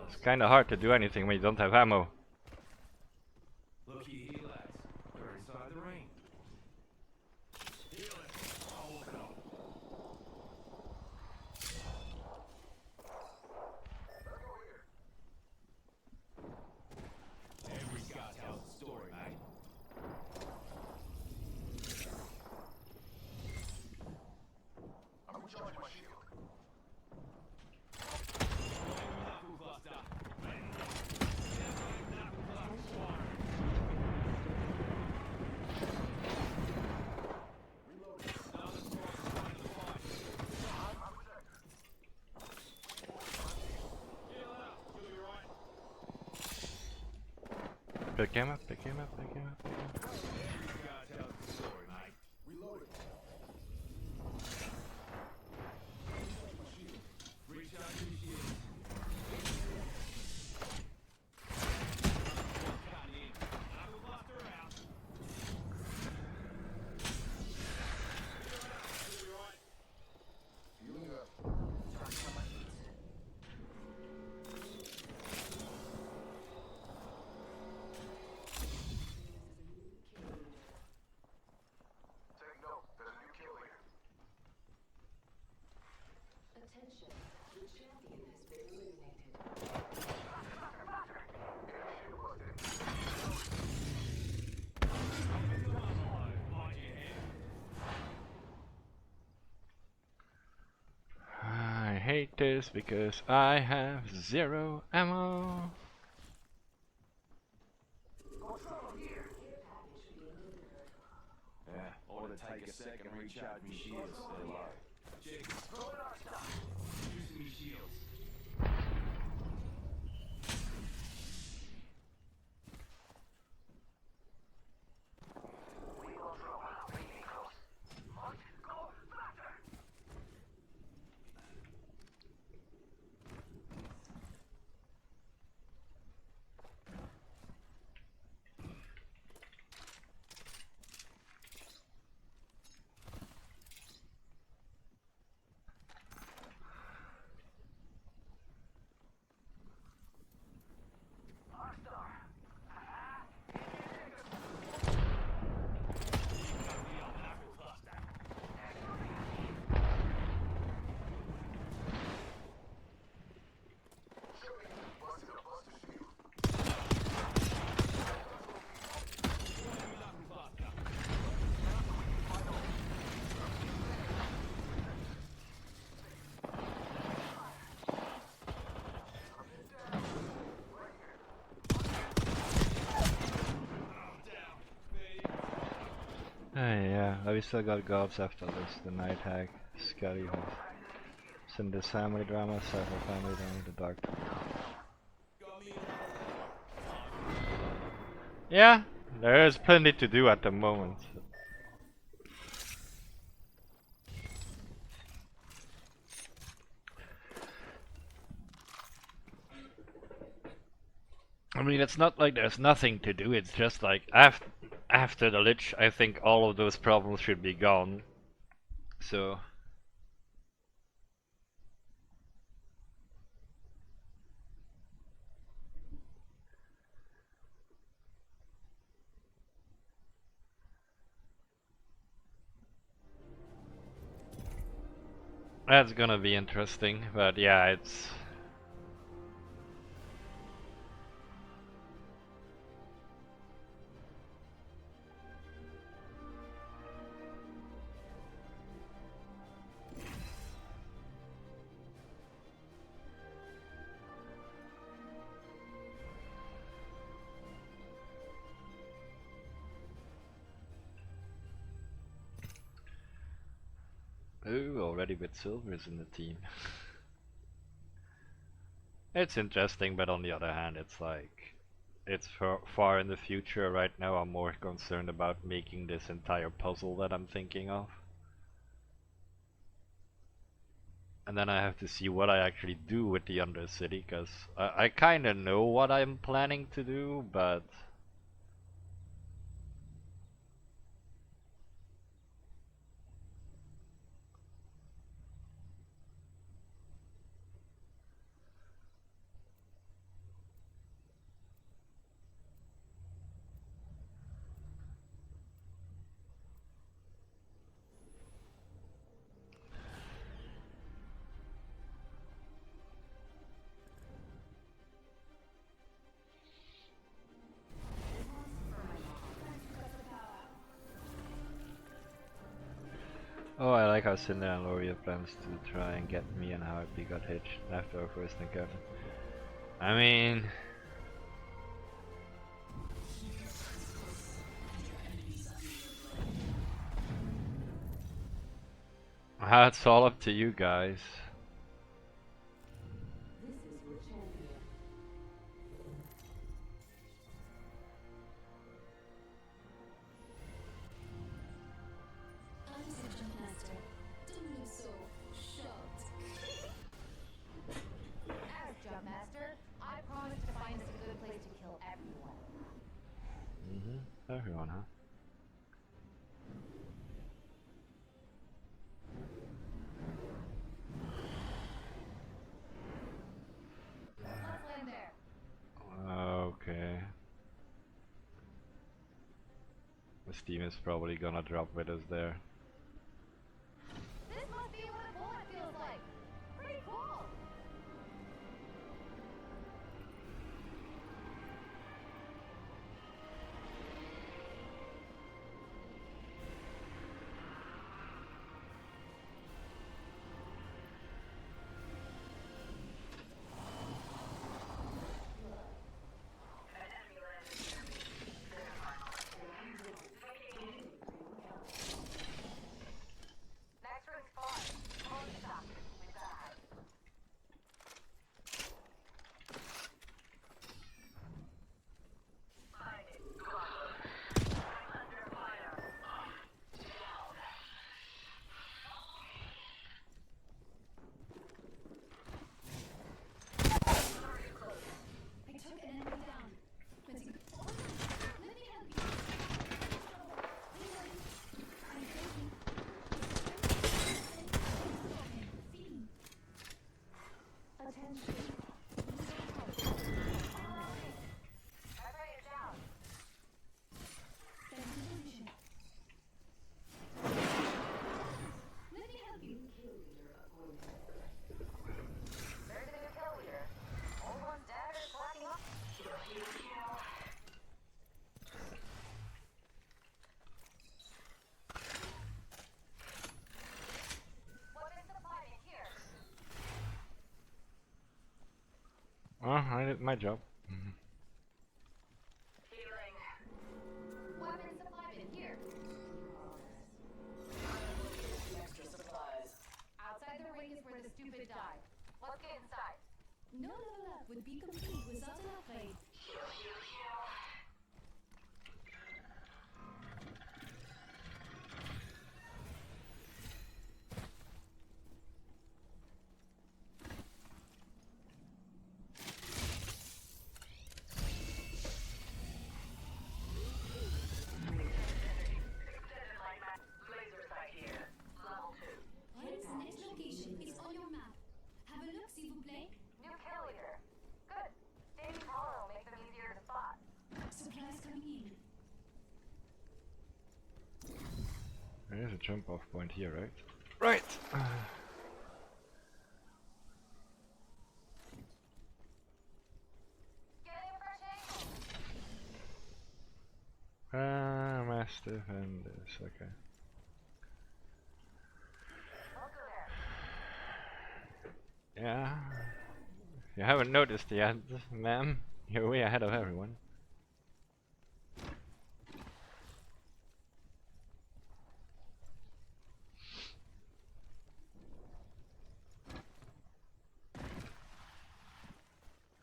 It's kinda hard to do anything when you don't have ammo. Looky here, lads. We're inside the ring. Every guy tells a story, mate. I'm recharging my shield. Pick him up, pick him up, pick him up, pick him up. Every guy tells a story, mate. Reloading. Recharging your shield. Knuckle buster out. Healing up. Take note, there's a new kill here. Attention, the champion has been eliminated. I hate this because I have 0 ammo. Yeah, ought to take a second and recharge me shields. They're low. Check. Using me shields. Yeah, we still got gobs after this. The night hag, Scotty has sent this family drama, several family drama, the dark. Yeah, there is plenty to do at the moment. mean, it's not like there's nothing to do, it's just like after the Lich, I think all of those problems should be gone. So that's gonna be interesting, but yeah, it's... Ooh, already with silvers in the team. It's interesting, but on the other hand, it's like... It's far in the future. Right now I'm more concerned about making this entire puzzle that I'm thinking of. And then I have to see what I actually do with the Undercity, because I kinda know what I'm planning to do, but... Oh, I like how Cinder and Loria plans to try and get me and how we got hitched after our first encounter. I mean... It's all up to you guys. Everyone, huh? Okay. The Steam is probably gonna drop with us there. This must be what a bullet feels like. Pretty cool. I did my job. Weapon supply bin here. Extra supplies. Outside the ring is where the stupid die. Let's get inside. No level up would be complete without an upgrade. There's a jump off point here, right? Right! Mastiff and this, okay. Yeah. You haven't noticed yet, ma'am. You're way ahead of everyone.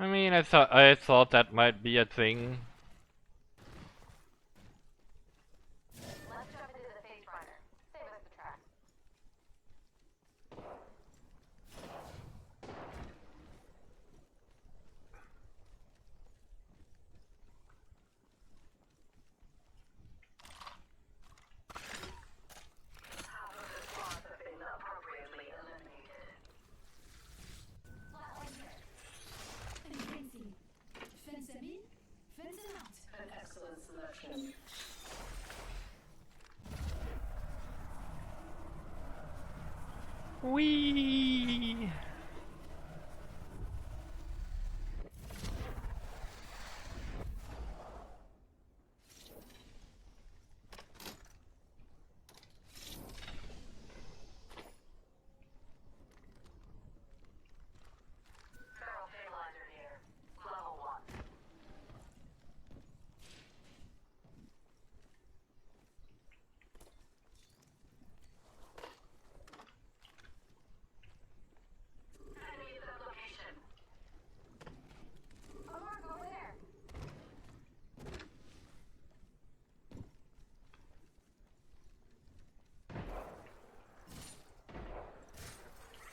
I mean, I thought that might be a thing. Let's jump into the face runner. Save us the track. Half of the squads have been appropriately eliminated. Fencing. Fence them in, fence them out. An excellent selection. Whee! Barrel stabilizer here. Level 1. Enemy at that location. A mark over there.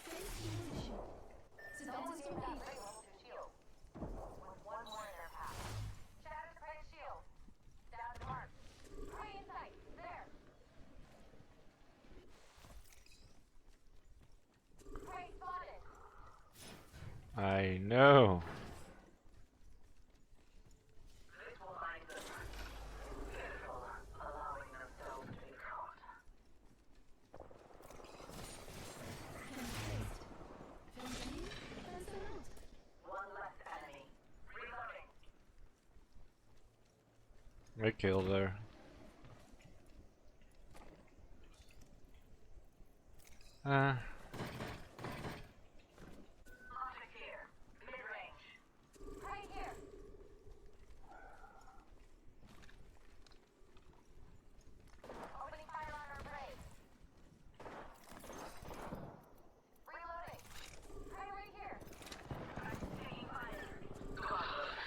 Fence in position. Defenses Don't leave that complete. ring level 2 shield. With one more in their path. Shattered Prey shield. Down to mark. Prey in sight. There. Prey spotted. I know. This will bind them. Careful, allowing themselves to be caught. Fence placed. Fence them in, fence them out. One less enemy. Reloading. I killed her. Optic here. Mid-range. Right here. Opening fire on our prey. Reloading. Prey right here. Taking fire. Clockwork.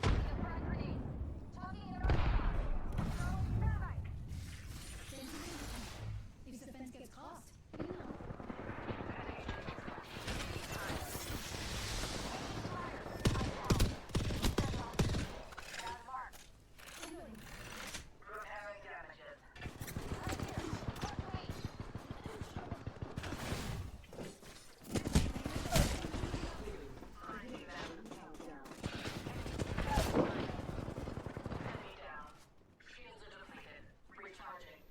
Tossing a frag grenade. Tossing an arc shot. Throwing thermite. Fence in position. If the fence gets crossed, you know. Down to mark. Reloading. Repairing damages. Right here. Mark weight. Finding them. Enemy down. Shields are depleted. Recharging.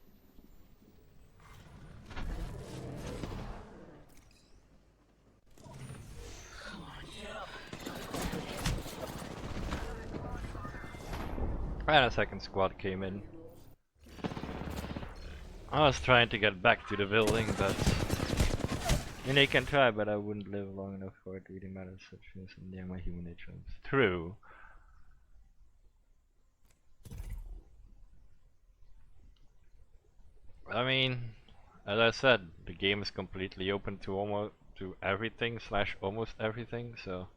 And a second squad came in. I was trying to get back to the building, but I mean, they can try, but I wouldn't live long enough for it to really matter such things in the my human nature. True. I mean, as I said, the game is completely open to everything slash almost everything, so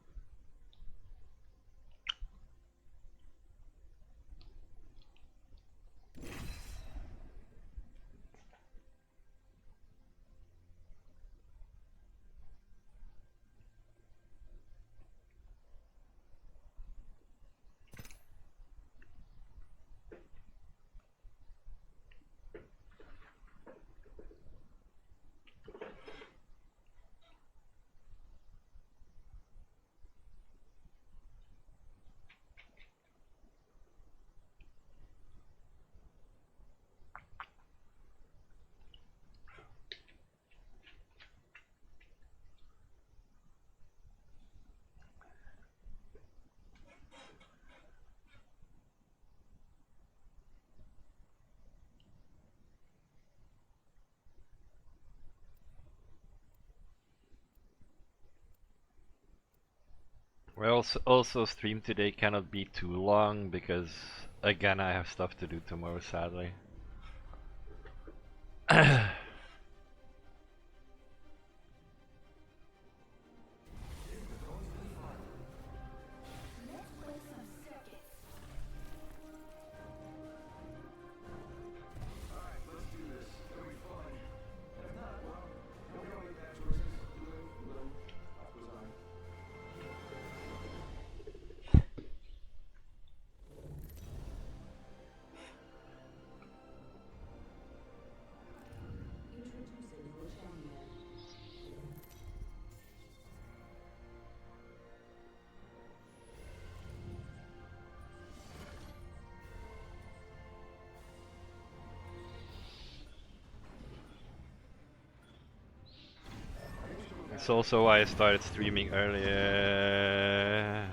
Well, also stream today cannot be too long because again I have stuff to do tomorrow, sadly. It's also why I started streaming earlier.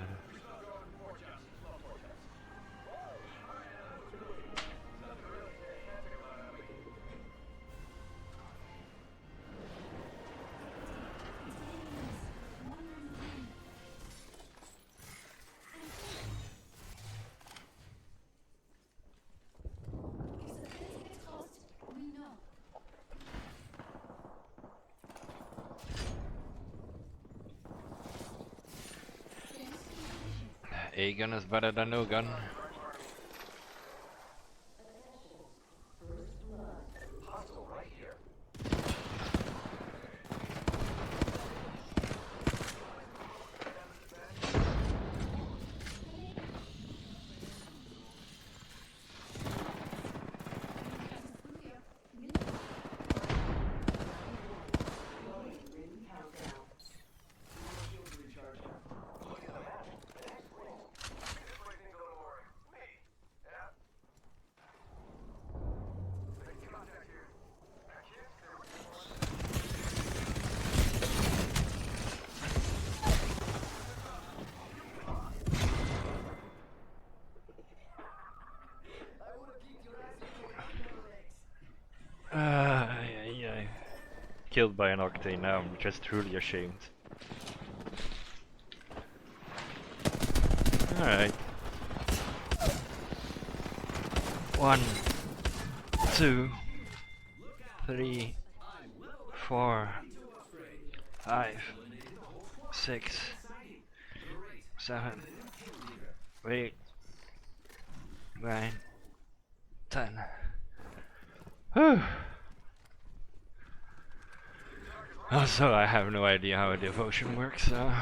A gun is better than no gun. Yeah. Killed by an octane now, I'm just truly ashamed. Alright. 1, 2, 3, 4, 5, 6, 7, 8, 9, 10. Whew. Also, I have no idea how a devotion works, so...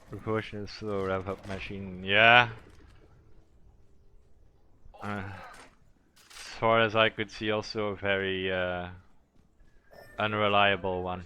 Proportional slow rev up machine, yeah. As far as I could see, also a very unreliable one.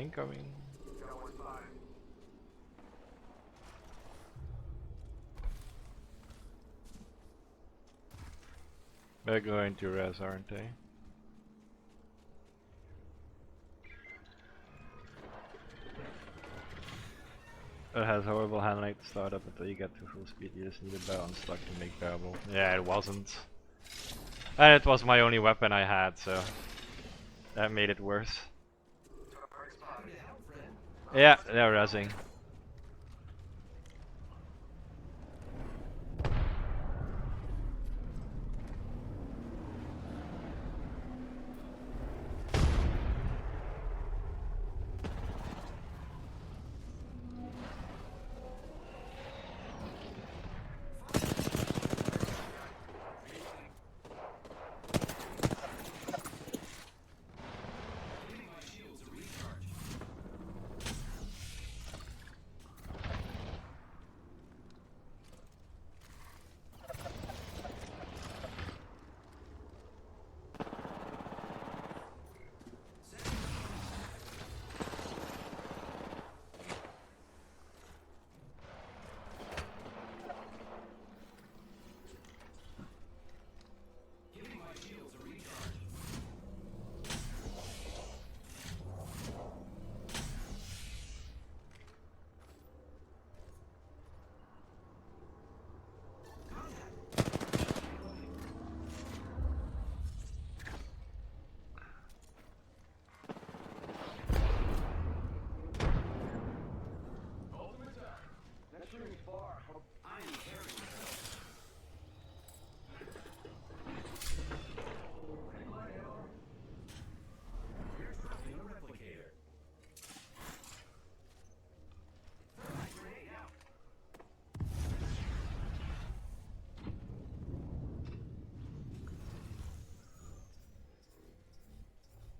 Incoming. They're going to res, aren't they? It has horrible handling to start up until you get to full speed. You just need a balance stock to make bearable. Yeah, it wasn't. And it was my only weapon I had, so that made it worse. Yeah, they're resing.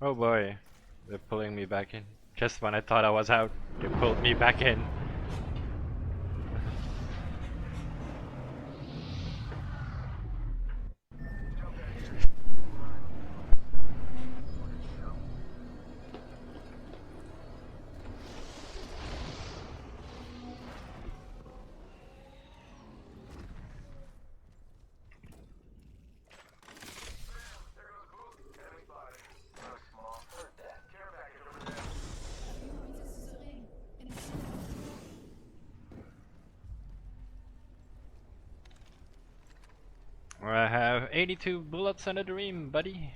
Oh boy, they're pulling me back in. Just when I thought I was out, they pulled me back in. I have 82 bullets and a dream, buddy.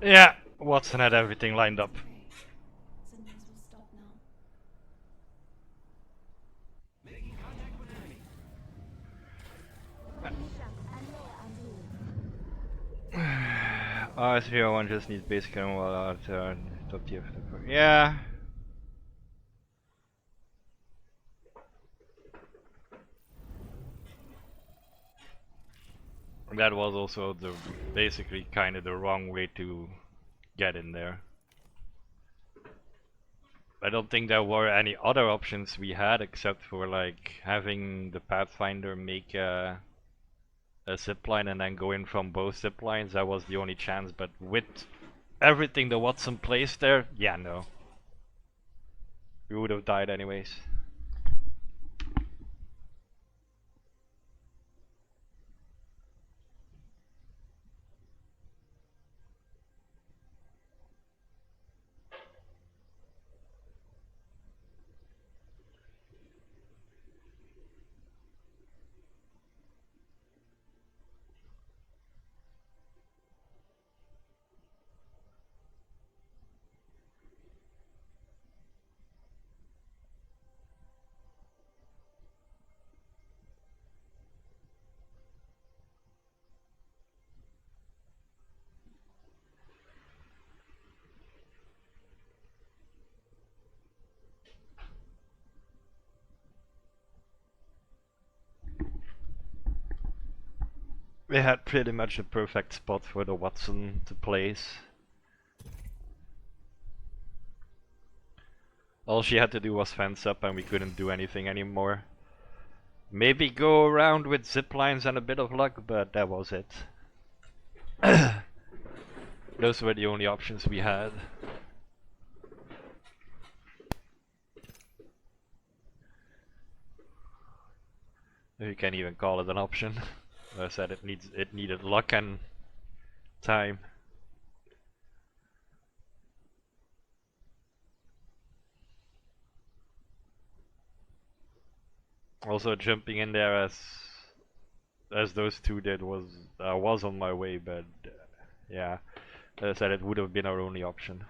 Yeah, Watson had everything lined up. RS01 just needs basic and well top tier. Yeah. That was also the basically kind of the wrong way to get in there. I don't think there were any other options we had except for like having the Pathfinder make a zipline and then go in from both ziplines. That was the only chance, but with everything the Watson placed there, yeah, no. We would have died anyways. We had pretty much a perfect spot for the Watson to place. All she had to do was fence up and we couldn't do anything anymore. Maybe go around with ziplines and a bit of luck, but that was it. Those were the only options we had. You can't even call it an option. I said it needed luck and time. Also jumping in there as those two did was on my way, but yeah, as I said, it would have been our only option.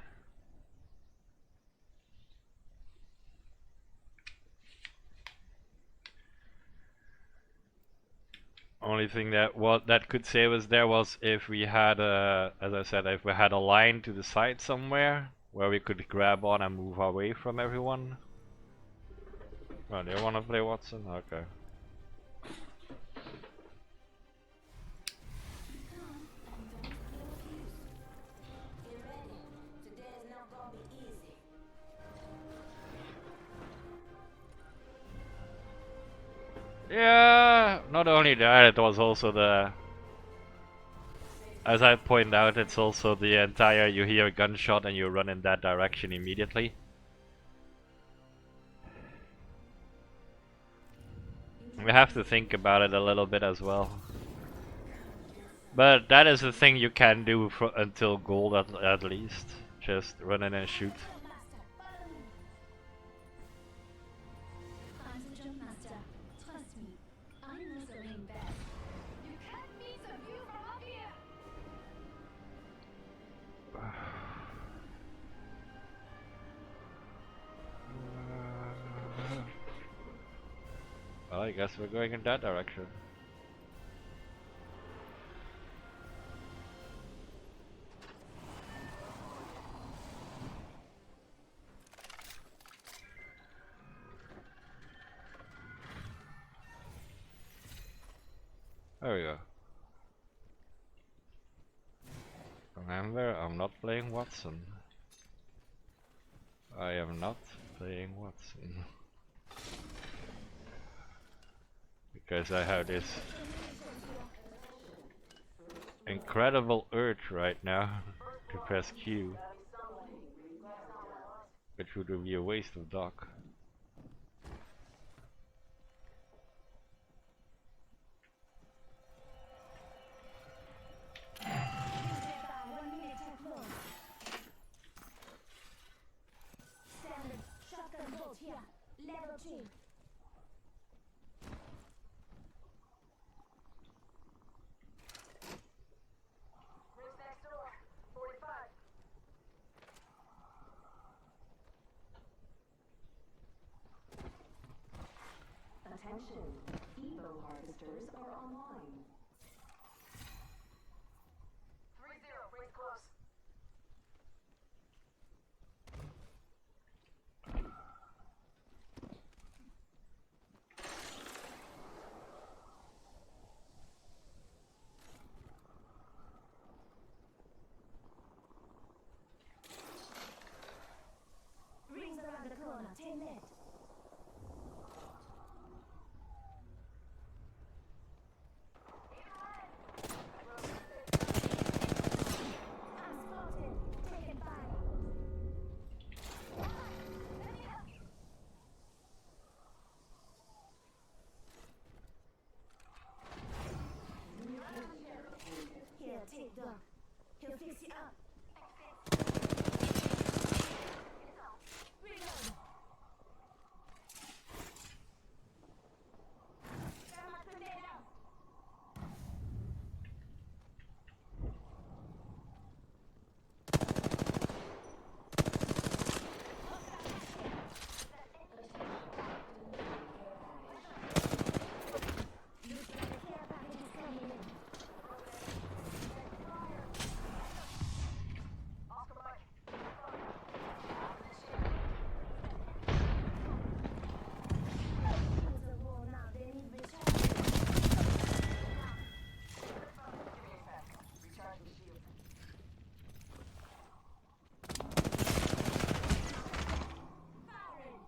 Only thing that could save us there was if we had as I said, if we had a line to the side somewhere where we could grab on and move away from everyone. Oh, do you want to play Watson? Okay. Yeah, not only that, it was also the, as I point out, it's also the entire, you hear a gunshot and you run in that direction immediately. We have to think about it a little bit as well. But that is the thing you can do until gold at least. Just run in and shoot. Well, I guess we're going in that direction. There we go. Remember, I'm not playing Watson. I am not playing Watson. Because I have this incredible urge right now to press Q, which would be a waste of dock. Level 2. Next door. 45. Attention, Evo harvesters are online. 3-0, bring close. Rings around the corner, 10 left. I'm spotted. Taking fire. Let me help you. Here, take Doc. He'll fix you up. Reload. Got my tornado. Looks like the care package is coming in. Oscar Mike. Use the wall now, they need recharge. Give me a sec. Recharging shield. Firing.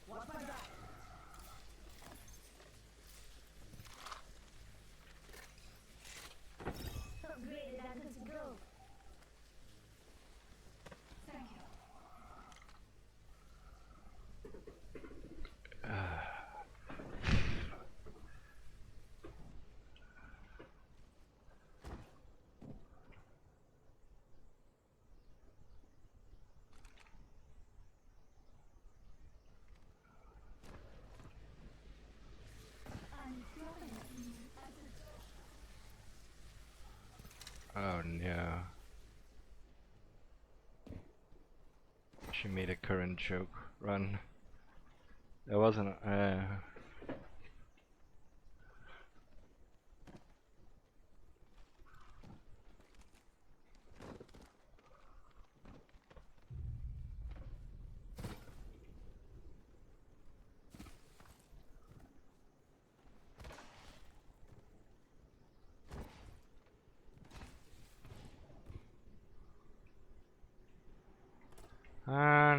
Watch my back. Upgraded and good to go. Thank you. I'm going. Oh no. She made a current joke run. There wasn't.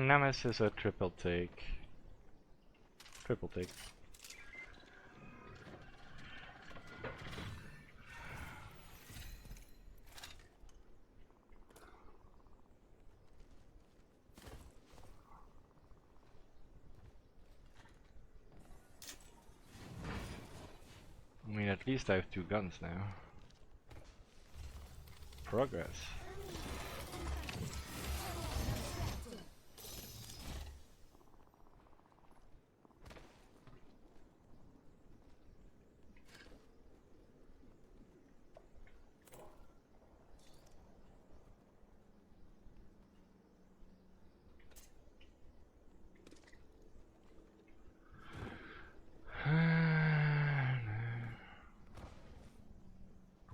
Nemesis or triple take. Triple take. I mean, at least I have 2 guns now. Progress.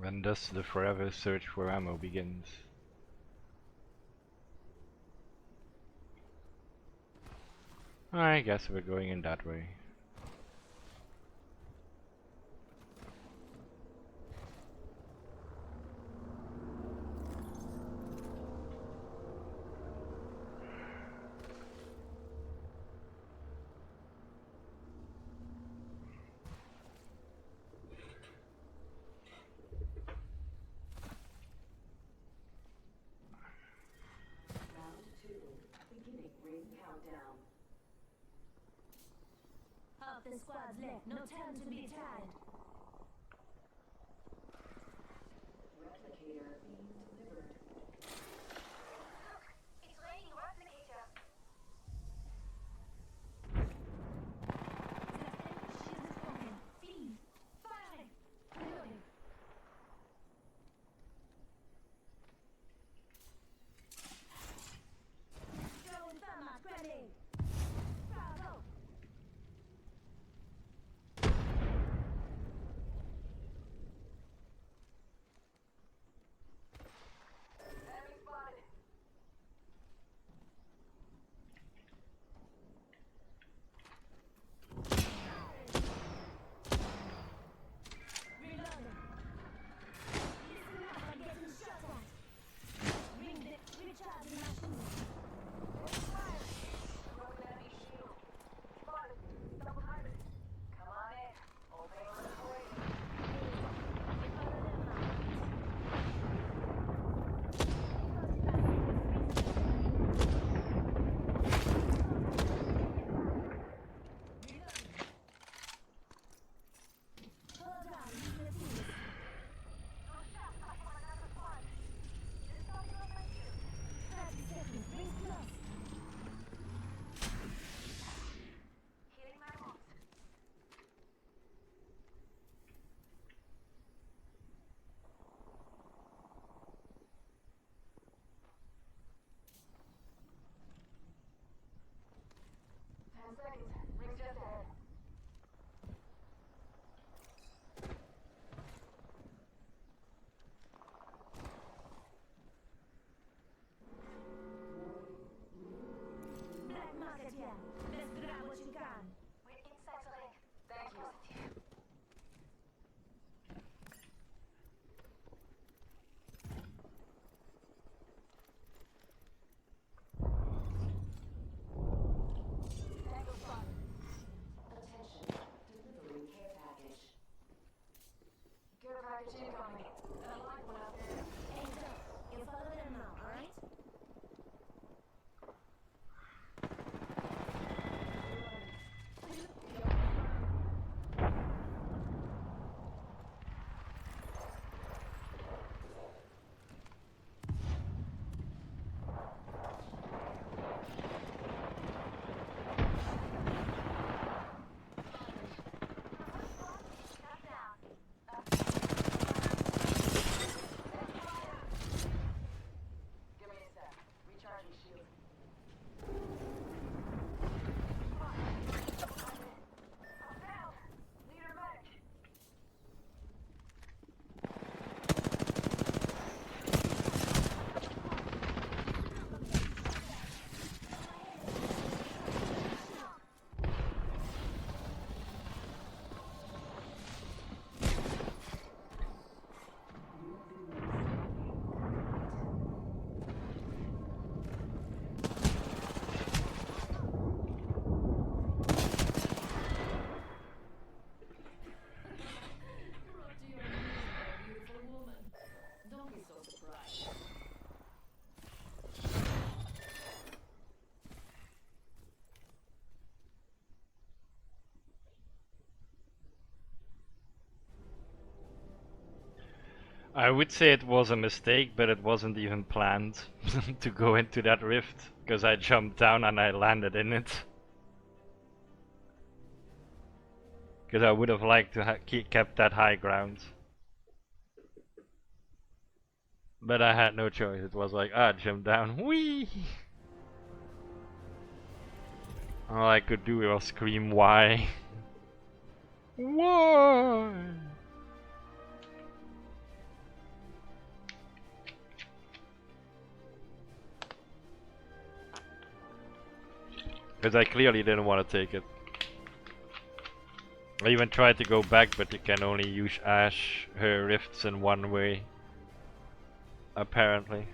And thus the forever search for ammo begins. I guess we're going in that way. the squad's left. No time to be tired. Replicator being delivered. It's raining replicator. Shield is broken. Feed. Firing. Reloading. Throwing thermite grenade. Bravo. Enemy spotted. Reloading. Listen up, I'm getting shot at. Recharging my shield. Fire. Broken enemy shield. Spotted. Double timing. Come on in. Obey on the way. Follow them now. Hold on, use the tools. No shot. I want another squad. Just talking on my shield. 30 seconds, ring close. Healing my wounds. Ten seconds. Ring's just ahead. Black market here. Let's grab what you can. We're inside the ring. Thank you, Steve. Tango spotted. Attention. Delivering care package. Care package incoming. I like one out there. Hands up. You follow them now, alright? Give me a sec. Recharging shield. I'm down. Leader medic. Brought to your knees by a beautiful woman. Don't be so surprised. I would say it was a mistake, but it wasn't even planned to go into that rift, because I jumped down and I landed in it. Because I would have liked to keep kept that high ground. But I had no choice, it was like, jump down, whee! All I could do was scream, why? Why? Because I clearly didn't want to take it. I even tried to go back, but you can only use her rifts in one way. Apparently.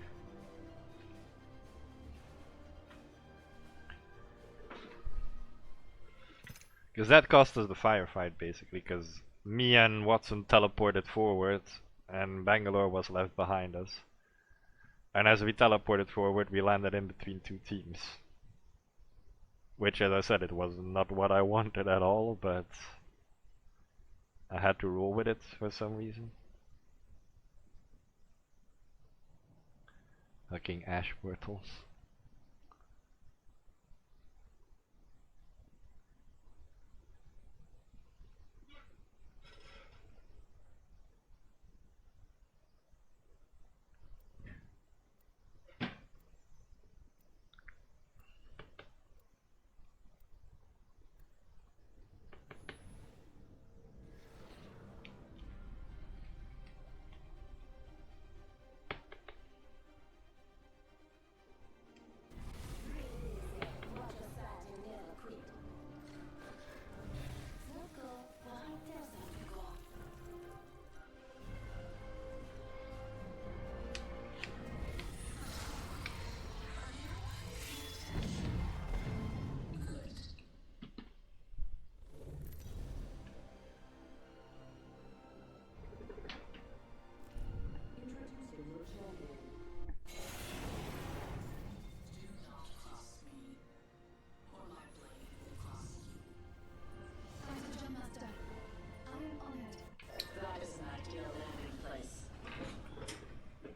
Because that cost us the firefight basically, because me and Watson teleported forward and Bangalore was left behind us. And as we teleported forward, we landed in between two teams. Which, as I said, it was not what I wanted at all, but I had to roll with it for some reason. Fucking ash portals.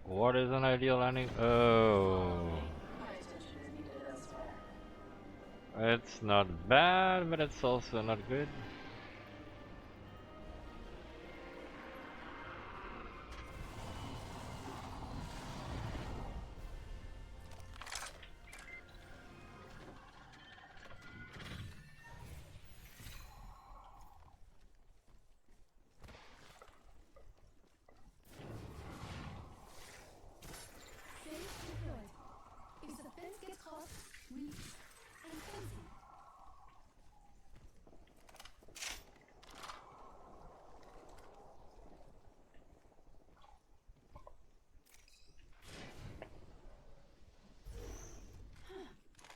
What is an ideal landing? Oh. It's not bad, but it's also not good. If the fence gets hot, we and fencing.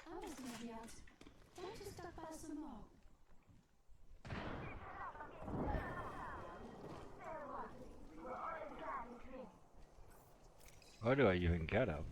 I was nearly out. Don't you stop by some more? How do I even get up?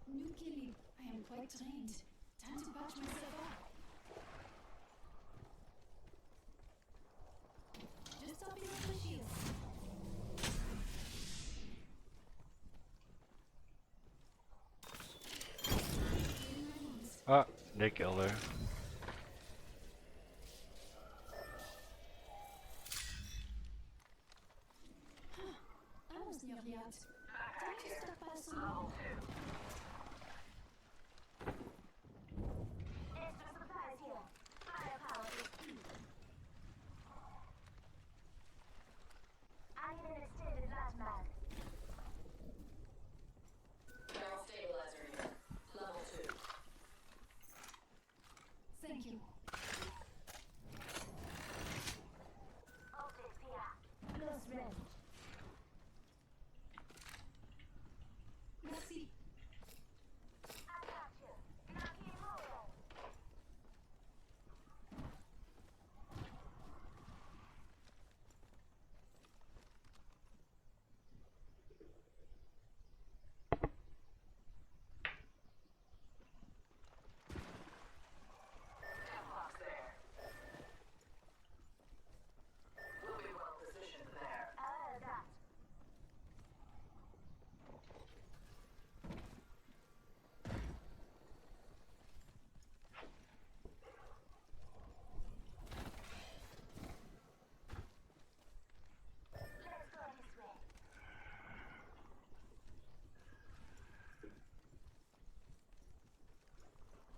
New killing. I am quite trained. Time to patch myself up. Just topping up the shield. Ah, they killed her. I was nearly out. Time to stop by some more. Extra supplies here. Firepower is key.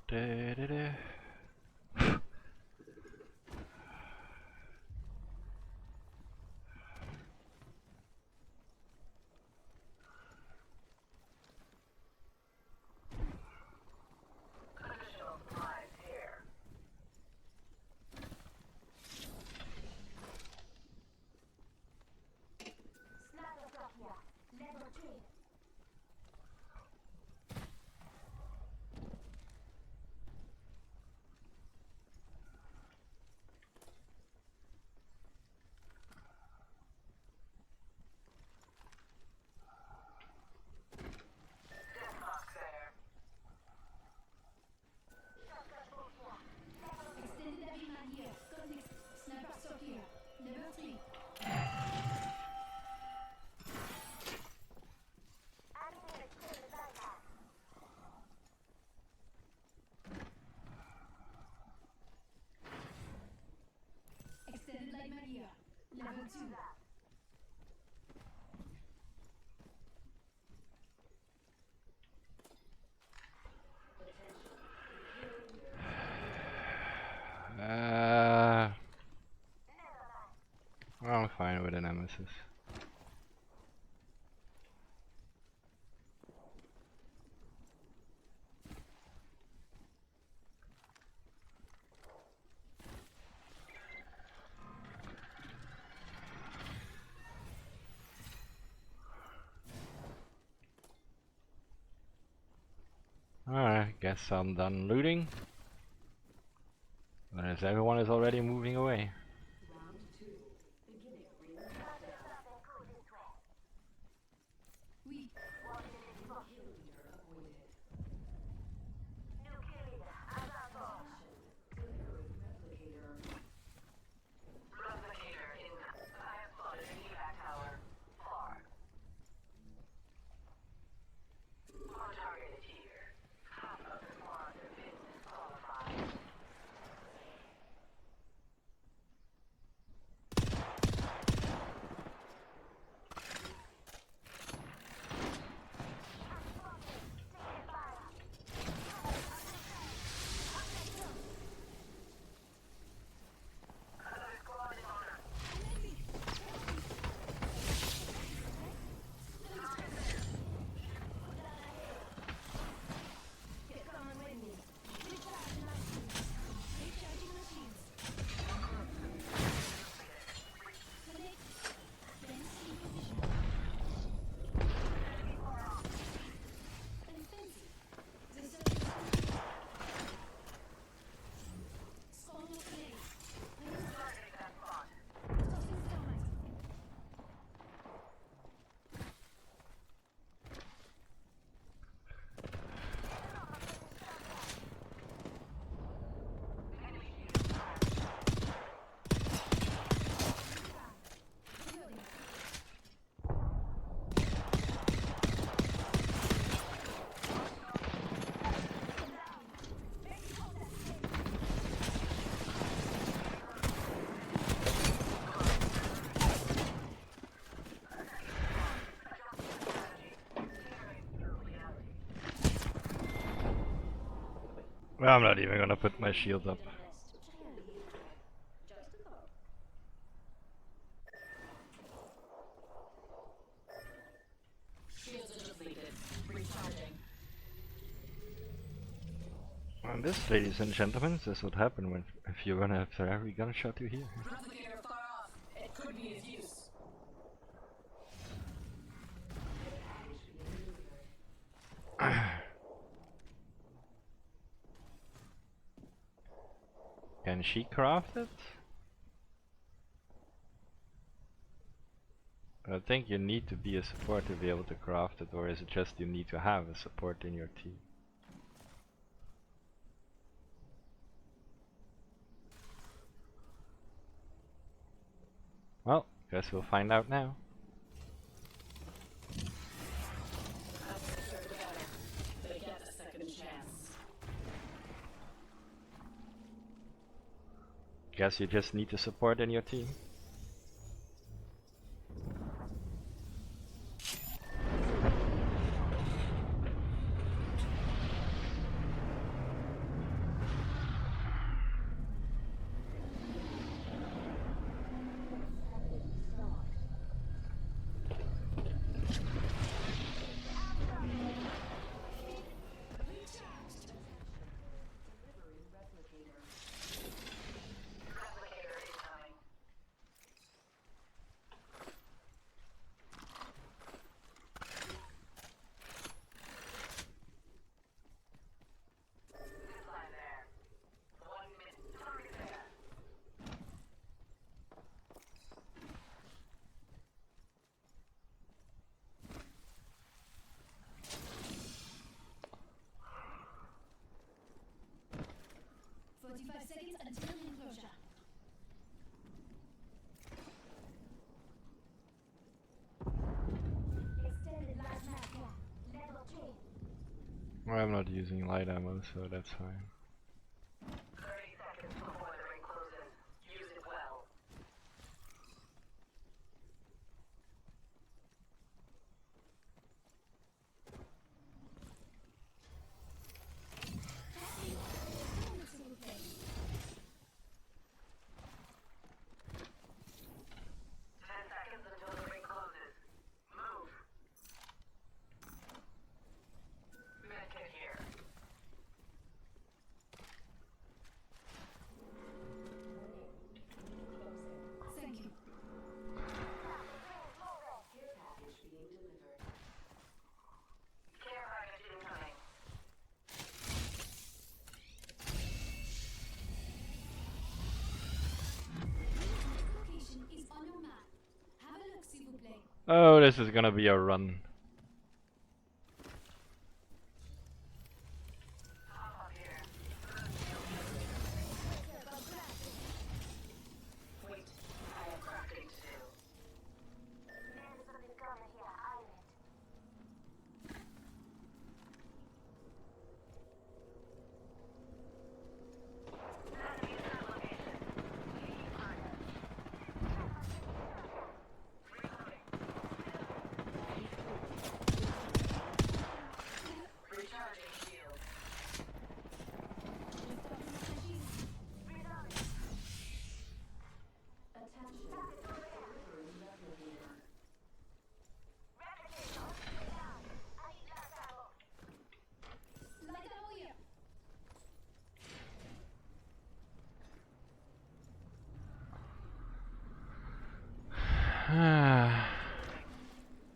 Da-da-da. Sniper truck here. Level 3. Extended heavy mag here. Got this. Sniper stock here. Level 3. Extended light mag here. Level 2. I'm fine with a nemesis. Alright, guess I'm done looting. As everyone is already moving away. Oui. Get common with me. Recharging my shields. Recharging my shields. Connect. Fence in position. And fencing. The circuit is complete. Spawn of play. Tossing thermite. Reloading. Well, I'm not even gonna put my shield up. Shields are depleted. Recharging. And this, ladies and gentlemen, is what happens when if you run after every gunshot you hear. Replicator far off. It could be of use. Can she craft it? I think you need to be a support to be able to craft it, or is it just you need to have a support in your team? Well, guess we'll find out now. They get a second chance. Guess you just need to support in your team. 45 seconds until enclosure. Extended light mag, level 3. I'm not using light ammo, so that's fine. 30 seconds before the ring closes. Use it well. S'il vous plaît. 10 seconds until the ring closes. Move. Medkit here. Thank you. Care package being delivered. Care package incoming. Location is on your map. Have a look, s'il vous plaît. Oh, this is gonna be a run. Hop up here. Wait, I have crafting to do. Enemy in that location. Leave fire. Reloading. Recharging shield. Light ammo here.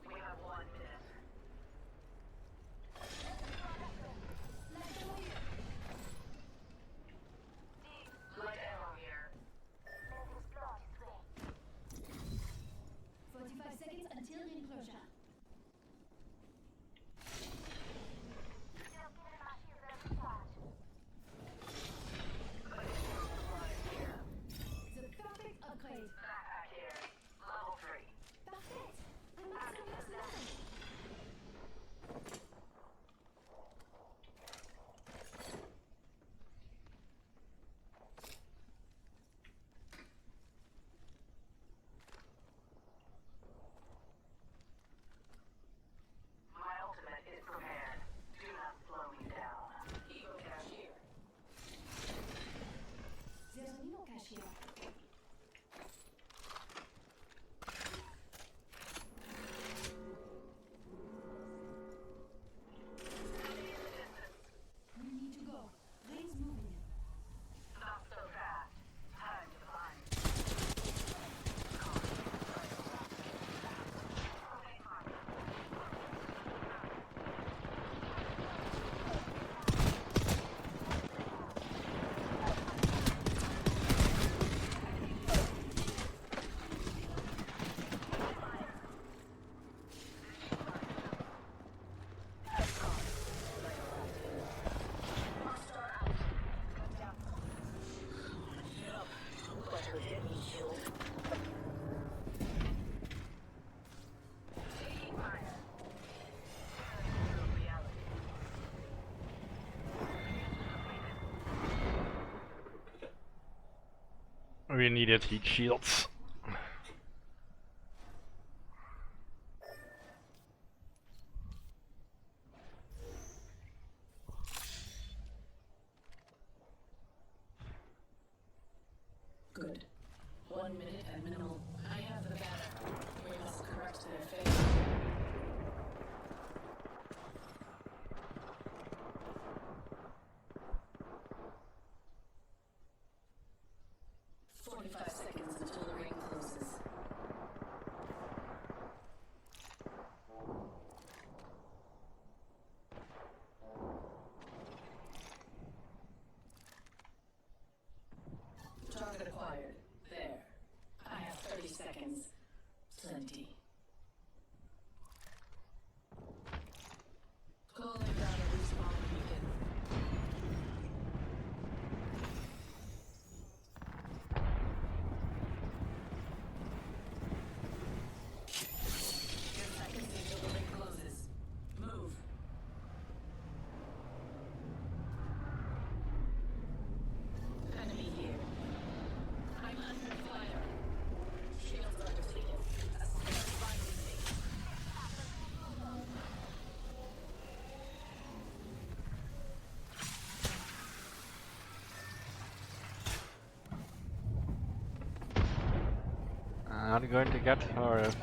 We have 1 minute. Light ammo here. Light arrow here. 45 seconds until enclosure. The perfect upgrade. Backpack here. Level 3. Parfait. I'm maximum level. My ultimate is prepared. Do not slow me down. Evo cache here. There's an Evo cache here. Enemy in the distance. We need to go. Ring's moving. Not so fast. Time to find. Taking fire. Reality. We needed heat shields. Good. 1 minute and minimal. I have the data. We must correct their fate. "45 seconds until the ring not going to get, or if...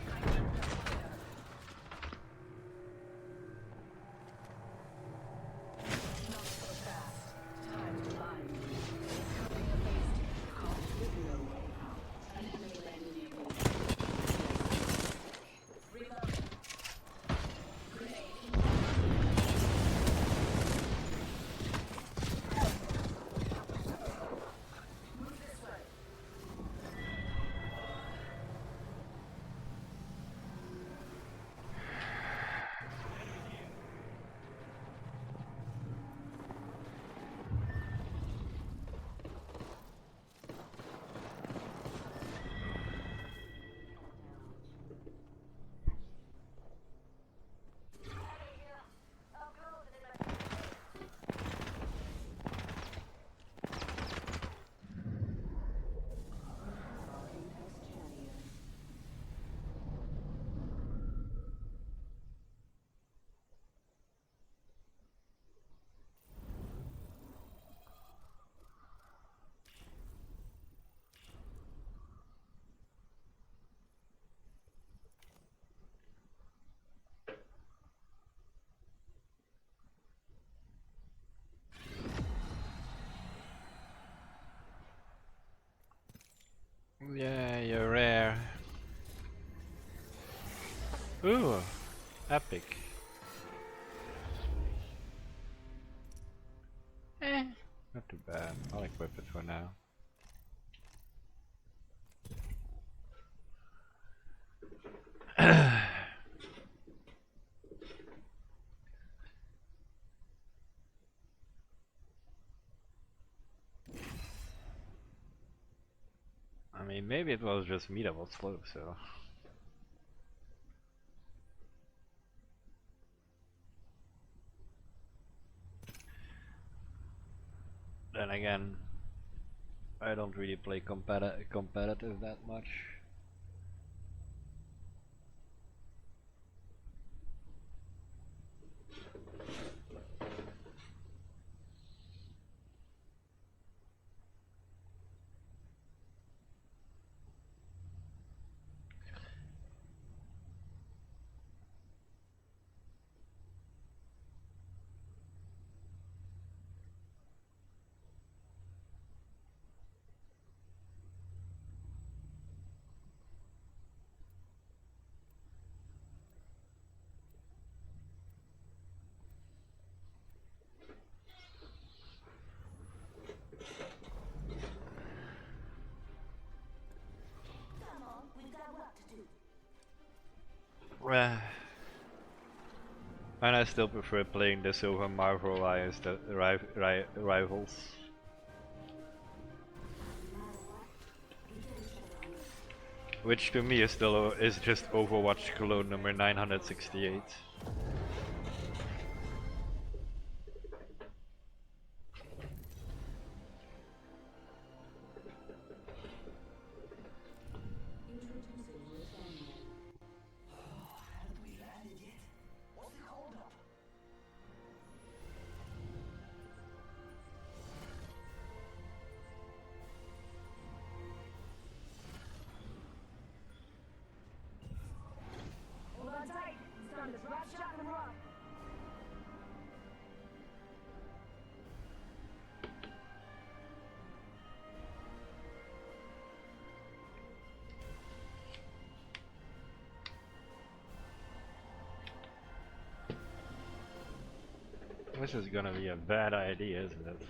Yeah, you're rare. Ooh, epic. Not too bad. I'll equip it for now. I mean, maybe it was just me that was slow, so... Then again, I don't really play competitive that much. And I still prefer playing this over Marvel Alliance rivals. Which to me is still is just Overwatch clone number 968. This is gonna be a bad idea, isn't it?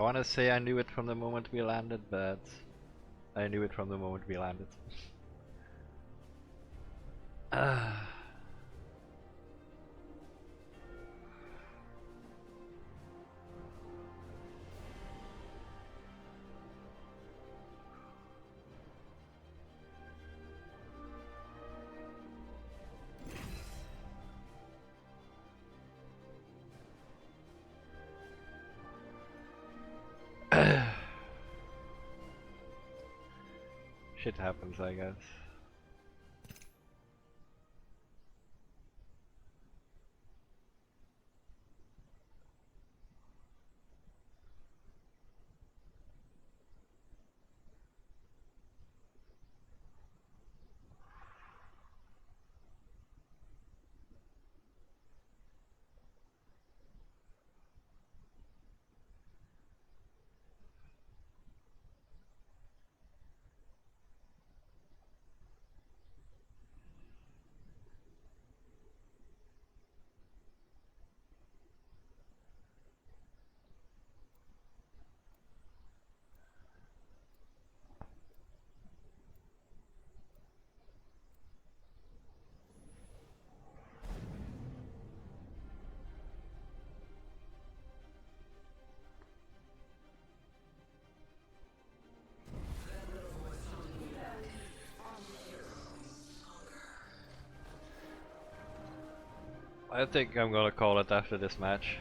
I wanna say I knew it from the moment we landed, but I knew it from the moment we landed. Shit happens, I guess. I think I'm gonna call it after this match.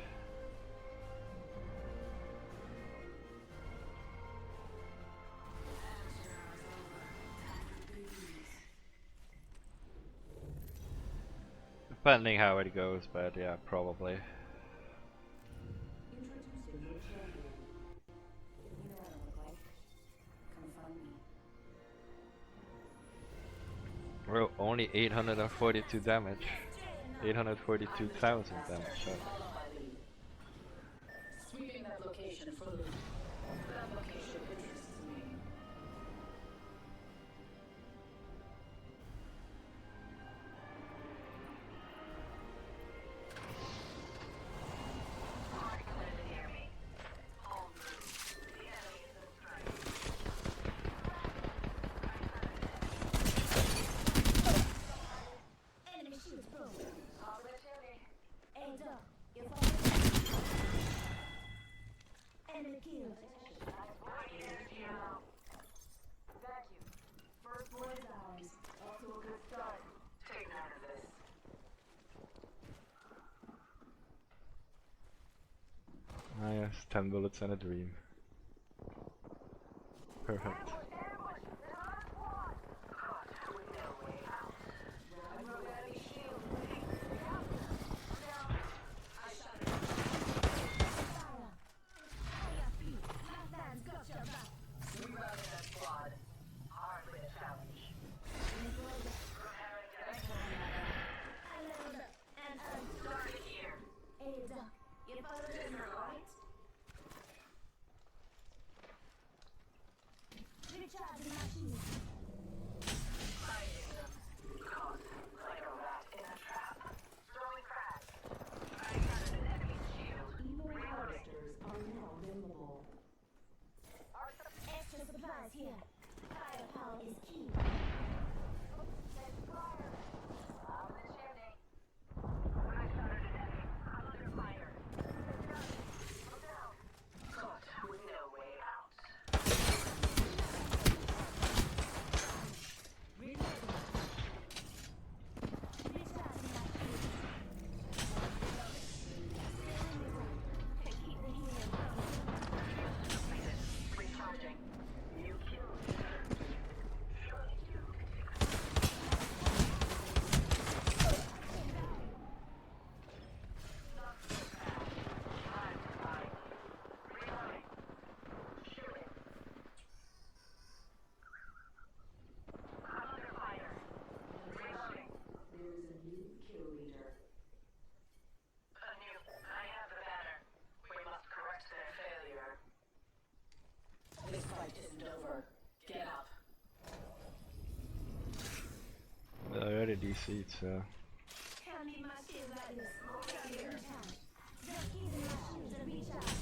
Depending how it goes, but yeah, probably. Introducing your champion. You know what I look like. Confront me. Well, only 842 damage. 842,000 damage. So. Sweeping that location for loot. That location interests me. Enemy shield broken. Aimed up. Enemy killed. Thank you. First blood is ours. Off to a good start. Take note of this. Ah yes, 10 bullets and a dream. Perfect. Recharging my shield. Even harvesters are now available. Extra supplies here. Firepower is key. This fight isn't over. Get up. I already DC'd, so. Can't leave my shield like this. Just keep my shields and recharge.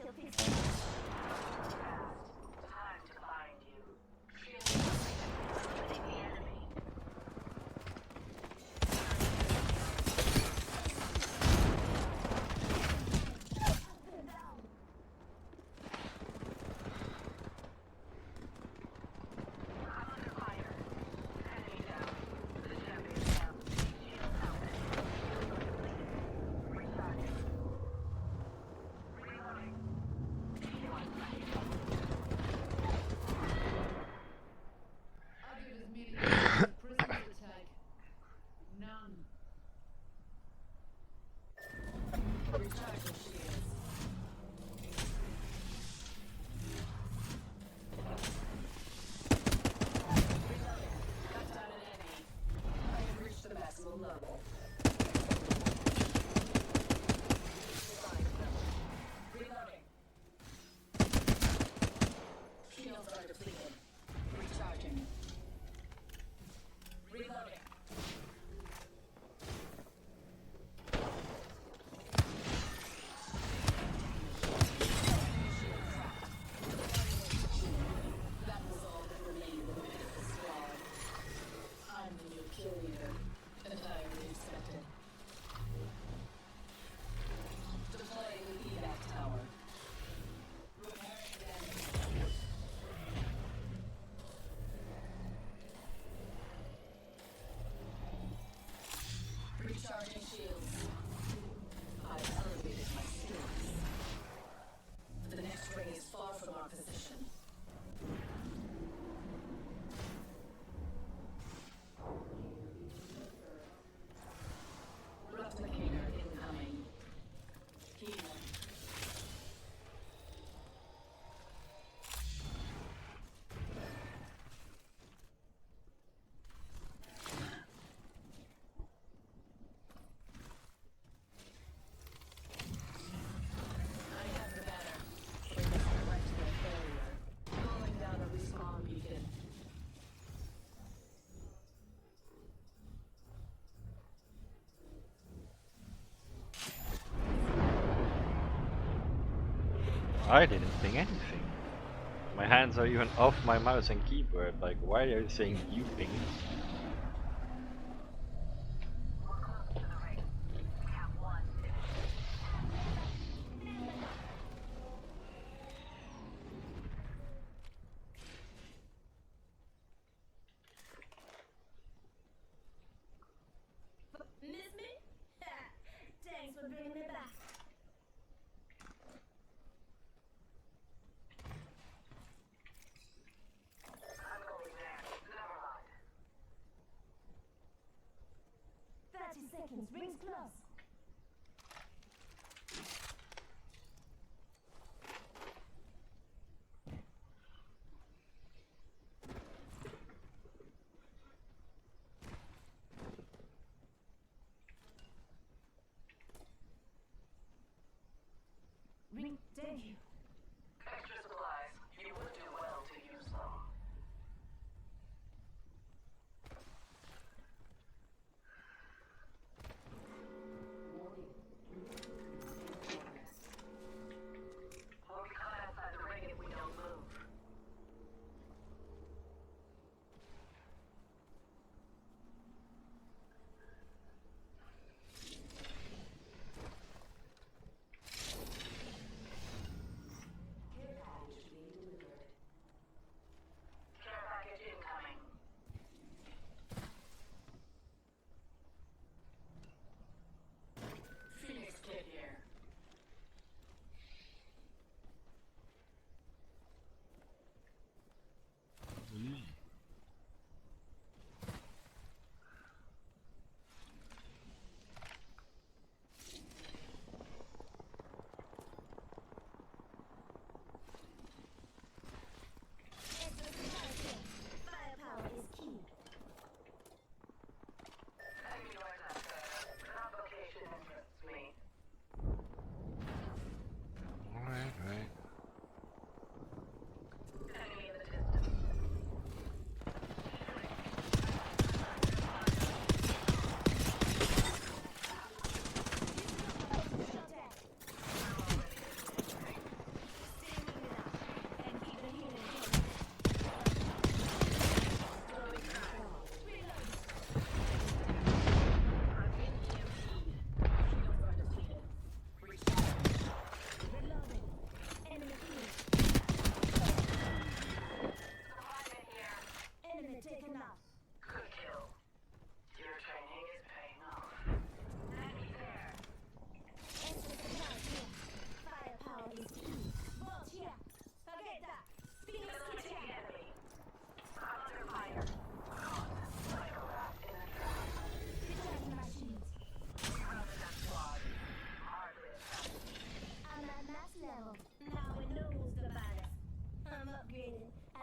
your pistol. Time to find you. Shield eliminating the enemy. I'm under fire. Enemy down. The champion down. Shield helmet. Recharging. Reloading. I'll give as many prisoners to take. None. Recharging shields. Reloading. Cut down an enemy. I have reached the maximum level. Revive them. Reloading. Shields are depleted. Recharging. Reloading. That was all that remained of the pitiful squad. I'm the new kill leader. Entirely expected. Deploying the evac tower. Repairing damage. Recharging shields. I've elevated my skills. The next ring is far from our position. Replicator incoming. Healing. I have the banner. We must correct their failure. Calling down a respawn beacon. I didn't think anything. My hands are even off my mouse and keyboard. Like, why are you saying you ping? We're close to the ring. We have one. Miss me? Thanks for bringing me back. I'm going there. Never mind. 30 seconds, rings close. Ring, thank you. Extra supplies. You would do well to use them. We'll be caught outside the ring if we don't move.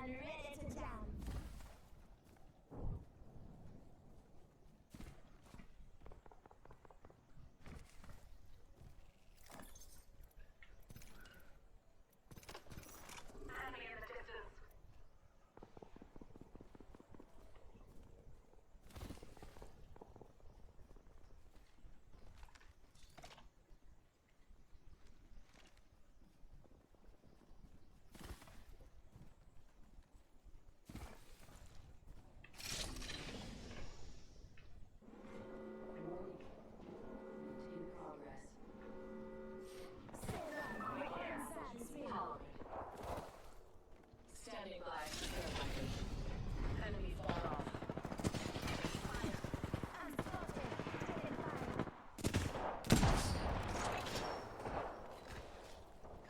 and ready to jump. Enemy in the distance. Standing by. Enemy far off. I'm spotted. Taking fire.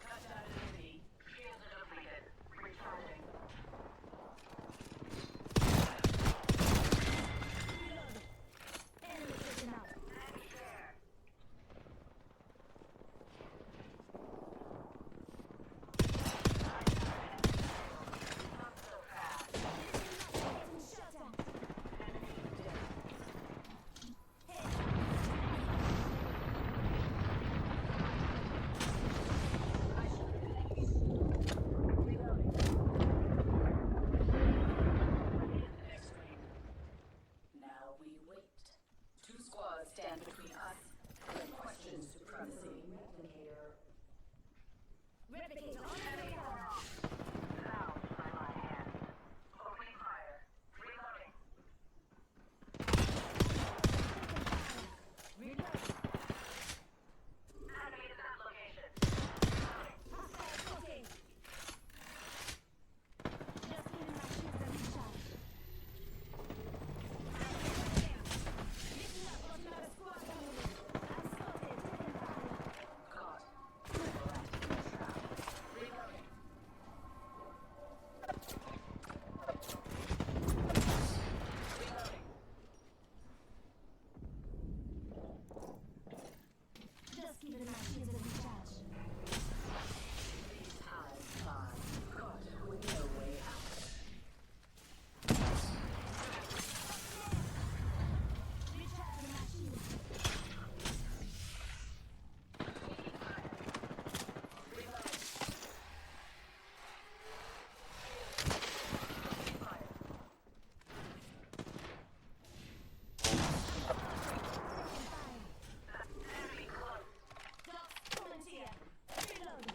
Cut down enemy. Shields are depleted. Recharging. Reload. Enemy taken out. Enemy there. Not so fast. Getting shot at. Next ring. Now we wait. Two squads stand between us and the question supremacy. Replicator on the radar. Now by my hand. Opening fire. Reloading. Reload. Enemy at that location. Hostile spotted. Just giving my shields a recharge. Listen up, got another squad coming in. I'm spotted. Taking fire. Caught. Reloading. Reloading. Just giving my shields a recharge. These ties fly. Caught with no way out. Recharging my shields. Reloading. Taking fire. Enemy close. Dogs volunteer. Reload.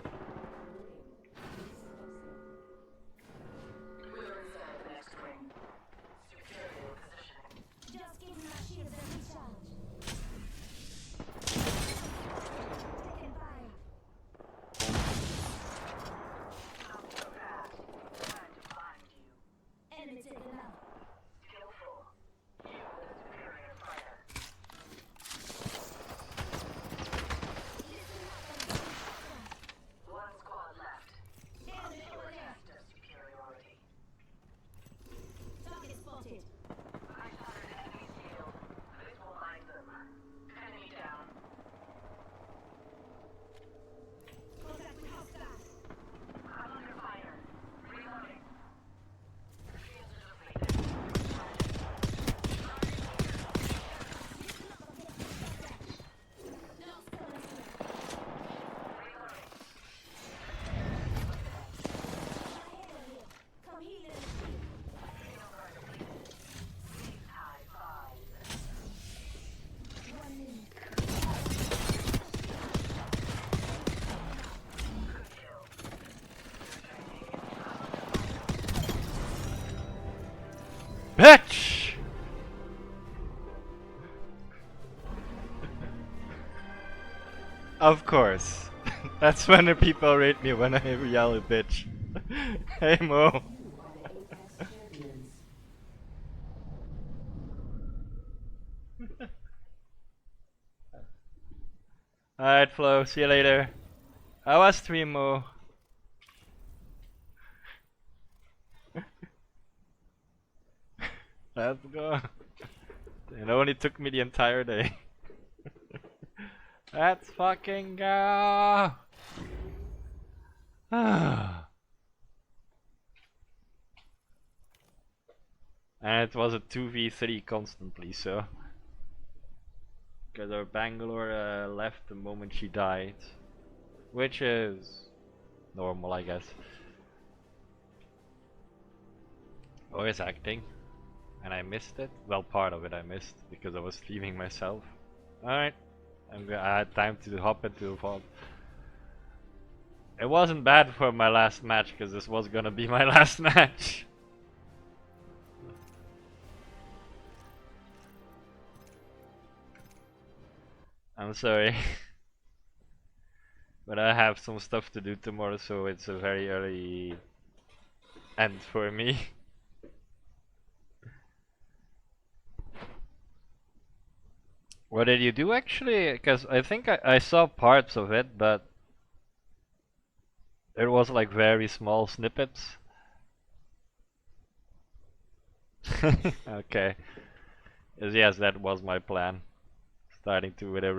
We're inside the next ring. Superior positioning. Just giving my shields a recharge. Taking fire. Not so fast. Trying to find you. Enemy taken out. Skillful. You are the superior fighter. Listen up and get shot at. One squad left. Enemy Your over there. test of superiority. Target spotted. I shattered enemy shield. This will bind them. Enemy down. Contact with hostile. I'm under fire. Reloading. Shields are depleted. Dogs volunteer. Reloading. My hero here. Come heal and heal. Shields are depleted. These high fives. 1 minute. Good kill. Bitch! Of course. That's when the people rate me when I yell a bitch. Hey Mo. Alright Flo, see you later. I was stream Mo. Let's go. It only took me the entire day. Let's fucking go. And it was a 2v3 constantly, so. Because our Bangalore left the moment she died. Which is normal, I guess. Always acting. And I missed it. Well, part of it I missed because I was streaming myself. Alright. I had time to hop into a vault. It wasn't bad for my last match because this was gonna be my last match. I'm sorry. But I have some stuff to do tomorrow, so it's a very early end for me. What did you do actually? Because I think I saw parts of it, but it was like very small snippets. Okay. Yes, that was my plan. Starting to with a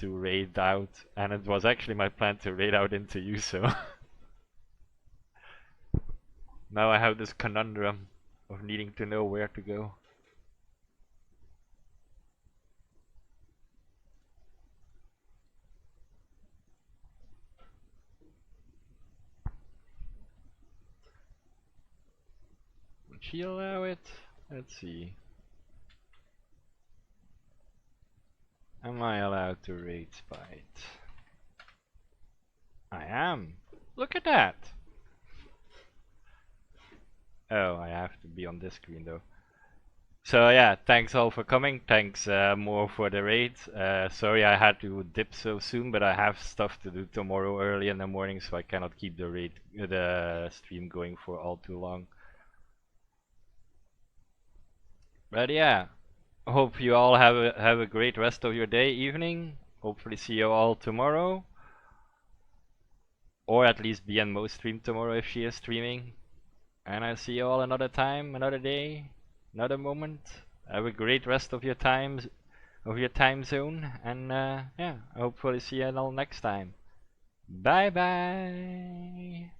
raid out, and it was actually my plan to raid out into you, so now I have this conundrum of needing to know where to go. Would she allow it? Let's see. Am I allowed to raid Spite? I am. Look at that! Oh, I have to be on this screen though. So yeah, thanks all for coming. Thanks more for the raid. Sorry I had to dip so soon, but I have stuff to do tomorrow early in the morning, so I cannot keep the stream going for all too long. But yeah, hope you all have a great rest of your day, evening. Hopefully see you all tomorrow, or at least be on Mo's stream tomorrow if she is streaming. And I'll see you all another time, another day, another moment. Have a great rest of your time zone, and yeah, hopefully see you all next time. Bye bye.